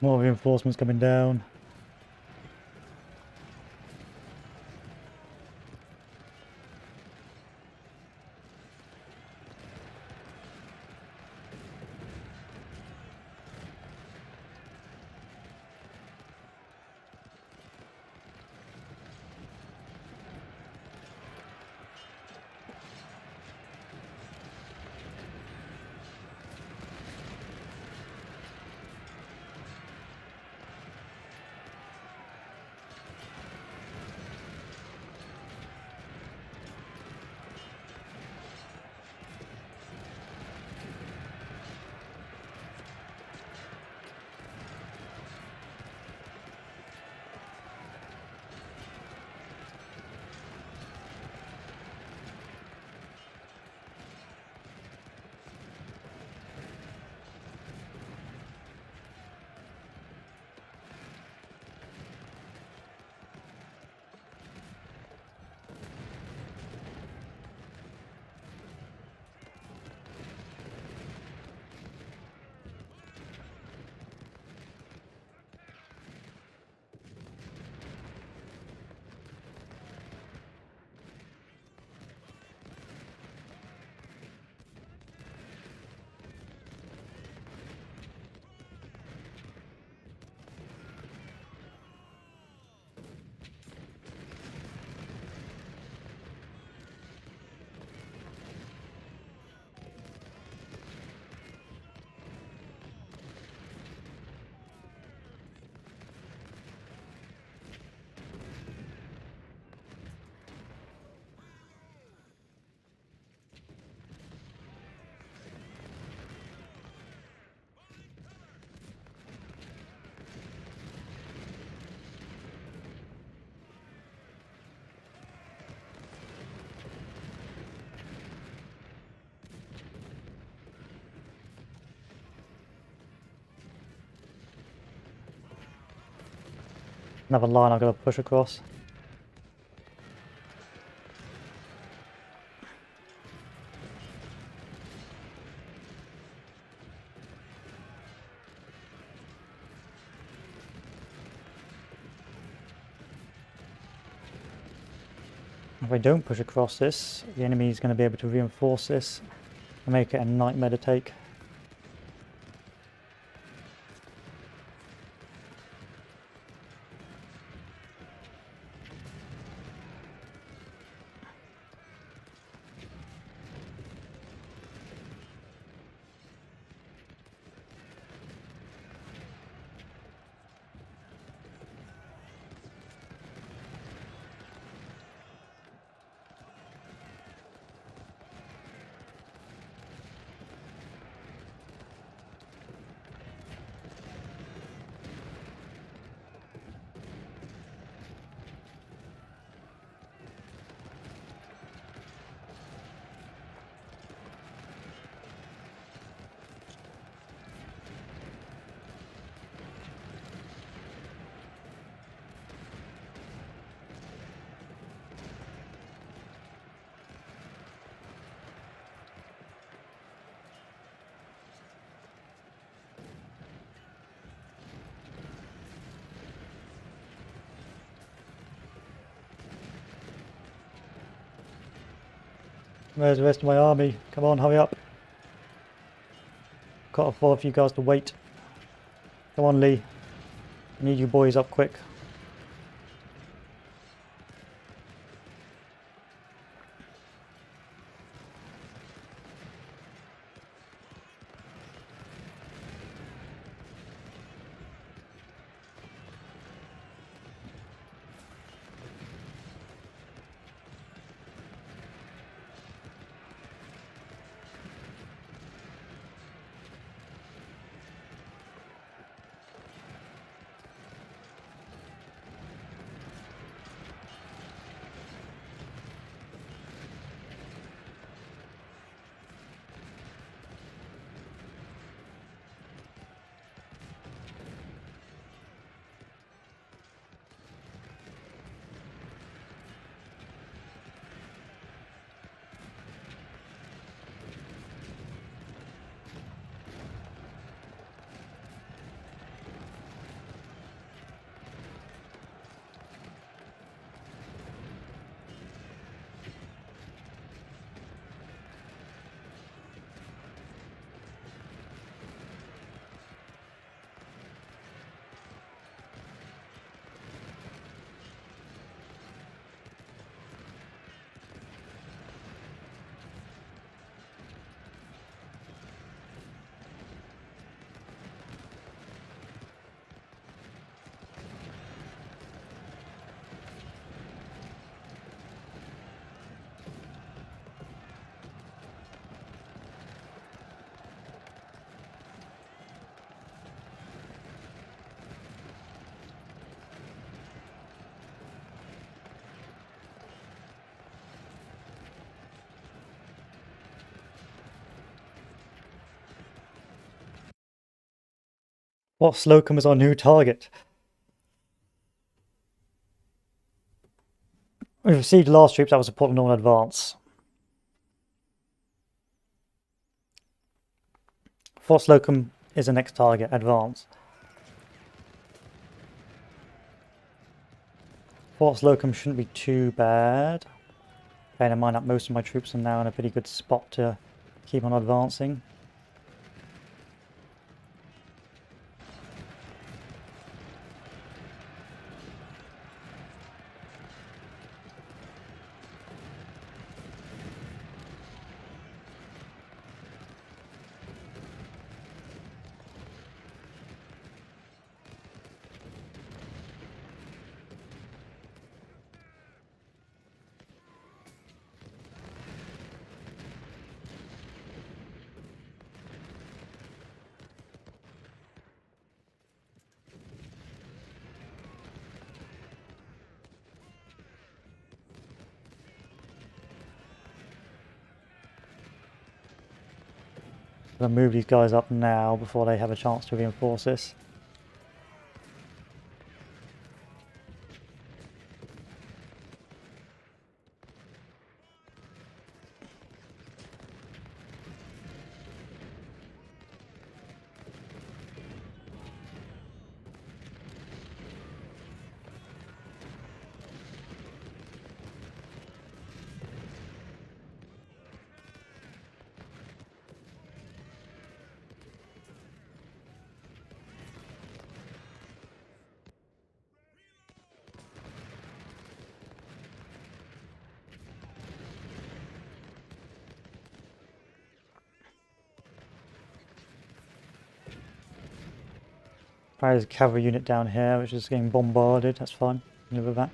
More reinforcements coming down. Another line I've got to push across. If I don't push across this, the enemy is going to be able to reinforce this and make it a nightmare to take. Where's the rest of my army? Come on, hurry up. Can't afford for you guys to wait. Come on, Lee. I need you boys up quick. Fort Slocum is our new target. We've received large troops that was supporting Northern advance. Fort Slocum is the next target, advance. Fort Slocum shouldn't be too bad. Bearing in mind that most of my troops are now in a pretty good spot to keep on advancing. I'm going to move these guys up now before they have a chance to reinforce this. There's a cavalry unit down here which is getting bombarded, that's fine. Live with that.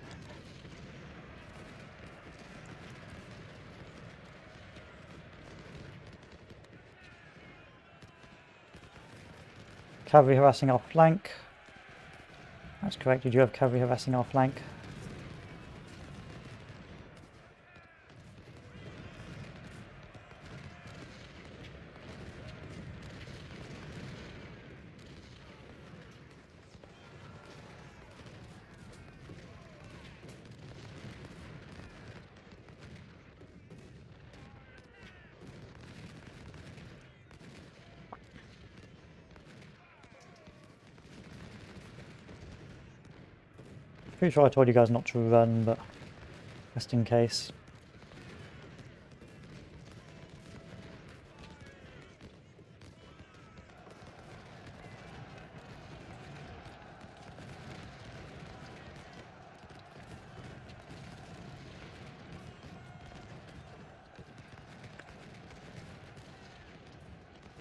Cavalry harassing our flank. That's correct, you do have cavalry harassing our flank. Pretty sure I told you guys not to run, but just in case.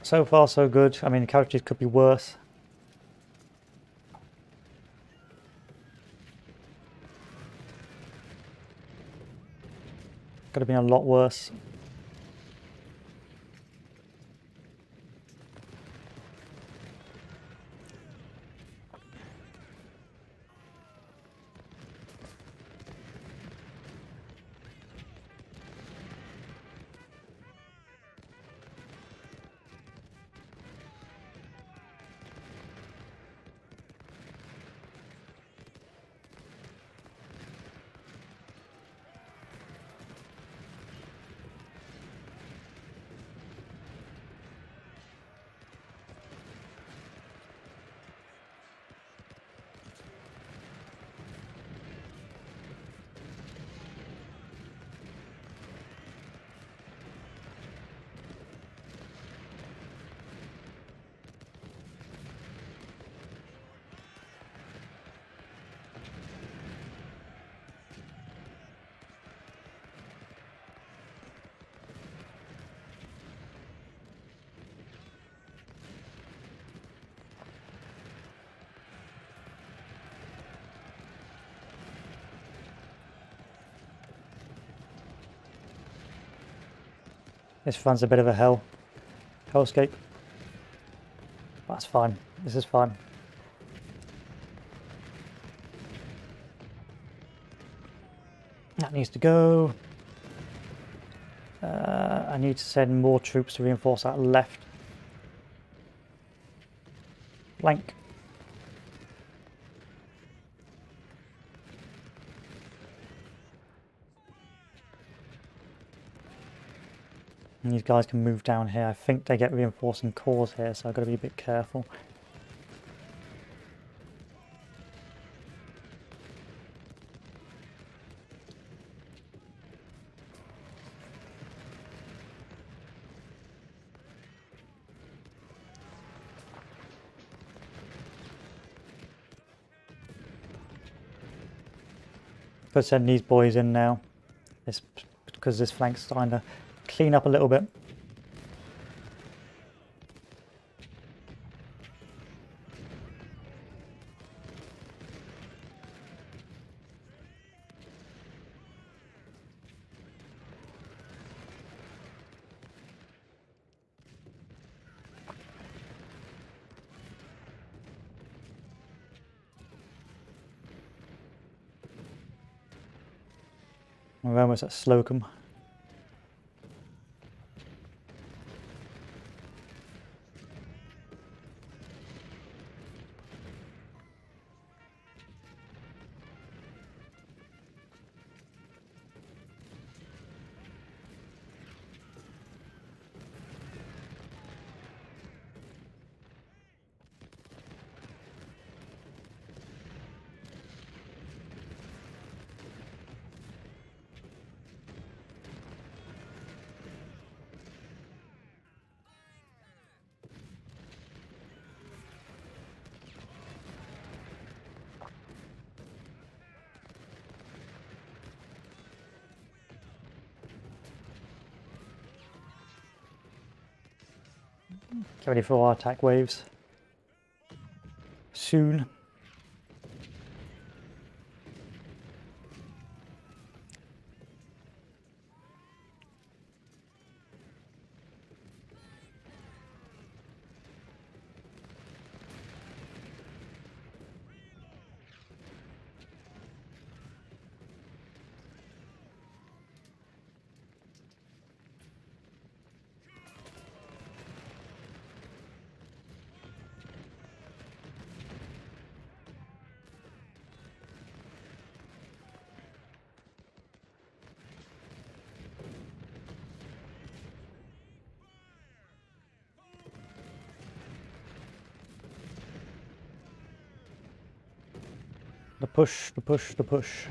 So far so good. I mean, the casualties could be worse. Could have been a lot worse. This runs a bit of a hellscape. That's fine. This is fine. That needs to go. I need to send more troops to reinforce that left flank. And these guys can move down here. I think they get reinforcing cores here, so I've got to be a bit careful. But send these boys in now. Because this flank's starting to clean up a little bit. We're almost at Slocum. Get ready for our attack waves. Soon. The push, the push, the push.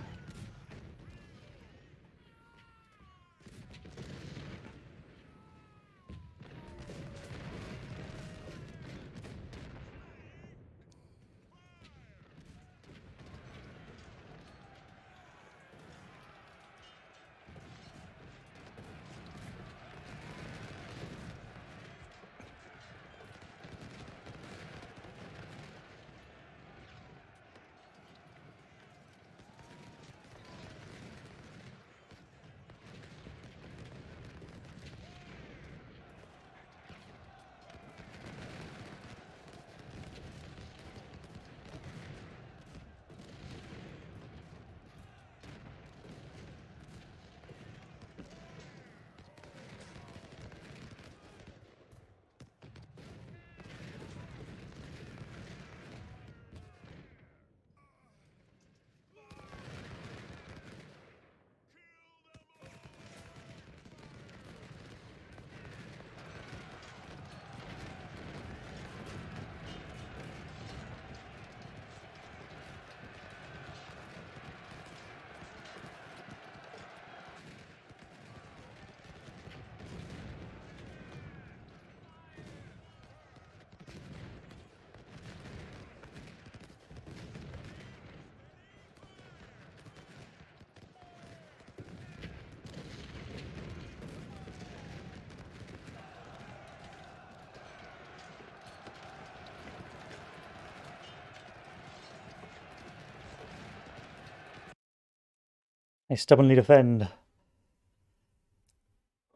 They stubbornly defend.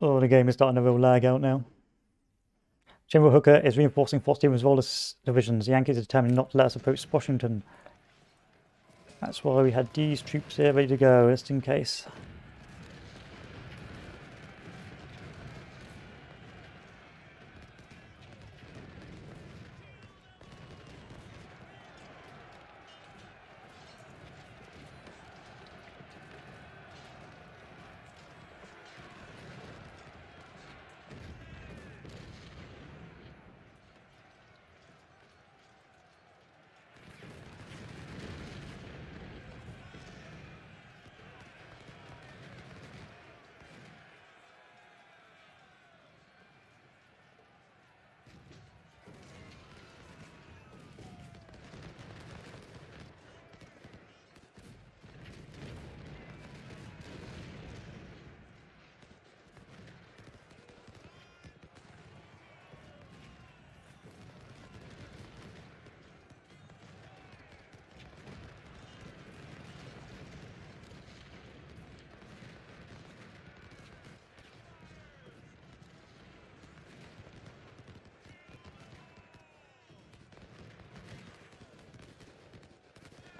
Oh, the game is starting to real lag out now. General Hooker is reinforcing Fort Stevens' Wallace divisions. The Yankees are determined not to let us approach Washington. That's why we had these troops here ready to go, just in case.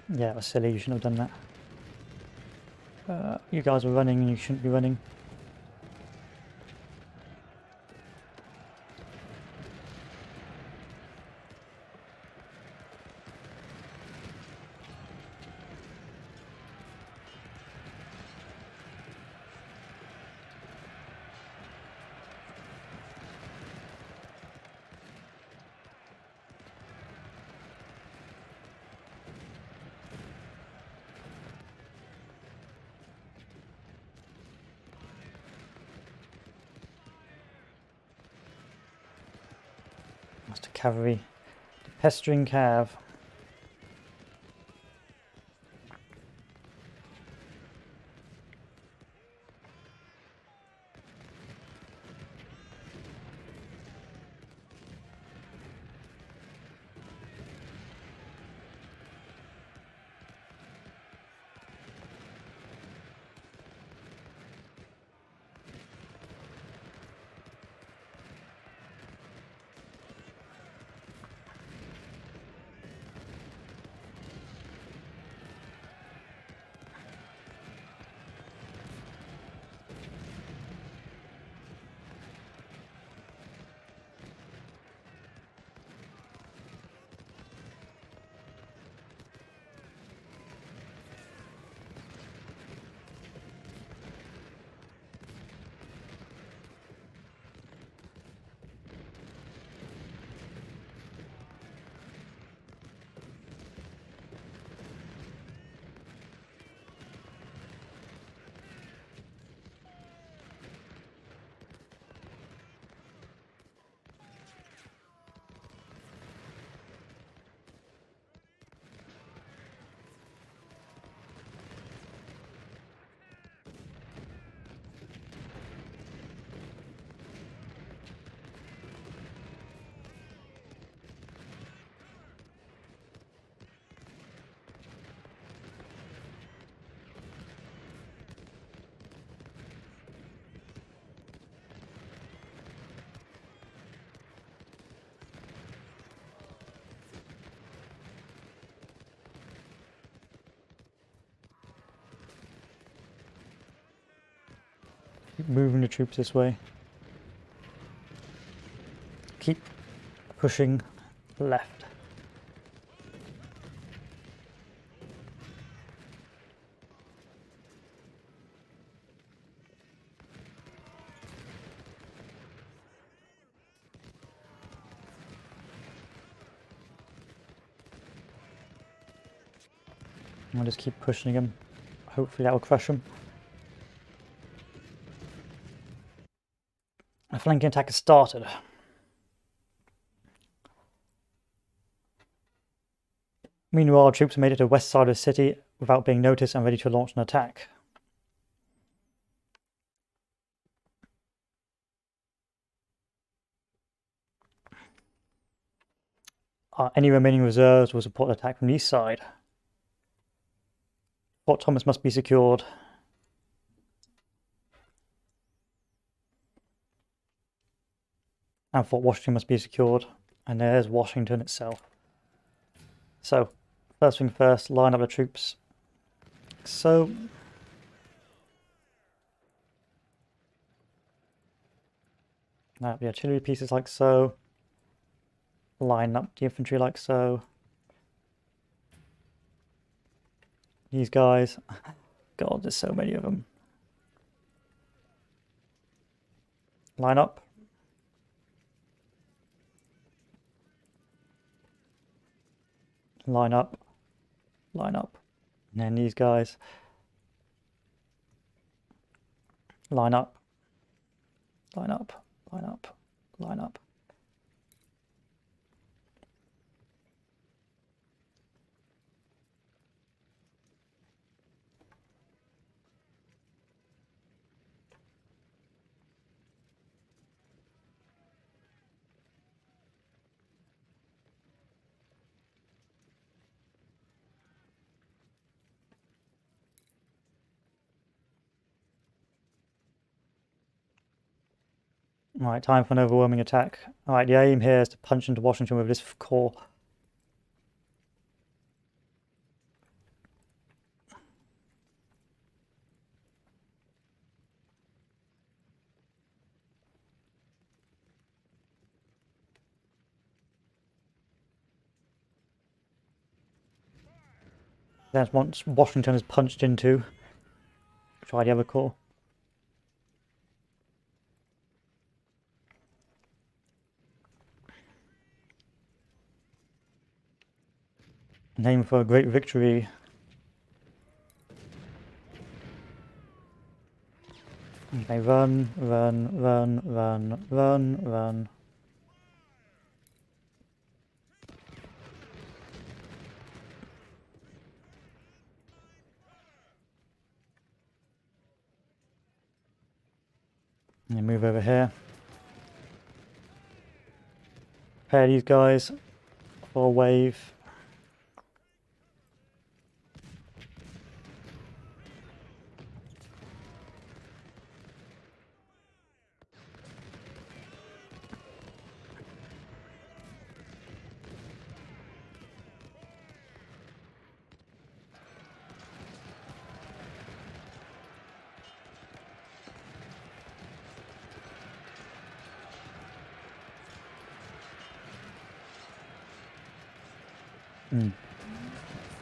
Yeah, it was silly. You shouldn't have done that. You guys were running and you shouldn't be running. Master cavalry, the pestering cav. Keep moving the troops this way. Keep pushing left. I'll just keep pushing him. Hopefully that will crush him. A flanking attack has started. Meanwhile, troops made it to the west side of the city without being noticed and ready to launch an attack. Any remaining reserves will support the attack from the east side. Fort Thomas must be secured. And Fort Washington must be secured. And there's Washington itself. So, first thing first, line up the troops. So, now the artillery pieces like so. Line up the infantry like so. These guys. God, there's so many of them. Line up. Line up. Line up. And then these guys. Line up. Line up. Line up. Line up. Alright, time for an overwhelming attack. Alright, the aim here is to punch into Washington with this corps. Then once Washington is punched into, try the other core. And aim for a great victory. Okay, run, run, run, run, run, run. And move over here. Prepare these guys for a wave.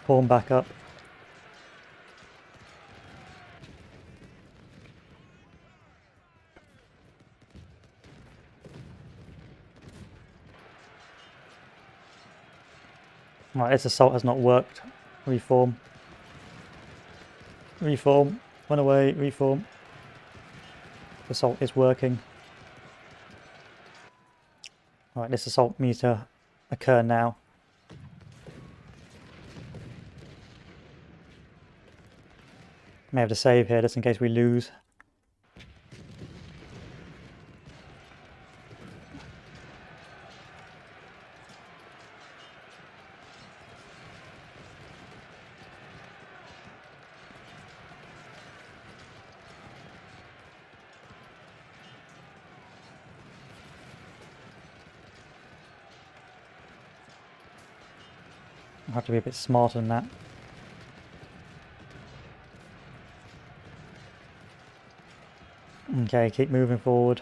Form back up. Right, this assault has not worked. Reform. Reform. Run away. Reform. Assault is working. Right, this assault needs to occur now. May have to save here just in case we lose. I'll have to be a bit smarter than that. Okay, keep moving forward.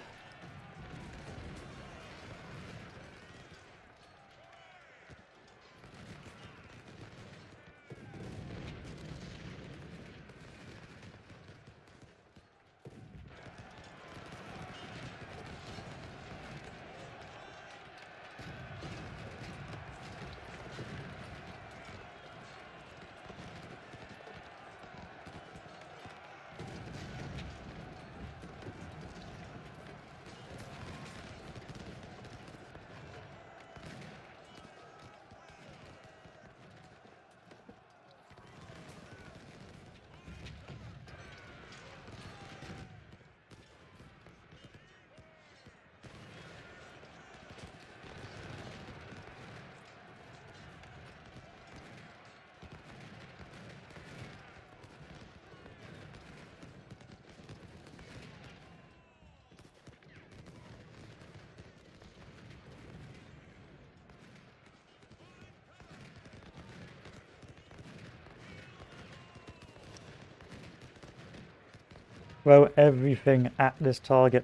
Throw everything at this target.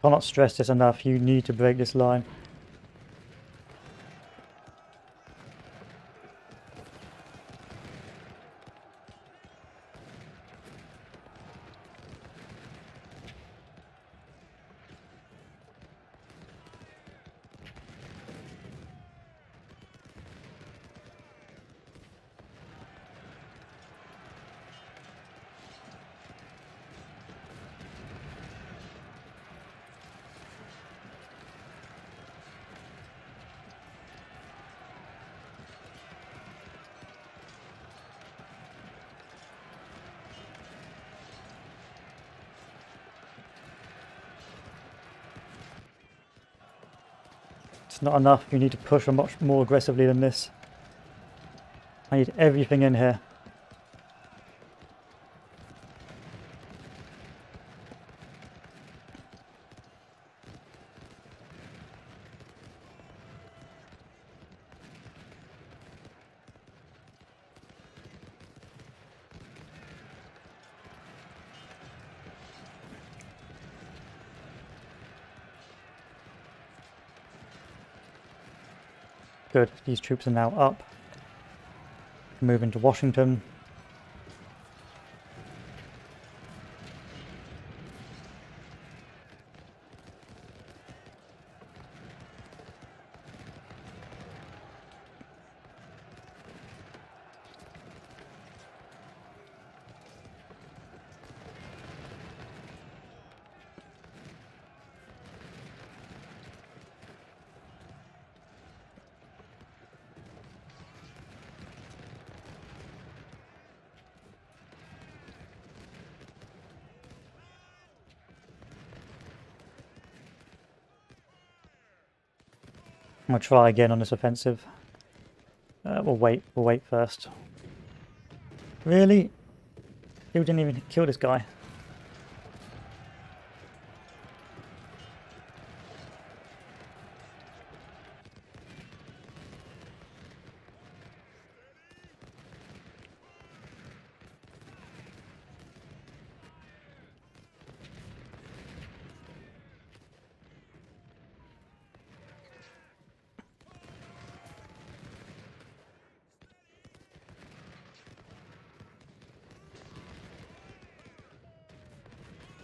Cannot stress this enough, you need to break this line. It's not enough. You need to push much more aggressively than this. I need everything in here. Good, these troops are now up. Move into Washington. I'm going to try again on this offensive. We'll wait first. Really? You didn't even kill this guy.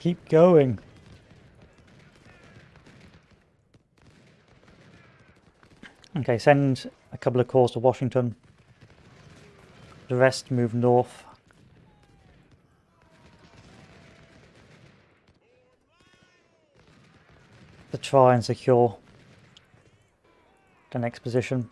Keep going. Okay, send a couple of corps to Washington. The rest move north. To try and secure the next position.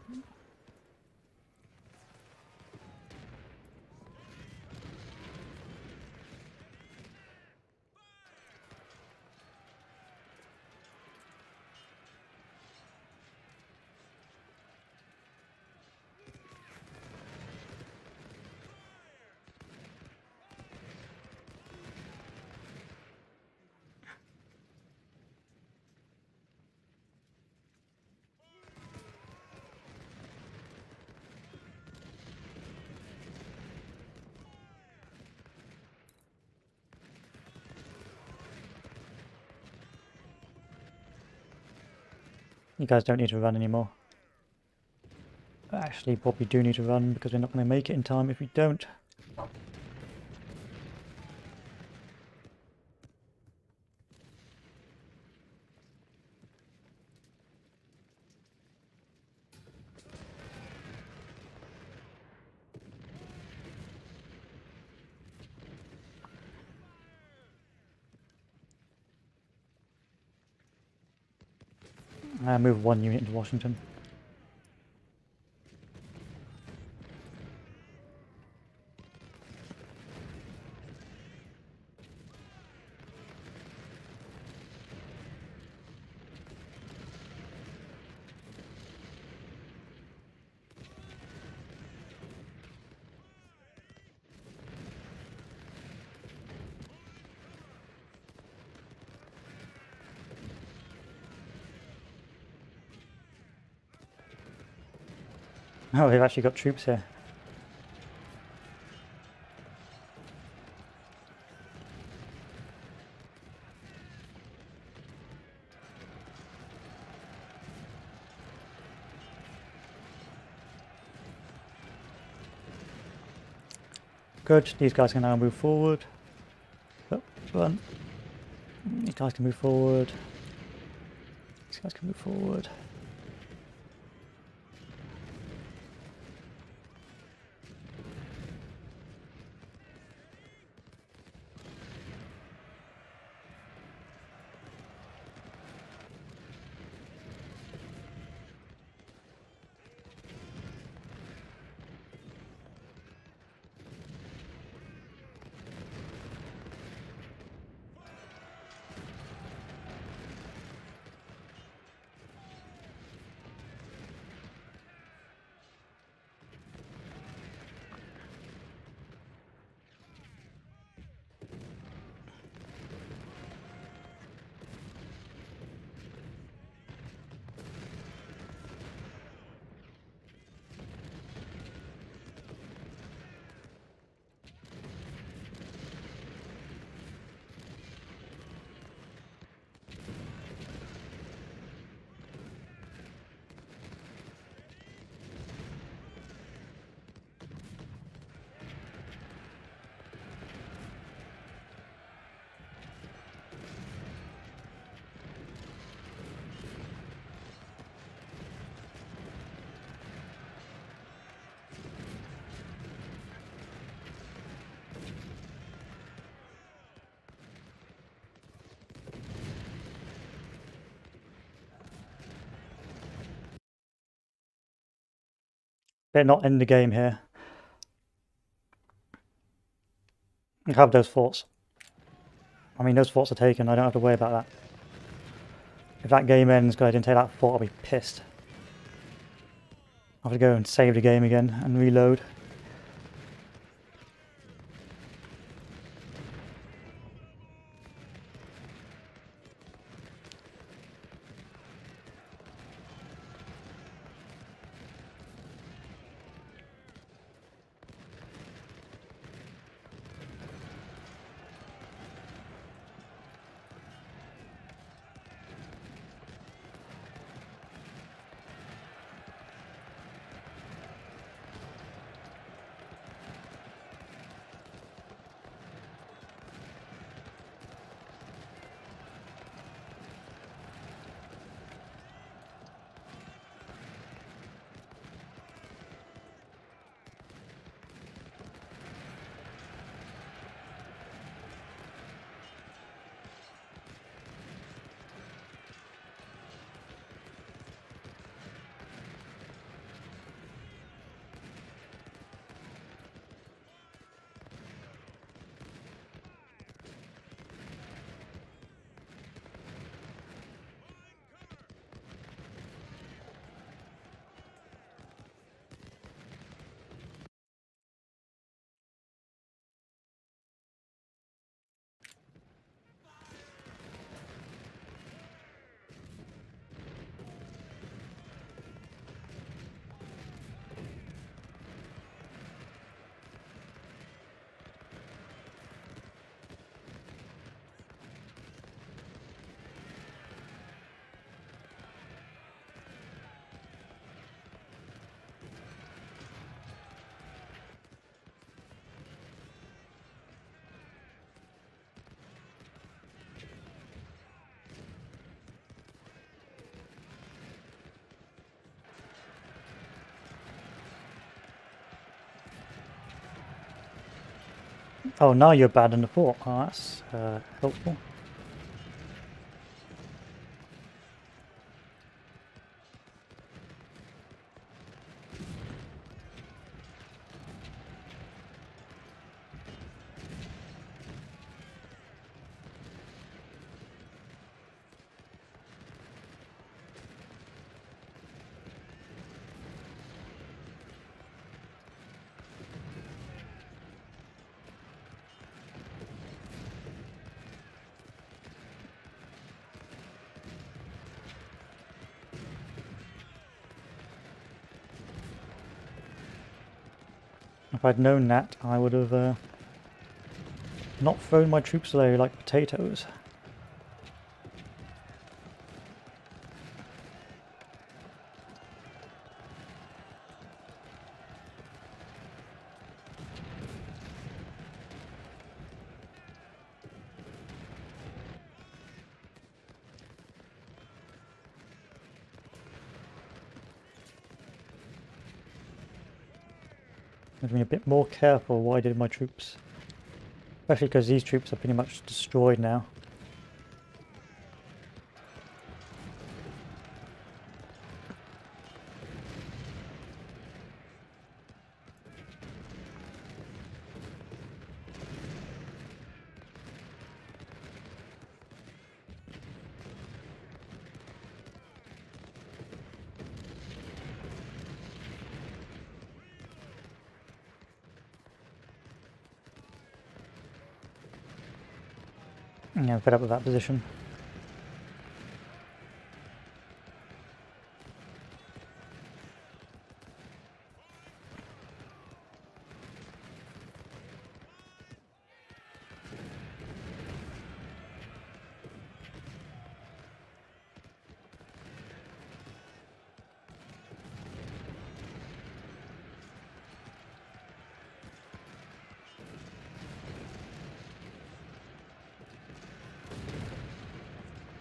You guys don't need to run anymore. Actually, probably do need to run because we're not going to make it in time if we don't. Move one unit into Washington. Oh, they've actually got troops here. Good, these guys can now move forward. Oh, run. These guys can move forward. These guys can move forward. Better not end the game here. I have those forts. I mean, those forts are taken. I don't have to worry about that. If that game ends because I didn't take that fort, I'll be pissed. I'll have to go and save the game again and reload. Oh, now you're bad in the fort. Oh, that's helpful. If I'd known that, I would have not thrown my troops away like potatoes. I have to be a bit more careful what I did with my troops. Especially because these troops are pretty much destroyed now. Yeah, I'm fed up with that position.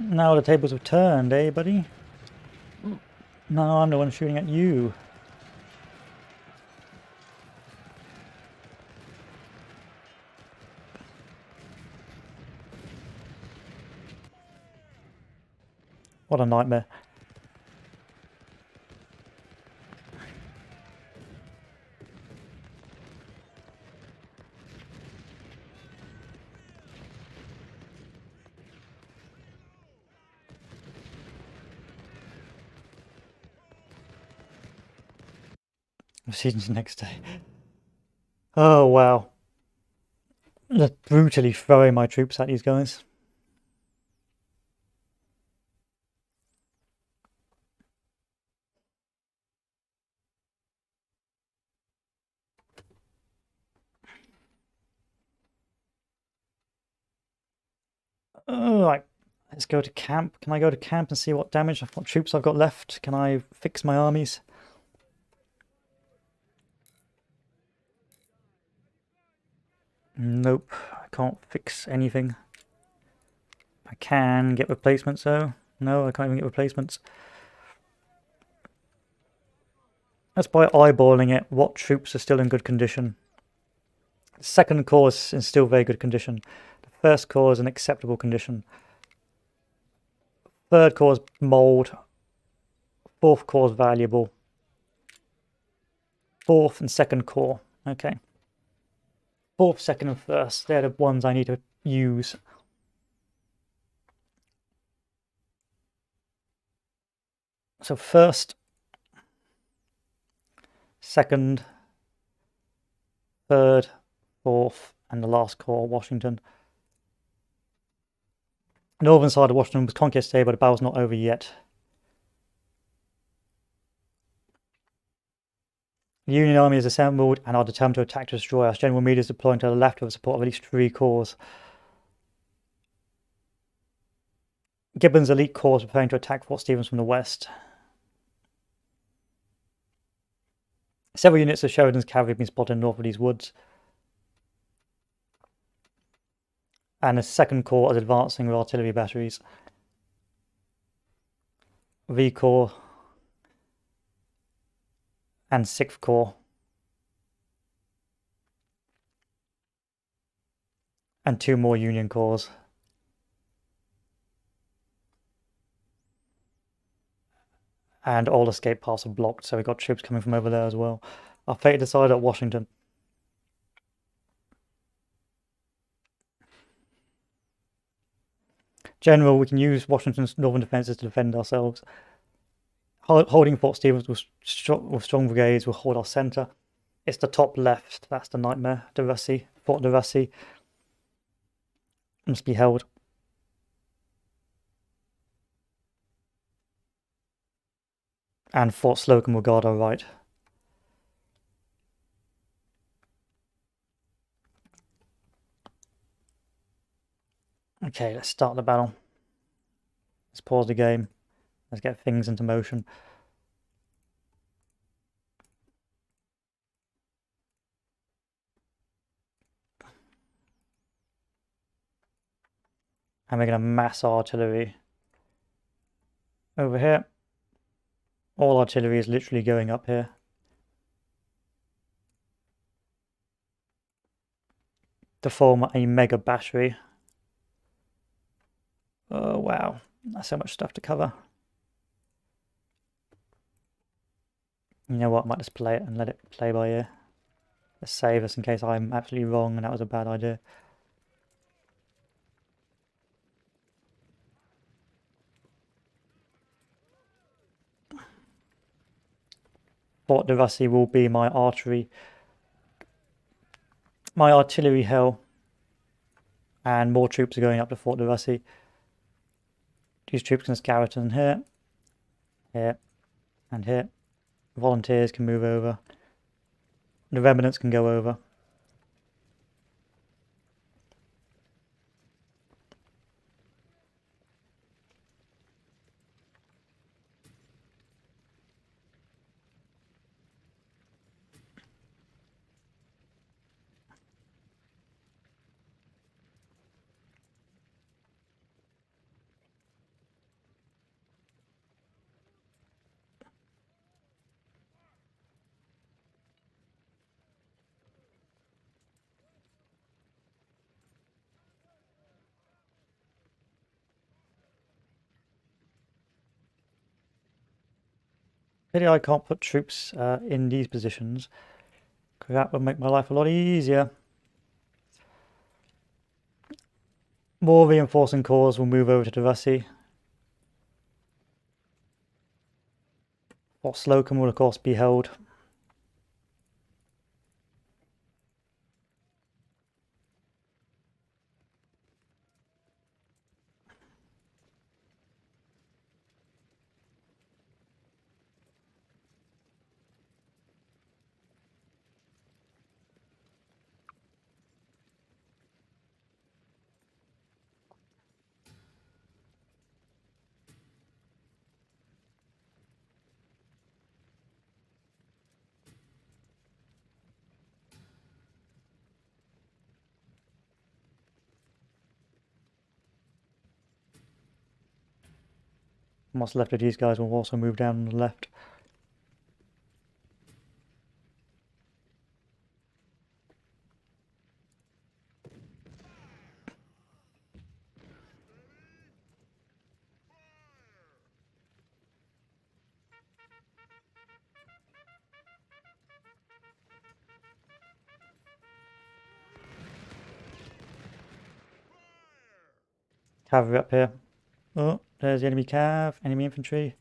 Now the tables have turned, eh, buddy? Now I'm the one shooting at you. What a nightmare. Proceedings the next day. Oh wow. Just brutally throwing my troops at these guys. Right, let's go to camp. Can I go to camp and see what troops I've got left? Can I fix my armies? Nope, I can't fix anything. I can get replacements though. No, I can't even get replacements. That's by eyeballing it, what troops are still in good condition. The second corps is in still very good condition. The first corps is in acceptable condition. Third corps is mould. Fourth corps is valuable. Fourth and second corps. Okay. Fourth, second, and first. They're the ones I need to use. So first, second, third, fourth, and the last corps, Washington. The northern side of Washington was conquered today, but the battle's not over yet. The Union Army is assembled and are determined to attack to destroy us. General Meade is deploying to the left with the support of at least 3 corps. Gibbon's elite corps are preparing to attack Fort Stevens from the west. Several units of Sheridan's cavalry have been spotted north of these woods. And the second corps is advancing with artillery batteries. V Corps and 6th Corps. And 2 more Union corps. And all escape paths are blocked, so we've got troops coming from over there as well. Our fate decided at Washington. General, we can use Washington's northern defences to defend ourselves. Holding Fort Stevens with strong brigades will hold our centre. It's the top left, that's the nightmare. Fort de Russy must be held. And Fort Slocum will guard our right. Okay, let's start the battle. Let's pause the game. Let's get things into motion. And we're going to mass artillery over here. All artillery is literally going up here. To form a mega battery. Oh wow, that's so much stuff to cover. You know what, I might just play it and let it play by ear. Let's save us in case I'm absolutely wrong and that was a bad idea. Fort de Russy will be my artillery hell. And more troops are going up to Fort de Russy. These troops can garrison here, here, and here. Volunteers can move over. The remnants can go over. Pity I can't put troops in these positions, because that would make my life a lot easier. More reinforcing corps will move over to Russy. Fort Slocum will of course be held. what's left of these guys will also move down on the left. Cavalry up here. Oh, there's the enemy cav, enemy infantry.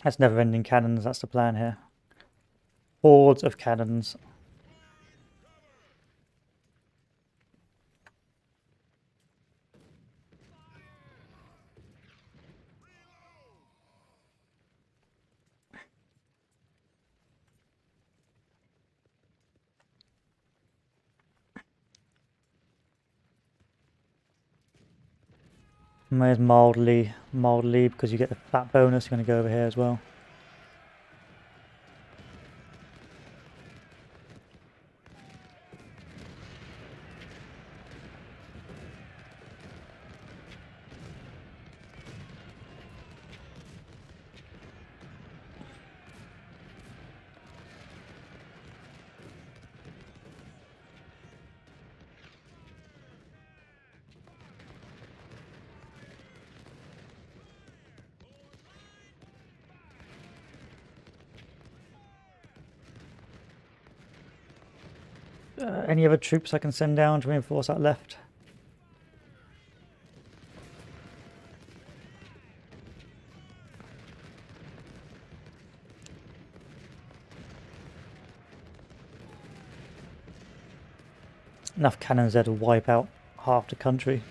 That's never-ending cannons, that's the plan here. Hordes of cannons. And there's mildly, because you get the flat bonus, you're going to go over here as well. Any other troops I can send down to reinforce that left? Enough cannons there to wipe out half the country.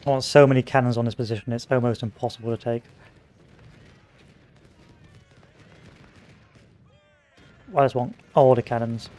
I want so many cannons on this position, it's almost impossible to take. I just want all the cannons.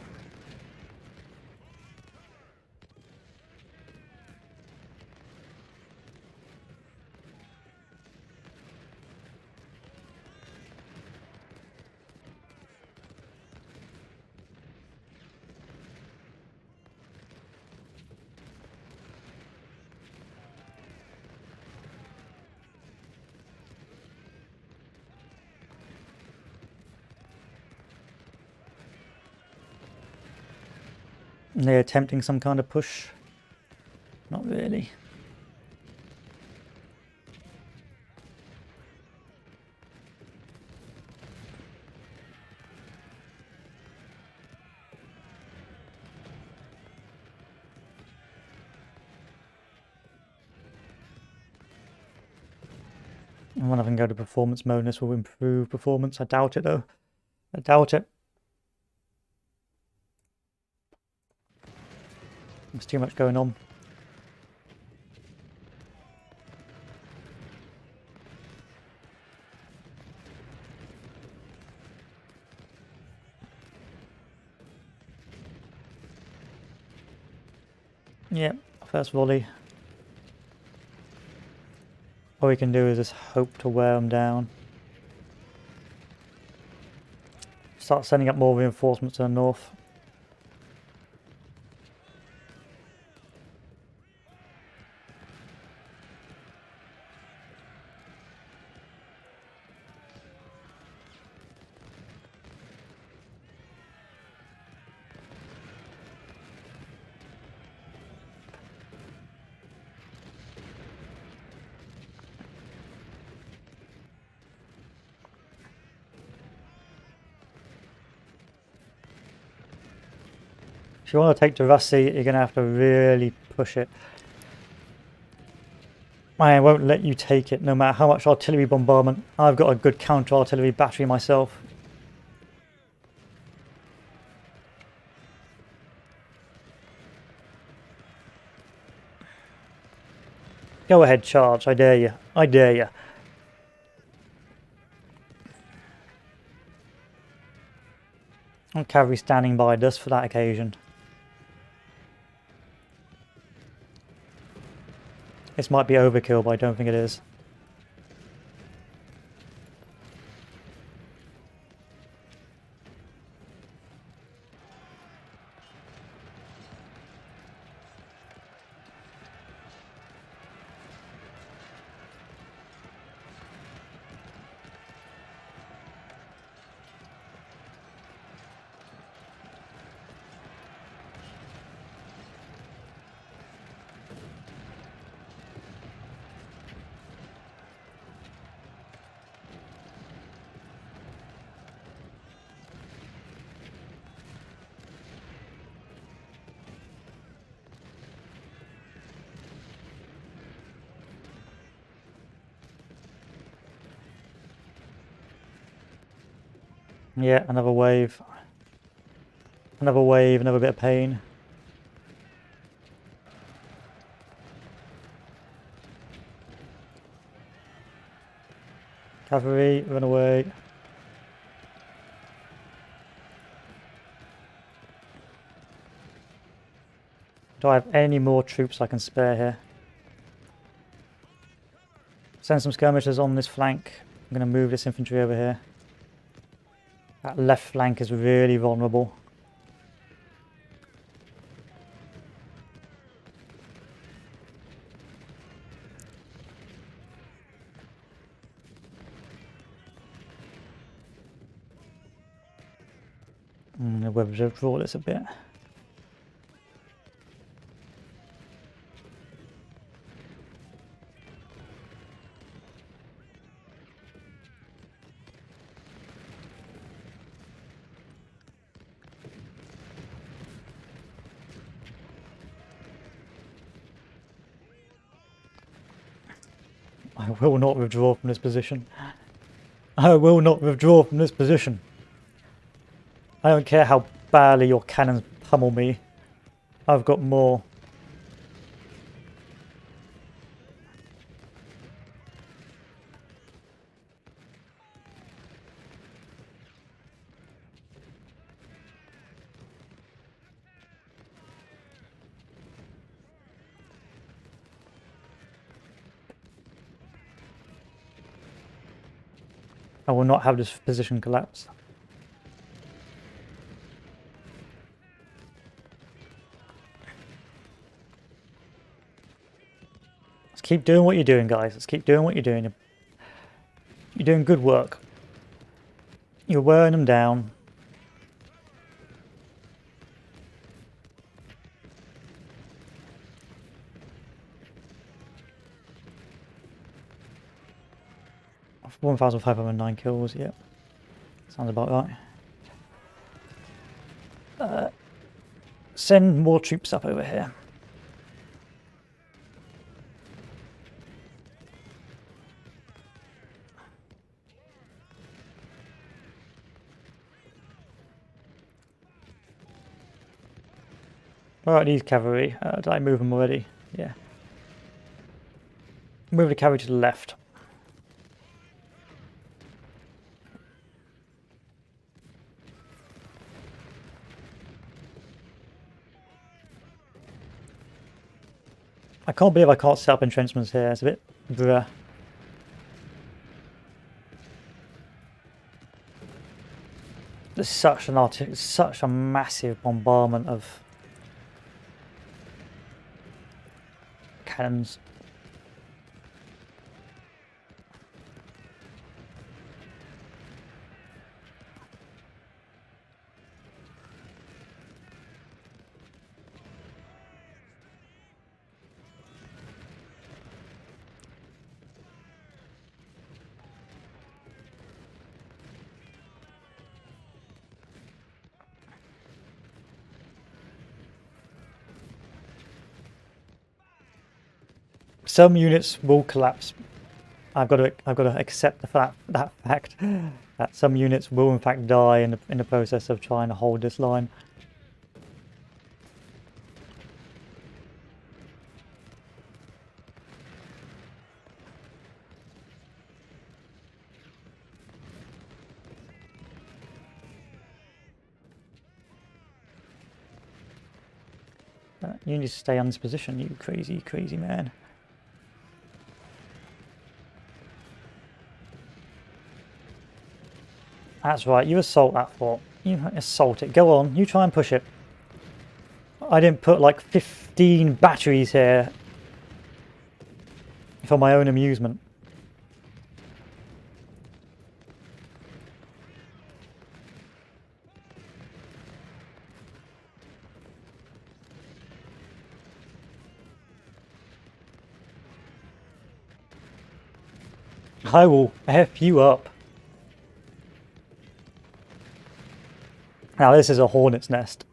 And they're attempting some kind of push. Not really. And when I can go to performance mode, this will improve performance. I doubt it though. I doubt it. There's too much going on. Yep, first volley. All we can do is just hope to wear them down. Start sending up more reinforcements to the north. If you want to take Durassi, you're going to have to really push it. I won't let you take it no matter how much artillery bombardment. I've got a good counter-artillery battery myself. Go ahead, charge. I dare you. I dare you. Cavalry standing by just for that occasion. This might be overkill, but I don't think it is. Yeah, another wave. Another wave, another bit of pain. Cavalry, run away. Do I have any more troops I can spare here? Send some skirmishers on this flank. I'm going to move this infantry over here. That left flank is really vulnerable. We'll withdraw this a bit. I will not withdraw from this position. I will not withdraw from this position. I don't care how badly your cannons pummel me. I've got more. I will not have this position collapse. Let's keep doing what you're doing, guys. Let's keep doing what you're doing. You're doing good work. You're wearing them down. I've 1,509 kills, yep. Sounds about right. Send more troops up over here. Where are these cavalry? Did I move them already? Yeah. Move the cavalry to the left. I can't believe I can't set up entrenchments here. It's a bit bruh. There's such a massive bombardment of cannons. Some units will collapse. I've got to accept that fact that some units will in fact die in the process of trying to hold this line. You need to stay on this position, you crazy man. That's right, you assault that fort. You assault it. Go on, you try and push it. I didn't put like 15 batteries here for my own amusement. I will F you up. Now this is a hornet's nest.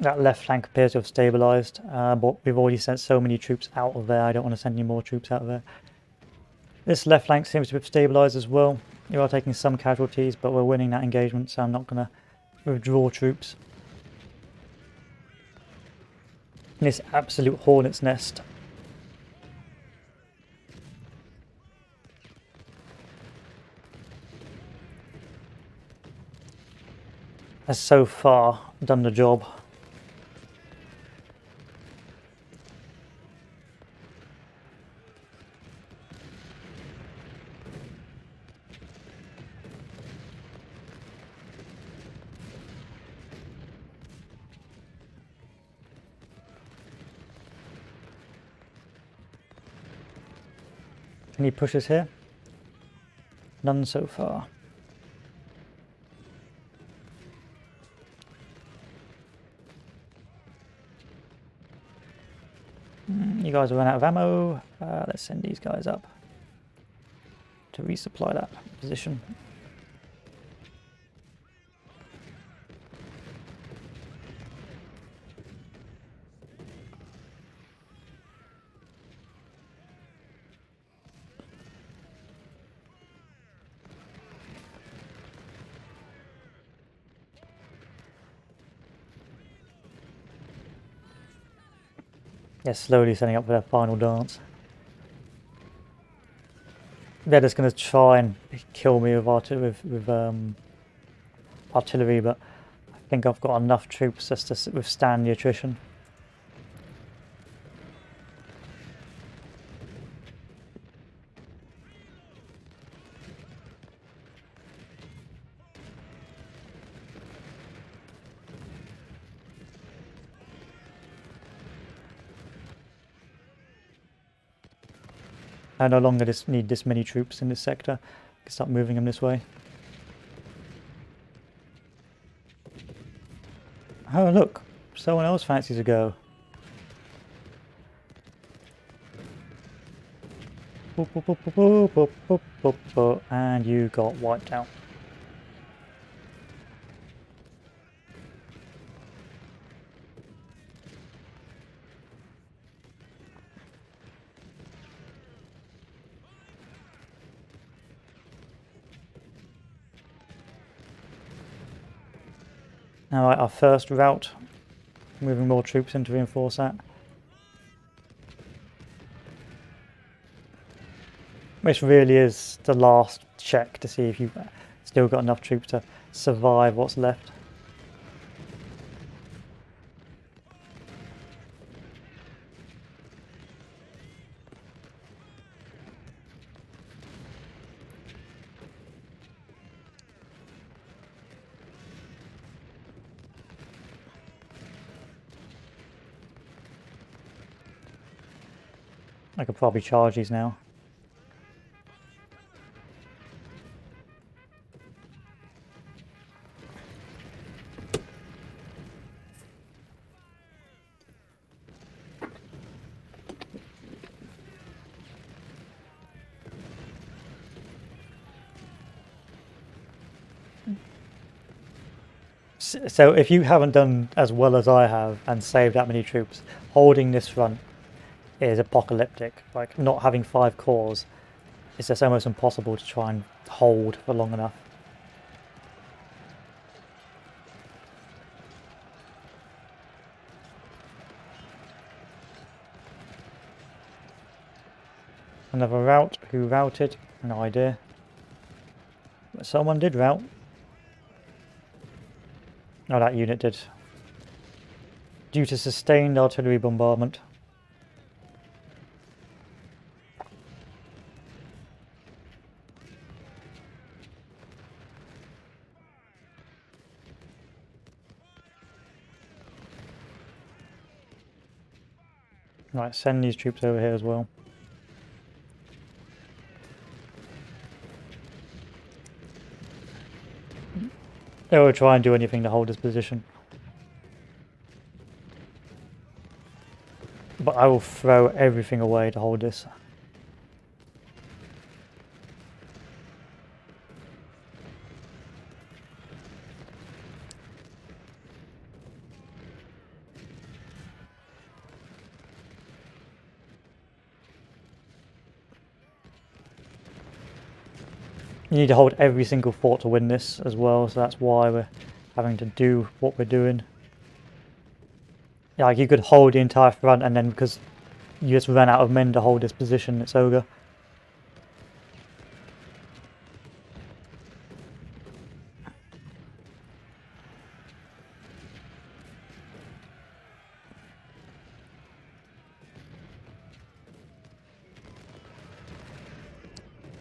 That left flank appears to have stabilised, but we've already sent so many troops out of there, I don't want to send any more troops out of there. This left flank seems to have stabilised as well. You are taking some casualties, but we're winning that engagement, so I'm not going to withdraw troops. This absolute hornet's nest. Has so far done the job. Any pushes here? None so far. You guys have run out of ammo. Let's send these guys up to resupply that position. They're slowly setting up for their final dance. They're just going to try and kill me with artillery, but I think I've got enough troops just to withstand the attrition. I no longer need this many troops in this sector. I can start moving them this way. Oh look, someone else fancies a go. Boop, boop, boop, boop, boop, boop, boop, boop, and you got wiped out. Alright, our first route. Moving more troops in to reinforce that. Which really is the last check to see if you've still got enough troops to survive what's left. I could probably charge these now. So if you haven't done as well as I have and saved that many troops, holding this front is apocalyptic. Like, not having 5 cores, it's just almost impossible to try and hold for long enough. Another route. Who routed? No idea. But someone did route. Oh, that unit did. Due to sustained artillery bombardment. Right, send these troops over here as well. They will try and do anything to hold this position. But I will throw everything away to hold this. You need to hold every single fort to win this as well, so that's why we're having to do what we're doing. Yeah, like you could hold the entire front and then because you just ran out of men to hold this position, it's over.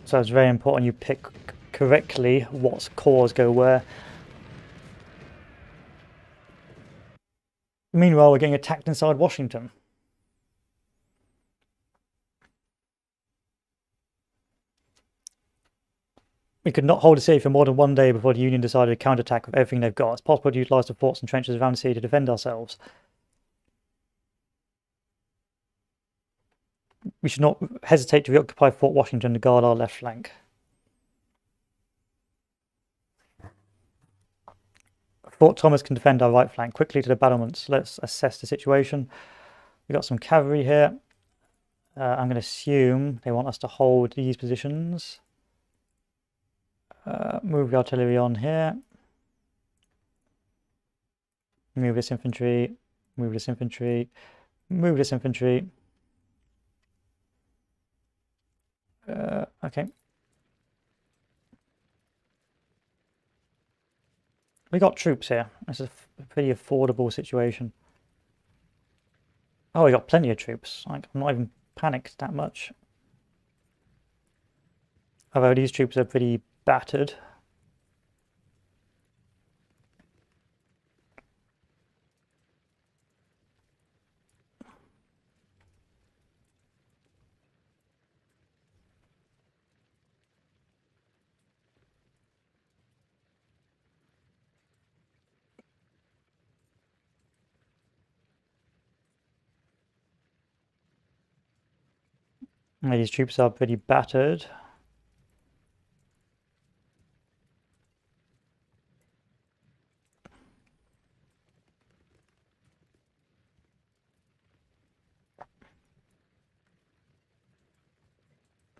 So it's very important you pick correctly what cores go where. Meanwhile, we're getting attacked inside Washington. We could not hold a city for more than 1 day before the Union decided to counterattack with everything they've got. It's possible to utilise the forts and trenches around the city to defend ourselves. We should not hesitate to reoccupy Fort Washington to guard our left flank. Fort Thomas can defend our right flank. Quickly to the battlements. Let's assess the situation. We've got some cavalry here. I'm going to assume they want us to hold these positions. Move the artillery on here. Move this infantry. Move this infantry. Move this infantry. Okay. We got troops here. This is a pretty affordable situation. Oh, we got plenty of troops. Like, I'm not even panicked that much. Although these troops are pretty battered. These troops are pretty battered.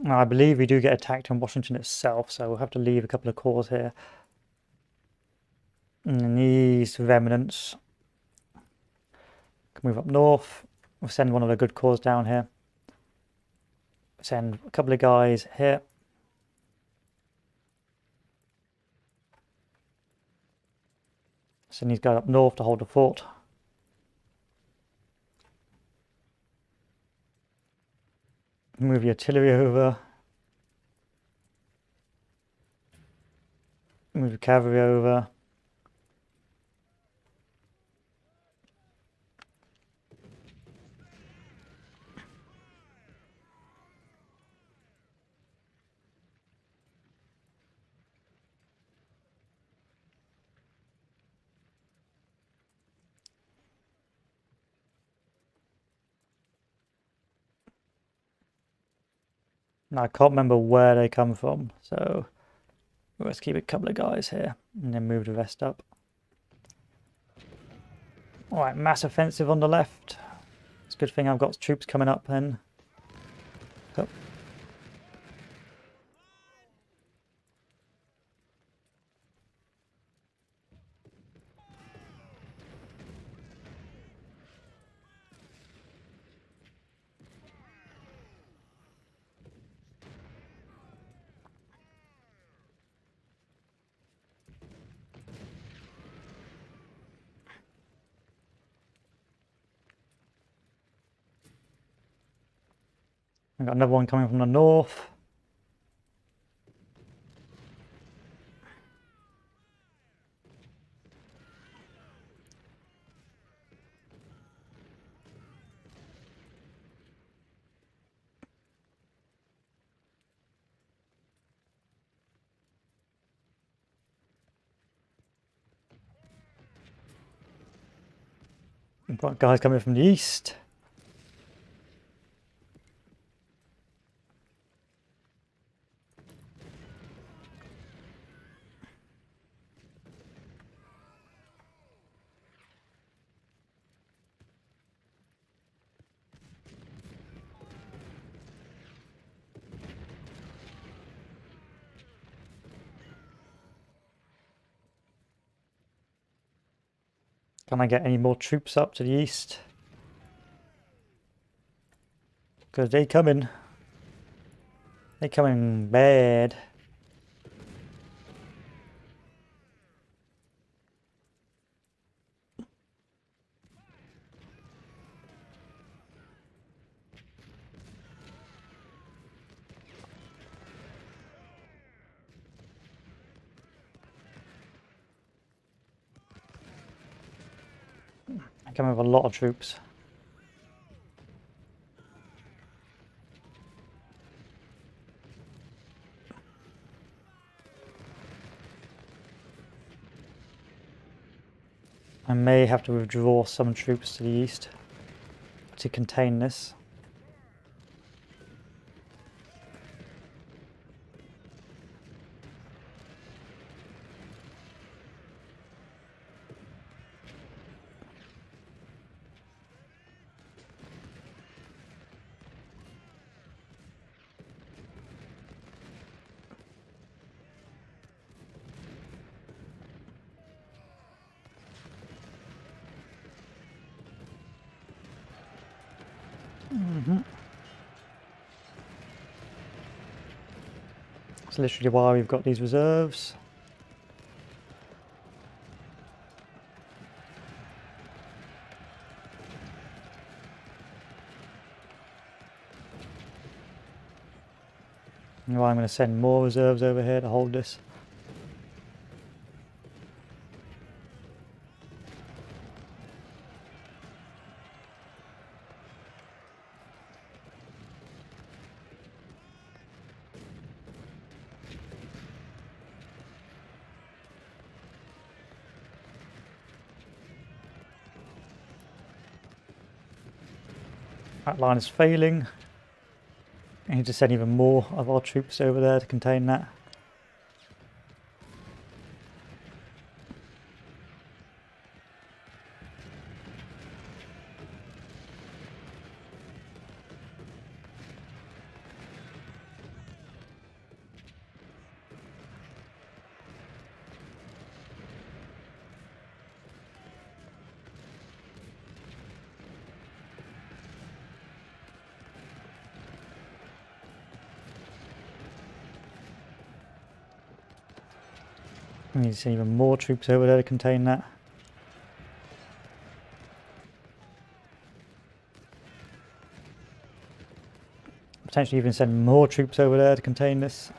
Now, I believe we do get attacked in Washington itself, so we'll have to leave a couple of corps here. And these remnants can move up north. We'll send one of the good corps down here. Send a couple of guys here. Send these guys up north to hold the fort. Move the artillery over. Move the cavalry over. Now, I can't remember where they come from, so let's keep a couple of guys here and then move the rest up. Alright, mass offensive on the left. It's a good thing I've got troops coming up then. So. I've got another one coming from the north. We've got guys coming from the east. Can I get any more troops up to the east? Because they coming. They coming bad. I come with a lot of troops. I may have to withdraw some troops to the east to contain this. That's literally why we've got these reserves. And why I'm going to send more reserves over here to hold this. That line is failing. I need to send even more of our troops over there to contain that. I need to send even more troops over there to contain that. Potentially even send more troops over there to contain this.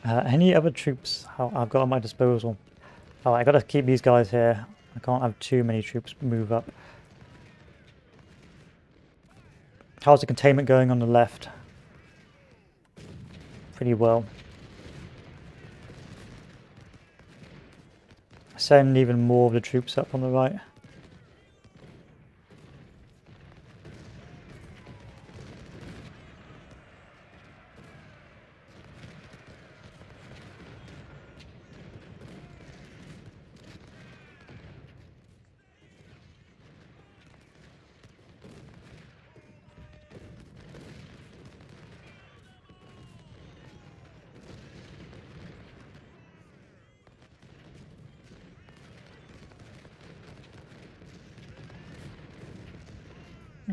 Any other troops I've got at my disposal? Oh, I gotta keep these guys here. I can't have too many troops move up. How's the containment going on the left? Pretty well. Send even more of the troops up on the right.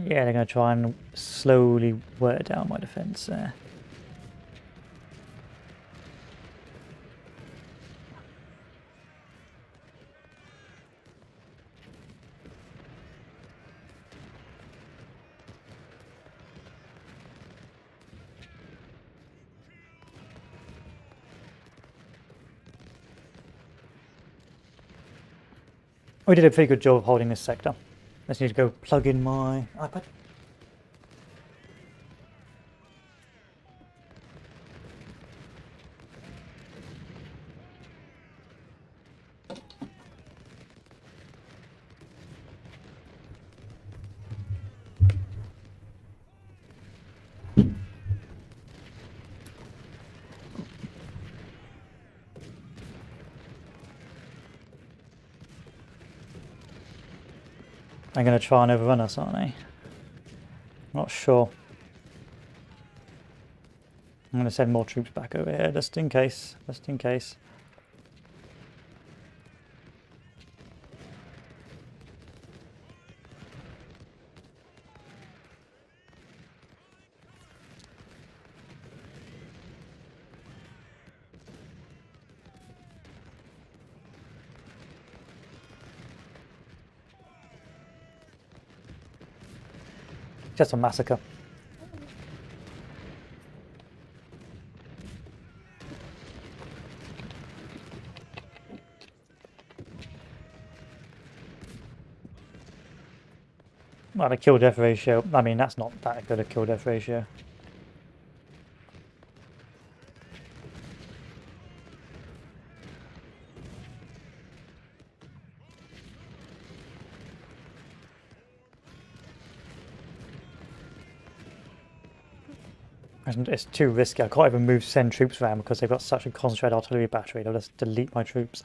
Yeah, they're going to try and slowly wear down my defence there. We did a pretty good job of holding this sector. Let's need to go plug in my iPad. They're going to try and overrun us, aren't they? Not sure. I'm going to send more troops back over here, just in case. Just in case. Just a massacre. Well, the kill-death ratio, I mean, that's not that good a kill-death ratio. It's too risky. I can't even send troops around because they've got such a concentrated artillery battery. They'll just delete my troops.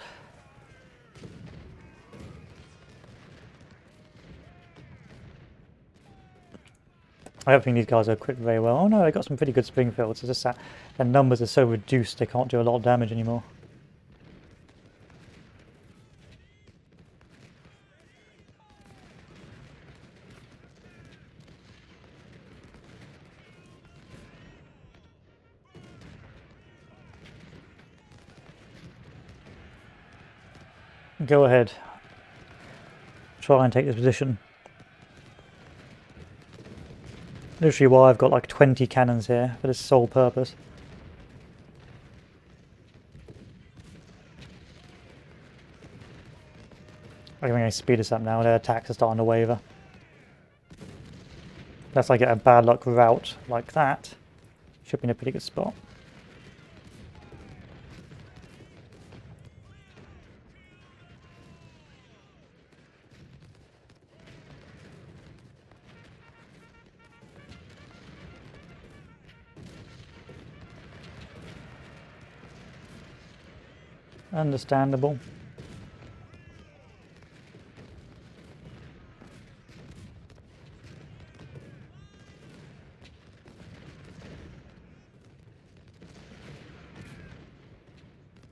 I don't think these guys are equipped very well. Oh no, they got some pretty good Springfields. It's just that their numbers are so reduced they can't do a lot of damage anymore. Go ahead. Try and take this position. Literally why I've got like 20 cannons here for this sole purpose. I'm going to speed this up now. Their attacks are starting to waver. Unless I get a bad luck route like that, should be in a pretty good spot. Understandable.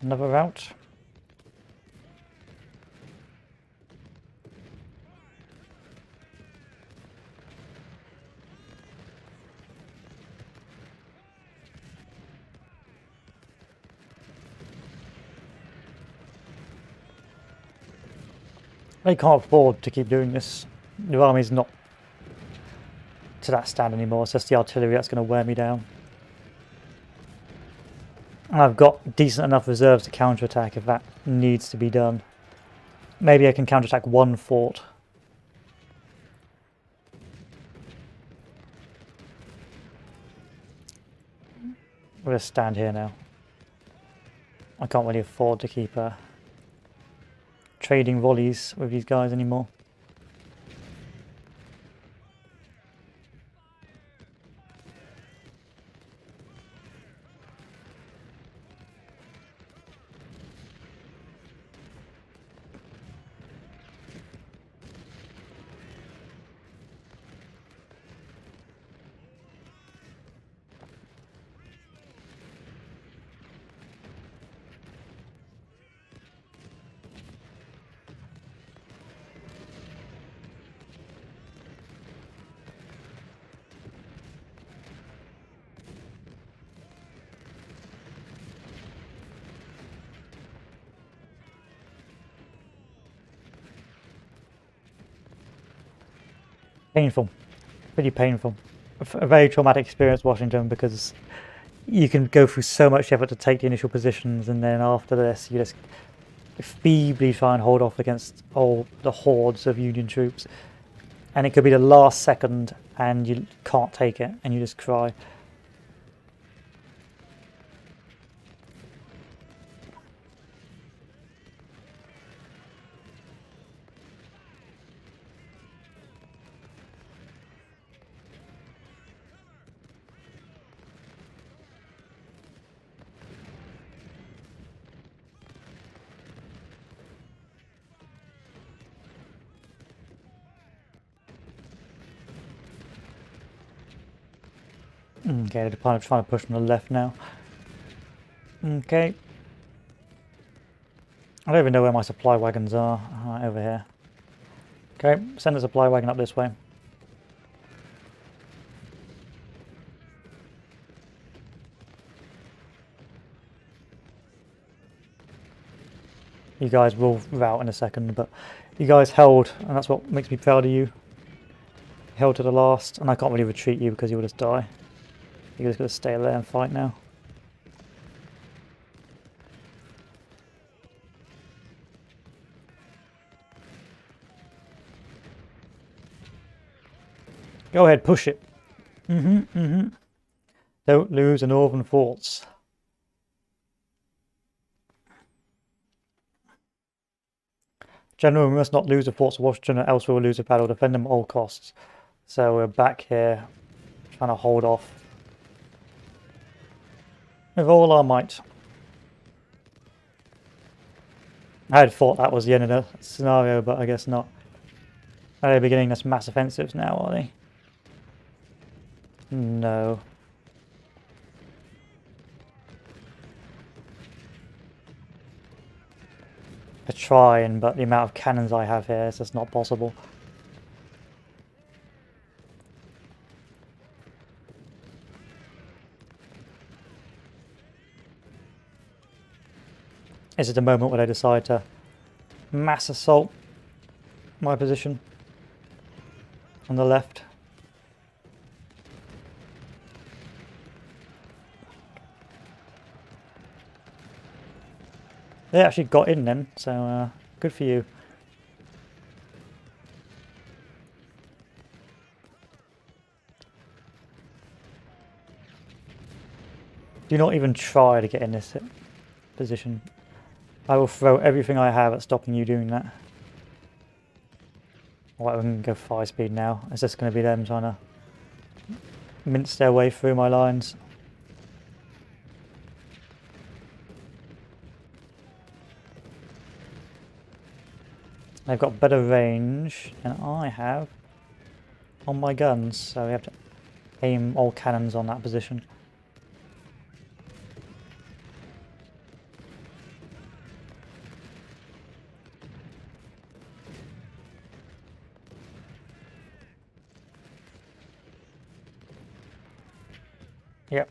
Another route. They can't afford to keep doing this. The army's not to that stand anymore. It's just the artillery that's going to wear me down. And I've got decent enough reserves to counterattack if that needs to be done. Maybe I can counterattack one fort. We're going to stand here now. I can't really afford to keep trading volleys with these guys anymore. Painful, pretty painful. A very traumatic experience, Washington, because you can go through so much effort to take the initial positions, and then after this, you just feebly try and hold off against all the hordes of Union troops, and it could be the last second, and you can't take it, and you just cry. Okay, they're kind of trying to push from the left now. Okay. I don't even know where my supply wagons are. Right, over here. Okay, send the supply wagon up this way. You guys will rout in a second, but you guys held, and that's what makes me proud of you. Held to the last, and I can't really retreat you because you'll just die. You're just going to stay there and fight now. Go ahead, push it. Don't lose the northern forts. General, we must not lose the forts of Washington, or else we will lose the battle. Defend them at all costs. So we're back here, trying to hold off with all our might. I had thought that was the end of the scenario, but I guess not. Are they beginning this mass offensives now, are they? No. They're trying, but the amount of cannons I have here is just not possible. This is the moment where they decide to mass assault my position on the left. They actually got in then, so good for you. Do not even try to get in this position. I will throw everything I have at stopping you doing that. Alright, we can go 5 speed now. Is this going to be them trying to mince their way through my lines? They've got better range than I have on my guns, so we have to aim all cannons on that position. Yep,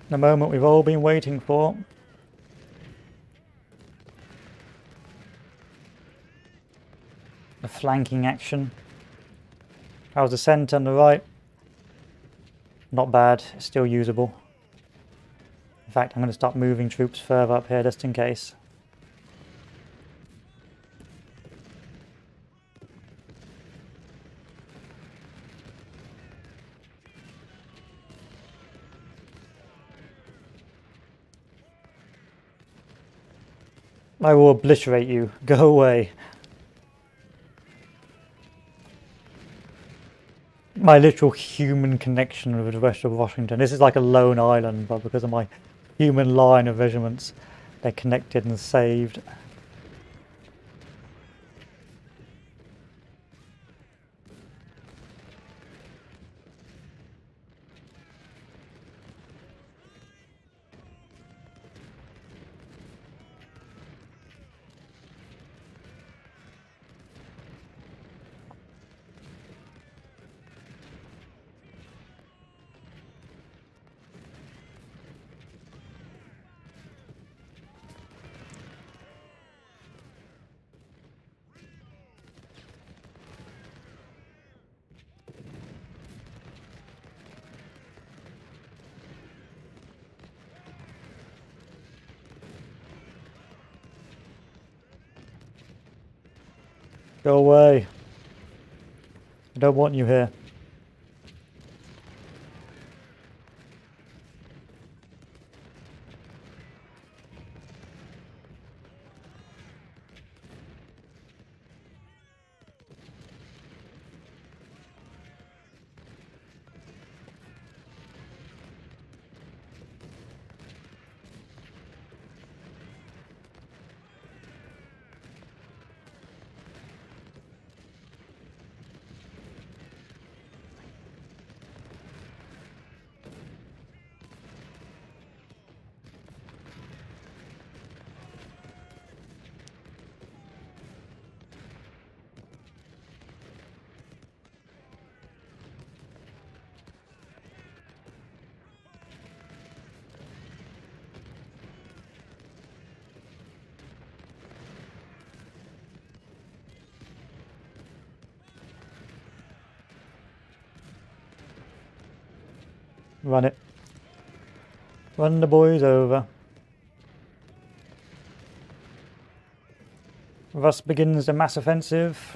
the moment we've all been waiting for. The flanking action. How's the centre and the right? Not bad, it's still usable. In fact, I'm going to start moving troops further up here just in case. I will obliterate you. Go away. My literal human connection with the rest of Washington. This is like a lone island, but because of my human line of regiments, they're connected and saved. Go away. I don't want you here. Run it. Run the boys over. Thus begins the mass offensive.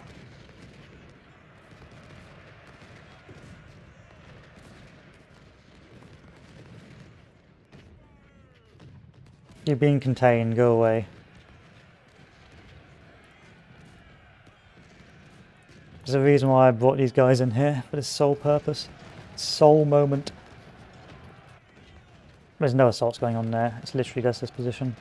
You're being contained, go away. There's a reason why I brought these guys in here, for this sole purpose. Sole moment. There's no assaults going on there, it's literally just this position.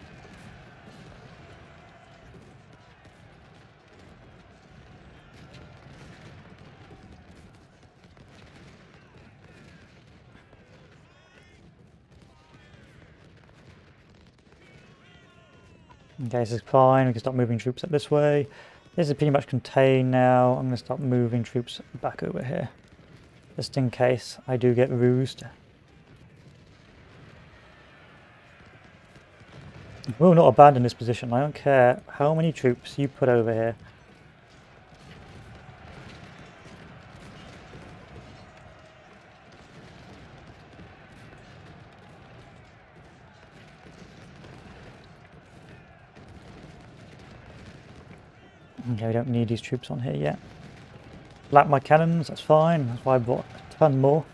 Okay, this is fine, we can start moving troops up this way. This is pretty much contained now. I'm going to start moving troops back over here. Just in case I do get rused. We'll not abandon this position. I don't care how many troops you put over here. Okay, we don't need these troops on here yet. Black my cannons, that's fine. That's why I bought a ton more.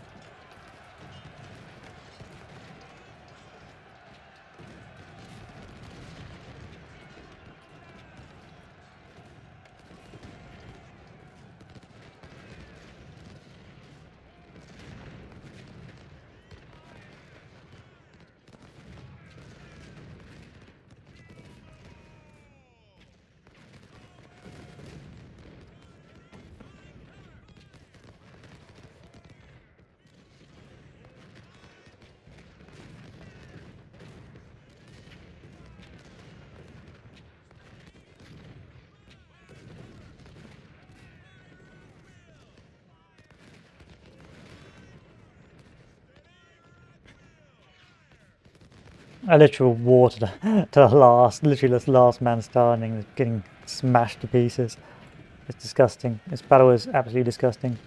A literal war to the last, literally this last man standing, getting smashed to pieces. It's disgusting. This battle is absolutely disgusting.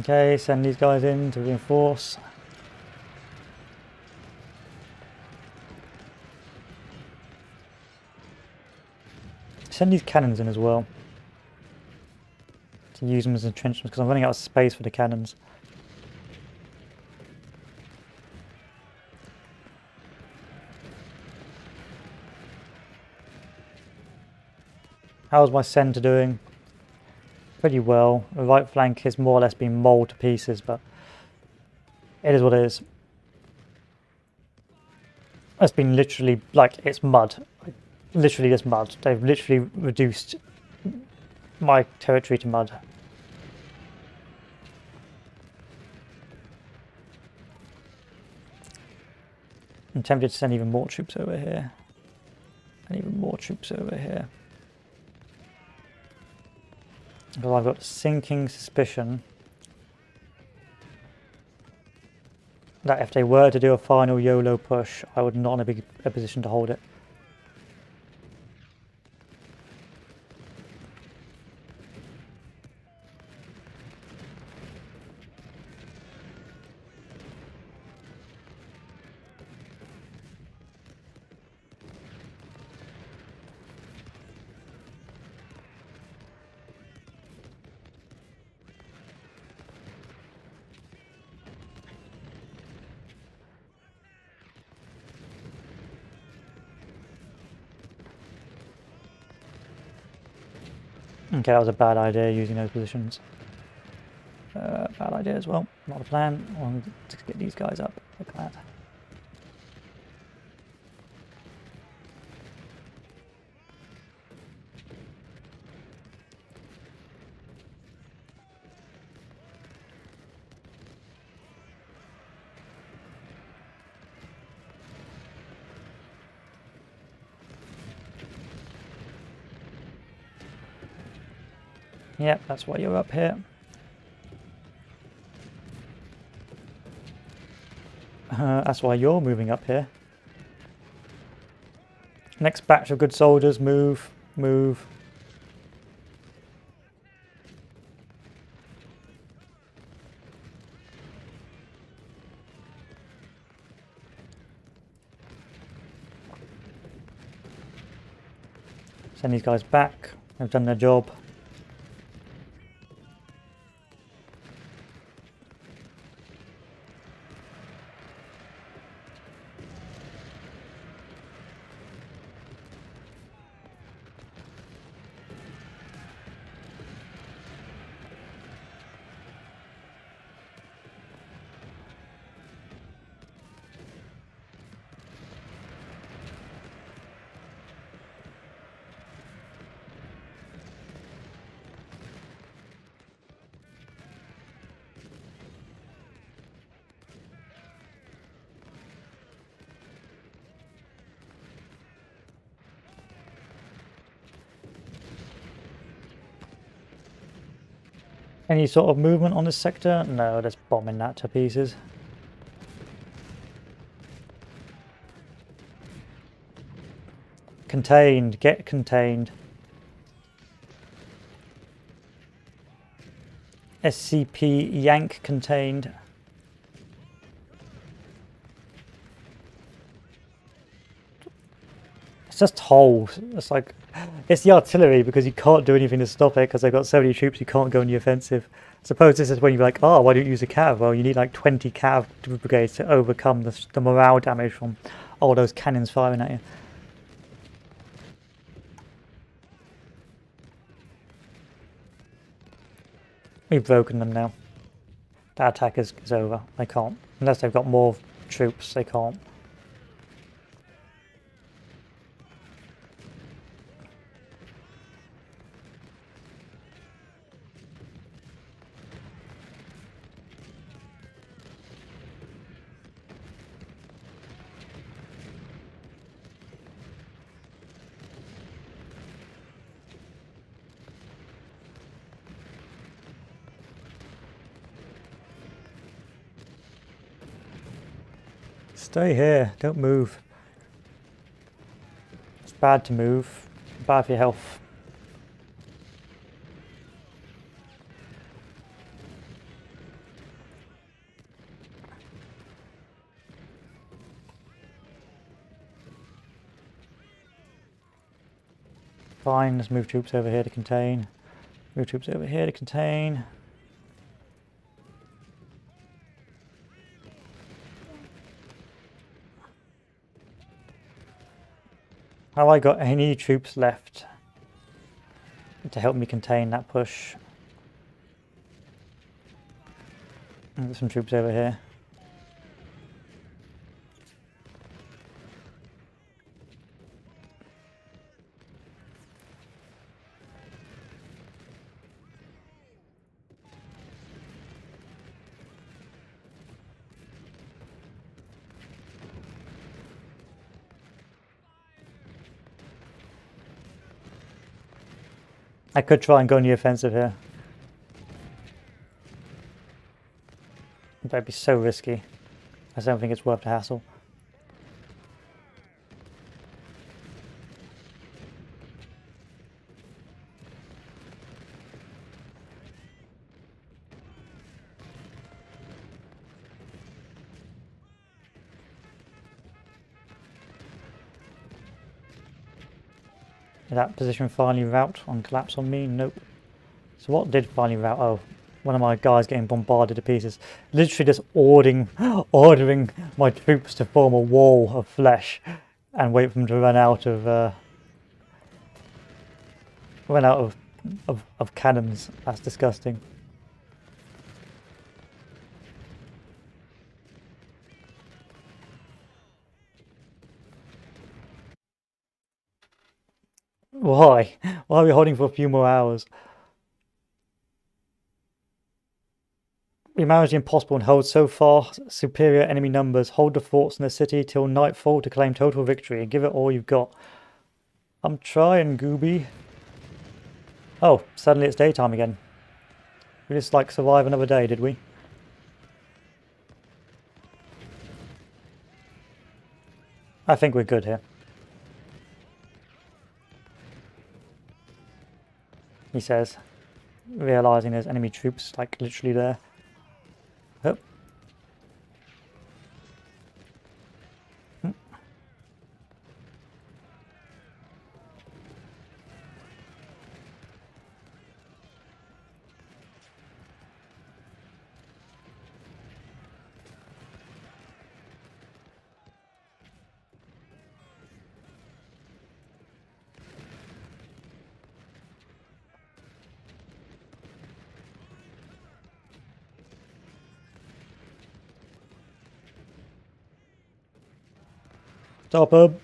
Okay, send these guys in to reinforce. Send these cannons in as well. To use them as entrenchments because I'm running out of space for the cannons. How's my centre doing? Pretty well. The right flank is more or less being mauled to pieces, but it is what it is. It's been literally like it's mud. Literally just mud. They've literally reduced my territory to mud. I'm tempted to send even more troops over here. And even more troops over here. Because I've got a sinking suspicion that if they were to do a final YOLO push, I would not be in a position to hold it. Okay, that was a bad idea using those positions. Bad idea as well. Not a plan. I want to get these guys up like that. Yep, that's why you're up here. That's why you're moving up here. Next batch of good soldiers, move, move. Send these guys back. They've done their job. Any sort of movement on this sector? No, just bombing that to pieces. Contained, get contained. SCP yank contained. It's just holes. It's like, it's the artillery because you can't do anything to stop it because they've got so many troops you can't go on the offensive. I suppose this is when you're like, oh, why don't you use a cav? Well, you need like 20 cav brigades to overcome the morale damage from all those cannons firing at you. We've broken them now. That attack is over. They can't. Unless they've got more troops, they can't. Stay here, don't move. It's bad to move, bad for your health. Fine, let's move troops over here to contain. Move troops over here to contain. Have I got any troops left to help me contain that push? There's some troops over here. I could try and go on the offensive here. That'd be so risky. I don't think it's worth the hassle. Did that position finally rout on collapse on me? Nope. So what did finally rout? Oh, one of my guys getting bombarded to pieces. Literally just ordering my troops to form a wall of flesh and wait for them to run out of cannons. That's disgusting. Why? Why are we holding for a few more hours? We managed the impossible and hold so far superior enemy numbers. Hold the forts in the city till nightfall to claim total victory and give it all you've got. I'm trying, Gooby. Oh, suddenly it's daytime again. We just like survive another day, did we? I think we're good here. He says, realizing there's enemy troops like literally there. Oh. Stop him.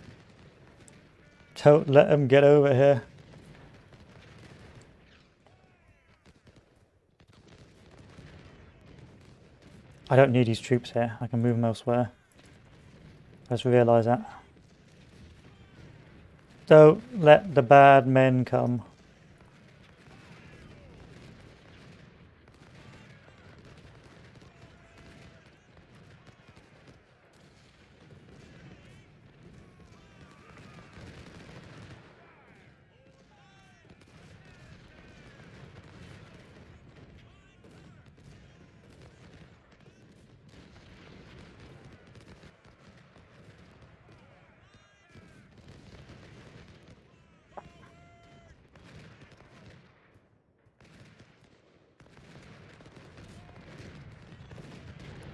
Don't let him get over here. I don't need these troops here. I can move them elsewhere. Let's realise that. Don't let the bad men come.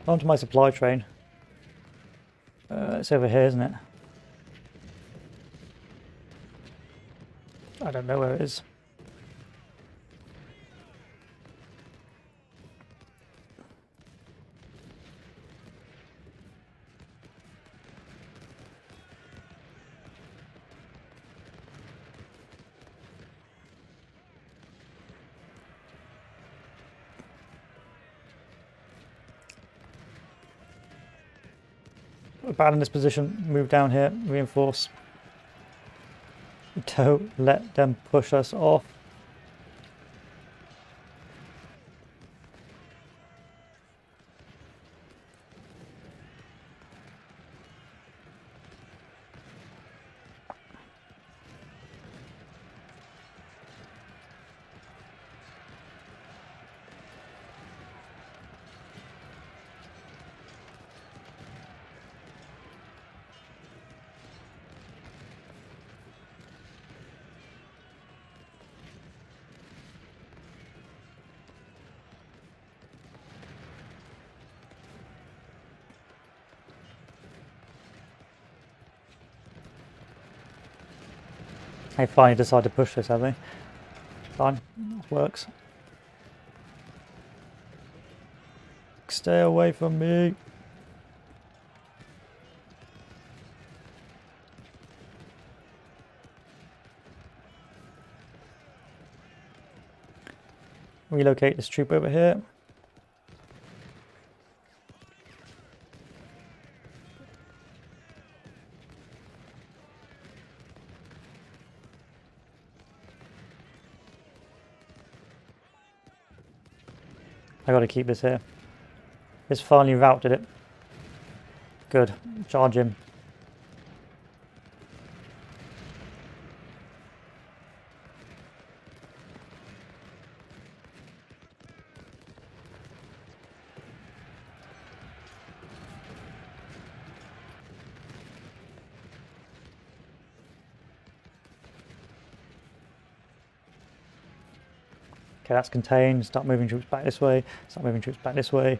Onto my supply train. It's over here, isn't it? I don't know where it is. Abandon this position, move down here, reinforce. Don't let them push us off. They finally decided to push this, have they? Fine, works. Stay away from me. Relocate this troop over here. I gotta keep this here. It's finally routed it. Good. Charge him. Okay, that's contained. Start moving troops back this way. Start moving troops back this way.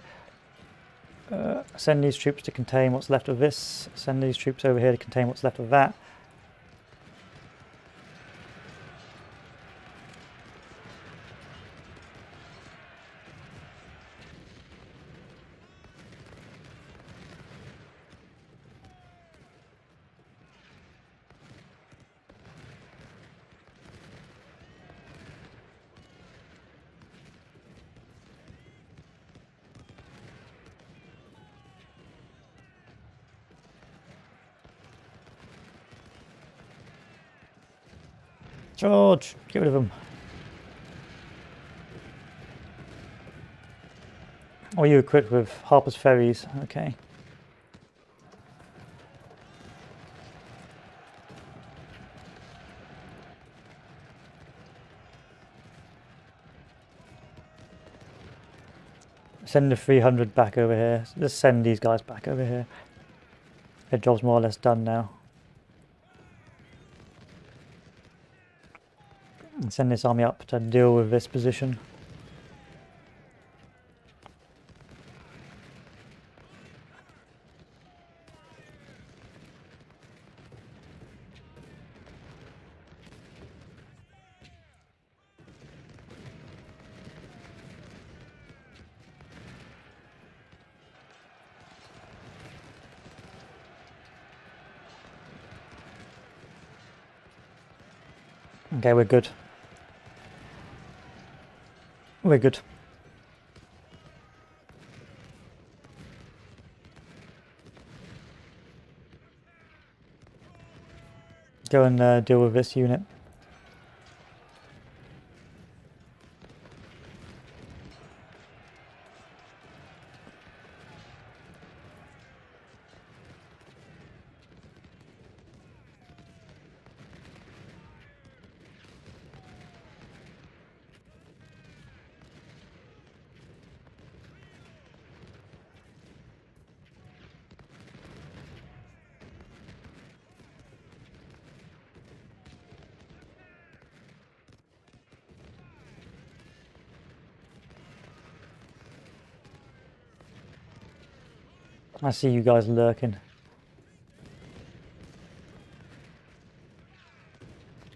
Send these troops to contain what's left of this. Send these troops over here to contain what's left of that. George, get rid of them. Or you equipped with Harper's Ferries, okay. Send the 300 back over here. Just send these guys back over here. Their job's more or less done now. And send this army up to deal with this position. Okay, we're good. We're good. Go and deal with this unit. I see you guys lurking.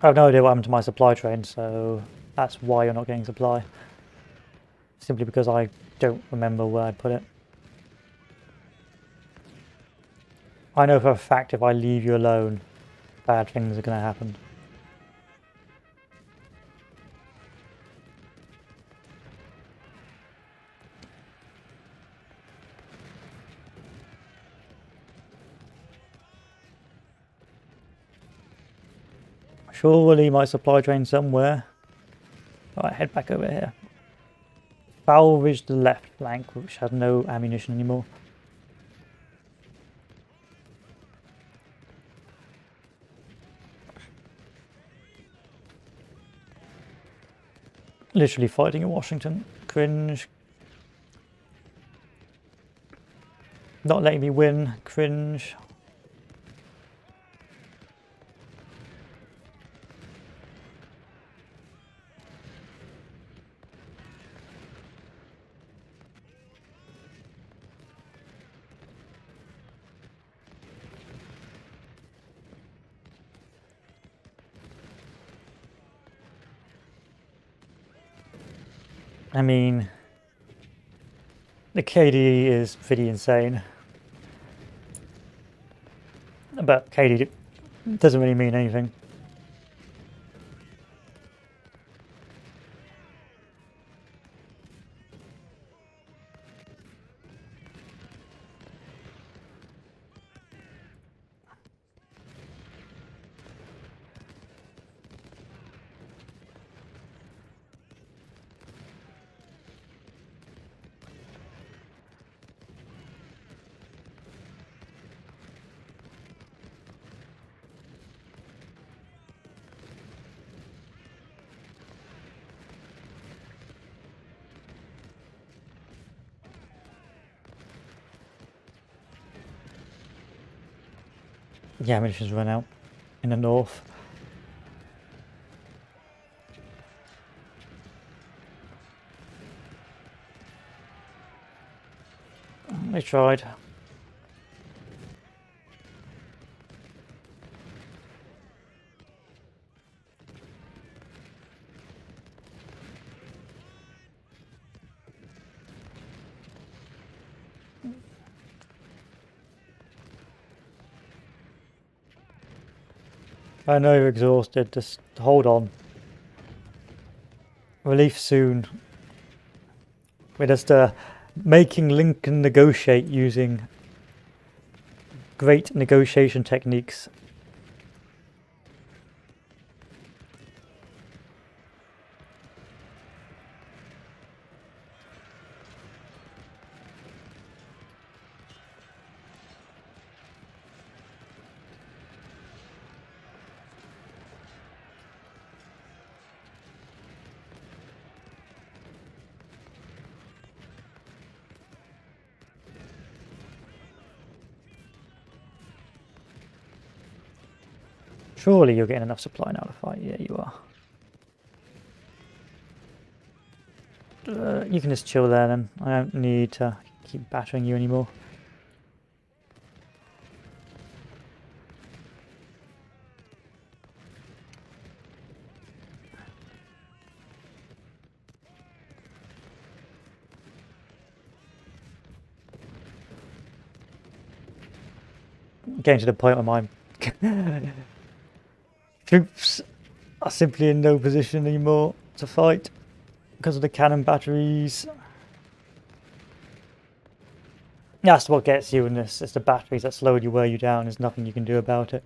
I have no idea what happened to my supply train, so that's why you're not getting supply. Simply because I don't remember where I put it. I know for a fact if I leave you alone, bad things are going to happen. Surely my supply train somewhere. Alright, head back over here. Salvage the left flank, which has no ammunition anymore. Literally fighting in Washington. Cringe. Not letting me win. Cringe. I mean, the KD is pretty insane. But KD doesn't really mean anything. Yeah, ammunition's run out in the north. They tried. I know you're exhausted, just hold on. Relief soon. We're just making Lincoln negotiate using great negotiation techniques. Surely you're getting enough supply now to fight. Yeah, you are. You can just chill there then. I don't need to keep battering you anymore. Getting to the point where my troops are simply in no position anymore to fight because of the cannon batteries. That's what gets you in this. It's the batteries that slowly wear you down. There's nothing you can do about it.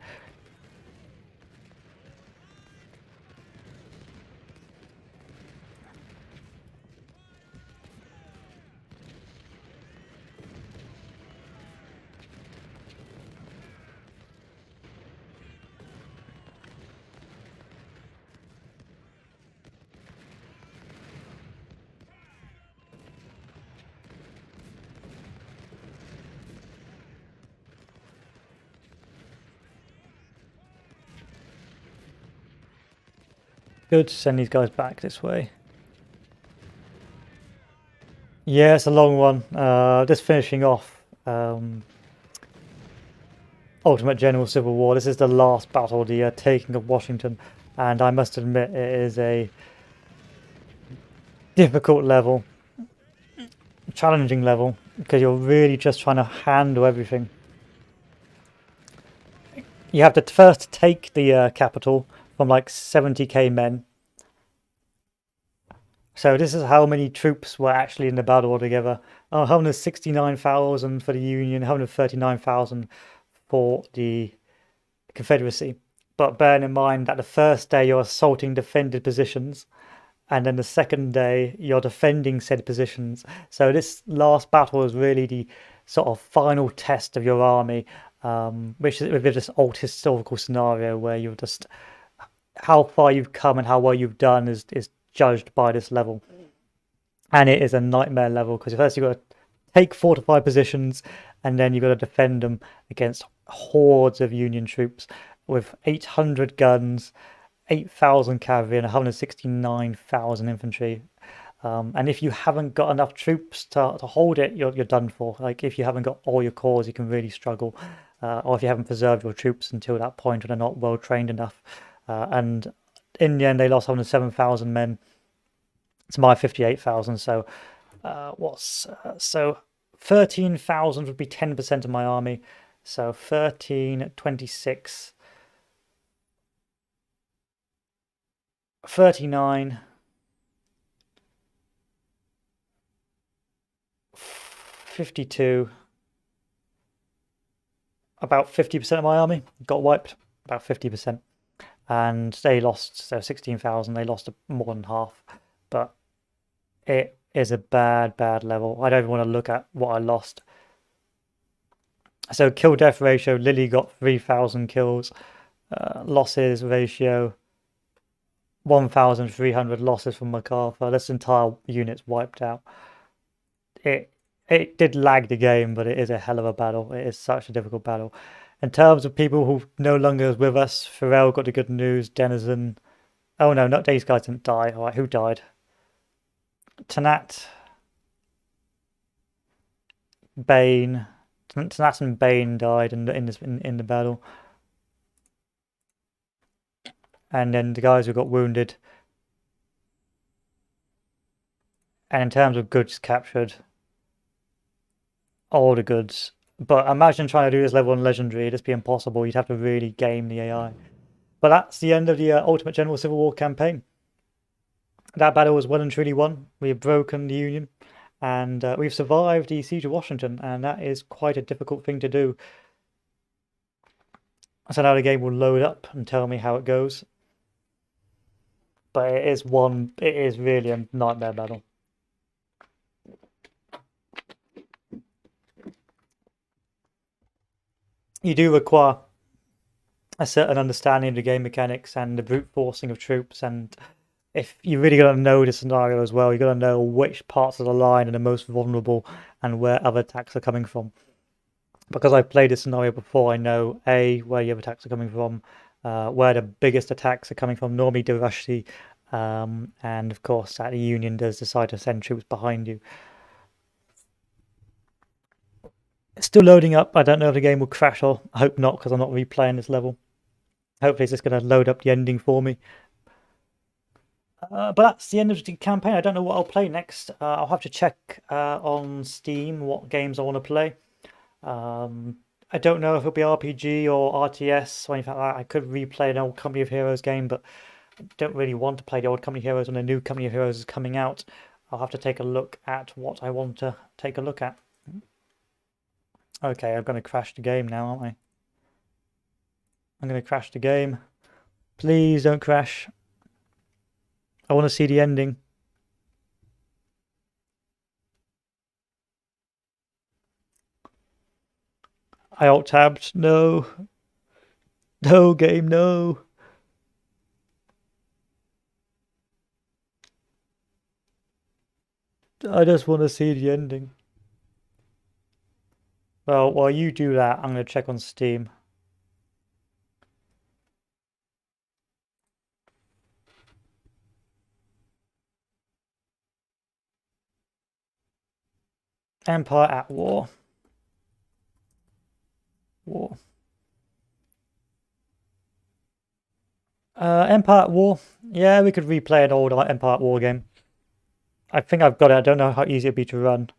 Good, send these guys back this way. Yeah, it's a long one. Just finishing off Ultimate General Civil War. This is the last battle, the taking of Washington, and I must admit it is a difficult level, challenging level, because you're really just trying to handle everything. You have to first take the capital from like 70k men. So this is how many troops were actually in the battle altogether. 169,000 for the Union, 139,000 for the Confederacy. But bearing in mind that the first day you're assaulting defended positions, and then the second day you're defending said positions. So this last battle is really the sort of final test of your army, which is with this old historical scenario where you're just how far you've come and how well you've done is judged by this level. And it is a nightmare level because first you've got to take fortified positions and then you've got to defend them against hordes of Union troops with 800 guns, 8,000 cavalry, and 169,000 infantry. And if you haven't got enough troops to hold it, you're done for. Like if you haven't got all your corps, you can really struggle. Or if you haven't preserved your troops until that point or they're not well trained enough. And in the end, they lost 107,000 men to my 58,000. So so 13,000 would be 10% of my army. So 13, 26, 39, 52, about 50% of my army got wiped, about 50%. And they lost, so 16,000, they lost more than half. But it is a bad level. I don't even want to look at what I lost. So kill death ratio, Lily got 3,000 kills. Losses ratio, 1,300 losses from MacArthur. This entire unit's wiped out. It did lag the game, but it is a hell of a battle. It is such a difficult battle. In terms of people who no longer is with us, Pharrell got the good news. Denizen. Oh no, not these guys didn't die. All right, who died? Tanat, Bane. Tanat and Bane died in the battle. And then the guys who got wounded. And in terms of goods captured, all the goods. But imagine trying to do this level on Legendary, it'd just be impossible. You'd have to really game the AI. But that's the end of the Ultimate General Civil War campaign. That battle was well and truly won. We have broken the Union, and we've survived the Siege of Washington, and that is quite a difficult thing to do. So now the game will load up and tell me how it goes. But it is really a nightmare battle. You do require a certain understanding of the game mechanics and the brute forcing of troops, and if you really got to know the scenario as well, you got to know which parts of the line are the most vulnerable and where other attacks are coming from. Because I've played this scenario before, I know where your attacks are coming from, where the biggest attacks are coming from, normally the Rushdie, and of course that the Union does decide to send troops behind you. It's still loading up. I don't know if the game will crash or I hope not because I'm not replaying this level. Hopefully it's just going to load up the ending for me. But that's the end of the campaign. I don't know what I'll play next. I'll have to check on Steam what games I want to play. I don't know if it'll be RPG or RTS or anything like that. I could replay an old Company of Heroes game, but I don't really want to play the old Company of Heroes when the new Company of Heroes is coming out. I'll have to take a look at what I want to take a look at. Okay, I'm going to crash the game now, aren't I? I'm going to crash the game. Please don't crash. I want to see the ending. I alt-tabbed. No. No, game, no. I just want to see the ending. Well, while you do that, I'm going to check on Steam. Empire at War. War. Empire at War. Yeah, we could replay an old Empire at War game. I think I've got it. I don't know how easy it'd be to run.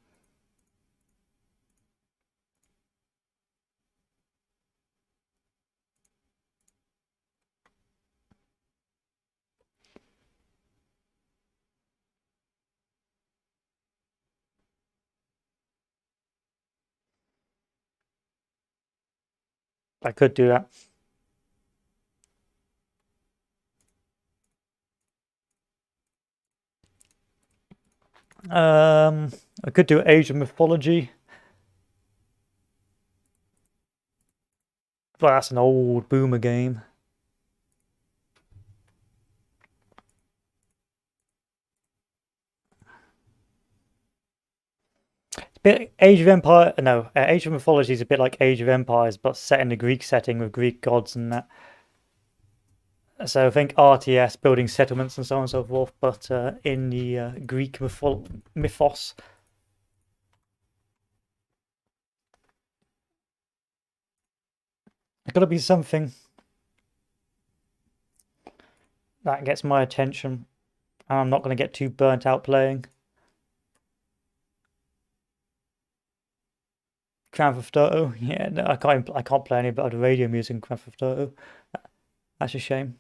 I could do that. I could do Age of Mythology. But that's an old boomer game. It's a bit Age of Empire. No, Age of Mythology is a bit like Age of Empires, but set in the Greek setting with Greek gods and that. So I think RTS, building settlements and so on and so forth, but in the Greek mythos. It's got to be something that gets my attention. And I'm not going to get too burnt out playing. Grand Theft Auto. Yeah, no, I can't play any better radio music in Grand Theft Auto. That's a shame.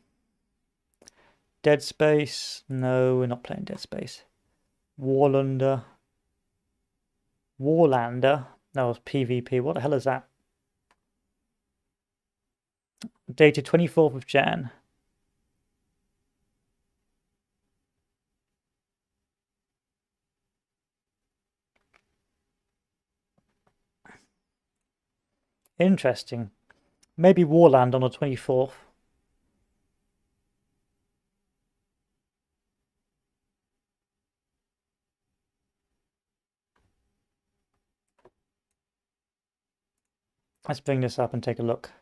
Dead Space. No, we're not playing Dead Space. Warlander. Warlander. No, it's PvP. What the hell is that? Dated 24th of Jan. Interesting. Maybe Warland on the 24th. Let's bring this up and take a look.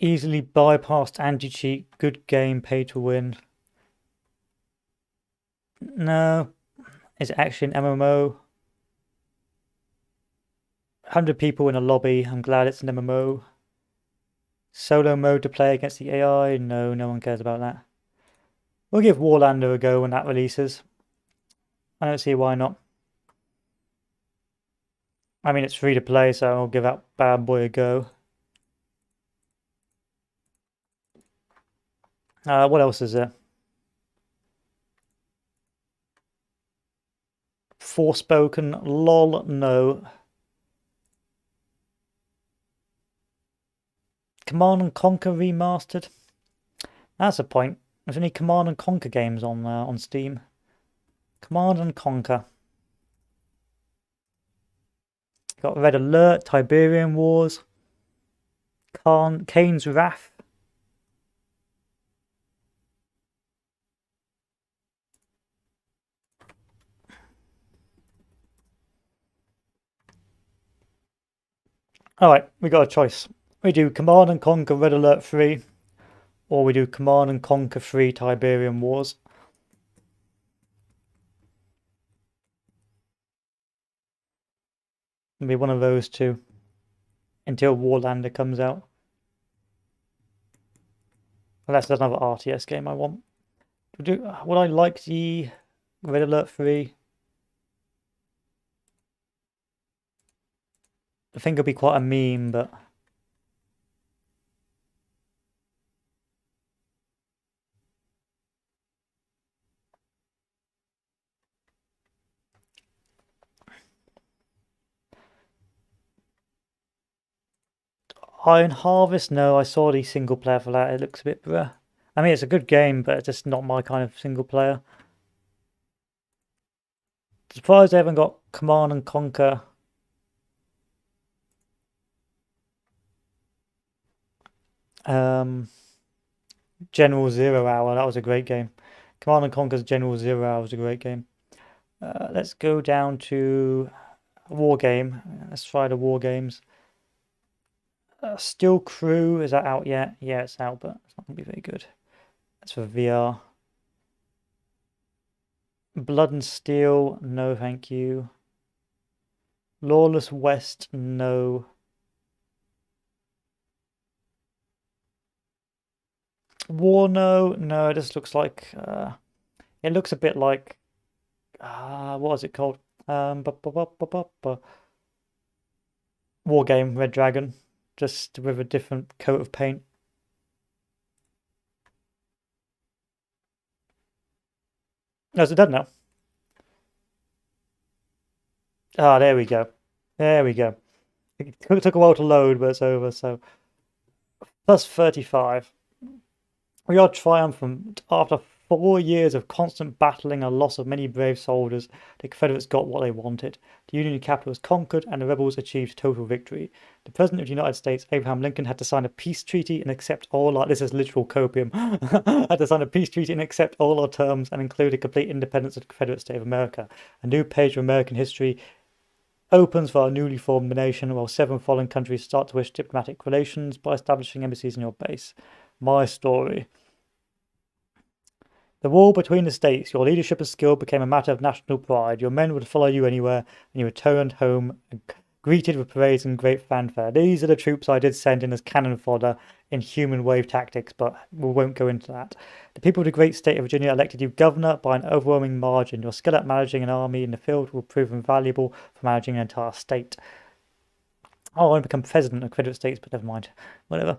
Easily bypassed anti-cheat. Good game. Pay to win. No. Is it actually an MMO? 100 people in a lobby. I'm glad it's an MMO. Solo mode to play against the AI? No, no one cares about that. We'll give Warlander a go when that releases. I don't see why not. I mean, it's free to play, so I'll give that bad boy a go. What else is there? Forspoken, lol, no. Command and Conquer Remastered. That's a point. There's any Command and Conquer games on Steam. Command and Conquer. Got Red Alert, Tiberian Wars, Kane's Wrath. Alright, we got a choice. We do Command and Conquer Red Alert 3, or we do Command and Conquer 3 Tiberian Wars. It'll be one of those two until Warlander comes out. Unless there's another RTS game I want. Would I like the Red Alert 3? I think it'll be quite a meme, but Iron Harvest, no, I saw the single player for that. It looks a bit bruh. I mean, it's a good game, but it's just not my kind of single player. Surprised they haven't got Command and Conquer. General Zero Hour, that was a great game. Command and Conquer's General Zero Hour was a great game. Let's go down to War Game. Let's try the War Games. Steel Crew, is that out yet? Yeah, it's out, but it's not going to be very good. That's for VR. Blood and Steel, no thank you. Lawless West, no. War, no. No, this looks like it looks a bit like what is it called? War game, Red Dragon, just with a different coat of paint. No, is it done now? Ah, there we go. There we go. It took a while to load, but it's over. So plus 35. We are triumphant. After 4 years of constant battling and loss of many brave soldiers, the Confederates got what they wanted. The Union capital was conquered and the rebels achieved total victory. The President of the United States, Abraham Lincoln, had to sign a peace treaty and accept all our... This is literal copium. Had to sign a peace treaty and accept all our terms and include a complete independence of the Confederate State of America. A new page of American history opens for our newly formed nation, while 7 foreign countries start to wish diplomatic relations by establishing embassies in your base. My story. The war between the states, your leadership and skill became a matter of national pride. Your men would follow you anywhere, and you returned home greeted with parades and great fanfare. These are the troops I did send in as cannon fodder in human wave tactics, but we won't go into that. The people of the great state of Virginia elected you governor by an overwhelming margin. Your skill at managing an army in the field will prove invaluable for managing an entire state. Oh, I want to become president of Confederate States, but never mind. Whatever.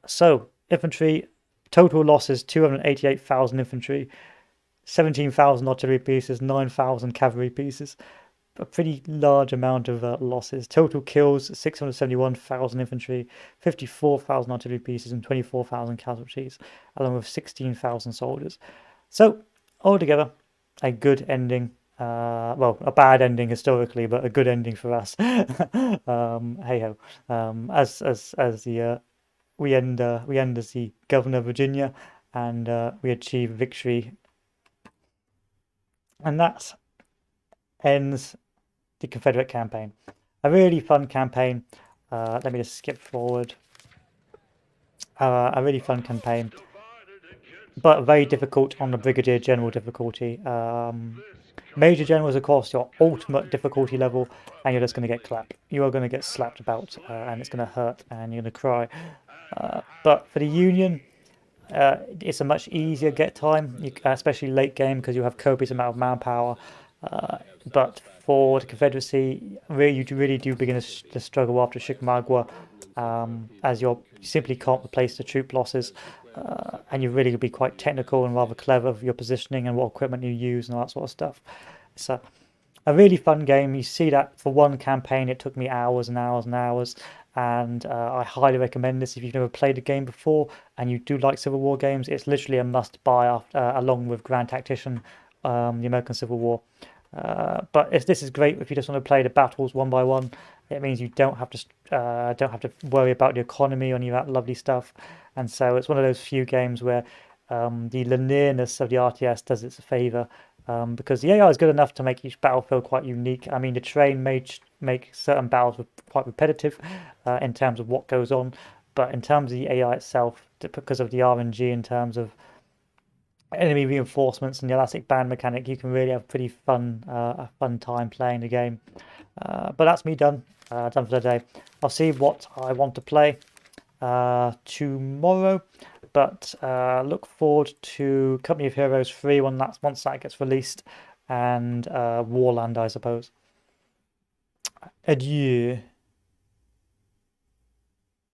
So, infantry, total losses 288,000 infantry, 17,000 artillery pieces, 9,000 cavalry pieces. A pretty large amount of losses. Total kills 671,000 infantry, 54,000 artillery pieces, and 24,000 casualties, along with 16,000 soldiers. So, altogether, a good ending. Well, a bad ending historically, but a good ending for us. Hey ho. As the we end as the governor of Virginia, and we achieve victory, and that ends the Confederate campaign. A really fun campaign. Let me just skip forward. A really fun campaign, but very difficult on the Brigadier General difficulty. Major General is, of course, your ultimate difficulty level, and you're just going to get clapped. You are going to get slapped about, and it's going to hurt, and you're going to cry. But for the Union, it's a much easier get time, especially late game, because you have copious amount of manpower. But for the Confederacy, you really do begin to struggle after Chickamauga, as you simply can't replace the troop losses, and you really be quite technical and rather clever with your positioning and what equipment you use and all that sort of stuff. So a really fun game. You see that for one campaign, it took me hours and hours and hours, and I highly recommend this if you've never played a game before and you do like Civil War games. It's literally a must-buy after, along with Grand Tactician, the American Civil War. But this is great if you just want to play the battles one by one. It means you don't have to worry about the economy or any of that lovely stuff, and so it's one of those few games where the linearness of the RTS does its a favour, because the AI is good enough to make each battlefield quite unique. I mean, the terrain may make certain battles quite repetitive in terms of what goes on, but in terms of the AI itself, because of the RNG in terms of enemy reinforcements and the elastic band mechanic, you can really have pretty fun a fun time playing the game. But that's me done for the day. I'll see what I want to play tomorrow, but look forward to Company of Heroes 3 once that gets released, and Warland, I suppose. Adieu.